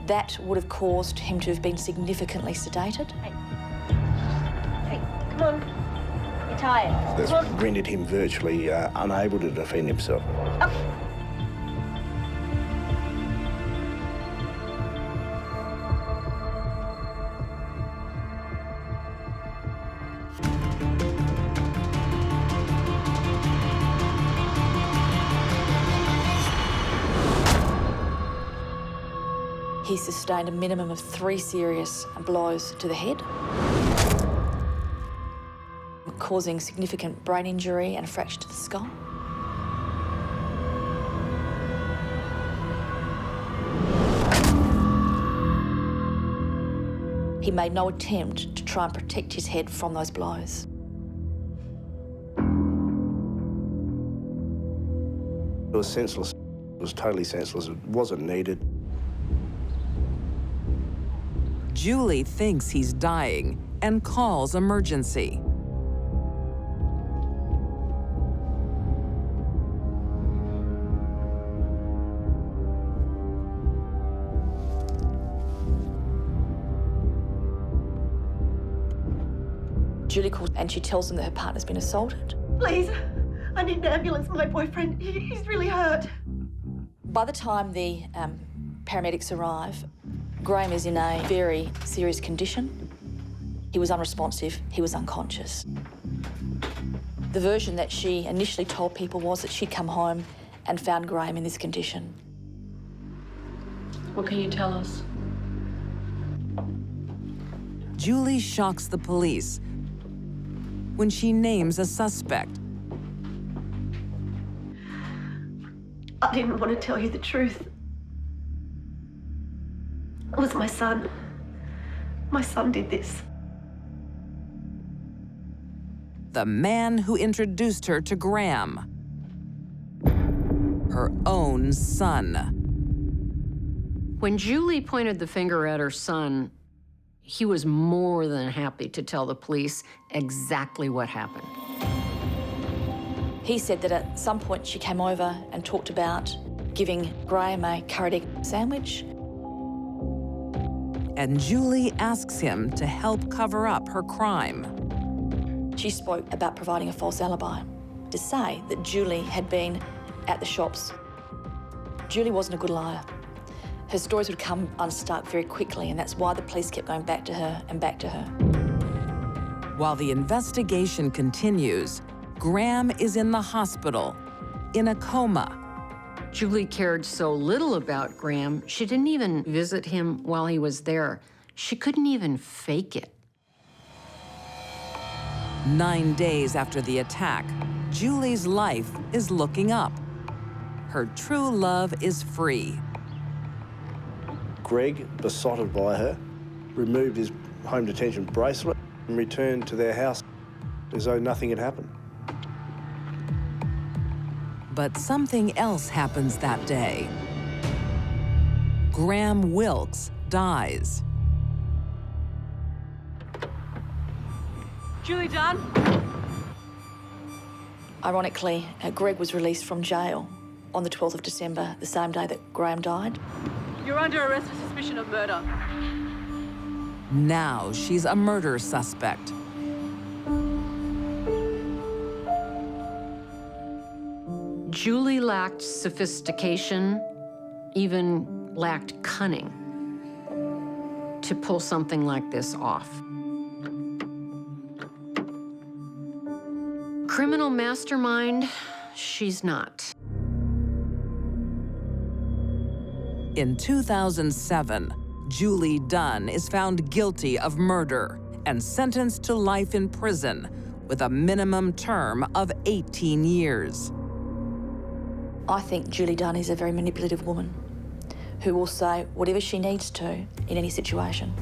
That would have caused him to have been significantly sedated. Hey, come on. You're tired. That's rendered him virtually unable to defend himself. Up. He sustained a minimum of 3 serious blows to the head, causing significant brain injury and a fracture to the skull. He made no attempt to try and protect his head from those blows. It was senseless. It was totally senseless. It wasn't needed. Julie thinks he's dying and calls emergency. Julie calls and she tells them that her partner's been assaulted. Please, I need an ambulance. My boyfriend, he's really hurt. By the time the paramedics arrive, Graham is in a very serious condition. He was unresponsive, he was unconscious. The version that she initially told people was that she'd come home and found Graham in this condition. What can you tell us? Julie shocks the police when she names a suspect. I didn't want to tell you the truth. It was my son. My son did this. The man who introduced her to Graham. Her own son. When Julie pointed the finger at her son, he was more than happy to tell the police exactly what happened. He said that at some point she came over and talked about giving Graham a curried egg sandwich. And Julie asks him to help cover up her crime. She spoke about providing a false alibi to say that Julie had been at the shops. Julie wasn't a good liar. Her stories would come unstuck very quickly, and that's why the police kept going back to her and back to her. While the investigation continues, Graham is in the hospital, in a coma. Julie cared so little about Graham, she didn't even visit him while he was there. She couldn't even fake it. 9 days after the attack, Julie's life is looking up. Her true love is free. Greg, besotted by her, removed his home detention bracelet and returned to their house as though nothing had happened. But something else happens that day. Graham Wilkes dies. Julie Dunn? Ironically, Greg was released from jail on the 12th of December, the same day that Graham died. You're under arrest for suspicion of murder. Now she's a murder suspect. Julie lacked sophistication, even lacked cunning to pull something like this off. Criminal mastermind, she's not. In 2007, Julie Dunn is found guilty of murder and sentenced to life in prison with a minimum term of 18 years. I think Julie Dunn is a very manipulative woman who will say whatever she needs to in any situation.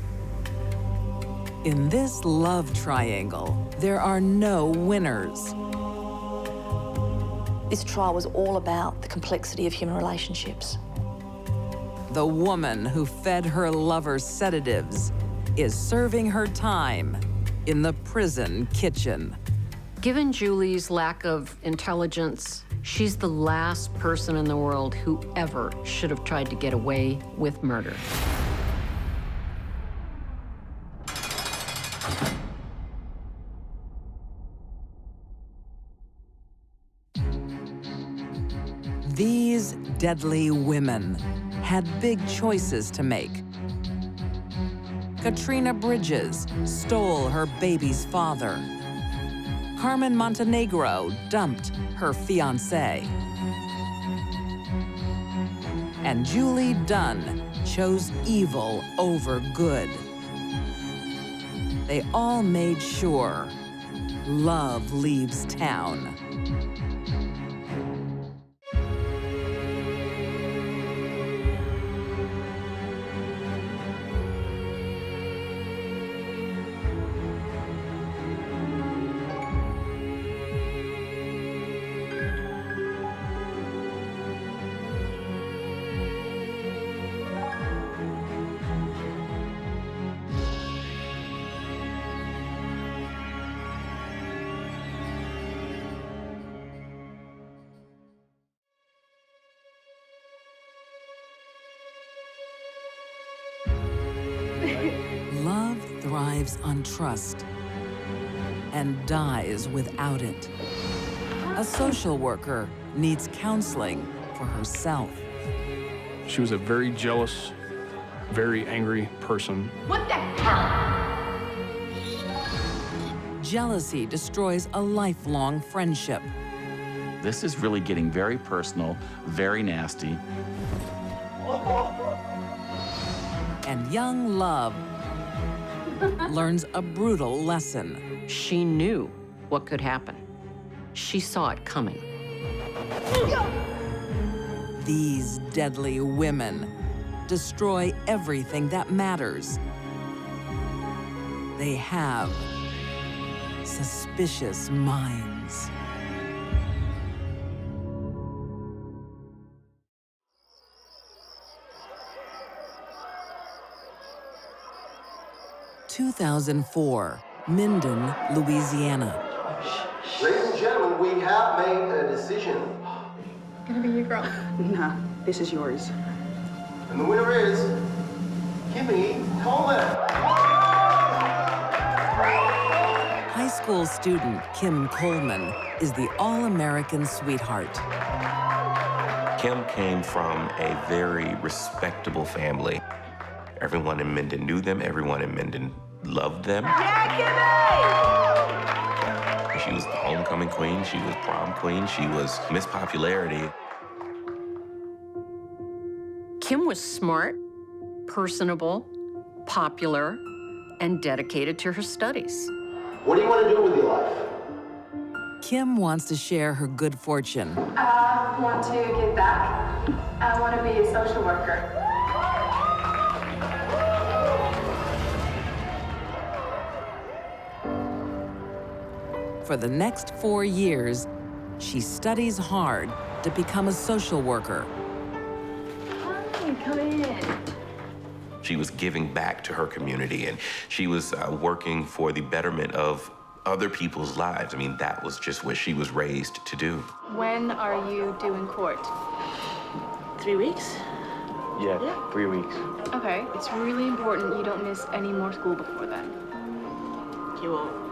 In this love triangle, there are no winners. This trial was all about the complexity of human relationships. The woman who fed her lover sedatives is serving her time in the prison kitchen. Given Julie's lack of intelligence, she's the last person in the world who ever should have tried to get away with murder. These deadly women had big choices to make. Katrina Bridges stole her baby's father. Carmen Montenegro dumped her fiancé. And Julie Dunn chose evil over good. They all made sure love leaves town. Love thrives on trust and dies without it. A social worker needs counseling for herself. She was a very jealous, very angry person. What the hell? Jealousy destroys a lifelong friendship. This is really getting very personal, very nasty. And young love learns a brutal lesson. She knew what could happen. She saw it coming. These deadly women destroy everything that matters. They have suspicious minds. In 2004, Minden, Louisiana. Ladies and gentlemen, we have made a decision. Gonna be your girl. Nah, this is yours. And the winner is Kimmy Coleman. High school student Kim Coleman is the all-American sweetheart. Kim came from a very respectable family. Everyone in Minden knew them. Everyone in Minden loved them. She was the homecoming queen. She was prom queen. She was Miss Popularity. Kim was smart, personable, popular, and dedicated to her studies. What do you want to do with your life? Kim wants to share her good fortune. I want to give back. I want to be a social worker. For the next 4 years, she studies hard to become a social worker. Hi, come in. She was giving back to her community, and she was working for the betterment of other people's lives. I mean, that was just what she was raised to do. When are you due in court? 3 weeks? Yeah, 3 weeks. Okay, it's really important you don't miss any more school before then. You won't.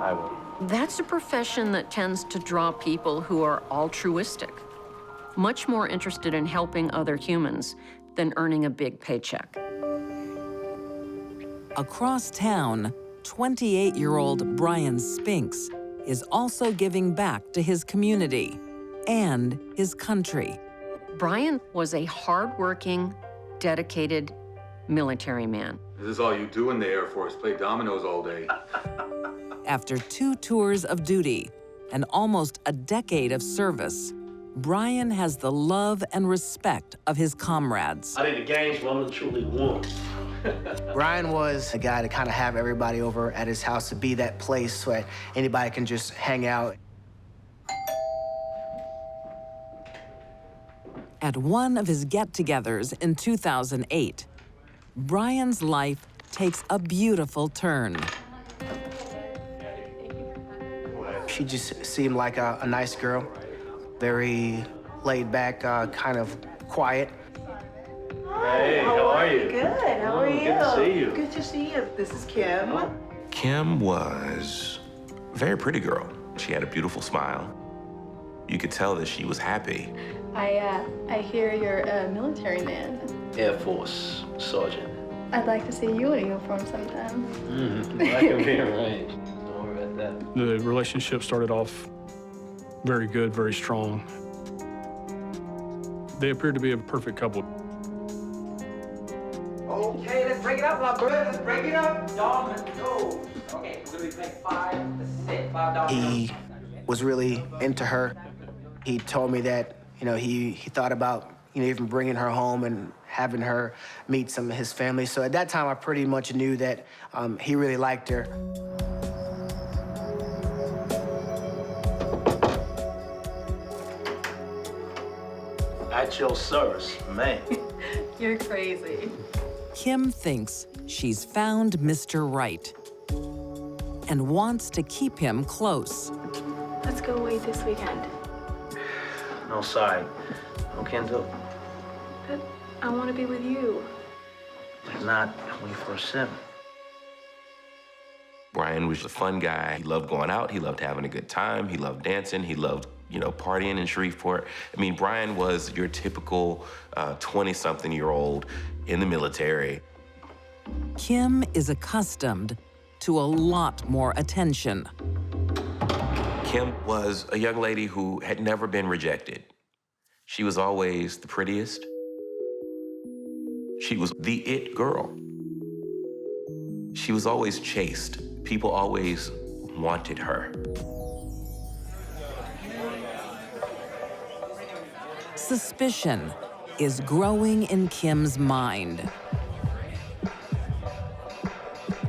I will. That's a profession that tends to draw people who are altruistic, much more interested in helping other humans than earning a big paycheck. Across town, 28-year-old Brian Spinks is also giving back to his community and his country. Brian was a hardworking, dedicated military man. This is all you do in the Air Force, play dominoes all day. After 2 tours of duty and almost a decade of service, Brian has the love and respect of his comrades. I think the game's well and truly won. Brian was a guy to kind of have everybody over at his house, to be that place where anybody can just hang out. At one of his get-togethers in 2008, Brian's life takes a beautiful turn. She just seemed like a nice girl, very laid back, kind of quiet. Hey, how are you? Good, how are you? Good to see you. Good to see you. This is Kim. Kim was a very pretty girl. She had a beautiful smile. You could tell that she was happy. I hear you're a military man. Air Force Sergeant. I'd like to see you in uniform sometime. I can be arranged. Don't worry about that. The relationship started off very good, very strong. They appeared to be a perfect couple. Okay, let's break it up, my brother. Let's break it up. Y'all, let's go. Okay, we're gonna be playing 5 to 6, $5. He was really into her. He told me that, you know, he thought about, you know, even bringing her home and having her meet some of his family. So at that time, I pretty much knew that he really liked her. At your service, man. You're crazy. Kim thinks she's found Mr. Right and wants to keep him close. Let's go away this weekend. No, sorry. No can do. But I want to be with you. Not 24/7. Brian was a fun guy. He loved going out. He loved having a good time. He loved dancing. He loved, you know, partying in Shreveport. I mean, Brian was your typical 20-something-year-old in the military. Kim is accustomed to a lot more attention. Kim was a young lady who had never been rejected. She was always the prettiest. She was the it girl. She was always chased. People always wanted her. Suspicion is growing in Kim's mind.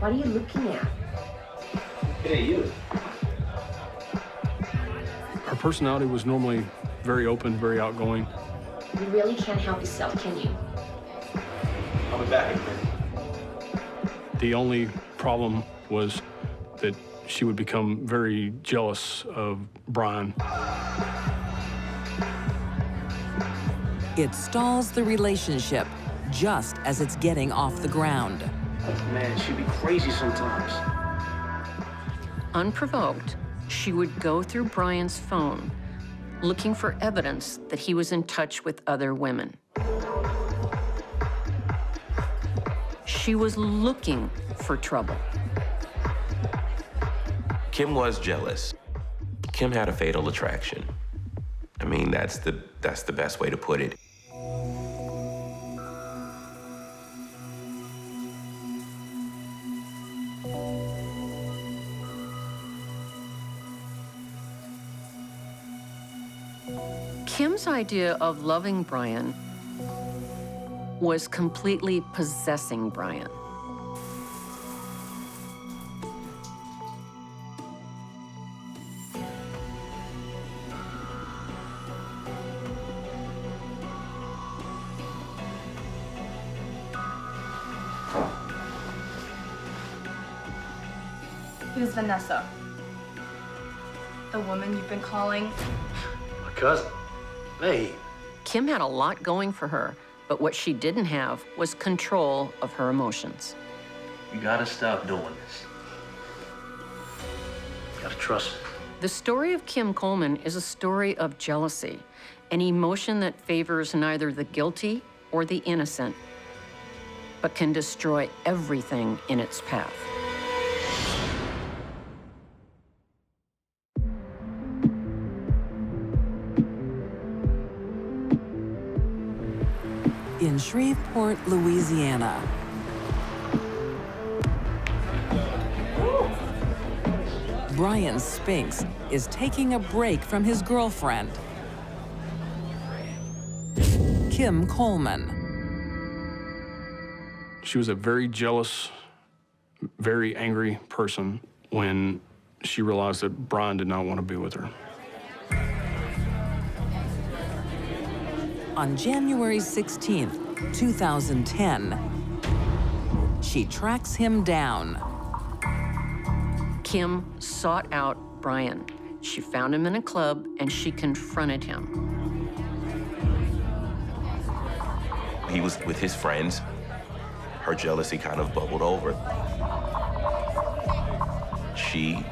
What are you looking at? Hey, you. Her personality was normally very open, very outgoing. You really can't help yourself, can you? I'll be back in a minute. The only problem was that she would become very jealous of Brian. It stalls the relationship just as it's getting off the ground. Man, she'd be crazy sometimes. Unprovoked, she would go through Brian's phone, looking for evidence that he was in touch with other women. She was looking for trouble. Kim was jealous. Kim had a fatal attraction. I mean, that's the best way to put it. Kim's idea of loving Brian was completely possessing Brian. Who's Vanessa? The woman you've been calling? My cousin. Hey. Kim had a lot going for her, but what she didn't have was control of her emotions. You gotta stop doing this. You gotta trust me. The story of Kim Coleman is a story of jealousy, an emotion that favors neither the guilty or the innocent, but can destroy everything in its path. In Shreveport, Louisiana, Brian Spinks is taking a break from his girlfriend, Kim Coleman. She was a very jealous, very angry person when she realized that Brian did not want to be with her. On January 16th, 2010, she tracks him down. Kim sought out Brian. She found him in a club and she confronted him. He was with his friends. Her jealousy kind of bubbled over. She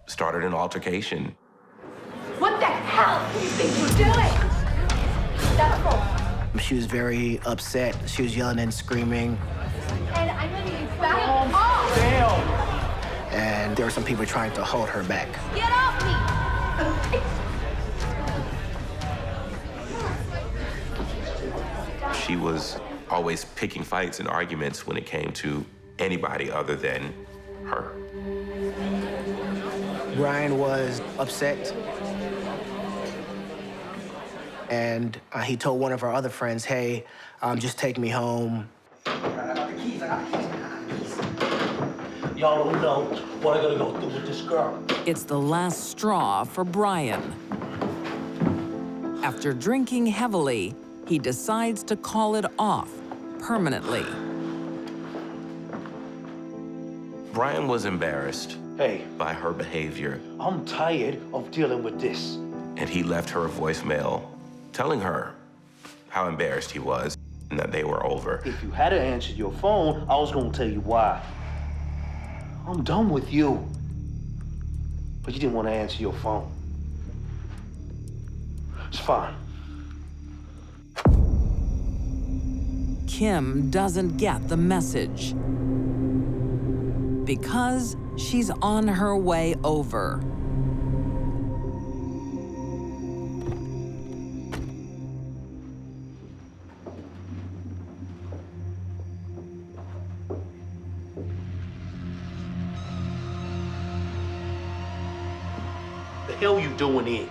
started an altercation. What the hell do you think you're doing? She was very upset. She was yelling and screaming. And I'm gonna need you back off! And there were some people trying to hold her back. Get off me! She was always picking fights and arguments when it came to anybody other than her. Brian was upset. And he told one of our other friends, hey, just take me home. I got the keys, I got the keys. Y'all don't know what I gotta go through with this girl. It's the last straw for Brian. After drinking heavily, he decides to call it off permanently. Brian was embarrassed by her behavior. I'm tired of dealing with this. And he left her a voicemail telling her how embarrassed he was and that they were over. If you hadn't answered your phone, I was gonna tell you why. I'm done with you. But you didn't want to answer your phone. It's fine. Kim doesn't get the message because she's on her way over. The hell you doing here?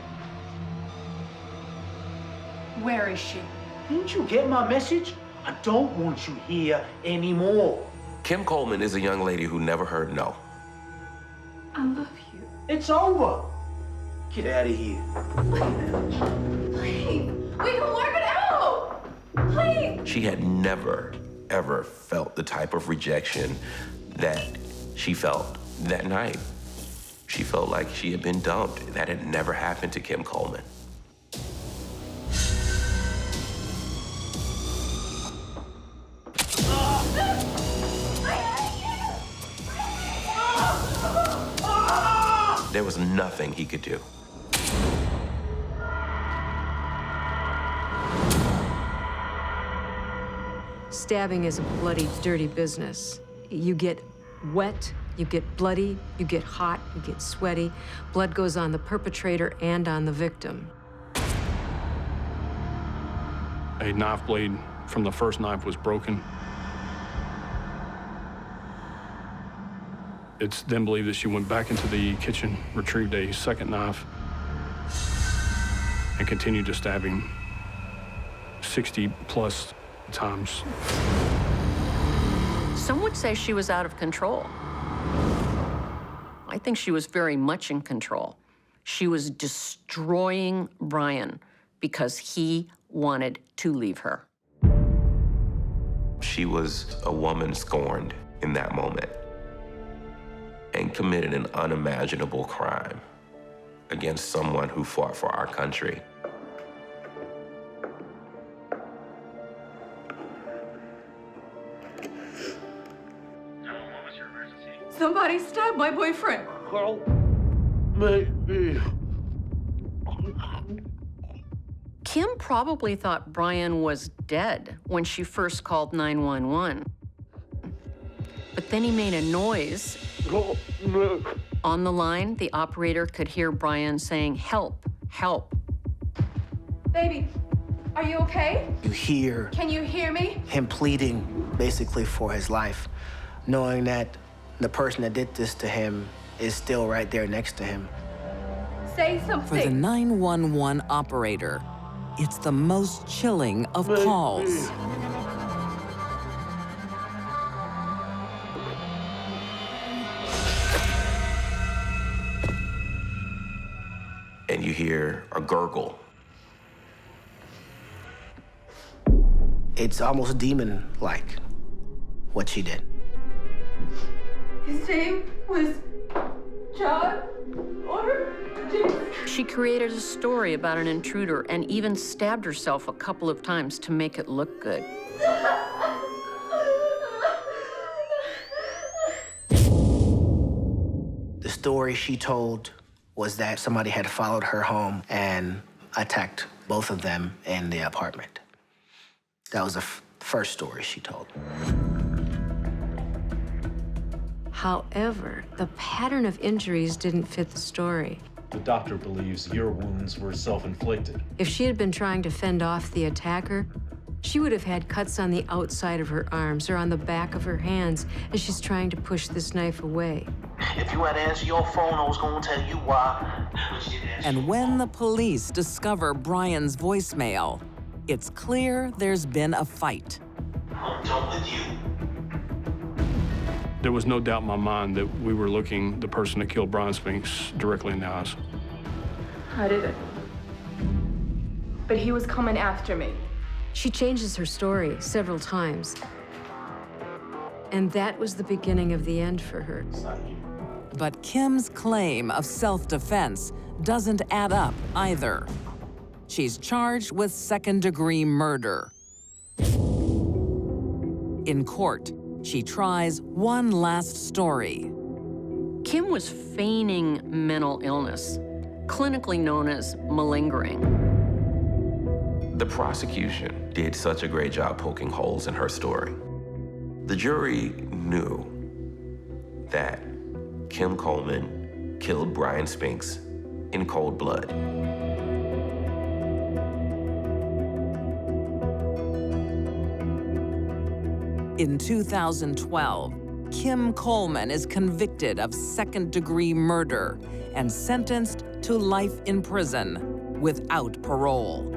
Where is she? Didn't you get my message? I don't want you here anymore. Kim Coleman is a young lady who never heard no. I love you. It's over. Get out of here. Please, we can work it out. Please. She had never, ever felt the type of rejection that she felt that night. She felt like she had been dumped. That had never happened to Kim Coleman. There was nothing he could do. Stabbing is a bloody, dirty business. You get wet, you get bloody, you get hot, you get sweaty. Blood goes on the perpetrator and on the victim. A knife blade from the first knife was broken. It's then believed that she went back into the kitchen, retrieved a second knife, and continued to stab him 60+ times. Some would say she was out of control. I think she was very much in control. She was destroying Brian because he wanted to leave her. She was a woman scorned in that moment. and committed an unimaginable crime against someone who fought for our country. Somebody stabbed my boyfriend. Kim probably thought Brian was dead when she first called 911. But then he made a noise. On the line, the operator could hear Brian saying, "Help, help." Baby, are you okay? You hear Can you hear me? him pleading basically for his life, knowing that the person that did this to him is still right there next to him. Say For the something. 911 operator, it's the most chilling of calls. And you hear a gurgle. It's almost demon-like, what she did. His name was John or James. She created a story about an intruder and even stabbed herself a couple of times to make it look good. The story she told was that somebody had followed her home and attacked both of them in the apartment. That was the first story she told. However, the pattern of injuries didn't fit the story. The doctor believes your wounds were self-inflicted. If she had been trying to fend off the attacker, she would have had cuts on the outside of her arms or on the back of her hands as she's trying to push this knife away. If you had to answer your phone, I was gonna tell you why. And when the police discover Brian's voicemail, it's clear there's been a fight. I'm done with you. There was no doubt in my mind that we were looking the person that killed Brian Spinks directly in the eyes. I did it. But he was coming after me. She changes her story several times. And that was the beginning of the end for her. But Kim's claim of self-defense doesn't add up either. She's charged with second-degree murder. In court, she tries one last story. Kim was feigning mental illness, clinically known as malingering. The prosecution did such a great job poking holes in her story. The jury knew that Kim Coleman killed Brian Spinks in cold blood. In 2012, Kim Coleman is convicted of second-degree murder and sentenced to life in prison without parole.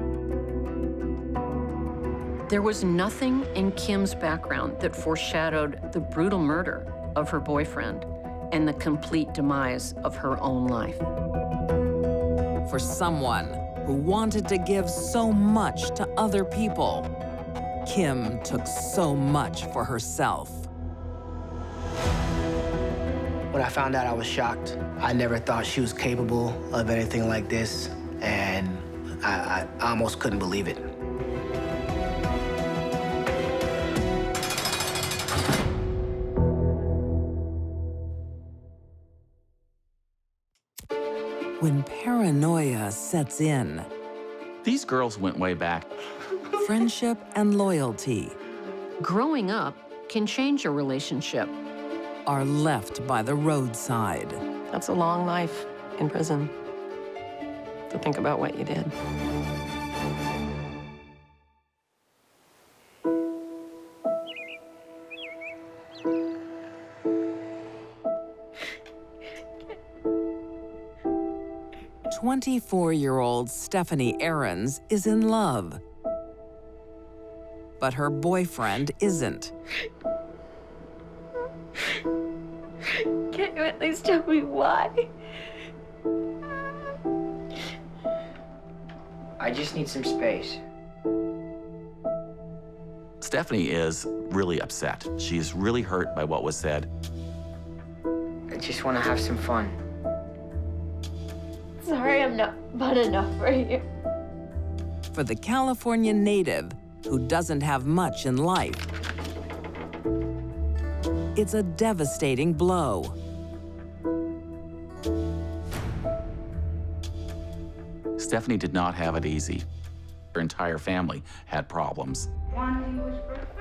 There was nothing in Kim's background that foreshadowed the brutal murder of her boyfriend and the complete demise of her own life. For someone who wanted to give so much to other people, Kim took so much for herself. When I found out, I was shocked. I never thought she was capable of anything like this, and I almost couldn't believe it. When paranoia sets in, These girls went way back. friendship and loyalty Growing up can change a relationship. are left by the roadside. That's a long life in prison to think about what you did. "24-year-old Stephanie Aarons is in love, but her boyfriend isn't. Can't you at least tell me why? I just need some space. Stephanie is really upset. She's really hurt by what was said. I just want to have some fun. Sorry, I'm not fun enough for you. For the California native who doesn't have much in life, it's a devastating blow. Stephanie did not have it easy. Her entire family had problems. Want English breakfast?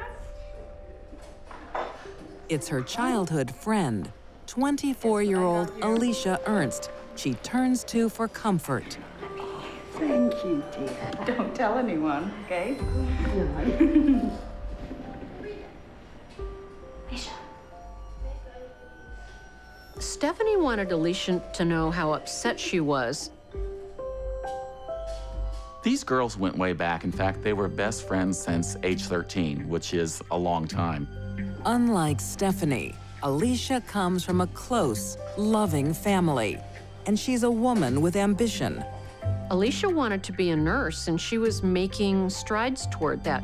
It's her childhood friend, 24-year-old Alicia Ernst, she turns to for comfort. Thank you, dear. Don't tell anyone, okay? Stephanie wanted Alicia to know how upset she was. These girls went way back. In fact, they were best friends since age 13, which is a long time. Unlike Stephanie, Alicia comes from a close, loving family, and she's a woman with ambition. Alicia wanted to be a nurse, and she was making strides toward that.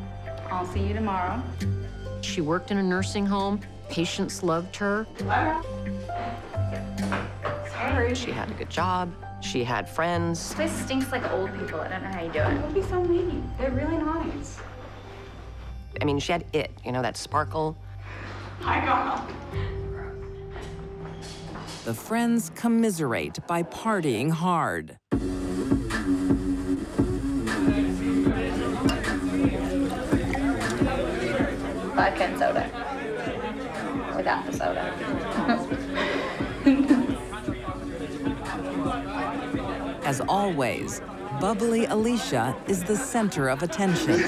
I'll see you tomorrow. She worked in a nursing home. Patients loved her. Sorry. She had a good job. She had friends. This place stinks like old people. I don't know how you do it. Don't be so mean. They're really nice. I mean, she had it, you know, that sparkle. Hi, Carl. The friends commiserate by partying hard. Vodka and soda. Without the soda. As always, bubbly Alicia is the center of attention.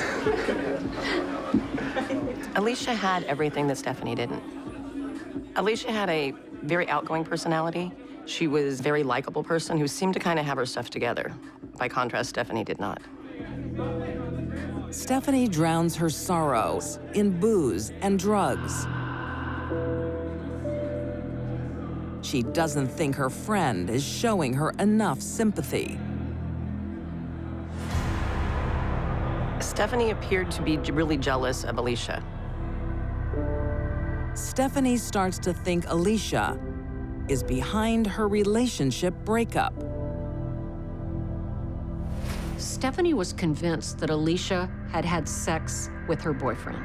Alicia had everything that Stephanie didn't. Alicia had a very outgoing personality. She was a very likable person who seemed to kind of have her stuff together. By contrast, Stephanie did not. Stephanie drowns her sorrows in booze and drugs. She doesn't think her friend is showing her enough sympathy. Stephanie appeared to be really jealous of Alicia. Stephanie starts to think Alicia is behind her relationship breakup. Stephanie was convinced that Alicia had had sex with her boyfriend.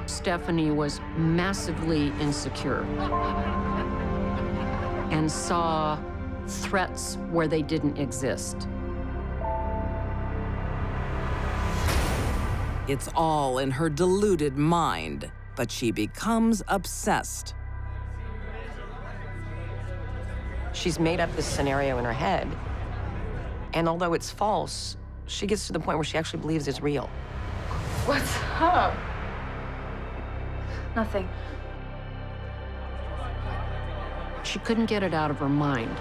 Stephanie was massively insecure and saw threats where they didn't exist. It's all in her deluded mind, but she becomes obsessed. She's made up this scenario in her head, and although it's false, she gets to the point where she actually believes it's real. What's up? Nothing. She couldn't get it out of her mind.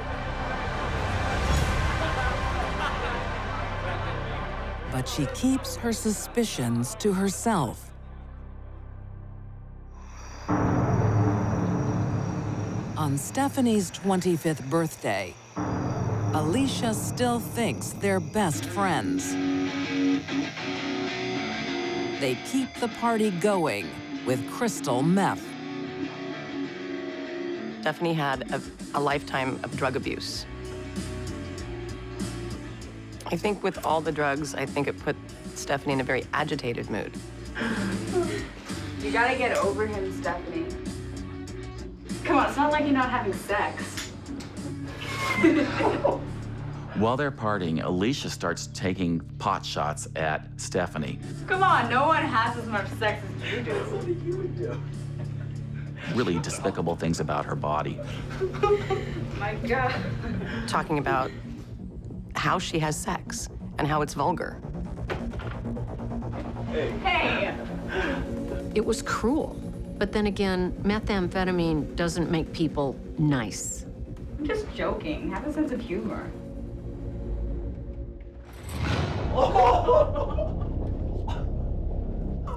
But she keeps her suspicions to herself. On Stephanie's 25th birthday, Alicia still thinks they're best friends. They keep the party going with crystal meth. Stephanie had a lifetime of drug abuse. I think with all the drugs, I think it put Stephanie in a very agitated mood. You gotta get over him, Stephanie. Come on, it's not like you're not having sex. While they're partying, Alicia starts taking pot shots at Stephanie. Come on, no one has as much sex as you do. What you would do. Really despicable things about her body. My God. Talking about how she has sex and how it's vulgar. Hey! It was cruel. But then again, methamphetamine doesn't make people nice. I'm just joking. Have a sense of humor.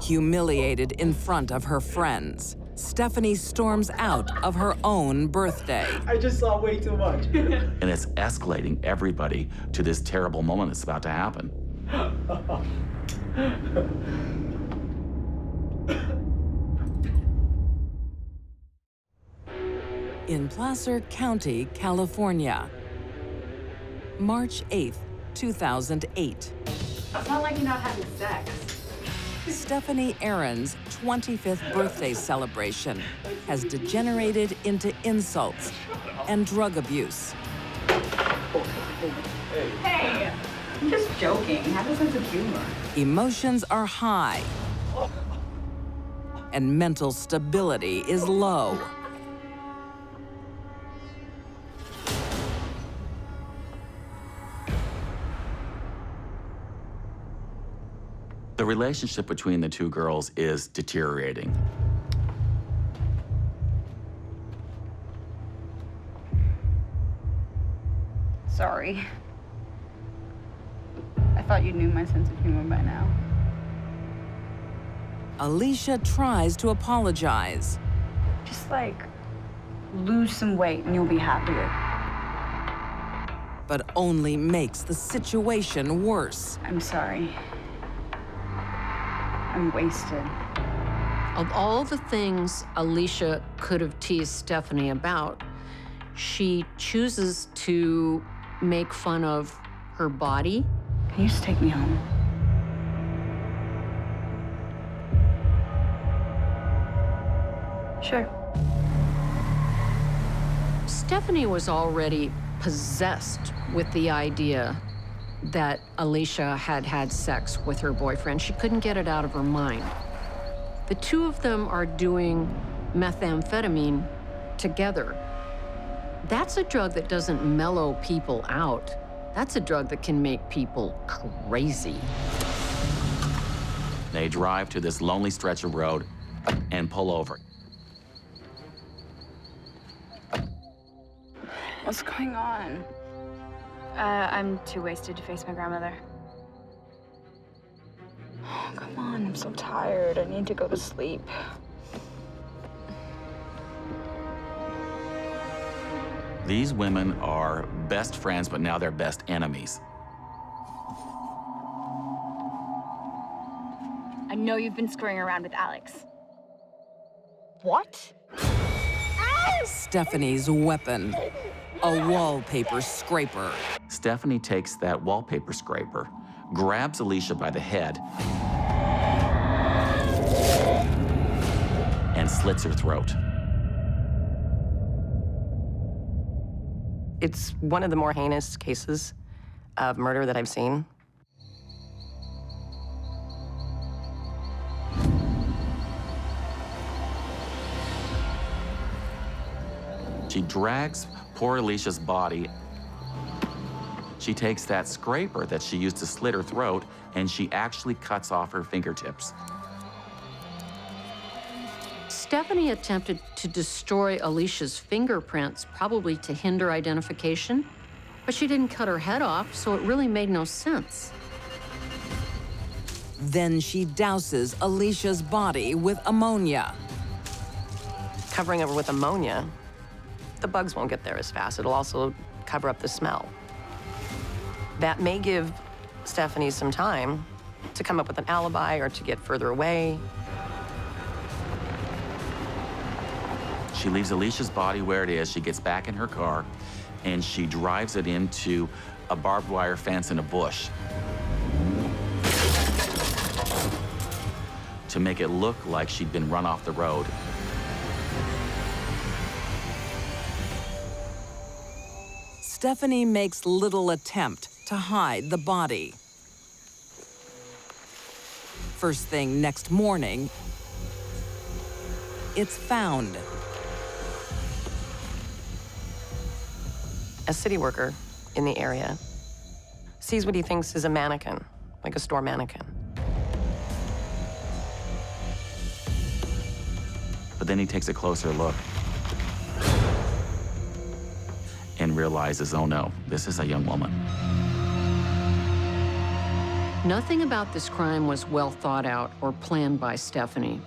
Humiliated in front of her friends, Stephanie storms out of her own birthday. I just saw way too much. And it's escalating everybody to this terrible moment that's about to happen. In Placer County, California, March 8, 2008. It's not like you're not having sex. Stephanie Aaron's 25th birthday celebration has degenerated into insults and drug abuse. Hey, I'm just joking. Have a sense of humor. Emotions are high, and mental stability is low. The relationship between the two girls is deteriorating. Sorry. I thought you knew my sense of humor by now. Alicia tries to apologize. Just like, lose some weight and you'll be happier. But only makes the situation worse. I'm sorry. I'm wasted. Of all the things Alicia could have teased Stephanie about, she chooses to make fun of her body. Can you just take me home? Sure. Stephanie was already possessed with the idea that Alicia had had sex with her boyfriend. She couldn't get it out of her mind. The two of them are doing methamphetamine together. That's a drug that doesn't mellow people out. That's a drug that can make people crazy. They drive to this lonely stretch of road and pull over. What's going on? I'm too wasted to face my grandmother. Oh, come on, I'm so tired. I need to go to sleep. These women are best friends, but now they're best enemies. I know you've been screwing around with Alex. What? Stephanie's weapon, a wallpaper scraper. Stephanie takes that wallpaper scraper, grabs Alicia by the head, and slits her throat. It's one of the more heinous cases of murder that I've seen. She drags poor Alicia's body. She takes that scraper that she used to slit her throat, and she actually cuts off her fingertips. Stephanie attempted to destroy Alicia's fingerprints, probably to hinder identification, but she didn't cut her head off, so it really made no sense. Then she douses Alicia's body with ammonia. Covering over with ammonia, the bugs won't get there as fast. It'll also cover up the smell. That may give Stephanie some time to come up with an alibi or to get further away. She leaves Alicia's body where it is. She gets back in her car, and she drives it into a barbed wire fence in a bush to make it look like she'd been run off the road. Stephanie makes little attempt to hide the body. First thing next morning, it's found. A city worker in the area sees what he thinks is a mannequin, like a store mannequin. But then he takes a closer look and realizes, oh no, this is a young woman. Nothing about this crime was well thought out or planned by Stephanie.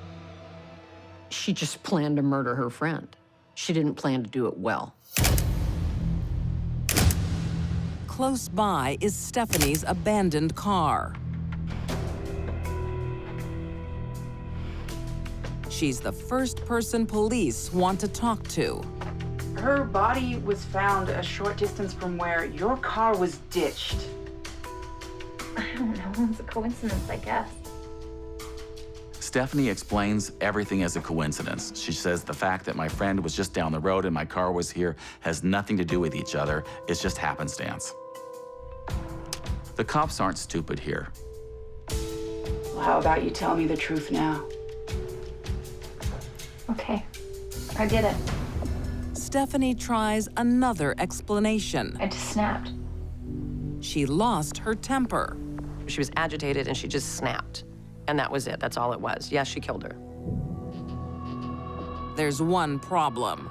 She just planned to murder her friend. She didn't plan to do it well. Close by is Stephanie's abandoned car. She's the first person police want to talk to. Her body was found a short distance from where your car was ditched. I don't know. It's a coincidence, I guess. Stephanie explains everything as a coincidence. She says the fact that my friend was just down the road and my car was here has nothing to do with each other. It's just happenstance. The cops aren't stupid here. Well, how about you tell me the truth now? Okay, I did it. Stephanie tries another explanation. I just snapped. She lost her temper. She was agitated and she just snapped. And that was it. That's all it was. Yes, she killed her. There's one problem.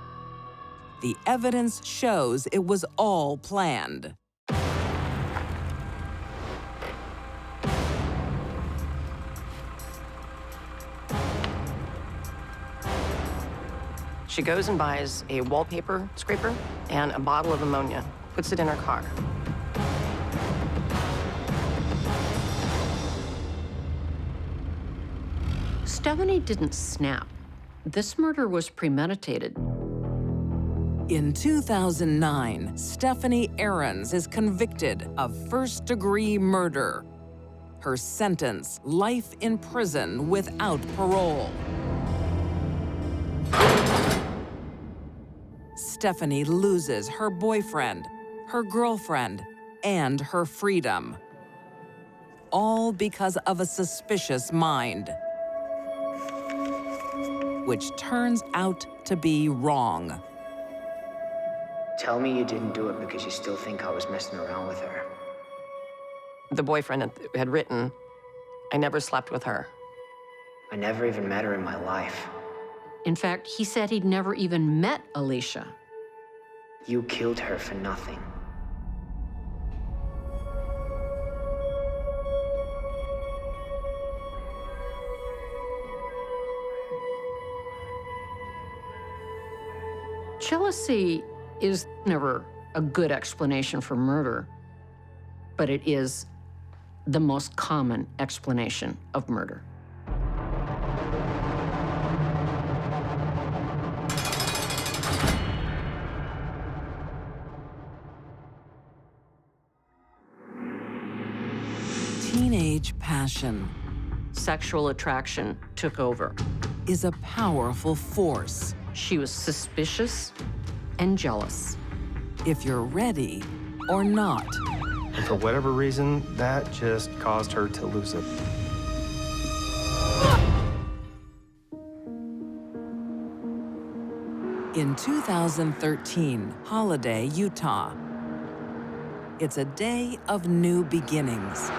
The evidence shows it was all planned. She goes and buys a wallpaper scraper and a bottle of ammonia, puts it in her car. Stephanie didn't snap. This murder was premeditated. In 2009, Stephanie Aarons is convicted of first-degree murder. Her sentence, life in prison without parole. Stephanie loses her boyfriend, her girlfriend, and her freedom. All because of a suspicious mind, which turns out to be wrong. Tell me you didn't do it because you still think I was messing around with her. The boyfriend had written, "I never slept with her." I never even met her in my life. In fact, he said he'd never even met Alicia. You killed her for nothing. Jealousy is never a good explanation for murder, but it is the most common explanation of murder. Teenage passion. Sexual attraction took over. Is a powerful force. She was suspicious and jealous. If you're ready or not. And for whatever reason, that just caused her to lose it. In 2013, Holiday, Utah. It's a day of new beginnings.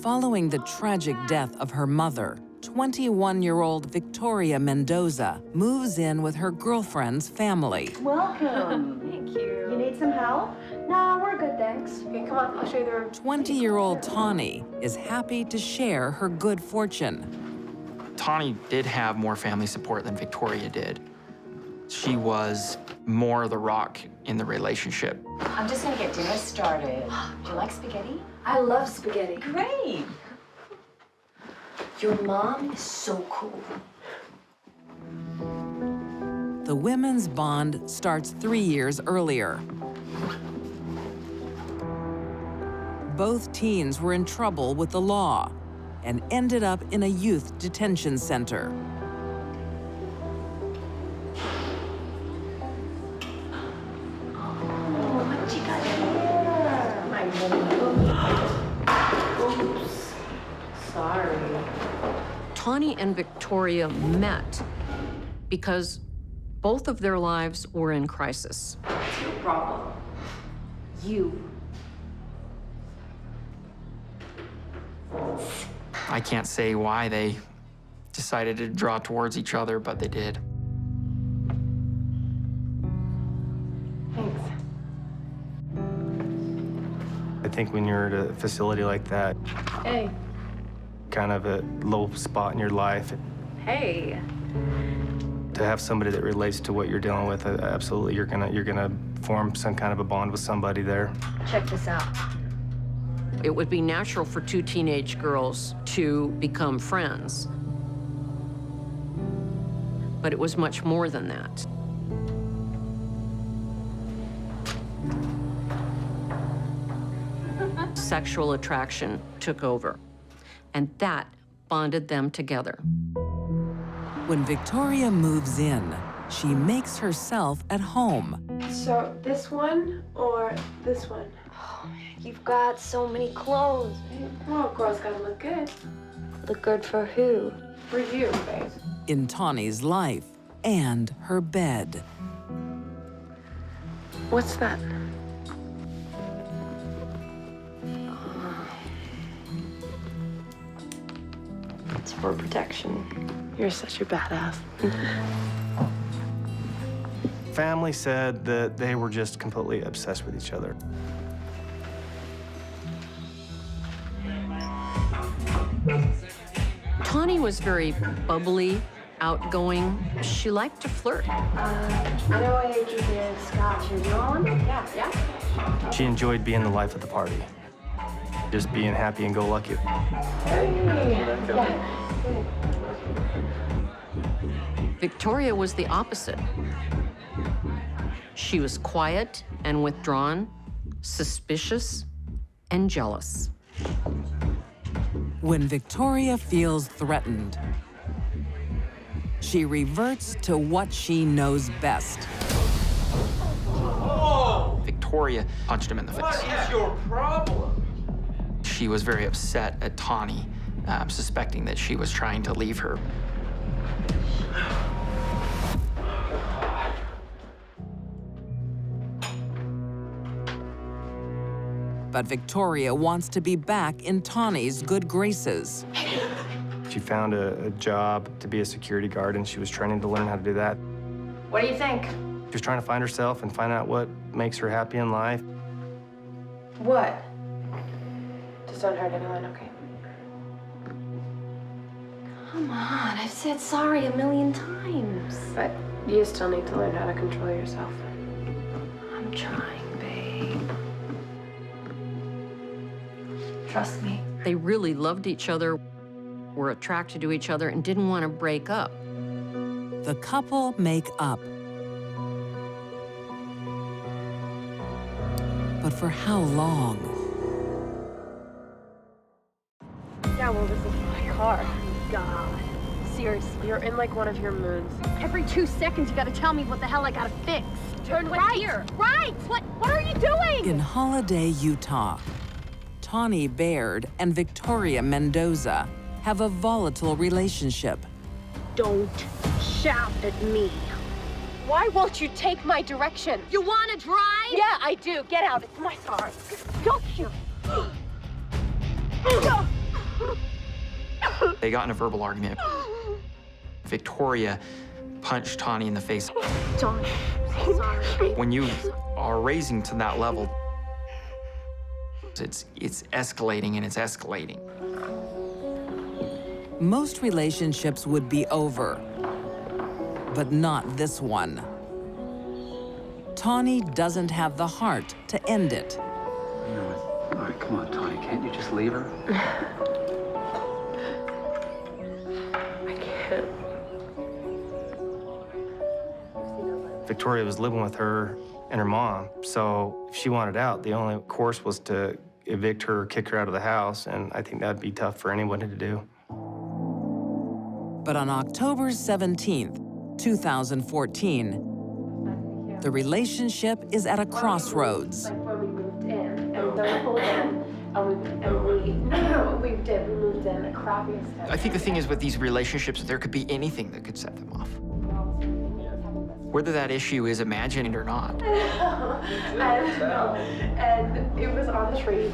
Following the tragic death of her mother, 21-year-old Victoria Mendoza moves in with her girlfriend's family. Welcome. Thank you. You need some help? No, we're good, thanks. Okay, come on, I'll show you the room. 20-year-old Tawny is happy to share her good fortune. Tawny did have more family support than Victoria did. She was more the rock in the relationship. I'm just gonna get dinner started. Do you like spaghetti? I love spaghetti. Great. Your mom is so cool. The women's bond starts 3 years earlier. Both teens were in trouble with the law and ended up in a youth detention center. What you got in there? My oops. Sorry. Tawny and Victoria met because both of their lives were in crisis. What's your problem? You. I can't say why they decided to draw towards each other, but they did. Thanks. I think when you're at a facility like that, Hey. kind of a low spot in your life, Hey. to have somebody that relates to what you're dealing with, absolutely, you're gonna form some kind of a bond with somebody there. Check this out. It would be natural for two teenage girls to become friends. but it was much more than that. Sexual attraction took over, and that bonded them together. When Victoria moves in, she makes herself at home. So this one or this one? Oh, you've got so many clothes. Well, girls gotta look good. Look good for who? For you, babe. In Tawny's life and her bed. What's that? It's for protection. You're such a badass. Family said that they were just completely obsessed with each other. Tawny was very bubbly, outgoing. She liked to flirt. I know I ate you the scotch. Are you on? Yeah. She enjoyed being the life of the party. Just being happy and go lucky. Victoria was the opposite. She was quiet and withdrawn, suspicious and jealous. When Victoria feels threatened, she reverts to what she knows best. Victoria punched him in the face. What is your problem? She was very upset at Tawny, suspecting that she was trying to leave her. But Victoria wants to be back in Tawny's good graces. She found a job to be a security guard, and she was training to learn how to do that. What do you think? She was trying to find herself and find out what makes her happy in life. What? Just don't hurt anyone, okay? Come on, I've said sorry 1,000,000 times. But you still need to learn how to control yourself. I'm trying, babe. Trust me. They really loved each other, were attracted to each other, and didn't want to break up. The couple make up. But for how long? Yeah, well, this is my car. God. Seriously, you're in like one of your moods. Every 2 seconds, you gotta tell me what the hell I gotta fix. Turn right here. Right! What are you doing? In Holiday, Utah, Tawny Baird and Victoria Mendoza have a volatile relationship. Don't shout at me. Why won't you take my direction? You wanna drive? Yeah, I do. Get out. It's my car. Don't you? They got in a verbal argument. Victoria punched Tawny in the face. John, I'm sorry. When you are raising to that level, it's escalating and it's escalating. Most relationships would be over, but not this one. Tawny doesn't have the heart to end it. You know what? All right, come on, Tawny. Can't you just leave her? I can't. Victoria was living with her and her mom, so if she wanted out, the only course was to evict her or kick her out of the house, and I think that'd be tough for anybody to do. But on October 17th, 2014, the relationship is at a crossroads. Like when we moved in, and the whole in, we moved in the crappiest time. I think the thing is with these relationships, there could be anything that could set them off. Whether that issue is imagined or not. And it was on the tree.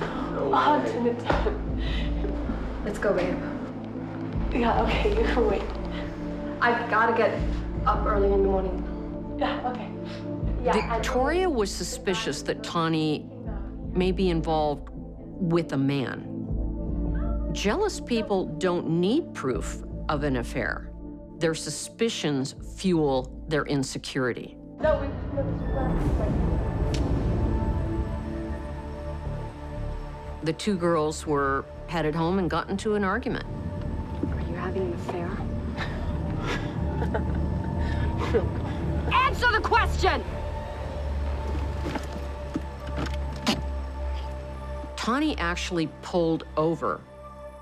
Let's go, babe. Yeah, okay, you can wait. I've got to get up early in the morning. Yeah, okay. Yeah, Victoria was suspicious that Tawny may be involved with a man. Jealous people don't need proof of an affair. Their suspicions fuel their insecurity. No, The two girls were headed home and got into an argument. Are you having an affair? Answer the question! Tawny actually pulled over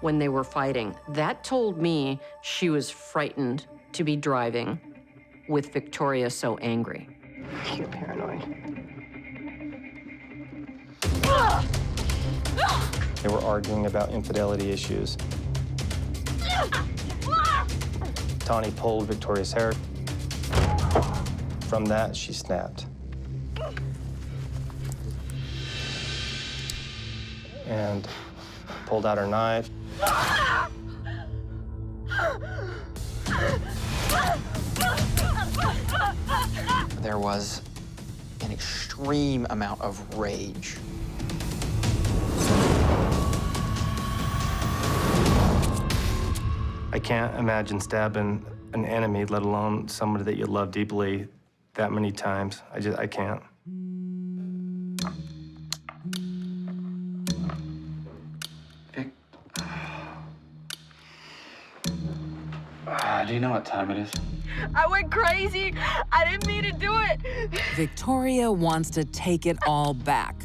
when they were fighting. That told me she was frightened to be driving with Victoria so angry. You're paranoid. They were arguing about infidelity issues. Tawny pulled Victoria's hair. From that, she snapped. And pulled out her knife. There was an extreme amount of rage. I can't imagine stabbing an enemy, let alone somebody that you love deeply, that many times. I can't. Do you know what time it is? I went crazy. I didn't mean to do it. Victoria wants to take it all back.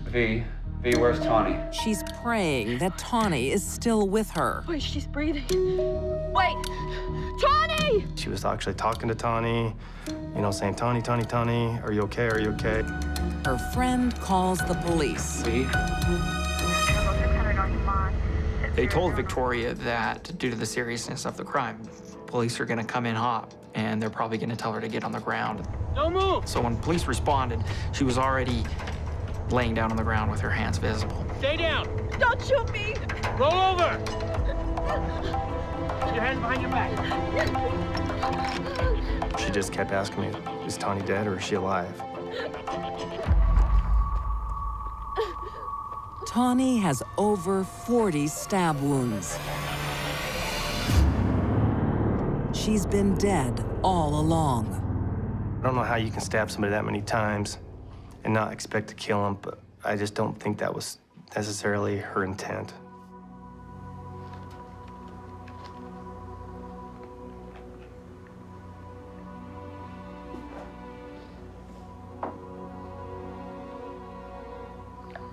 V, where's Tawny? She's praying that Tawny is still with her. Wait, she's breathing. Wait, Tawny! She was actually talking to Tawny, you know, saying, Tawny, Tawny, Tawny, are you okay, are you okay? Her friend calls the police. V? They told Victoria that due to the seriousness of the crime, police are gonna come in hot, and they're probably gonna tell her to get on the ground. Don't move! So when police responded, she was already laying down on the ground with her hands visible. Stay down! Don't shoot me! Roll over! Put your hands behind your back. She just kept asking me, is Tawny dead or is she alive? Tawny has over 40 stab wounds. She's been dead all along. I don't know how you can stab somebody that many times and not expect to kill them, but I just don't think that was necessarily her intent.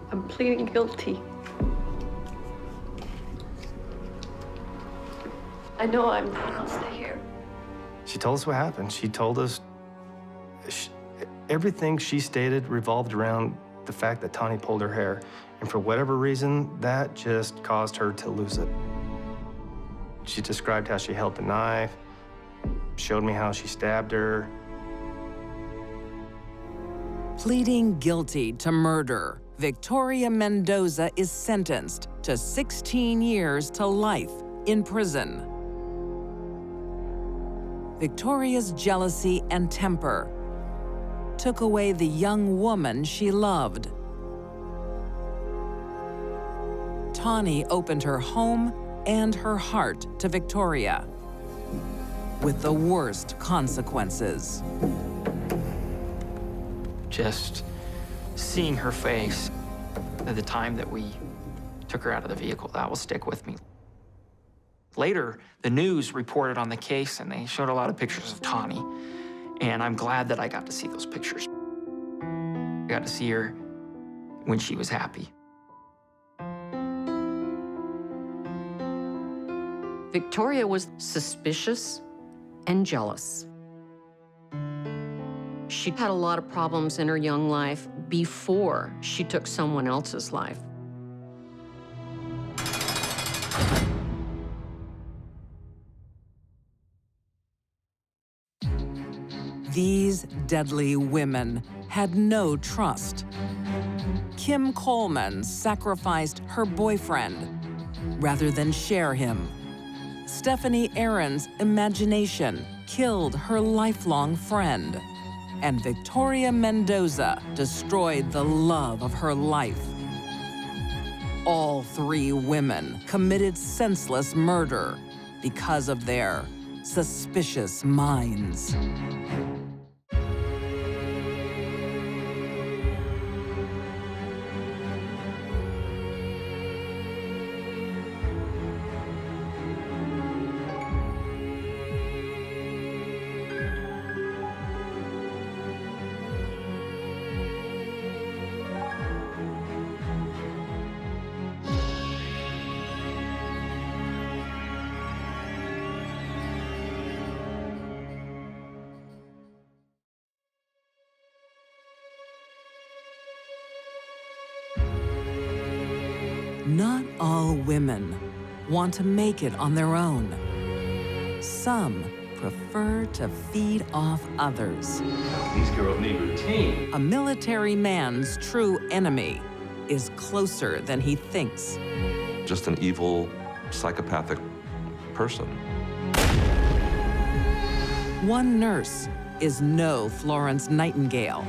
I'm pleading guilty. I know I'm gonna stay here. She told us what happened. She told us everything she stated revolved around the fact that Tawny pulled her hair. And for whatever reason, that just caused her to lose it. She described how she held the knife, showed me how she stabbed her. Pleading guilty to murder, Victoria Mendoza is sentenced to 16 years to life in prison. Victoria's jealousy and temper took away the young woman she loved. Tawny opened her home and her heart to Victoria, with the worst consequences. Just seeing her face at the time that we took her out of the vehicle, that will stick with me. Later, the news reported on the case and they showed a lot of pictures of Tawny. And I'm glad that I got to see those pictures. I got to see her when she was happy. Victoria was suspicious and jealous. She had a lot of problems in her young life before she took someone else's life. These deadly women had no trust. Kim Coleman sacrificed her boyfriend rather than share him. Stephanie Aaron's imagination killed her lifelong friend. And Victoria Mendoza destroyed the love of her life. All three women committed senseless murder because of their suspicious minds. Not all women want to make it on their own. Some prefer to feed off others. These girls need routine. A military man's true enemy is closer than he thinks. Just an evil, psychopathic person. One nurse is no Florence Nightingale.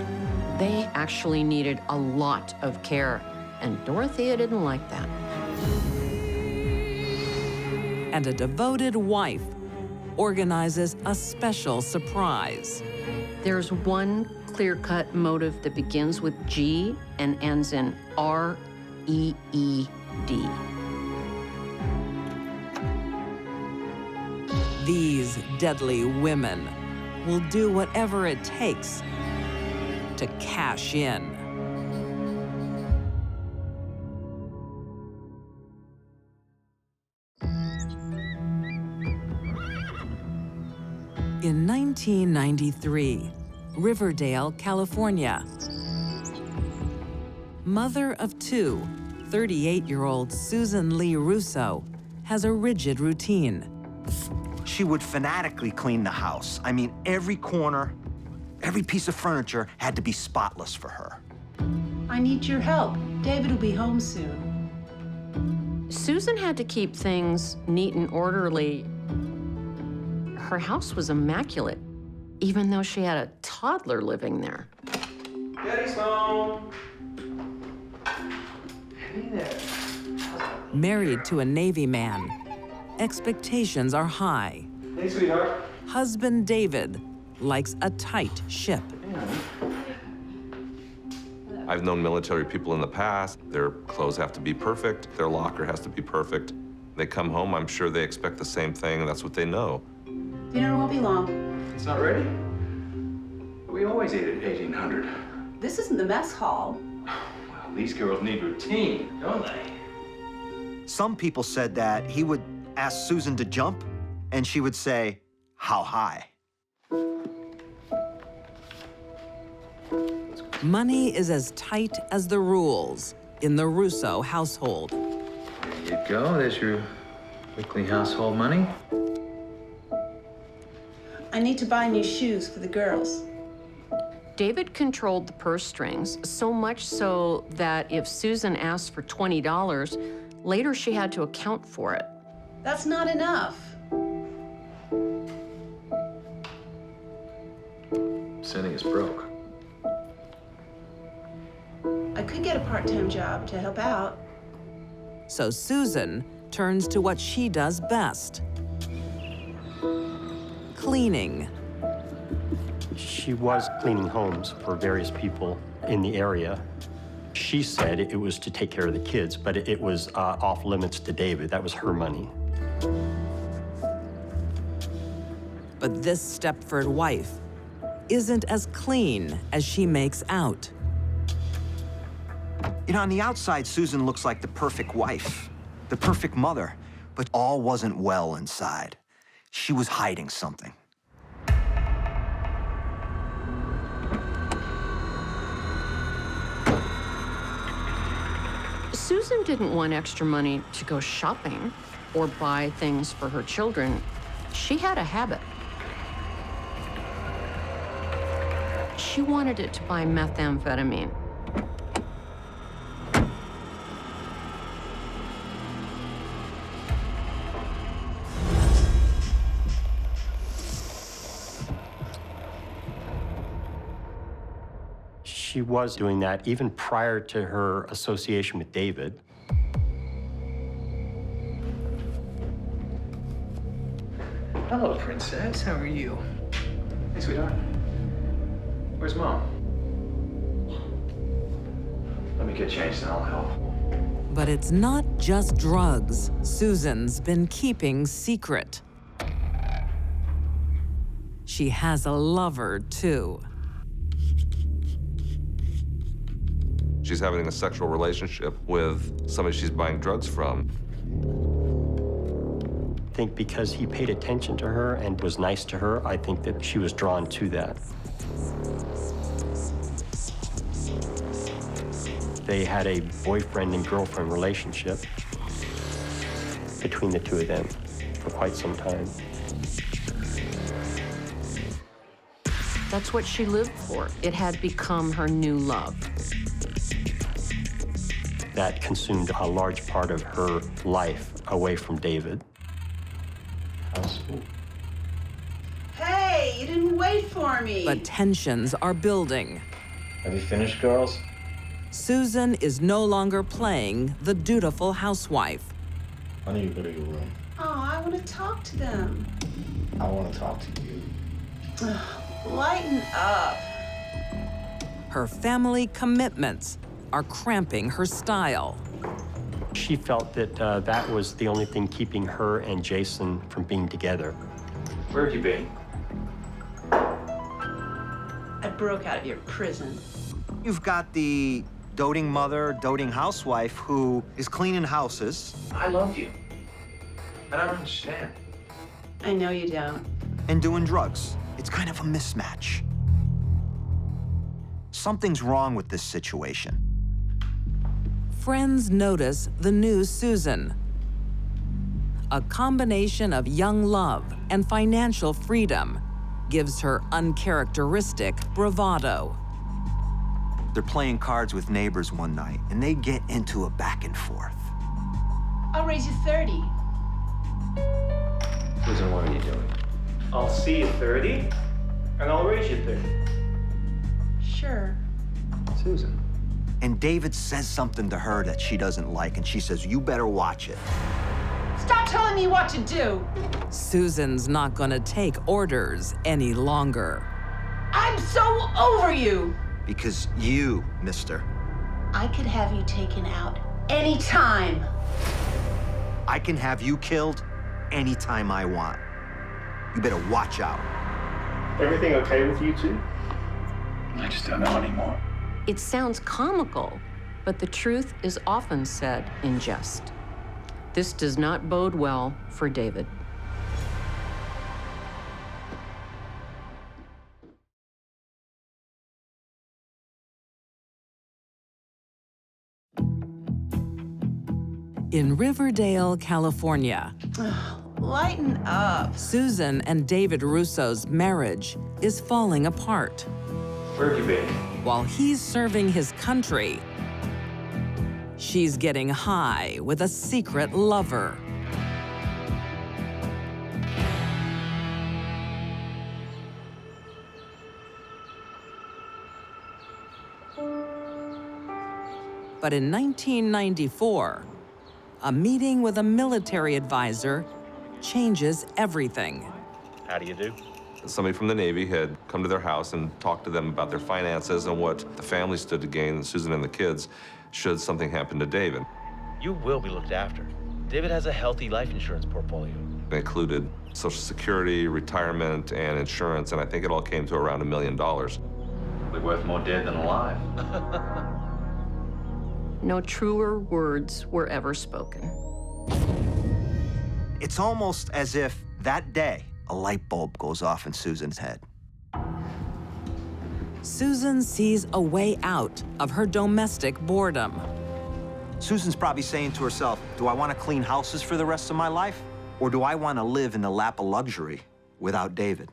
They actually needed a lot of care, and Dorothea didn't like that. And a devoted wife organizes a special surprise. There's one clear-cut motive that begins with G and ends in R-E-E-D. These deadly women will do whatever it takes to cash in. In 1993, Riverdale, California. Mother of two, 38-year-old Susan Lee Russo has a rigid routine. She would fanatically clean the house. I mean, every corner, every piece of furniture had to be spotless for her. I need your help. David will be home soon. Susan had to keep things neat and orderly. Her house was immaculate, even though she had a toddler living there. Daddy's home. Hey there. Married to a Navy man, expectations are high. Hey, sweetheart. Husband David likes a tight ship. I've known military people in the past. Their clothes have to be perfect. Their locker has to be perfect. They come home, I'm sure they expect the same thing. That's what they know. Dinner won't be long. It's not ready? We always ate at 1800. This isn't the mess hall. Well, these girls need routine, don't they? Some people said that he would ask Susan to jump, and she would say, "How high?" Money is as tight as the rules in the Russo household. There you go. There's your weekly household money. I need to buy new shoes for the girls. David controlled the purse strings, so much so that if Susan asked for $20, later she had to account for it. That's not enough. Sending us broke. I could get a part-time job to help out. So Susan turns to what she does best: cleaning. She was cleaning homes for various people in the area. She said it was to take care of the kids, but it was off limits to David. That was her money. But this Stepford wife isn't as clean as she makes out. You know, on the outside, Susan looks like the perfect wife, the perfect mother, but all wasn't well inside. She was hiding something. Susan didn't want extra money to go shopping or buy things for her children. She had a habit. She wanted it to buy methamphetamine. She was doing that even prior to her association with David. Hello, princess. How are you? Hey, sweetheart. Where's Mom? Let me get changed and I'll help. But it's not just drugs Susan's been keeping secret. She has a lover, too. She's having a sexual relationship with somebody she's buying drugs from. I think because he paid attention to her and was nice to her, I think that she was drawn to that. they had a boyfriend and girlfriend relationship between the two of them for quite some time. That's what she lived for. It had become her new love. That consumed a large part of her life away from David. Hey, you didn't wait for me. But tensions are building. Have you finished, girls? Susan is no longer playing the dutiful housewife. Why don't you go to your room? Oh, I want to talk to them. I want to talk to you. Lighten up. Her family commitments are cramping her style. She felt that that was the only thing keeping her and Jason from being together. Where have you been? I broke out of your prison. You've got the doting mother, doting housewife who is cleaning houses. I love you. I don't understand. I know you don't. And doing drugs. It's kind of a mismatch. Something's wrong with this situation. Friends notice the new Susan. A combination of young love and financial freedom gives her uncharacteristic bravado. They're playing cards with neighbors one night, and they get into a back and forth. I'll raise you 30. Susan, what are you doing? I'll see you 30, and I'll raise you 30. Sure. Susan. And David says something to her that she doesn't like, and she says, "You better watch it." Stop telling me what to do. Susan's not gonna take orders any longer. I'm so over you. Because you, mister, I could have you taken out anytime. I can have you killed anytime I want. You better watch out. Everything okay with you two? I just don't know anymore. It sounds comical, but the truth is often said in jest. This does not bode well for David. In Riverdale, California, Lighten up. Susan and David Russo's marriage is falling apart. Where have you been? While he's serving his country, she's getting high with a secret lover. But in 1994, a meeting with a military advisor changes everything. How do you do? Somebody from the Navy had come to their house and talked to them about their finances and what the family stood to gain, Susan and the kids, should something happen to David. You will be looked after. David has a healthy life insurance portfolio. It included Social Security, retirement, and insurance, and I think it all came to around $1 million. We're worth more dead than alive. No truer words were ever spoken. It's almost as if that day, a light bulb goes off in Susan's head. Susan sees a way out of her domestic boredom. Susan's probably saying to herself, do I want to clean houses for the rest of my life? Or do I want to live in the lap of luxury without David?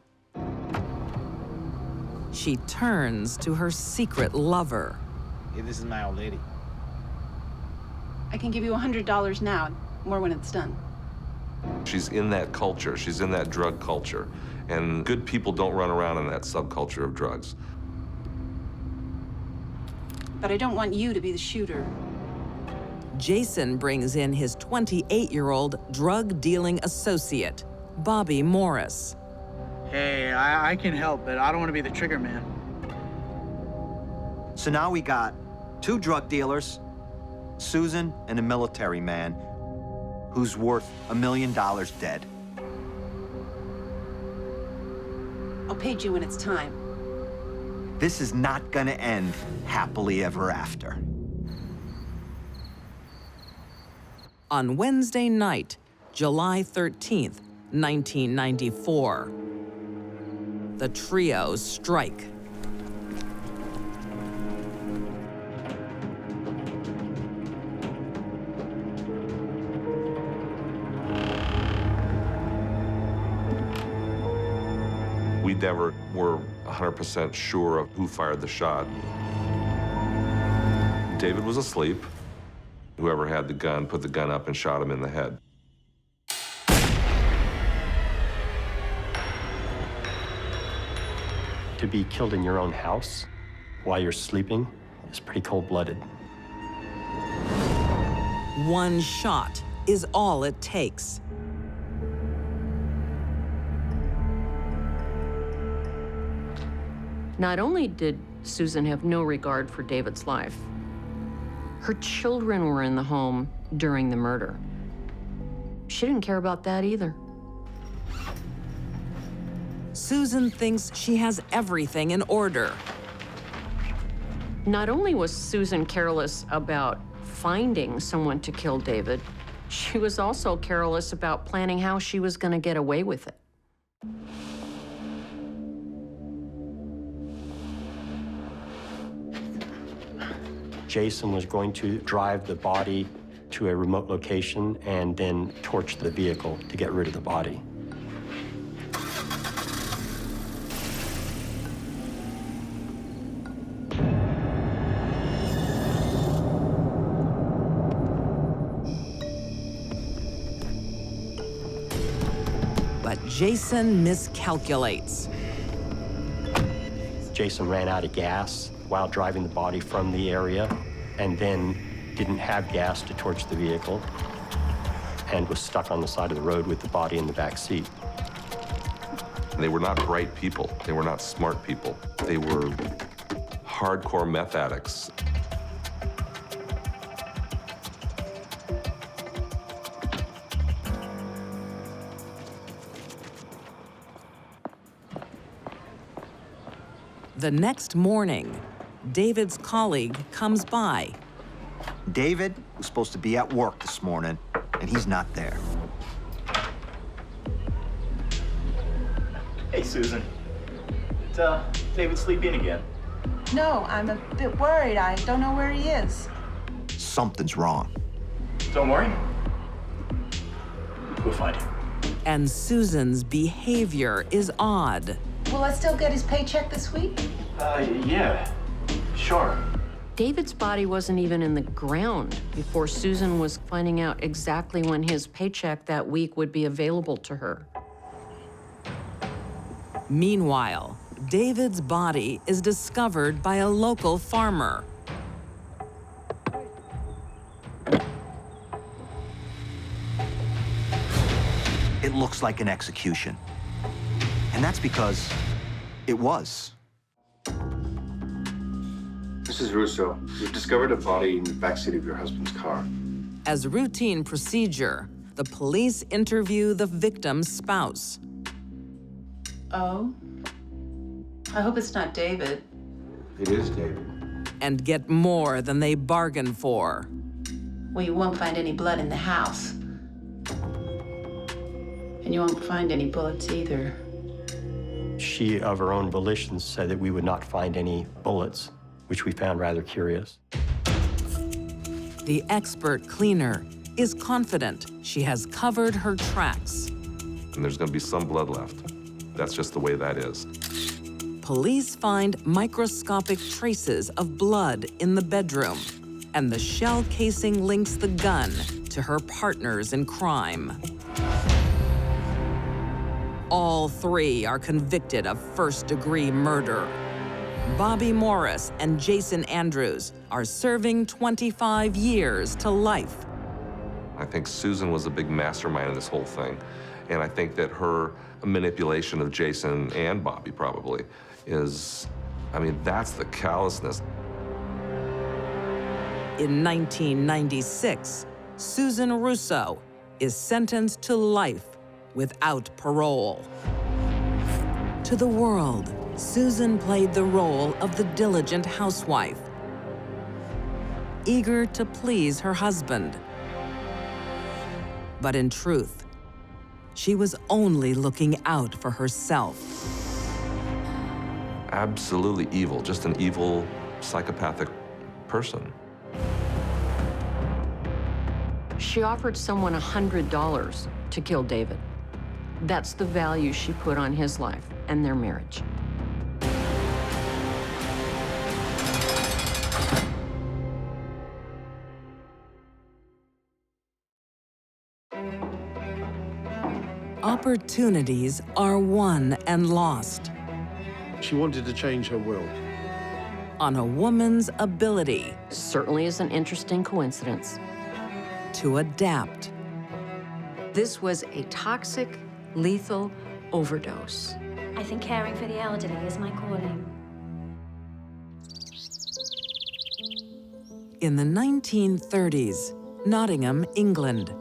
She turns to her secret lover. Hey, this is my old lady. I can give you $100 now, more when it's done. She's in that culture. She's in that drug culture. And good people don't run around in that subculture of drugs. But I don't want you to be the shooter. Jason brings in his 28-year-old drug-dealing associate, Bobby Morris. Hey, I can help, but I don't want to be the trigger man. So now we got 2 drug dealers, Susan and a military man who's worth $1 million dead. I'll pay you when it's time. This is not gonna end happily ever after. On Wednesday night, July 13th, 1994, the trio strike. We never were 100% sure of who fired the shot. David was asleep. Whoever had the gun put the gun up and shot him in the head. To be killed in your own house while you're sleeping is pretty cold-blooded. One shot is all it takes. Not only did Susan have no regard for David's life, her children were in the home during the murder. She didn't care about that either. Susan thinks she has everything in order. Not only was Susan careless about finding someone to kill David, she was also careless about planning how she was going to get away with it. Jason was going to drive the body to a remote location and then torch the vehicle to get rid of the body. But Jason miscalculates. Jason ran out of gas while driving the body from the area, and then didn't have gas to torch the vehicle, and was stuck on the side of the road with the body in the back seat. They were not bright people. They were not smart people. They were hardcore meth addicts. The next morning, David's colleague comes by. David was supposed to be at work this morning, and he's not there. Hey, Susan. Is David sleeping again? No, I'm a bit worried. I don't know where he is. Something's wrong. Don't worry. We'll find him. And Susan's behavior is odd. Will I still get his paycheck this week? Yeah, sure. David's body wasn't even in the ground before Susan was finding out exactly when his paycheck that week would be available to her. Meanwhile, David's body is discovered by a local farmer. It looks like an execution. And that's because it was. Mrs. Russo, you've discovered a body in the backseat of your husband's car. As routine procedure, the police interview the victim's spouse. Oh? I hope it's not David. It is David. And get more than they bargained for. Well, you won't find any blood in the house. And you won't find any bullets either. She, of her own volition, said that we would not find any bullets, which we found rather curious. The expert cleaner is confident she has covered her tracks. And there's going to be some blood left. That's just the way that is. Police find microscopic traces of blood in the bedroom, and the shell casing links the gun to her partners in crime. All three are convicted of first-degree murder. Bobby Morris and Jason Andrews are serving 25 years to life. I think Susan was a big mastermind in this whole thing. And I think that her manipulation of Jason and Bobby probably is, I mean, that's the callousness. In 1996, Susan Russo is sentenced to life without parole. To the world, Susan played the role of the diligent housewife, eager to please her husband. But in truth, she was only looking out for herself. Absolutely evil, just an evil, psychopathic person. She offered someone $100 to kill David. That's the value she put on his life and their marriage. Opportunities are won and lost She wanted to change her will. on a woman's ability Certainly is an interesting coincidence. to adapt. This was a toxic, lethal overdose. I think caring for the elderly is my calling. In the 1930s, Nottingham, England.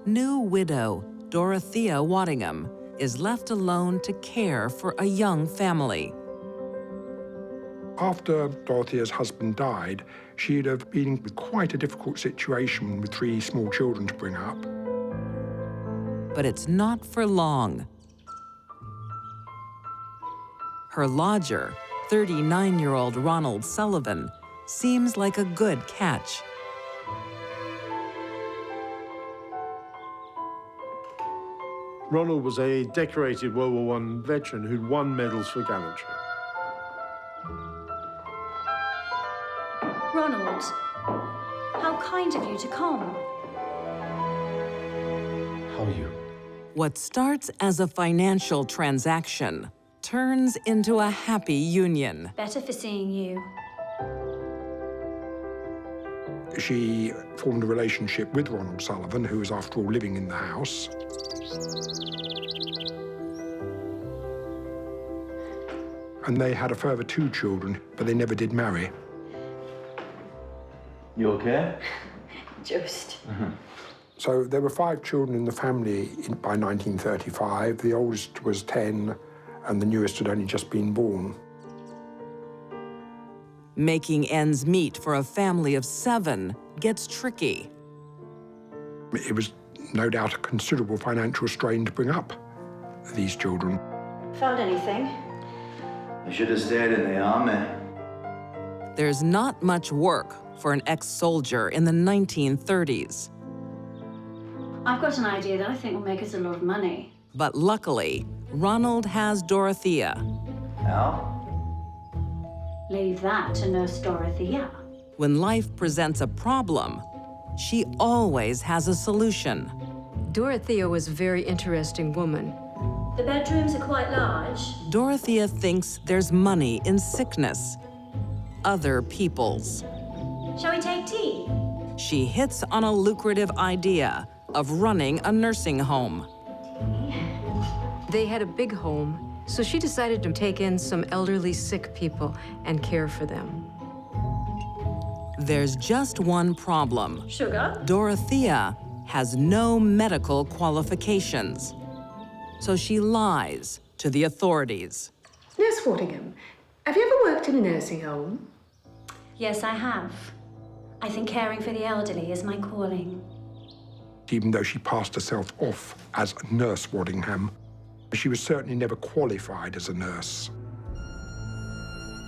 New widow Dorothea Waddingham is left alone to care for a young family. After Dorothea's husband died, she'd have been in quite a difficult situation with 3 small children to bring up. But it's not for long. Her lodger, 39-year-old Ronald Sullivan, seems like a good catch. Ronald was a decorated World War I veteran who'd won medals for gallantry. Ronald, how kind of you to come. How are you? What starts as a financial transaction turns into a happy union. Better for seeing you. She formed a relationship with Ronald Sullivan, who was, after all, living in the house. And they had a further 2 children, but they never did marry. You okay? Just. So there were 5 children in the family by 1935. The oldest was 10, and the newest had only just been born. Making ends meet for a family of 7 gets tricky. It was no doubt a considerable financial strain to bring up these children. Found anything? I should have stayed in the army. There's not much work for an ex-soldier in the 1930s. I've got an idea that I think will make us a lot of money. But luckily, Ronald has Dorothea. Now? Leave that to Nurse Dorothea. When life presents a problem, she always has a solution. Dorothea was a very interesting woman. The bedrooms are quite large. Dorothea thinks there's money in sickness, other people's. Shall we take tea? She hits on a lucrative idea of running a nursing home. They had a big home, so she decided to take in some elderly sick people and care for them. There's just one problem. Sugar? Dorothea has no medical qualifications, so she lies to the authorities. Nurse Waddingham, have you ever worked in a nursing home? Yes, I have. I think caring for the elderly is my calling. Even though she passed herself off as Nurse Waddingham, she was certainly never qualified as a nurse.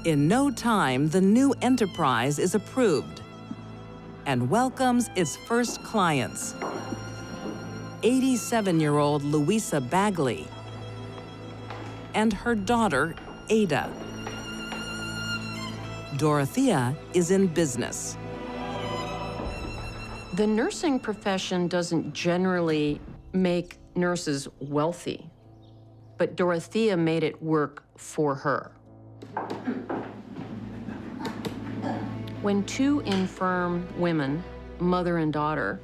In no time, the new enterprise is approved and welcomes its first clients. 87-year-old Louisa Bagley and her daughter, Ada. Dorothea is in business. The nursing profession doesn't generally make nurses wealthy, but Dorothea made it work for her. When 2 infirm women, mother and daughter,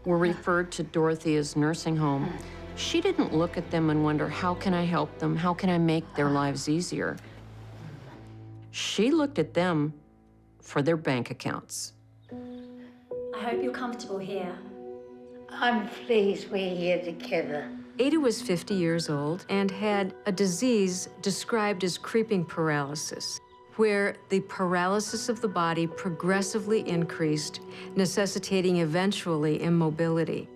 were referred to Dorothea's nursing home, she didn't look at them and wonder, how can I help them? How can I make their lives easier? She looked at them for their bank accounts. I hope you're comfortable here. I'm pleased we're here together. Ada was 50 years old and had a disease described as creeping paralysis, where the paralysis of the body progressively increased, necessitating eventually immobility.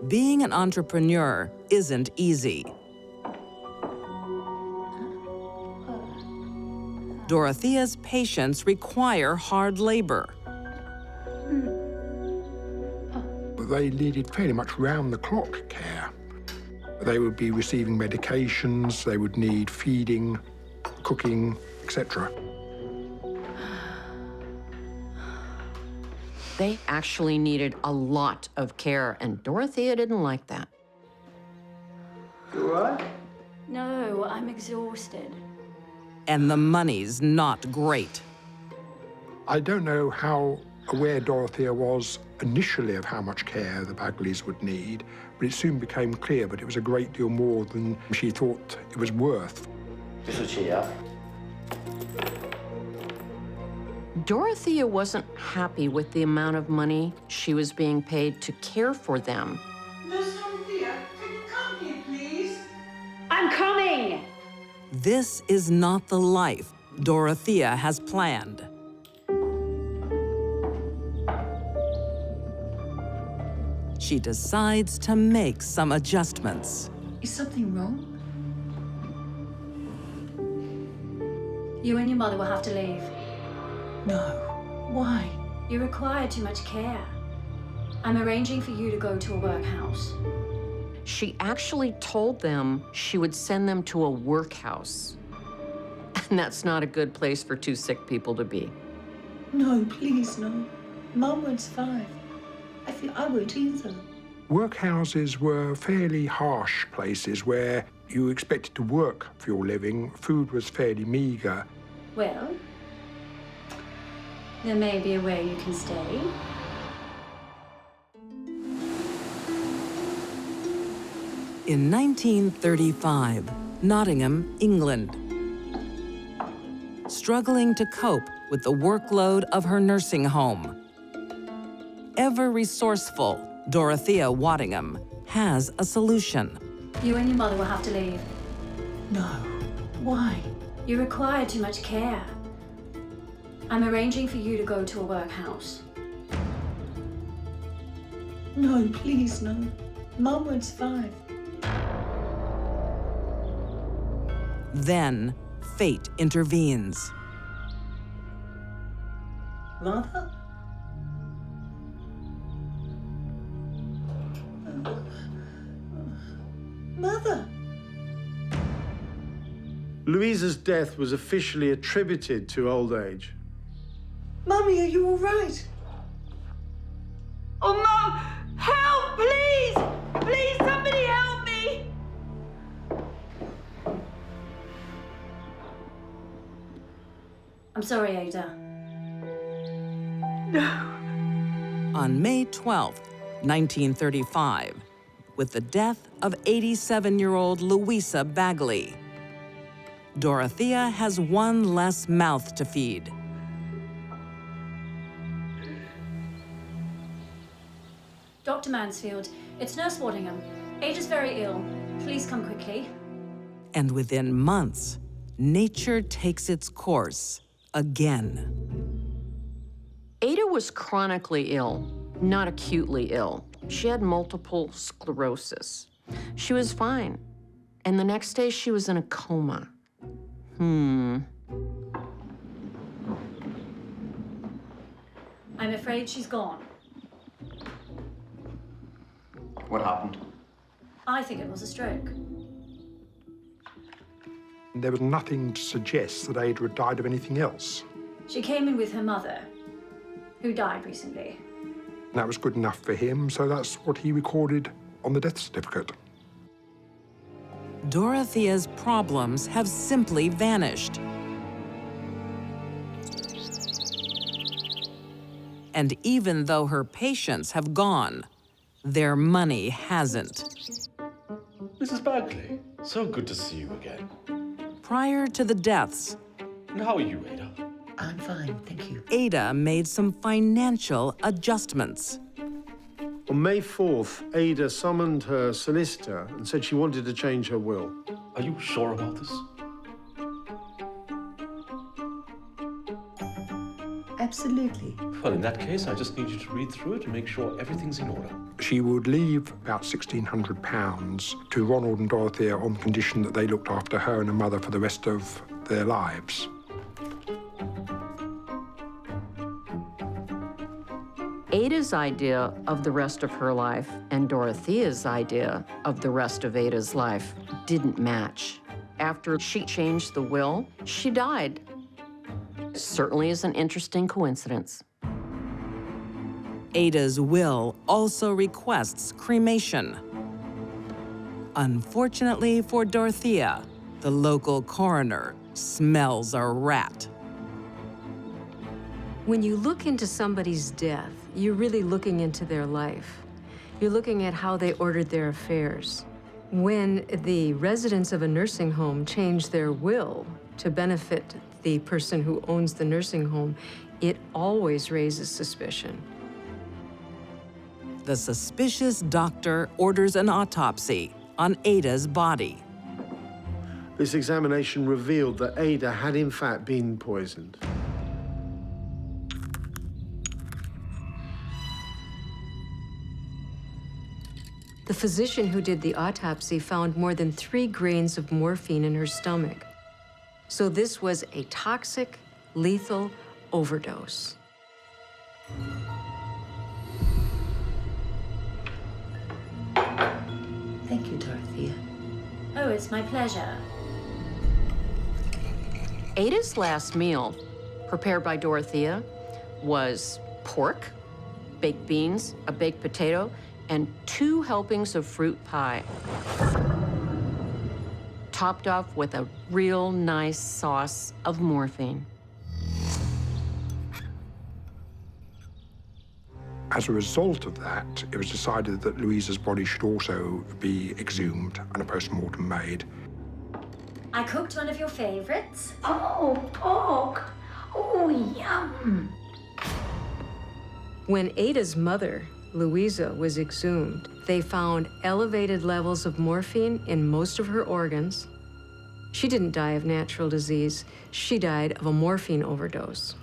Being an entrepreneur isn't easy. Dorothea's patients require hard labor. that they needed fairly much round-the-clock care. They would be receiving medications, they would need feeding, cooking, etc. They actually needed a lot of care, and Dorothea didn't like that. You all right? No, I'm exhausted. And the money's not great. I don't know how aware Dorothea was initially of how much care the Bagleys would need, but it soon became clear that it was a great deal more than she thought it was worth. Dorothea wasn't happy with the amount of money she was being paid to care for them. Miss Dorothea, can you come here, please? I'm coming! This is not the life Dorothea has planned. She decides to make some adjustments. Is something wrong? You and your mother will have to leave. No. Why? You require too much care. I'm arranging for you to go to a workhouse. She actually told them she would send them to a workhouse. And that's not a good place for two sick people to be. No, please, no. Mum won't survive. I feel I won't either. Workhouses were fairly harsh places where you expected to work for your living. Food was fairly meagre. Well, there may be a way you can stay. In 1935, Nottingham, England. Struggling to cope with the workload of her nursing home. Ever resourceful, Dorothea Waddingham has a solution. You and your mother will have to leave. No. Why? You require too much care. I'm arranging for you to go to a workhouse. No, please, no. Mum won't survive. Then, fate intervenes. Mother? Mother? Louisa's death was officially attributed to old age. Mummy, are you all right? Oh, Mom! Help, please! Please, somebody help me! I'm sorry, Ada. No. On May 12, 1935, with the death of 87-year-old Louisa Bagley, Dorothea has one less mouth to feed. Dr. Mansfield, it's Nurse Waddingham. Ada's very ill. Please come quickly. And within months, nature takes its course again. Ada was chronically ill, not acutely ill. She had multiple sclerosis. She was fine. And the next day, she was in a coma. I'm afraid she's gone. What happened? I think it was a stroke. There was nothing to suggest that Ada had died of anything else. She came in with her mother, who died recently. That was good enough for him, so that's what he recorded on the death certificate. Dorothea's problems have simply vanished. And even though her patients have gone, their money hasn't. Mrs. Bagley, so good to see you again. Prior to the deaths, And how are you, Ada? I'm fine, thank you. Ada made some financial adjustments. On May 4th, Ada summoned her solicitor and said she wanted to change her will. Are you sure about this? Absolutely. Well, in that case, I just need you to read through it and make sure everything's in order. She would leave about £1,600 to Ronald and Dorothea on the condition that they looked after her and her mother for the rest of their lives. Ada's idea of the rest of her life and Dorothea's idea of the rest of Ada's life didn't match. After she changed the will, she died. Certainly is an interesting coincidence. Ada's will also requests cremation. Unfortunately for Dorothea, the local coroner smells a rat. When you look into somebody's death, you're really looking into their life. You're looking at how they ordered their affairs. When the residents of a nursing home change their will to benefit the person who owns the nursing home, it always raises suspicion. The suspicious doctor orders an autopsy on Ada's body. This examination revealed that Ada had in fact been poisoned. The physician who did the autopsy found more than 3 grains of morphine in her stomach. So this was a toxic, lethal overdose. Thank you, Dorothea. Oh, it's my pleasure. Ada's last meal, prepared by Dorothea, was pork, baked beans, a baked potato, and 2 helpings of fruit pie, topped off with a real nice sauce of morphine. As a result of that, it was decided that Louisa's body should also be exhumed and a post-mortem made. I cooked one of your favorites. Oh, pork. Oh, yum. When Ada's mother, Louisa, was exhumed, they found elevated levels of morphine in most of her organs. She didn't die of natural disease. She died of a morphine overdose.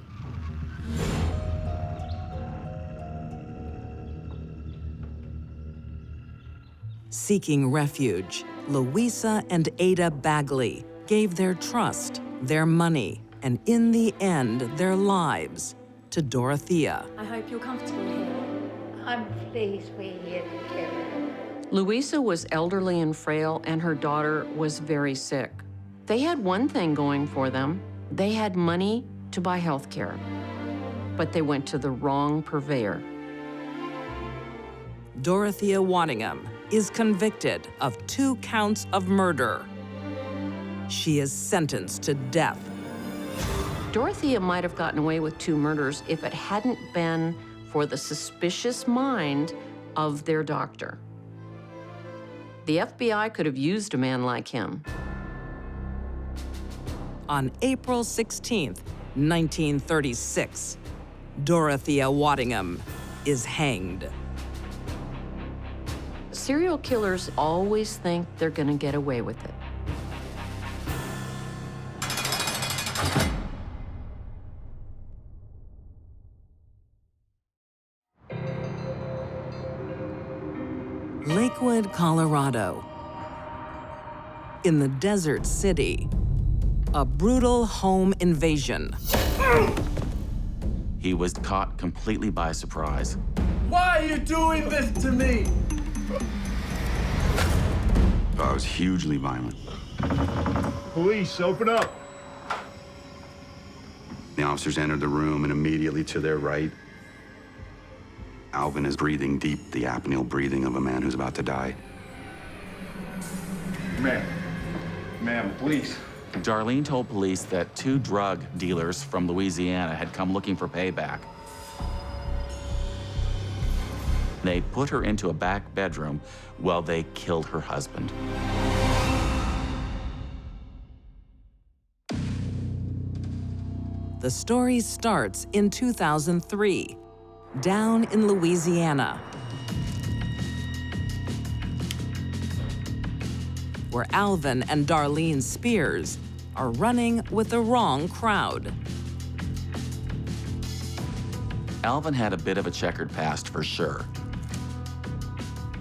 Seeking refuge, Louisa and Ada Bagley gave their trust, their money, and in the end, their lives to Dorothea. I hope you're comfortable here. I'm pleased we're here together. Louisa was elderly and frail, and her daughter was very sick. They had one thing going for them. They had money to buy health care, but they went to the wrong purveyor. Dorothea Waddingham is convicted of 2 counts of murder. She is sentenced to death. Dorothea might have gotten away with 2 murders if it hadn't been for the suspicious mind of their doctor. The FBI could have used a man like him. On April 16th, 1936, Dorothea Waddingham is hanged. Serial killers always think they're gonna get away with it. Lakewood, Colorado. In the desert city, a brutal home invasion. He was caught completely by surprise. Why are you doing this to me? I was hugely violent. Police, open up. The officers entered the room, and immediately to their right, Alvin is breathing deep, the apneic breathing of a man who's about to die. Ma'am, please. Darlene told police that 2 drug dealers from Louisiana had come looking for payback. They put her into a back bedroom while they killed her husband. The story starts in 2003, down in Louisiana, where Alvin and Darlene Spears are running with the wrong crowd. Alvin had a bit of a checkered past for sure.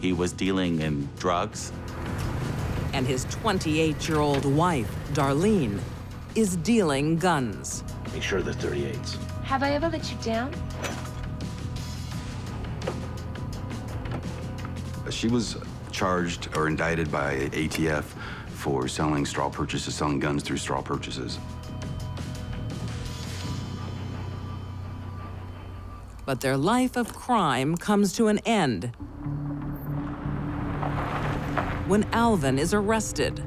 He was dealing in drugs. And his 28-year-old wife, Darlene, is dealing guns. Make sure they're 38s. Have I ever let you down? She was charged or indicted by ATF for selling straw purchases, selling guns through straw purchases. But their life of crime comes to an end when Alvin is arrested.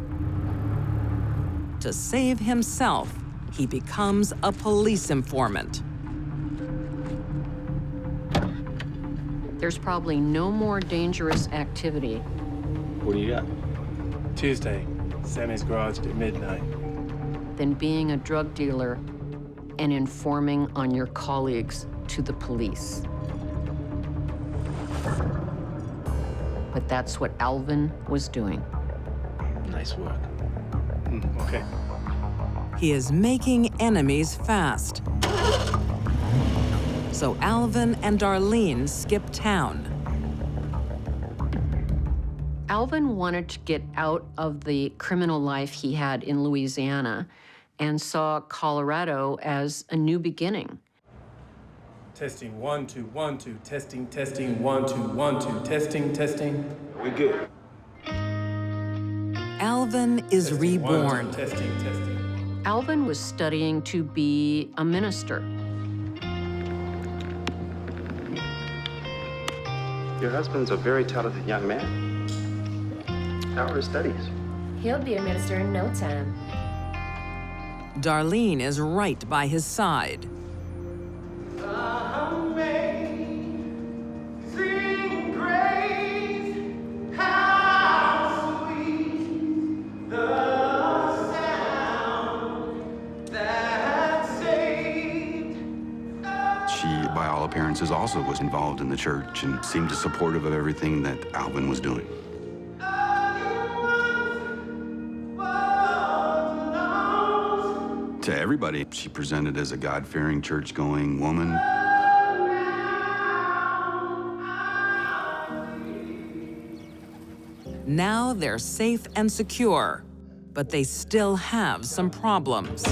To save himself, he becomes a police informant. There's probably no more dangerous activity What do you got? Tuesday, Sammy's garage at midnight. than being a drug dealer and informing on your colleagues to the police. But that's what Alvin was doing. Nice work. Okay. He is making enemies fast. So Alvin and Darlene skip town. Alvin wanted to get out of the criminal life he had in Louisiana and saw Colorado as a new beginning. Testing 1 2 1 2. Testing 1 2 1 2. Testing. We good. Alvin is Testing, 1 2. reborn. Testing. Alvin was studying to be a minister. Your husband's a very talented young man. How are his studies? He'll be a minister in no time. Darlene is right by his side. By all appearances, also was involved in the church and seemed supportive of everything that Alvin was doing. To everybody, she presented as a God-fearing, church-going woman. Now they're safe and secure, but they still have some problems.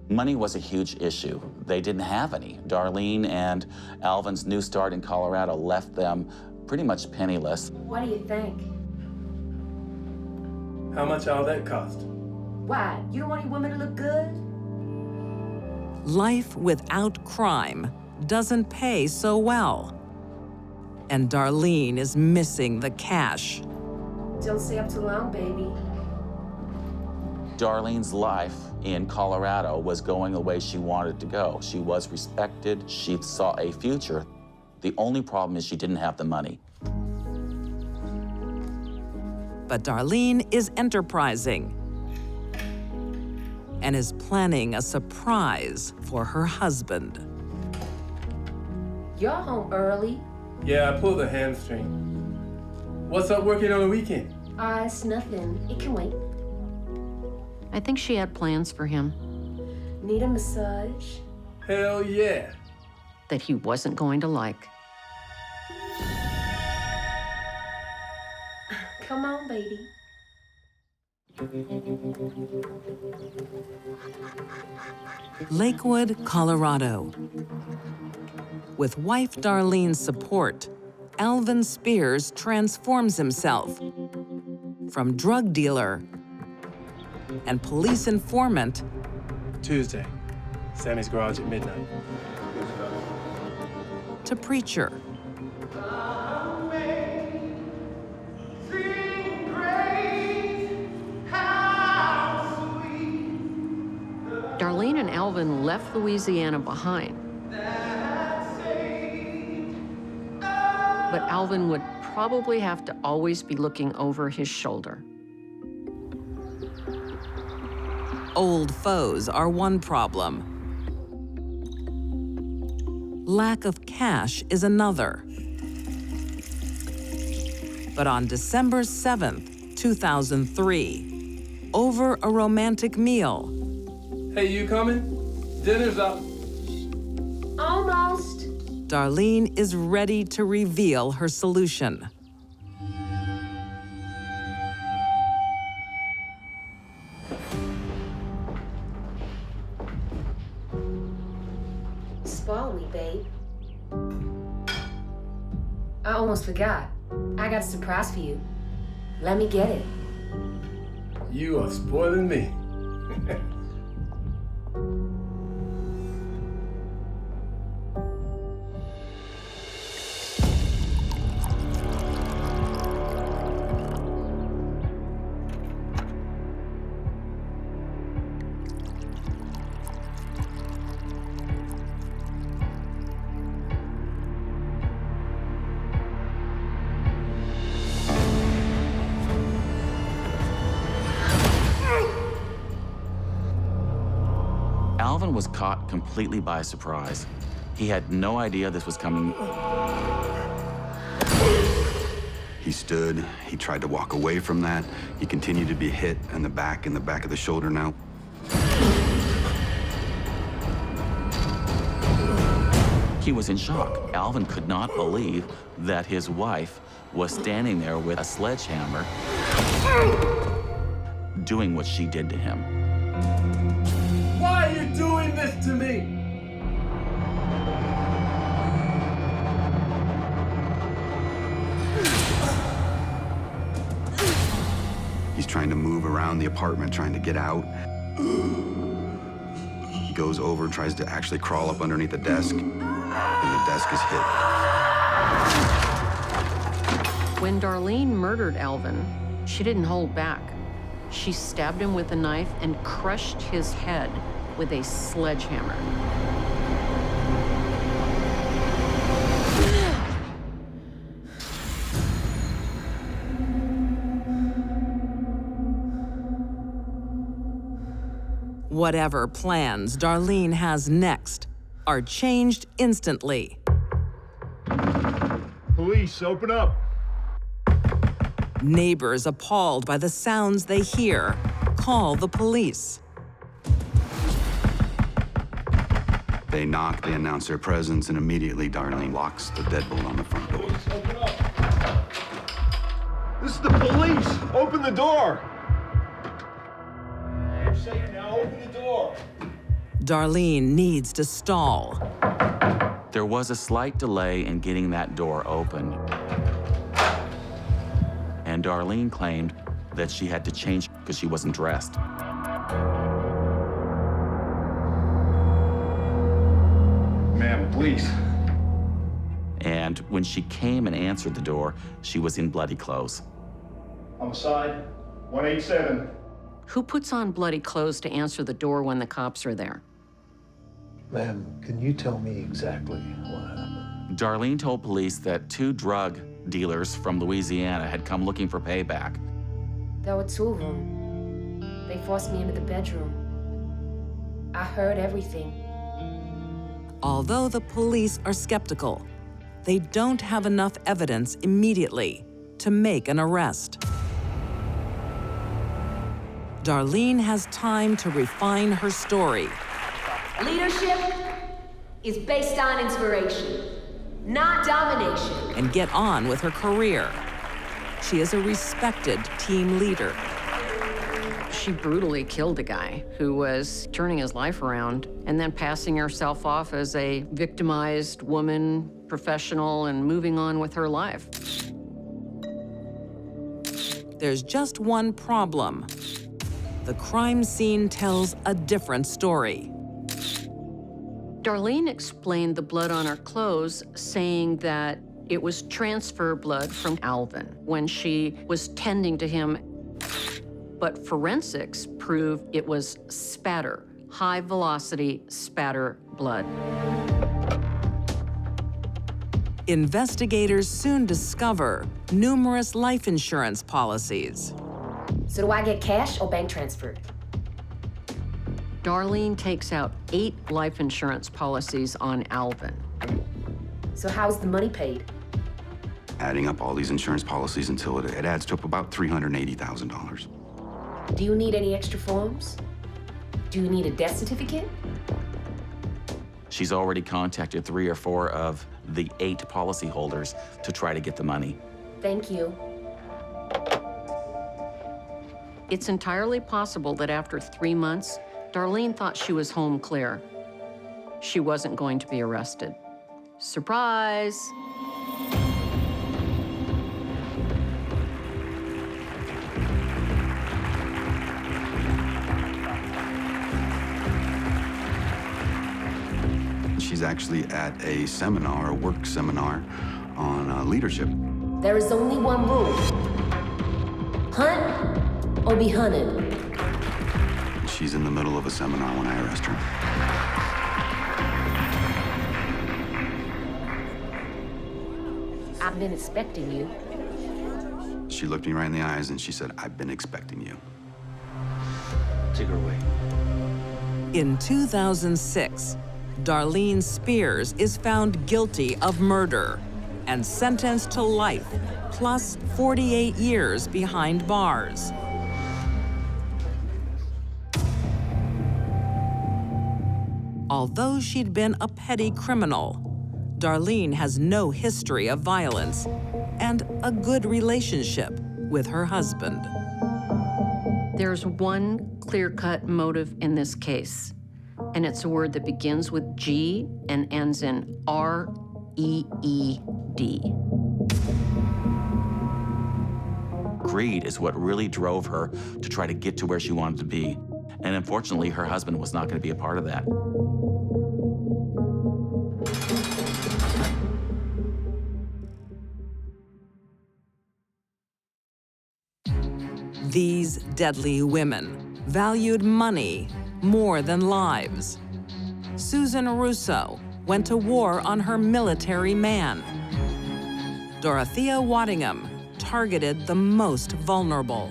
Money was a huge issue. They didn't have any. Darlene and Alvin's new start in Colorado left them pretty much penniless. What do you think? How much all that cost? Why? You don't want your woman to look good? Life without crime doesn't pay so well. And Darlene is missing the cash. Don't stay up too long, baby. Darlene's life in Colorado was going the way she wanted to go. She was respected. She saw a future. The only problem is she didn't have the money. But Darlene is enterprising and is planning a surprise for her husband. You're home early. Yeah, I pulled a hamstring. What's up working on the weekend? It's nothing. It can wait. I think she had plans for him. Need a massage? Hell yeah. That he wasn't going to like. Come on, baby. Lakewood, Colorado. With wife Darlene's support, Alvin Spears transforms himself from drug dealer and police informant Tuesday, Sammy's garage at midnight. to preacher. Darlene and Alvin left Louisiana behind. But Alvin would probably have to always be looking over his shoulder. Old foes are one problem. Lack of cash is another. But on December 7th, 2003, over a romantic meal, Hey, you coming? Dinner's up. Almost. Darlene is ready to reveal her solution. Spoil me, babe. I almost forgot. I got a surprise for you. Let me get it. You are spoiling me. Alvin was caught completely by surprise. He had no idea this was coming. He stood, he tried to walk away from that. He continued to be hit in the back of the shoulder now. He was in shock. Alvin could not believe that his wife was standing there with a sledgehammer doing what she did to him. Why are you doing this to me? He's trying to move around the apartment, trying to get out. He goes over, tries to actually crawl up underneath the desk, and the desk is hit. When Darlene murdered Alvin, she didn't hold back. She stabbed him with a knife and crushed his head with a sledgehammer. Whatever plans Darlene has next are changed instantly. Police, open up. Neighbors, appalled by the sounds they hear, call the police. They knock, they announce their presence, and immediately Darlene locks the deadbolt on the front door. Open up. This is the police. Open the door. I'm safe now. Open the door. Darlene needs to stall. There was a slight delay in getting that door open. And Darlene claimed that she had to change because she wasn't dressed. Ma'am, please. And when she came and answered the door, she was in bloody clothes. Homicide, 187. Who puts on bloody clothes to answer the door when the cops are there? Ma'am, can you tell me exactly what happened? Darlene told police that 2 drug dealers from Louisiana had come looking for payback. There were 2 of them. They forced me into the bedroom. I heard everything. Although the police are skeptical, they don't have enough evidence immediately to make an arrest. Darlene has time to refine her story. Leadership is based on inspiration, not domination. And get on with her career. She is a respected team leader. She brutally killed a guy who was turning his life around and then passing herself off as a victimized woman, professional, and moving on with her life. There's just one problem. The crime scene tells a different story. Darlene explained the blood on her clothes, saying that it was transfer blood from Alvin when she was tending to him. But forensics proved it was spatter, high-velocity spatter blood. Investigators soon discover numerous life insurance policies. So do I get cash or bank transferred? Darlene takes out 8 life insurance policies on Alvin. So how's the money paid? Adding up all these insurance policies until it adds to about $380,000. Do you need any extra forms? Do you need a death certificate? She's already contacted 3 or 4 of the 8 policyholders to try to get the money. Thank you. It's entirely possible that after 3 months, Darlene thought she was home clear. She wasn't going to be arrested. Surprise! She's actually at a seminar, a work seminar on leadership. There is only one rule. Hunt or be hunted. She's in the middle of a seminar when I arrest her. I've been expecting you. She looked me right in the eyes and she said, "I've been expecting you." Take her away. In 2006, Darlene Spears is found guilty of murder and sentenced to life, plus 48 years behind bars. Although she'd been a petty criminal, Darlene has no history of violence and a good relationship with her husband. There's one clear-cut motive in this case, and it's a word that begins with G and ends in R-E-E-D. Greed is what really drove her to try to get to where she wanted to be. And unfortunately, her husband was not going to be a part of that. These deadly women valued money more than lives. Susan Russo went to war on her military man. Dorothea Waddingham targeted the most vulnerable.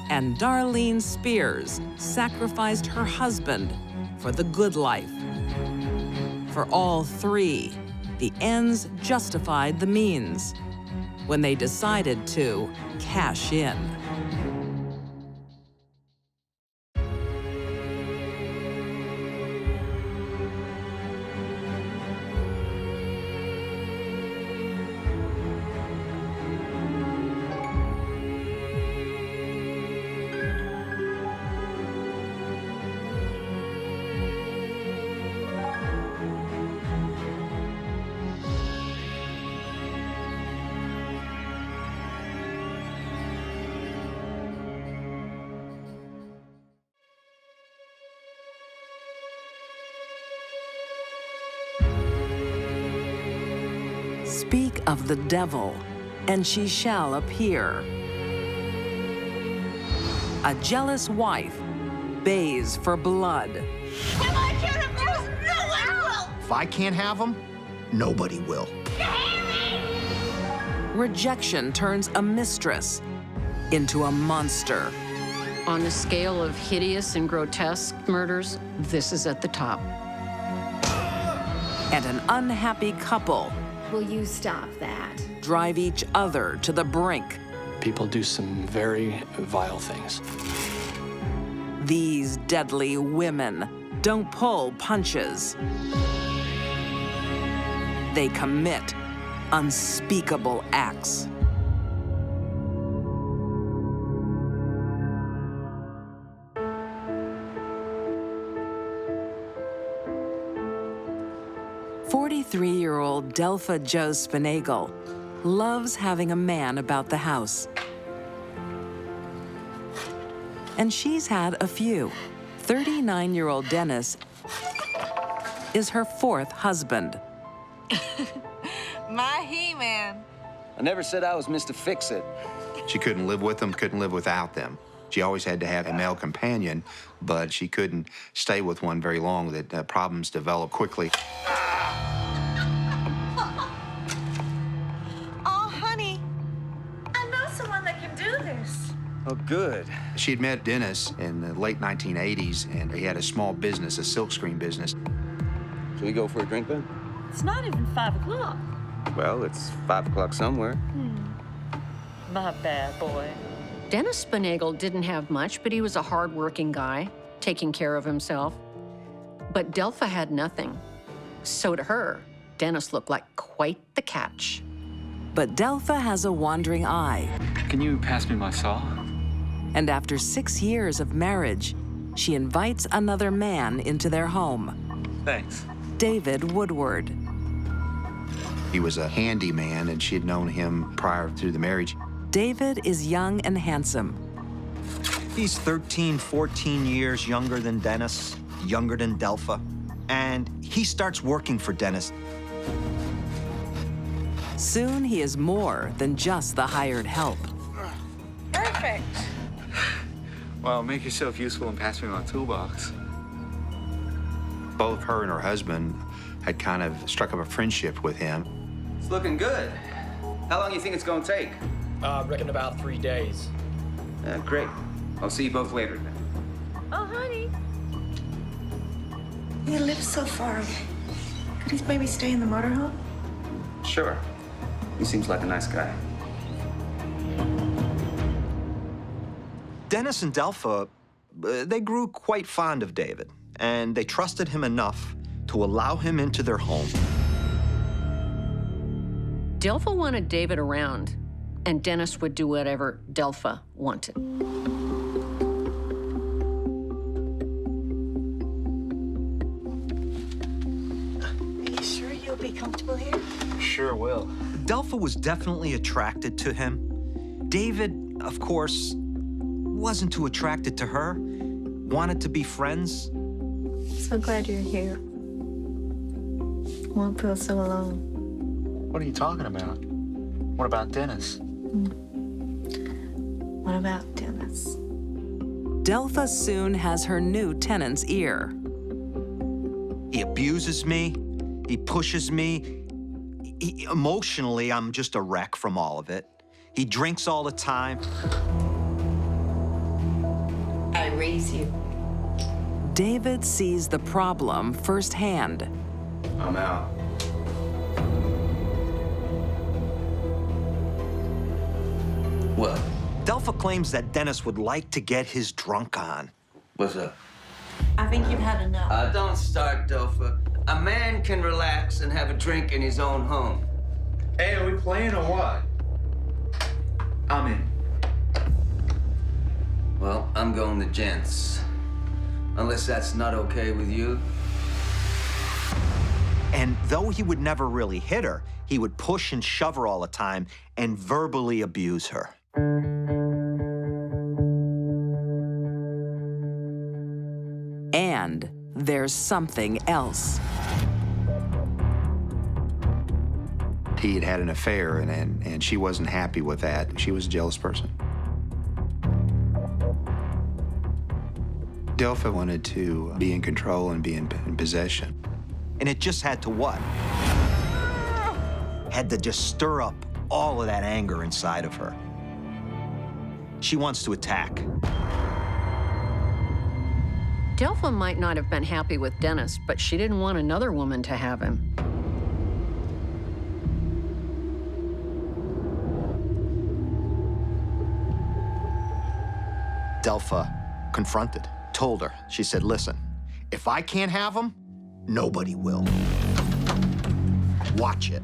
And Darlene Spears sacrificed her husband for the good life. For all three, the ends justified the means when they decided to cash in. Speak of the devil, and she shall appear. A jealous wife bays for blood. If I can't have yours, no one will! If I can't have them, nobody will. Rejection turns a mistress into a monster. On the scale of hideous and grotesque murders, this is at the top. And an unhappy couple Will you stop that? drive each other to the brink. People do some very vile things. These deadly women don't pull punches. They commit unspeakable acts. "43-year-old Delpha Jo Spinagle loves having a man about the house. And she's had a few. 39-year-old Dennis is her fourth husband. My He-Man. I never said I was Mr. Fix-It. She couldn't live with them, couldn't live without them. She always had to have a male companion, but she couldn't stay with one very long. That problems developed quickly. Oh, honey, I know someone that can do this. Oh, good. She had met Dennis in the late 1980s, and he had a small business, a silkscreen business. Should we go for a drink then? It's not even 5 o'clock. Well, it's 5 o'clock somewhere. My bad, boy. Dennis Spinagle didn't have much, but he was a hard-working guy, taking care of himself. But Delpha had nothing. So to her, Dennis looked like quite the catch. But Delpha has a wandering eye. Can you pass me my saw? And after 6 years of marriage, she invites another man into their home. Thanks. David Woodward. He was a handyman, and she had known him prior to the marriage. David is young and handsome. He's 13, 14 years younger than Dennis, younger than Delpha, and he starts working for Dennis. Soon he is more than just the hired help. Perfect. Well, make yourself useful and pass me my toolbox. Both her and her husband had kind of struck up a friendship with him. It's looking good. How long do you think it's gonna take? Reckon about 3 days. Great. I'll see you both later then. Oh, honey. You live so far away. Could he maybe stay in the motorhome? Sure. He seems like a nice guy. Dennis and Delpha, they grew quite fond of David, and they trusted him enough to allow him into their home. Delpha wanted David around, and Dennis would do whatever Delpha wanted. Are you sure you'll be comfortable here? Sure will. Delpha was definitely attracted to him. David, of course, wasn't too attracted to her, wanted to be friends. So glad you're here. Won't feel so alone. What are you talking about? What about Dennis? What about Dennis? Delpha soon has her new tenant's ear. He abuses me, he pushes me. Emotionally, I'm just a wreck from all of it. He drinks all the time. I raise you. David sees the problem firsthand. I'm out. What? Delpha claims that Dennis would like to get his drunk on. What's up? I think you've had enough. Don't start, Delpha. A man can relax and have a drink in his own home. Hey, are we playing or what? I'm in. Well, I'm going to gents. Unless that's not okay with you. And though he would never really hit her, he would push and shove her all the time and verbally abuse her. And there's something else. He had had an affair, and she wasn't happy with that. She was a jealous person. Delpha wanted to be in control and be in possession. And it just had to what? Had to just stir up all of that anger inside of her. She wants to attack. Delpha might not have been happy with Dennis, but she didn't want another woman to have him. Delpha confronted, told her. She said, listen, if I can't have him, nobody will. Watch it.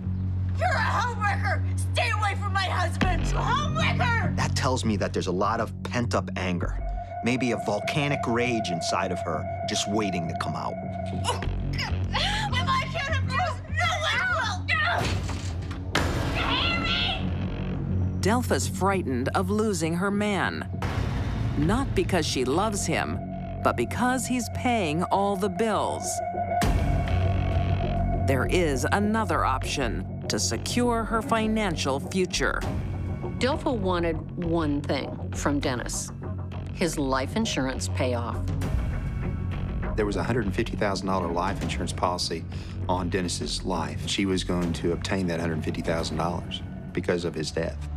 You're a homewrecker! Stay away from my husband! Homewrecker! That tells me that there's a lot of pent-up anger. Maybe a volcanic rage inside of her just waiting to come out. If I can't abuse, no one will! You hear me? Delpha's frightened of losing her man. Not because she loves him, but because he's paying all the bills. There is another option to secure her financial future. Delpha wanted one thing from Dennis: his life insurance payoff. There was a $150,000 life insurance policy on Dennis's life. She was going to obtain that $150,000 because of his death.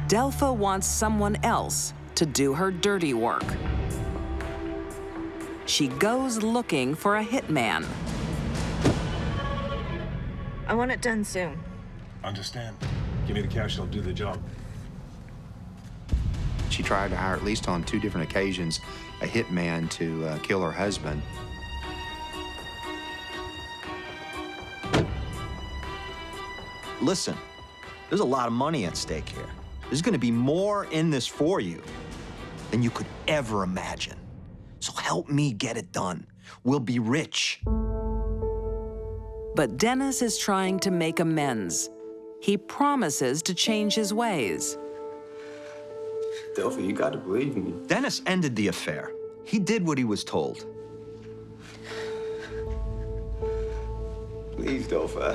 Delpha wants someone else to do her dirty work. She goes looking for a hitman. I want it done soon. Understand. Give me the cash, I'll do the job. She tried to hire, at least on 2 different occasions, a hitman to kill her husband. Listen, there's a lot of money at stake here. There's gonna be more in this for you than you could ever imagine. So help me get it done. We'll be rich. But Dennis is trying to make amends. He promises to change his ways. Delpha, you got to believe me. Dennis ended the affair, He did what he was told. Please, Delphi.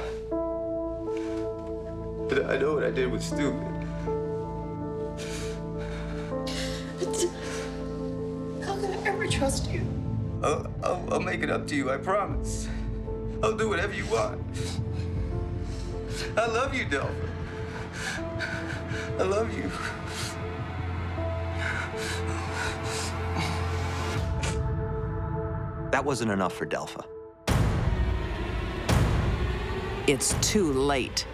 I know what I did was stupid. How can I ever trust you? I'll make it up to you, I promise. I'll do whatever you want. I love you, Delphi. I love you. That wasn't enough for Delphi. It's too late.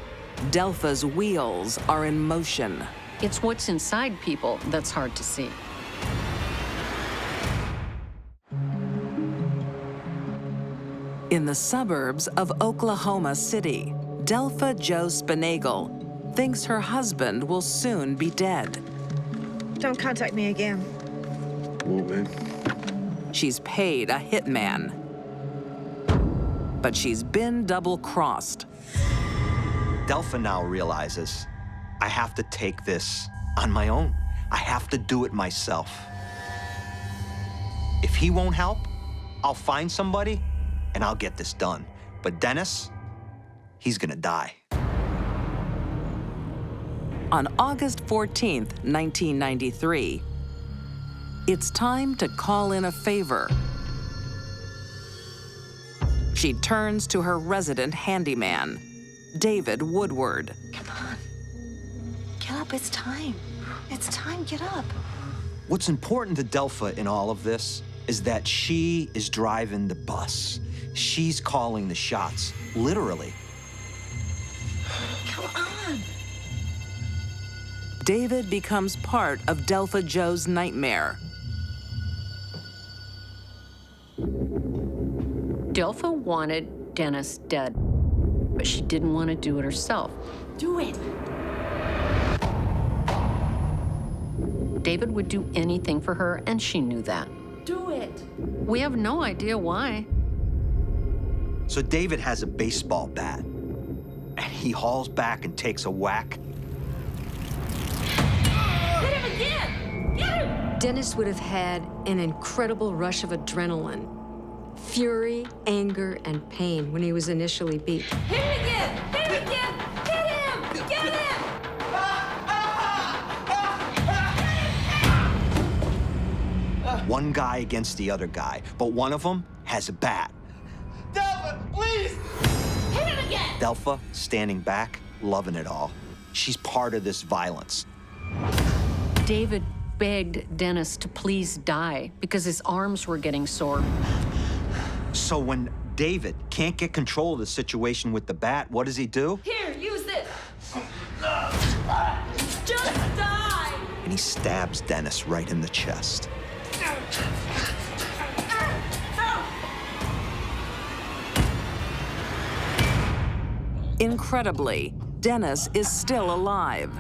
Delphi's wheels are in motion. It's what's inside people that's hard to see. In the suburbs of Oklahoma City, Delphi Jo Spinagle thinks her husband will soon be dead. Don't contact me again. Woman. She's paid a hitman, but she's been double-crossed. Delphi now realizes, I have to take this on my own. I have to do it myself. If he won't help, I'll find somebody and I'll get this done. But Dennis, he's gonna die. On August 14th, 1993, it's time to call in a favor. She turns to her resident handyman, David Woodward. Come on. Get up, it's time. It's time, get up. What's important to Delphi in all of this is that she is driving the bus. She's calling the shots, literally. Come on. David becomes part of Delphi Jo's nightmare. Delphi wanted Dennis dead, but she didn't want to do it herself. Do it. David would do anything for her, and she knew that. Do it. We have no idea why. So David has a baseball bat, and he hauls back and takes a whack. Hit him again! Get him! Dennis would have had an incredible rush of adrenaline, fury, anger, and pain when he was initially beat. Hit him again! Hit him again! Hit him! Get him! One guy against the other guy, but one of them has a bat. Delphi, please! Hit him again! Delphi, standing back, loving it all. She's part of this violence. David begged Dennis to please die because his arms were getting sore. So when David can't get control of the situation with the bat, what does he do? Here, use this! Just die! And he stabs Dennis right in the chest. Incredibly, Dennis is still alive.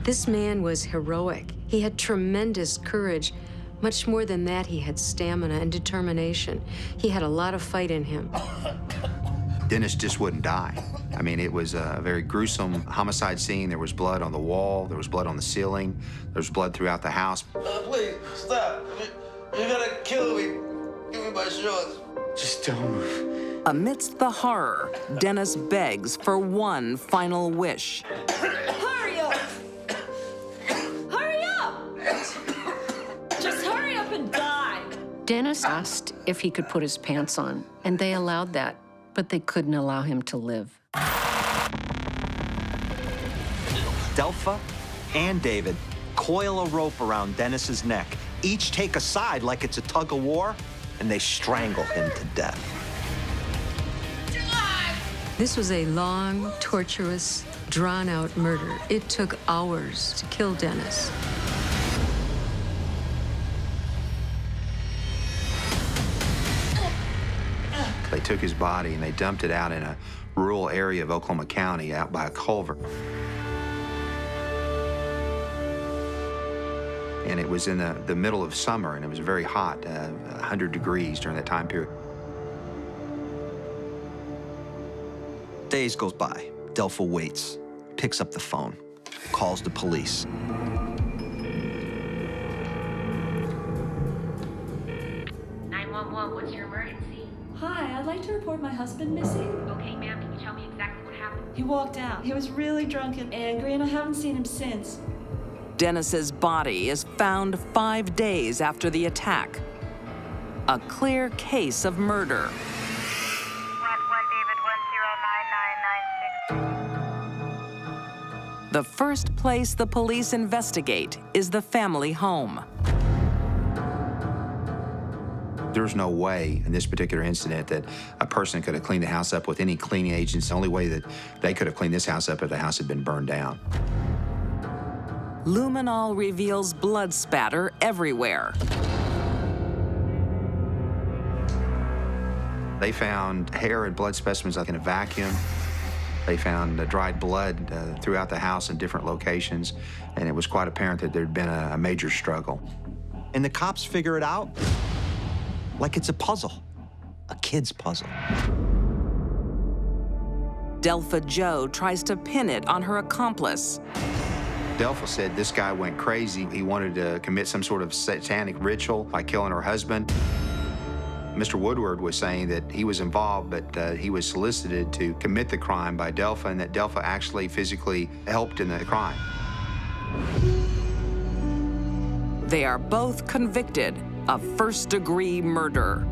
This man was heroic. He had tremendous courage. Much more than that, he had stamina and determination. He had a lot of fight in him. Dennis just wouldn't die. I mean, it was a very gruesome homicide scene. There was blood on the wall. There was blood on the ceiling. There was blood throughout the house. Please, stop. You're gonna kill me. Give me my shorts. Just don't move. Amidst the horror, Dennis begs for one final wish. Hurry up! Hurry up! Just hurry up and die! Dennis asked if he could put his pants on, and they allowed that, but they couldn't allow him to live. Delphi and David coil a rope around Dennis's neck, each take a side like it's a tug of war, and they strangle him to death. This was a long, torturous, drawn-out murder. It took hours to kill Dennis. They took his body and they dumped it out in a rural area of Oklahoma County out by a culvert. And it was in the middle of summer, and it was very hot, 100 degrees during that time period. Days goes by. Delphi waits, picks up the phone, calls the police. what's your emergency? Hi, I'd like to report my husband missing. Okay, ma'am, can you tell me exactly what happened? He walked out. He was really drunk and angry, and I haven't seen him since. Dennis's body is found 5 days after the attack. A clear case of murder. The first place the police investigate is the family home. There's no way in this particular incident that a person could have cleaned the house up with any cleaning agents. The only way that they could have cleaned this house up if the house had been burned down. Luminol reveals blood spatter everywhere. They found hair and blood specimens like in a vacuum. They found dried blood throughout the house in different locations, and it was quite apparent that there'd been a major struggle. And the cops figure it out like it's a puzzle, a kid's puzzle. Delpha Jo tries to pin it on her accomplice. Delpha said this guy went crazy. He wanted to commit some sort of satanic ritual by killing her husband. Mr. Woodward was saying that he was involved, but he was solicited to commit the crime by Delpha, and that Delpha actually physically helped in the crime. They are both convicted of first-degree murder.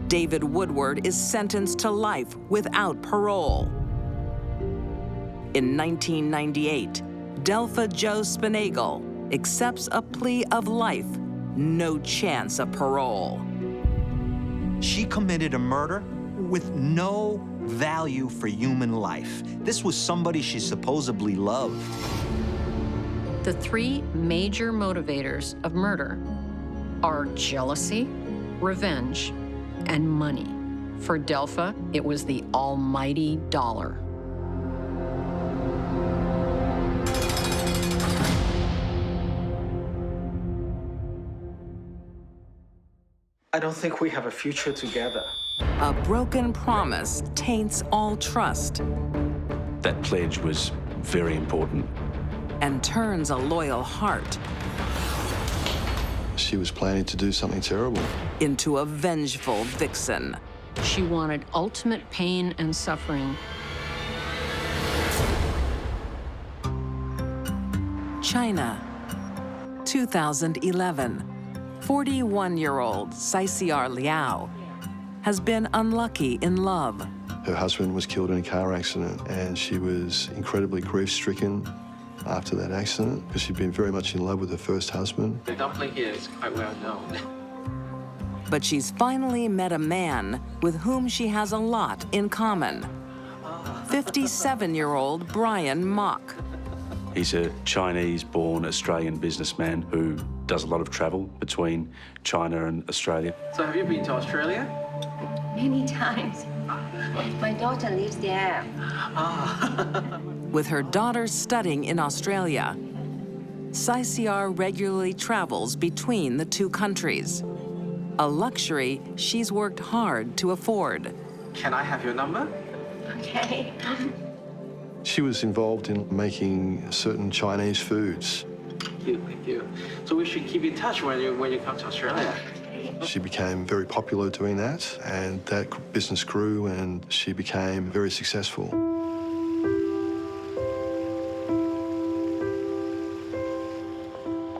David Woodward is sentenced to life without parole. In 1998, Delpha Jo Spinagle accepts a plea of life, no chance of parole. She committed a murder with no value for human life. This was somebody she supposedly loved. The three major motivators of murder are jealousy, revenge, and money. For Delpha, it was the almighty dollar. I don't think we have a future together. A broken promise taints all trust That pledge was very important. and turns a loyal heart She was planning to do something terrible. into a vengeful vixen. She wanted ultimate pain and suffering. China, 2011. 41-year-old Saisiar Liao has been unlucky in love. Her husband was killed in a car accident, and she was incredibly grief-stricken after that accident because she'd been very much in love with her first husband. The dumpling here is quite well known. But she's finally met a man with whom she has a lot in common. 57-year-old Brian Mock. He's a Chinese-born Australian businessman who does a lot of travel between China and Australia. So have you been to Australia? Many times. My daughter lives there. With her daughter studying in Australia, Saisiar regularly travels between the two countries, a luxury she's worked hard to afford. Can I have your number? Okay. She was involved in making certain Chinese foods. Thank you. So we should keep in touch when you come to Australia. She became very popular doing that, and that business grew, and she became very successful.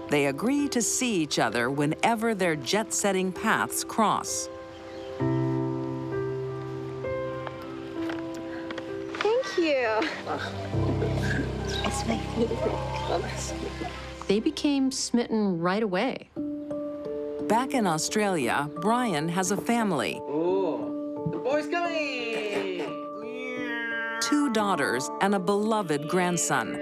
They agree to see each other whenever their jet-setting paths cross. Thank you. It's my favorite color. They became smitten right away. Back in Australia, Brian has a family. Oh, the boy's coming! 2 daughters and a beloved grandson.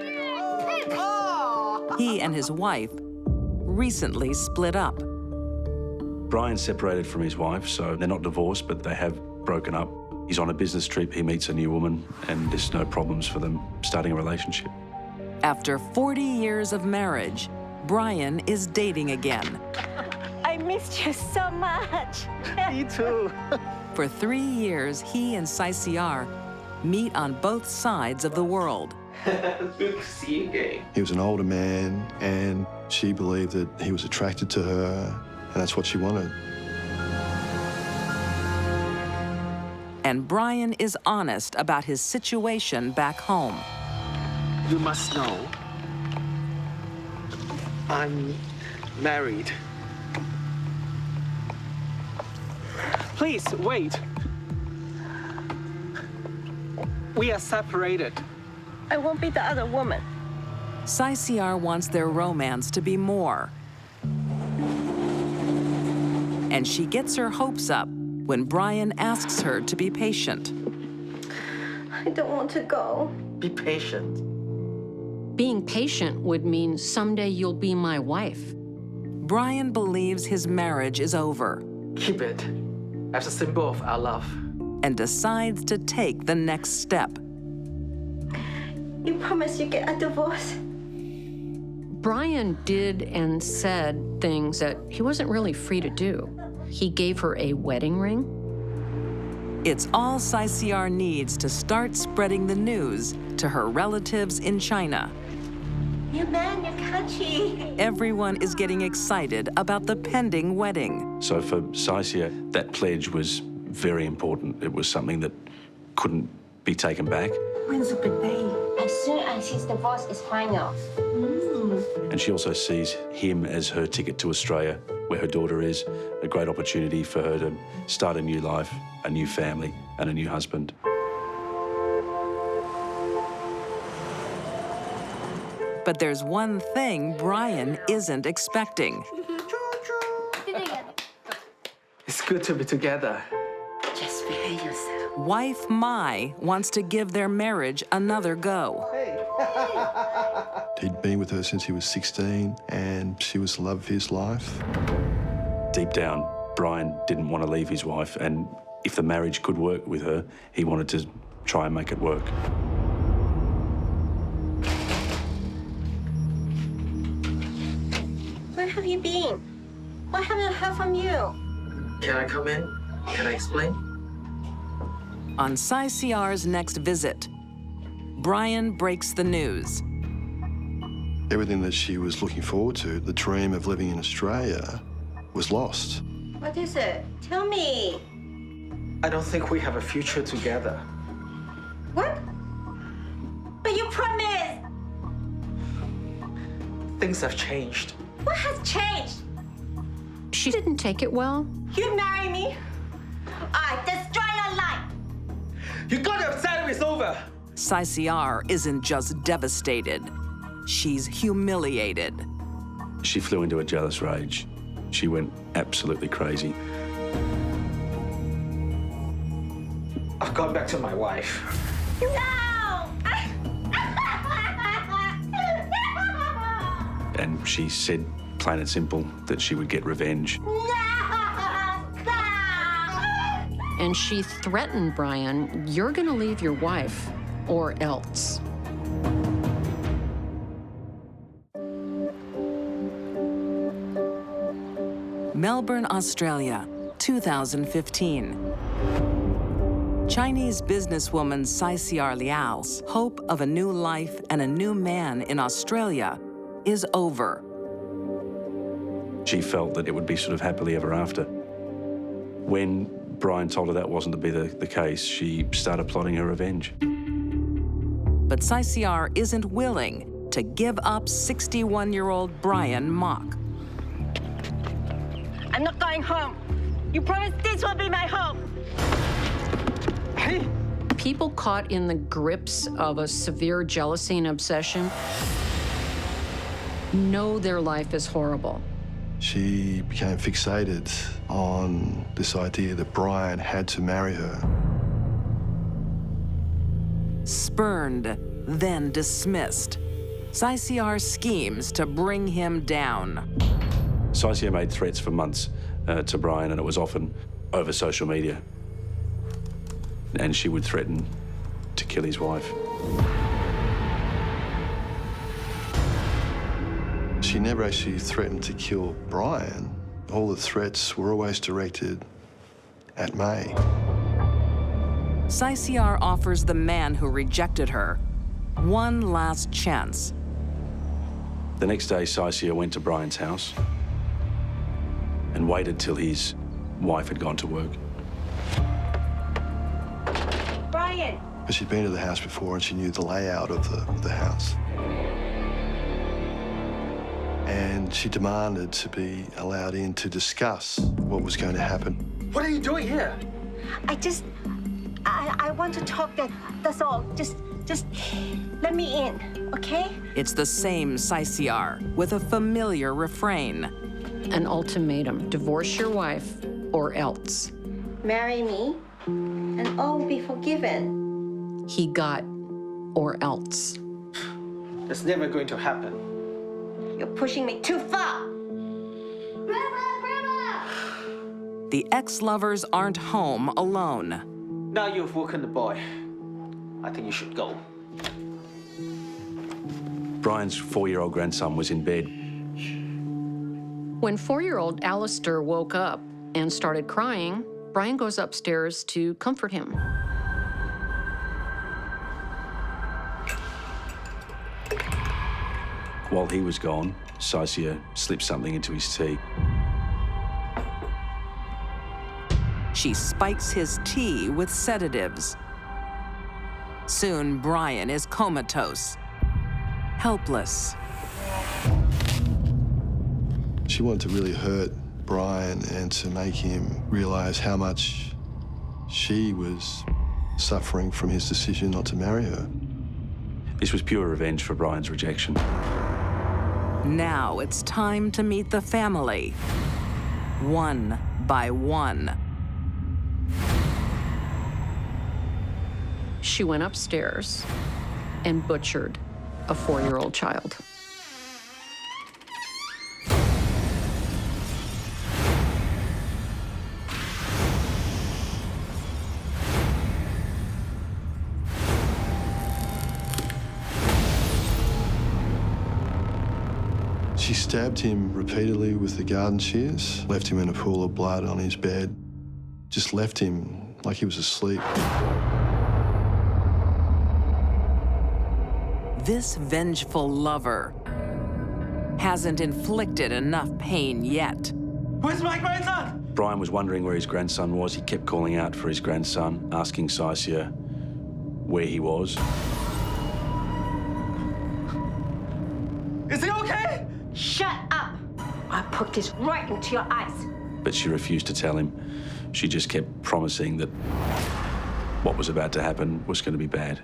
He and his wife recently split up. Brian's separated from his wife, so they're not divorced, but they have broken up. He's on a business trip, he meets a new woman, and there's no problems for them starting a relationship. After 40 years of marriage, Brian is dating again. I missed you so much. Me too. For 3 years, he and Saisiar meet on both sides of the world. It's good to see you again. He was an older man, and she believed that he was attracted to her, and that's what she wanted. And Brian is honest about his situation back home. You must know, I'm married. Please, wait. We are separated. I won't be the other woman. Saisiar wants their romance to be more. And she gets her hopes up when Brian asks her to be patient. I don't want to go. Be patient. Being patient would mean someday you'll be my wife. Brian believes his marriage is over. Keep it as a symbol of our love. And decides to take the next step. You promise you get a divorce? Brian did and said things that he wasn't really free to do. He gave her a wedding ring. It's all Saisiar needs to start spreading the news to her relatives in China. Your man, your country. Everyone is getting excited about the pending wedding. So for Saisiar, that pledge was very important. It was something that couldn't be taken back. When's the big day? As soon as his divorce is final. And she also sees him as her ticket to Australia, where her daughter is, a great opportunity for her to start a new life, a new family, and a new husband. But there's one thing Brian isn't expecting. It's good to be together. Just behave yourself. Wife Mai wants to give their marriage another go. He'd been with her since he was 16, and she was the love of his life. Deep down, Brian didn't want to leave his wife, and if the marriage could work with her, he wanted to try and make it work. Where have you been? Why haven't I heard from you? Can I come in? Can I explain? On Saisiar's next visit, Brian breaks the news. Everything that she was looking forward to, the dream of living in Australia, was lost. What is it? Tell me. I don't think we have a future together. What? But you promised. Things have changed. What has changed? She didn't take it well. You marry me, I destroy your life. You got to upset it's over. Saisiar isn't just devastated. She's humiliated. She flew into a jealous rage. She went absolutely crazy. I've gone back to my wife. No! And she said, plain and simple, that she would get revenge. And she threatened Brian, you're gonna leave your wife or else. Melbourne, Australia, 2015. Chinese businesswoman Saisiar Liao's hope of a new life and a new man in Australia is over. She felt that it would be sort of happily ever after. When Brian told her that wasn't to be the case, she started plotting her revenge. But Saisiar isn't willing to give up 61-year-old Brian Mock. I'm not going home. You promised this will be my home. Hey! People caught in the grips of a severe jealousy and obsession know their life is horrible. She became fixated on this idea that Brian had to marry her. Spurned, then dismissed. Saisiar schemes to bring him down. Saisiar made threats for months to Brian, and it was often over social media. And she would threaten to kill his wife. She never actually threatened to kill Brian. All the threats were always directed at May. Saisiar offers the man who rejected her one last chance. The next day, Saisiar went to Brian's house and waited till his wife had gone to work. Brian! Because she'd been to the house before and she knew the layout of the house. And she demanded to be allowed in to discuss what was going to happen. What are you doing here? I want to talk, that's all. Just let me in, okay? It's the same Saisiar with a familiar refrain. An ultimatum: divorce your wife or else. Marry me, and all will be forgiven. He got or else. That's never going to happen. You're pushing me too far. The ex-lovers aren't home alone. Now you've woken the boy. I think you should go. Brian's 4-year-old grandson was in bed. When 4-year-old Alistair woke up and started crying, Brian goes upstairs to comfort him. While he was gone, Saisia slipped something into his tea. She spikes his tea with sedatives. Soon, Brian is comatose, helpless. She wanted to really hurt Brian and to make him realize how much she was suffering from his decision not to marry her. This was pure revenge for Brian's rejection. Now it's time to meet the family, one by one. She went upstairs and butchered a 4-year-old child. She stabbed him repeatedly with the garden shears, left him in a pool of blood on his bed, just left him like he was asleep. This vengeful lover hasn't inflicted enough pain yet. Where's my grandson? Brian was wondering where his grandson was. He kept calling out for his grandson, asking Saisia where he was. Is he okay? Shut up! I'll put this right into your eyes. But she refused to tell him. She just kept promising that what was about to happen was going to be bad.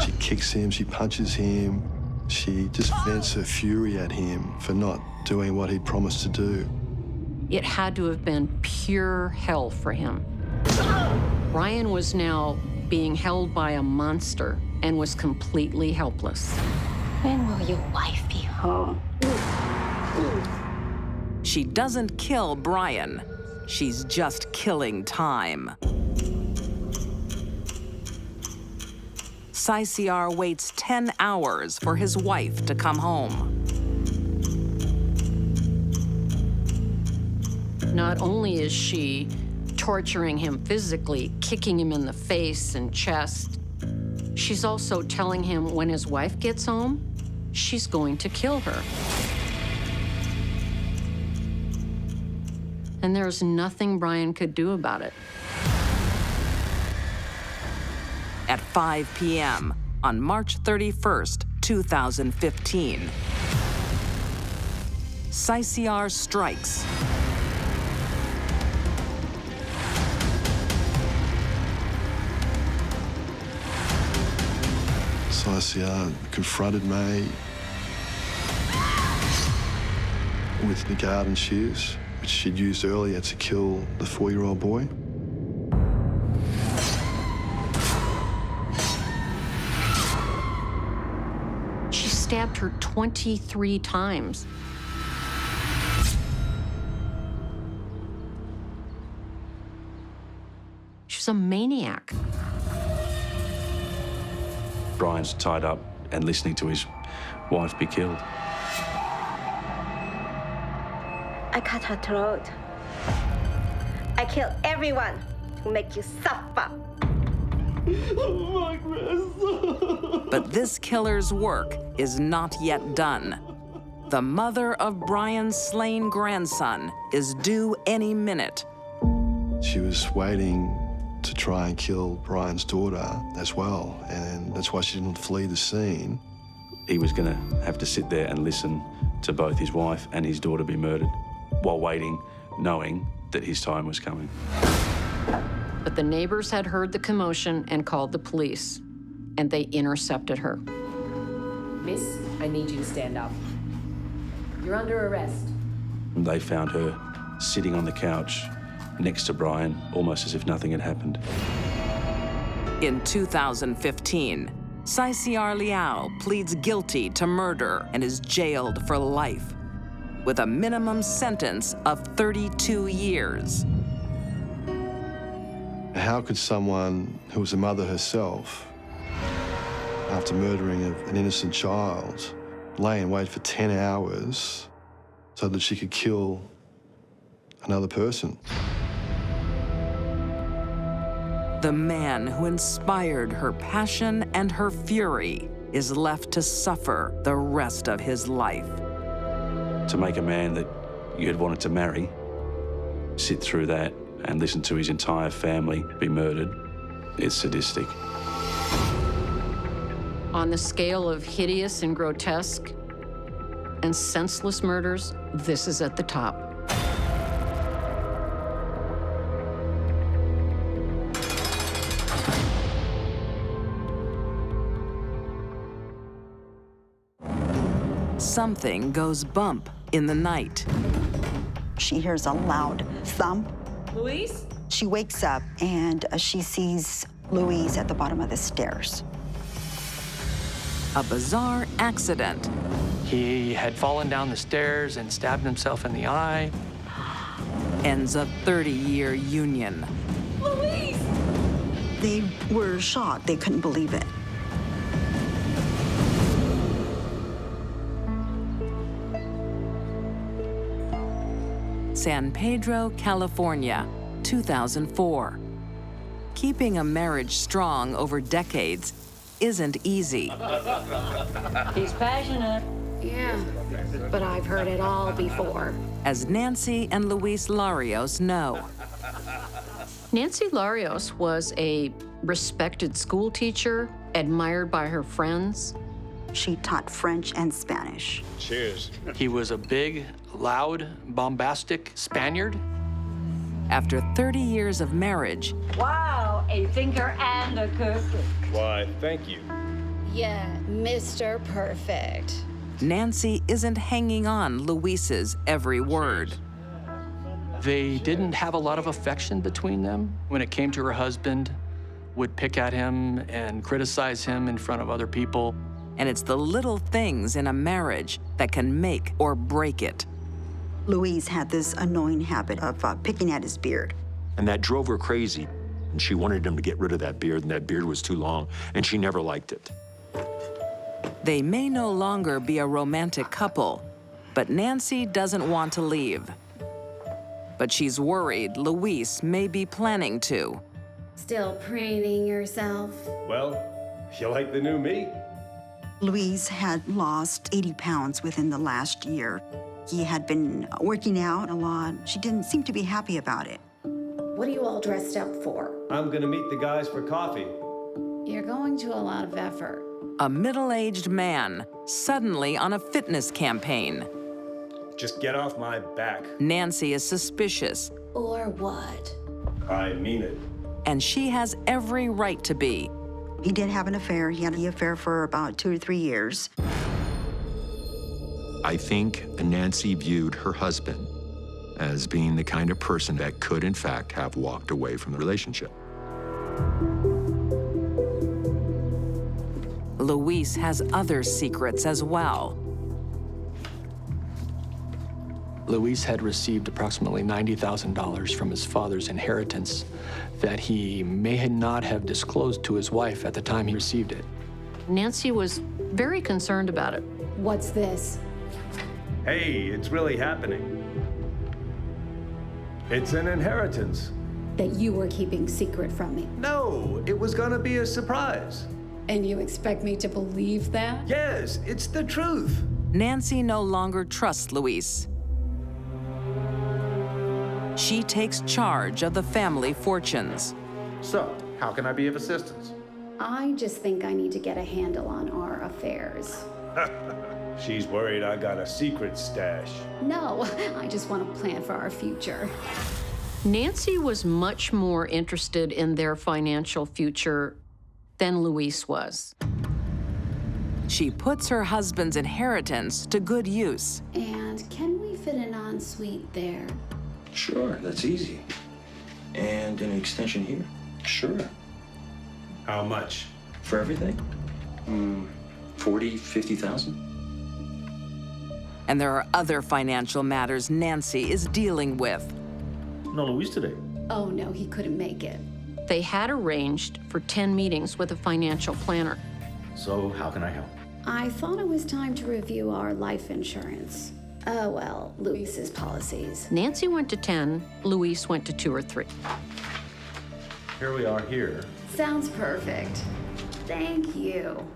She kicks him, she punches him. She just vents her fury at him for not doing what he'd promised to do. It had to have been pure hell for him. Brian was now being held by a monster and was completely helpless. When will your wife be home? She doesn't kill Brian. She's just killing time. Saisiar waits 10 hours for his wife to come home. Not only is she torturing him physically, kicking him in the face and chest, she's also telling him when his wife gets home, she's going to kill her. And there's nothing Brian could do about it. At 5 p.m. on March 31st, 2015, Saisiar strikes. Saisia confronted May with the garden shears, which she'd used earlier to kill the 4-year-old boy. She stabbed her 23 times. She's a maniac. Brian's tied up and listening to his wife be killed. I cut her throat. I kill everyone to make you suffer. My grandson. But this killer's work is not yet done. The mother of Brian's slain grandson is due any minute. She was waiting to try and kill Brian's daughter as well, and that's why she didn't flee the scene. He was going to have to sit there and listen to both his wife and his daughter be murdered while waiting, knowing that his time was coming. But the neighbors had heard the commotion and called the police, and they intercepted her. Miss, I need you to stand up. You're under arrest. They found her sitting on the couch next to Brian, almost as if nothing had happened. In 2015, Saisiar Liao pleads guilty to murder and is jailed for life, with a minimum sentence of 32 years. How could someone who was a mother herself, after murdering an innocent child, lay in wait for 10 hours so that she could kill another person? The man who inspired her passion and her fury is left to suffer the rest of his life. To make a man that you had wanted to marry sit through that and listen to his entire family be murdered, it's sadistic. On the scale of hideous and grotesque and senseless murders, this is at the top. Something goes bump in the night. She hears a loud thump. Luis? She wakes up and she sees Luis at the bottom of the stairs. A bizarre accident. He had fallen down the stairs and stabbed himself in the eye. Ends a 30-year union. Luis! They were shocked. They couldn't believe it. San Pedro, California, 2004. Keeping a marriage strong over decades isn't easy. He's passionate. Yeah, but I've heard it all before. As Nancy and Luis Larios know. Nancy Larios was a respected school teacher, admired by her friends. She taught French and Spanish. Cheers. He was a big, loud, bombastic Spaniard. After 30 years of marriage, Wow, a thinker and a cook. Why, thank you. Yeah, Mr. Perfect. Nancy isn't hanging on Luis's every word. They didn't have a lot of affection between them. When it came to her husband, would pick at him and criticize him in front of other people. And it's the little things in a marriage that can make or break it. Luis had this annoying habit of picking at his beard. And that drove her crazy. And she wanted him to get rid of that beard, and that beard was too long, and she never liked it. They may no longer be a romantic couple, but Nancy doesn't want to leave. But she's worried Luis may be planning to. Still preening yourself? Well, you like the new me? Luis had lost 80 pounds within the last year. He had been working out a lot. She didn't seem to be happy about it. What are you all dressed up for? I'm gonna meet the guys for coffee. You're going to a lot of effort. A middle-aged man suddenly on a fitness campaign. Just get off my back. Nancy is suspicious. Or what? I mean it. And she has every right to be. He did have an affair. He had the affair for about 2 or 3 years. I think Nancy viewed her husband as being the kind of person that could, in fact, have walked away from the relationship. Luis has other secrets as well. Luis had received approximately $90,000 from his father's inheritance that he may not have disclosed to his wife at the time he received it. Nancy was very concerned about it. What's this? Hey, it's really happening. It's an inheritance. That you were keeping secret from me. No, it was gonna be a surprise. And you expect me to believe that? Yes, it's the truth. Nancy no longer trusts Luis. she takes charge of the family fortunes. So, how can I be of assistance? I just think I need to get a handle on our affairs. She's worried I got a secret stash. No, I just want to plan for our future. Nancy was much more interested in their financial future than Luis was. She puts her husband's inheritance to good use. And can we fit an ensuite there? Sure, that's easy. And an extension here? Sure. How much? For everything? 40, 50,000? And there are other financial matters Nancy is dealing with. No Luis today. Oh no, he couldn't make it. They had arranged for 10 meetings with a financial planner. So, how can I help? I thought it was time to review our life insurance. Well, Luis's policies. Nancy went to 10, Luis went to 2 or 3. Here we are here. Sounds perfect. Thank you.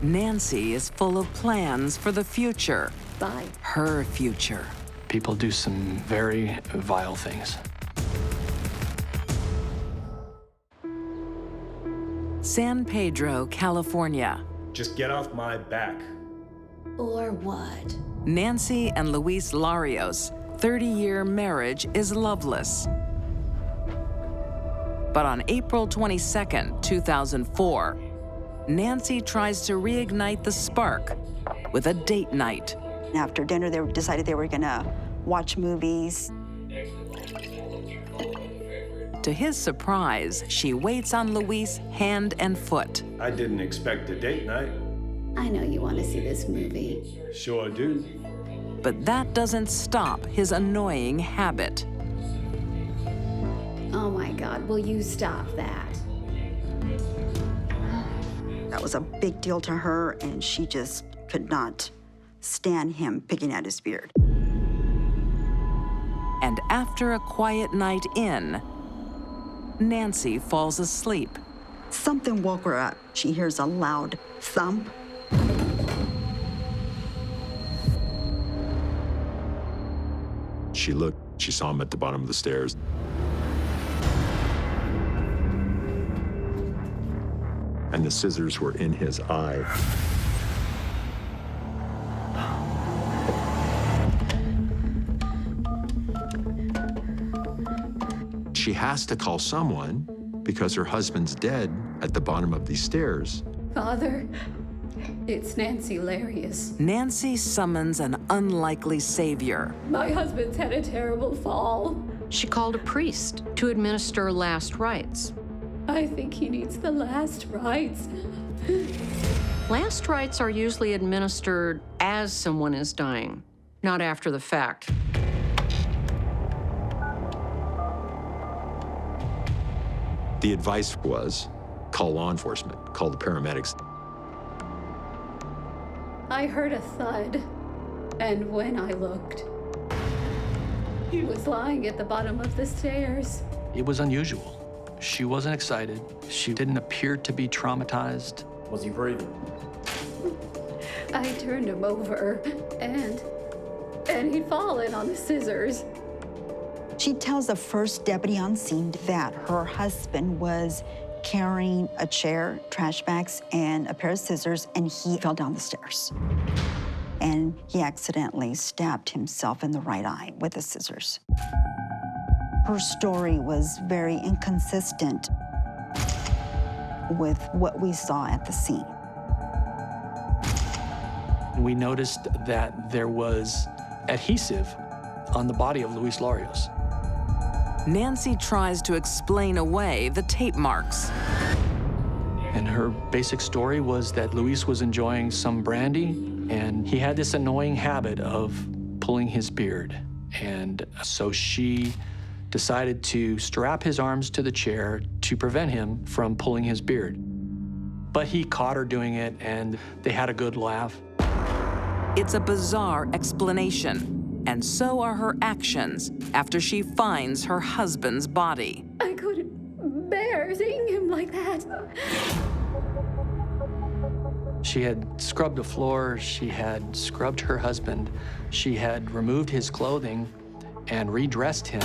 Nancy is full of plans for the future. Bye. Her future. People do some very vile things. San Pedro, California. Just get off my back. Or what? Nancy and Luis Larios' 30-year marriage is loveless. But on April 22nd, 2004, Nancy tries to reignite the spark with a date night. After dinner, they decided they were gonna watch movies. To his surprise, she waits on Luis hand and foot. I didn't expect a date night. I know you want to see this movie. Sure do. But that doesn't stop his annoying habit. Oh my God, will you stop that? That was a big deal to her, and she just could not stand him picking at his beard. And after a quiet night in, Nancy falls asleep. Something woke her up. She hears a loud thump. She looked, she saw him at the bottom of the stairs. And the scissors were in his eye. She has to call someone because her husband's dead at the bottom of these stairs. Father, it's Nancy Larios. Nancy summons an unlikely savior. My husband's had a terrible fall. She called a priest to administer last rites. I think he needs the last rites. Last rites are usually administered as someone is dying, not after the fact. The advice was, call law enforcement, call the paramedics. I heard a thud, and when I looked, he was lying at the bottom of the stairs. It was unusual. She wasn't excited. She didn't appear to be traumatized. Was he breathing? I turned him over, and he'd fallen on the scissors. She tells the first deputy on scene that her husband was carrying a chair, trash bags, and a pair of scissors, and he fell down the stairs. And he accidentally stabbed himself in the right eye with the scissors. Her story was very inconsistent with what we saw at the scene. We noticed that there was adhesive on the body of Luis Larios. Nancy tries to explain away the tape marks. And her basic story was that Luis was enjoying some brandy, and he had this annoying habit of pulling his beard. And so she decided to strap his arms to the chair to prevent him from pulling his beard. But he caught her doing it, and they had a good laugh. It's a bizarre explanation, and so are her actions after she finds her husband's body. I couldn't bear seeing him like that. She had scrubbed the floor, she had scrubbed her husband, she had removed his clothing, and redressed him.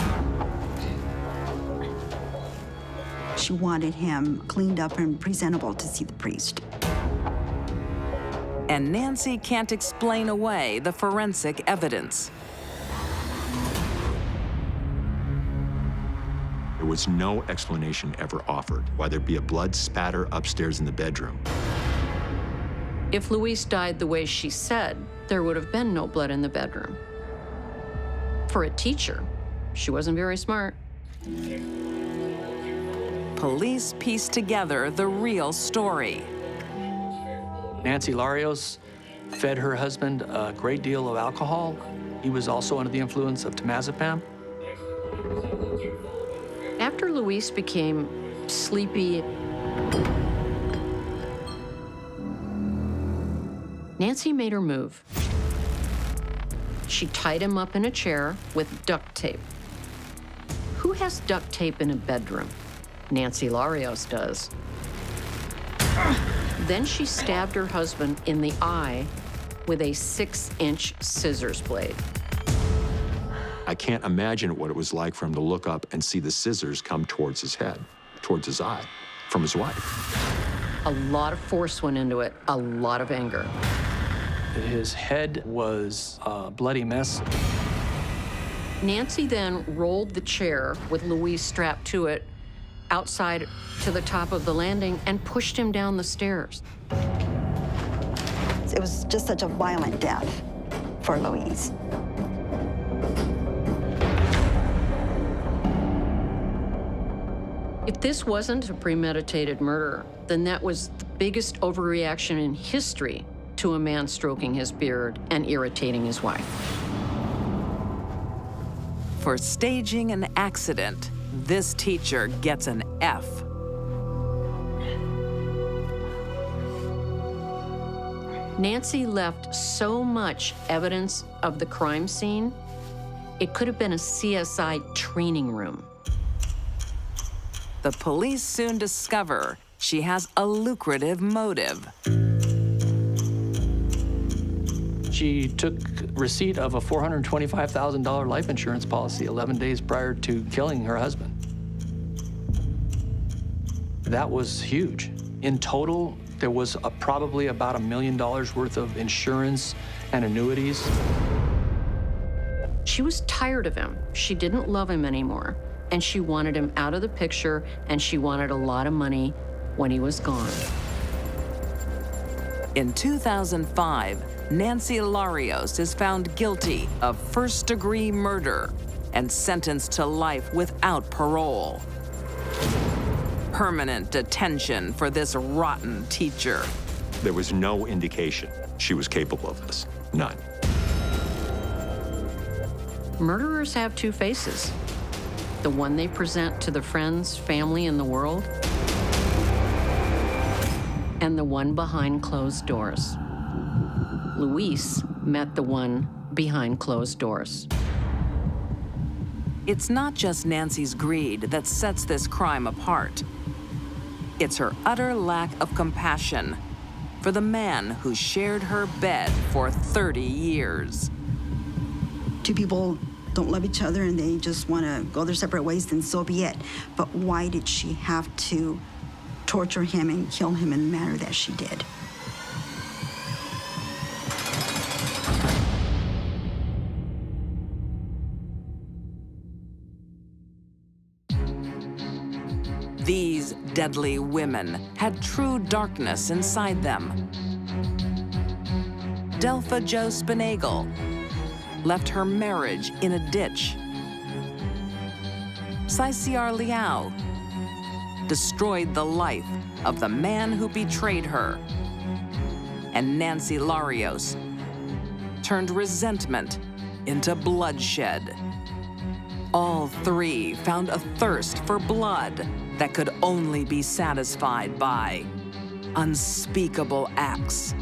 She wanted him cleaned up and presentable to see the priest. And Nancy can't explain away the forensic evidence. There was no explanation ever offered why there'd be a blood spatter upstairs in the bedroom. If Louise died the way she said, there would have been no blood in the bedroom. For a teacher, she wasn't very smart. Police pieced together the real story. Nancy Larios fed her husband a great deal of alcohol. He was also under the influence of temazepam. After Luis became sleepy, Nancy made her move. She tied him up in a chair with duct tape. Who has duct tape in a bedroom? Nancy Larios does. Then she stabbed her husband in the eye with a 6-inch scissors blade. I can't imagine what it was like for him to look up and see the scissors come towards his head, towards his eye, from his wife. A lot of force went into it, a lot of anger. His head was a bloody mess. Nancy then rolled the chair with Louise strapped to it outside to the top of the landing and pushed him down the stairs. It was just such a violent death for Louise. If this wasn't a premeditated murder, then that was the biggest overreaction in history to a man stroking his beard and irritating his wife. For staging an accident, this teacher gets an F. Nancy left so much evidence of the crime scene, it could have been a CSI training room. The police soon discover she has a lucrative motive. She took receipt of a $425,000 life insurance policy 11 days prior to killing her husband. That was huge. In total, there was probably about $1 million worth of insurance and annuities. She was tired of him. She didn't love him anymore. And she wanted him out of the picture, and she wanted a lot of money when he was gone. In 2005, Nancy Larios is found guilty of first-degree murder and sentenced to life without parole. Permanent detention for this rotten teacher. There was no indication she was capable of this. None. Murderers have two faces. The one they present to the friends, family, and the world, and the one behind closed doors. Luis met the one behind closed doors. It's not just Nancy's greed that sets this crime apart. It's her utter lack of compassion for the man who shared her bed for 30 years. Two people don't love each other and they just want to go their separate ways, then so be it. But why did she have to torture him and kill him in the manner that she did? These deadly women had true darkness inside them. Delpha Jo Spinagle left her marriage in a ditch. Saisiar Liao destroyed the life of the man who betrayed her. And Nancy Larios turned resentment into bloodshed. All three found a thirst for blood that could only be satisfied by unspeakable acts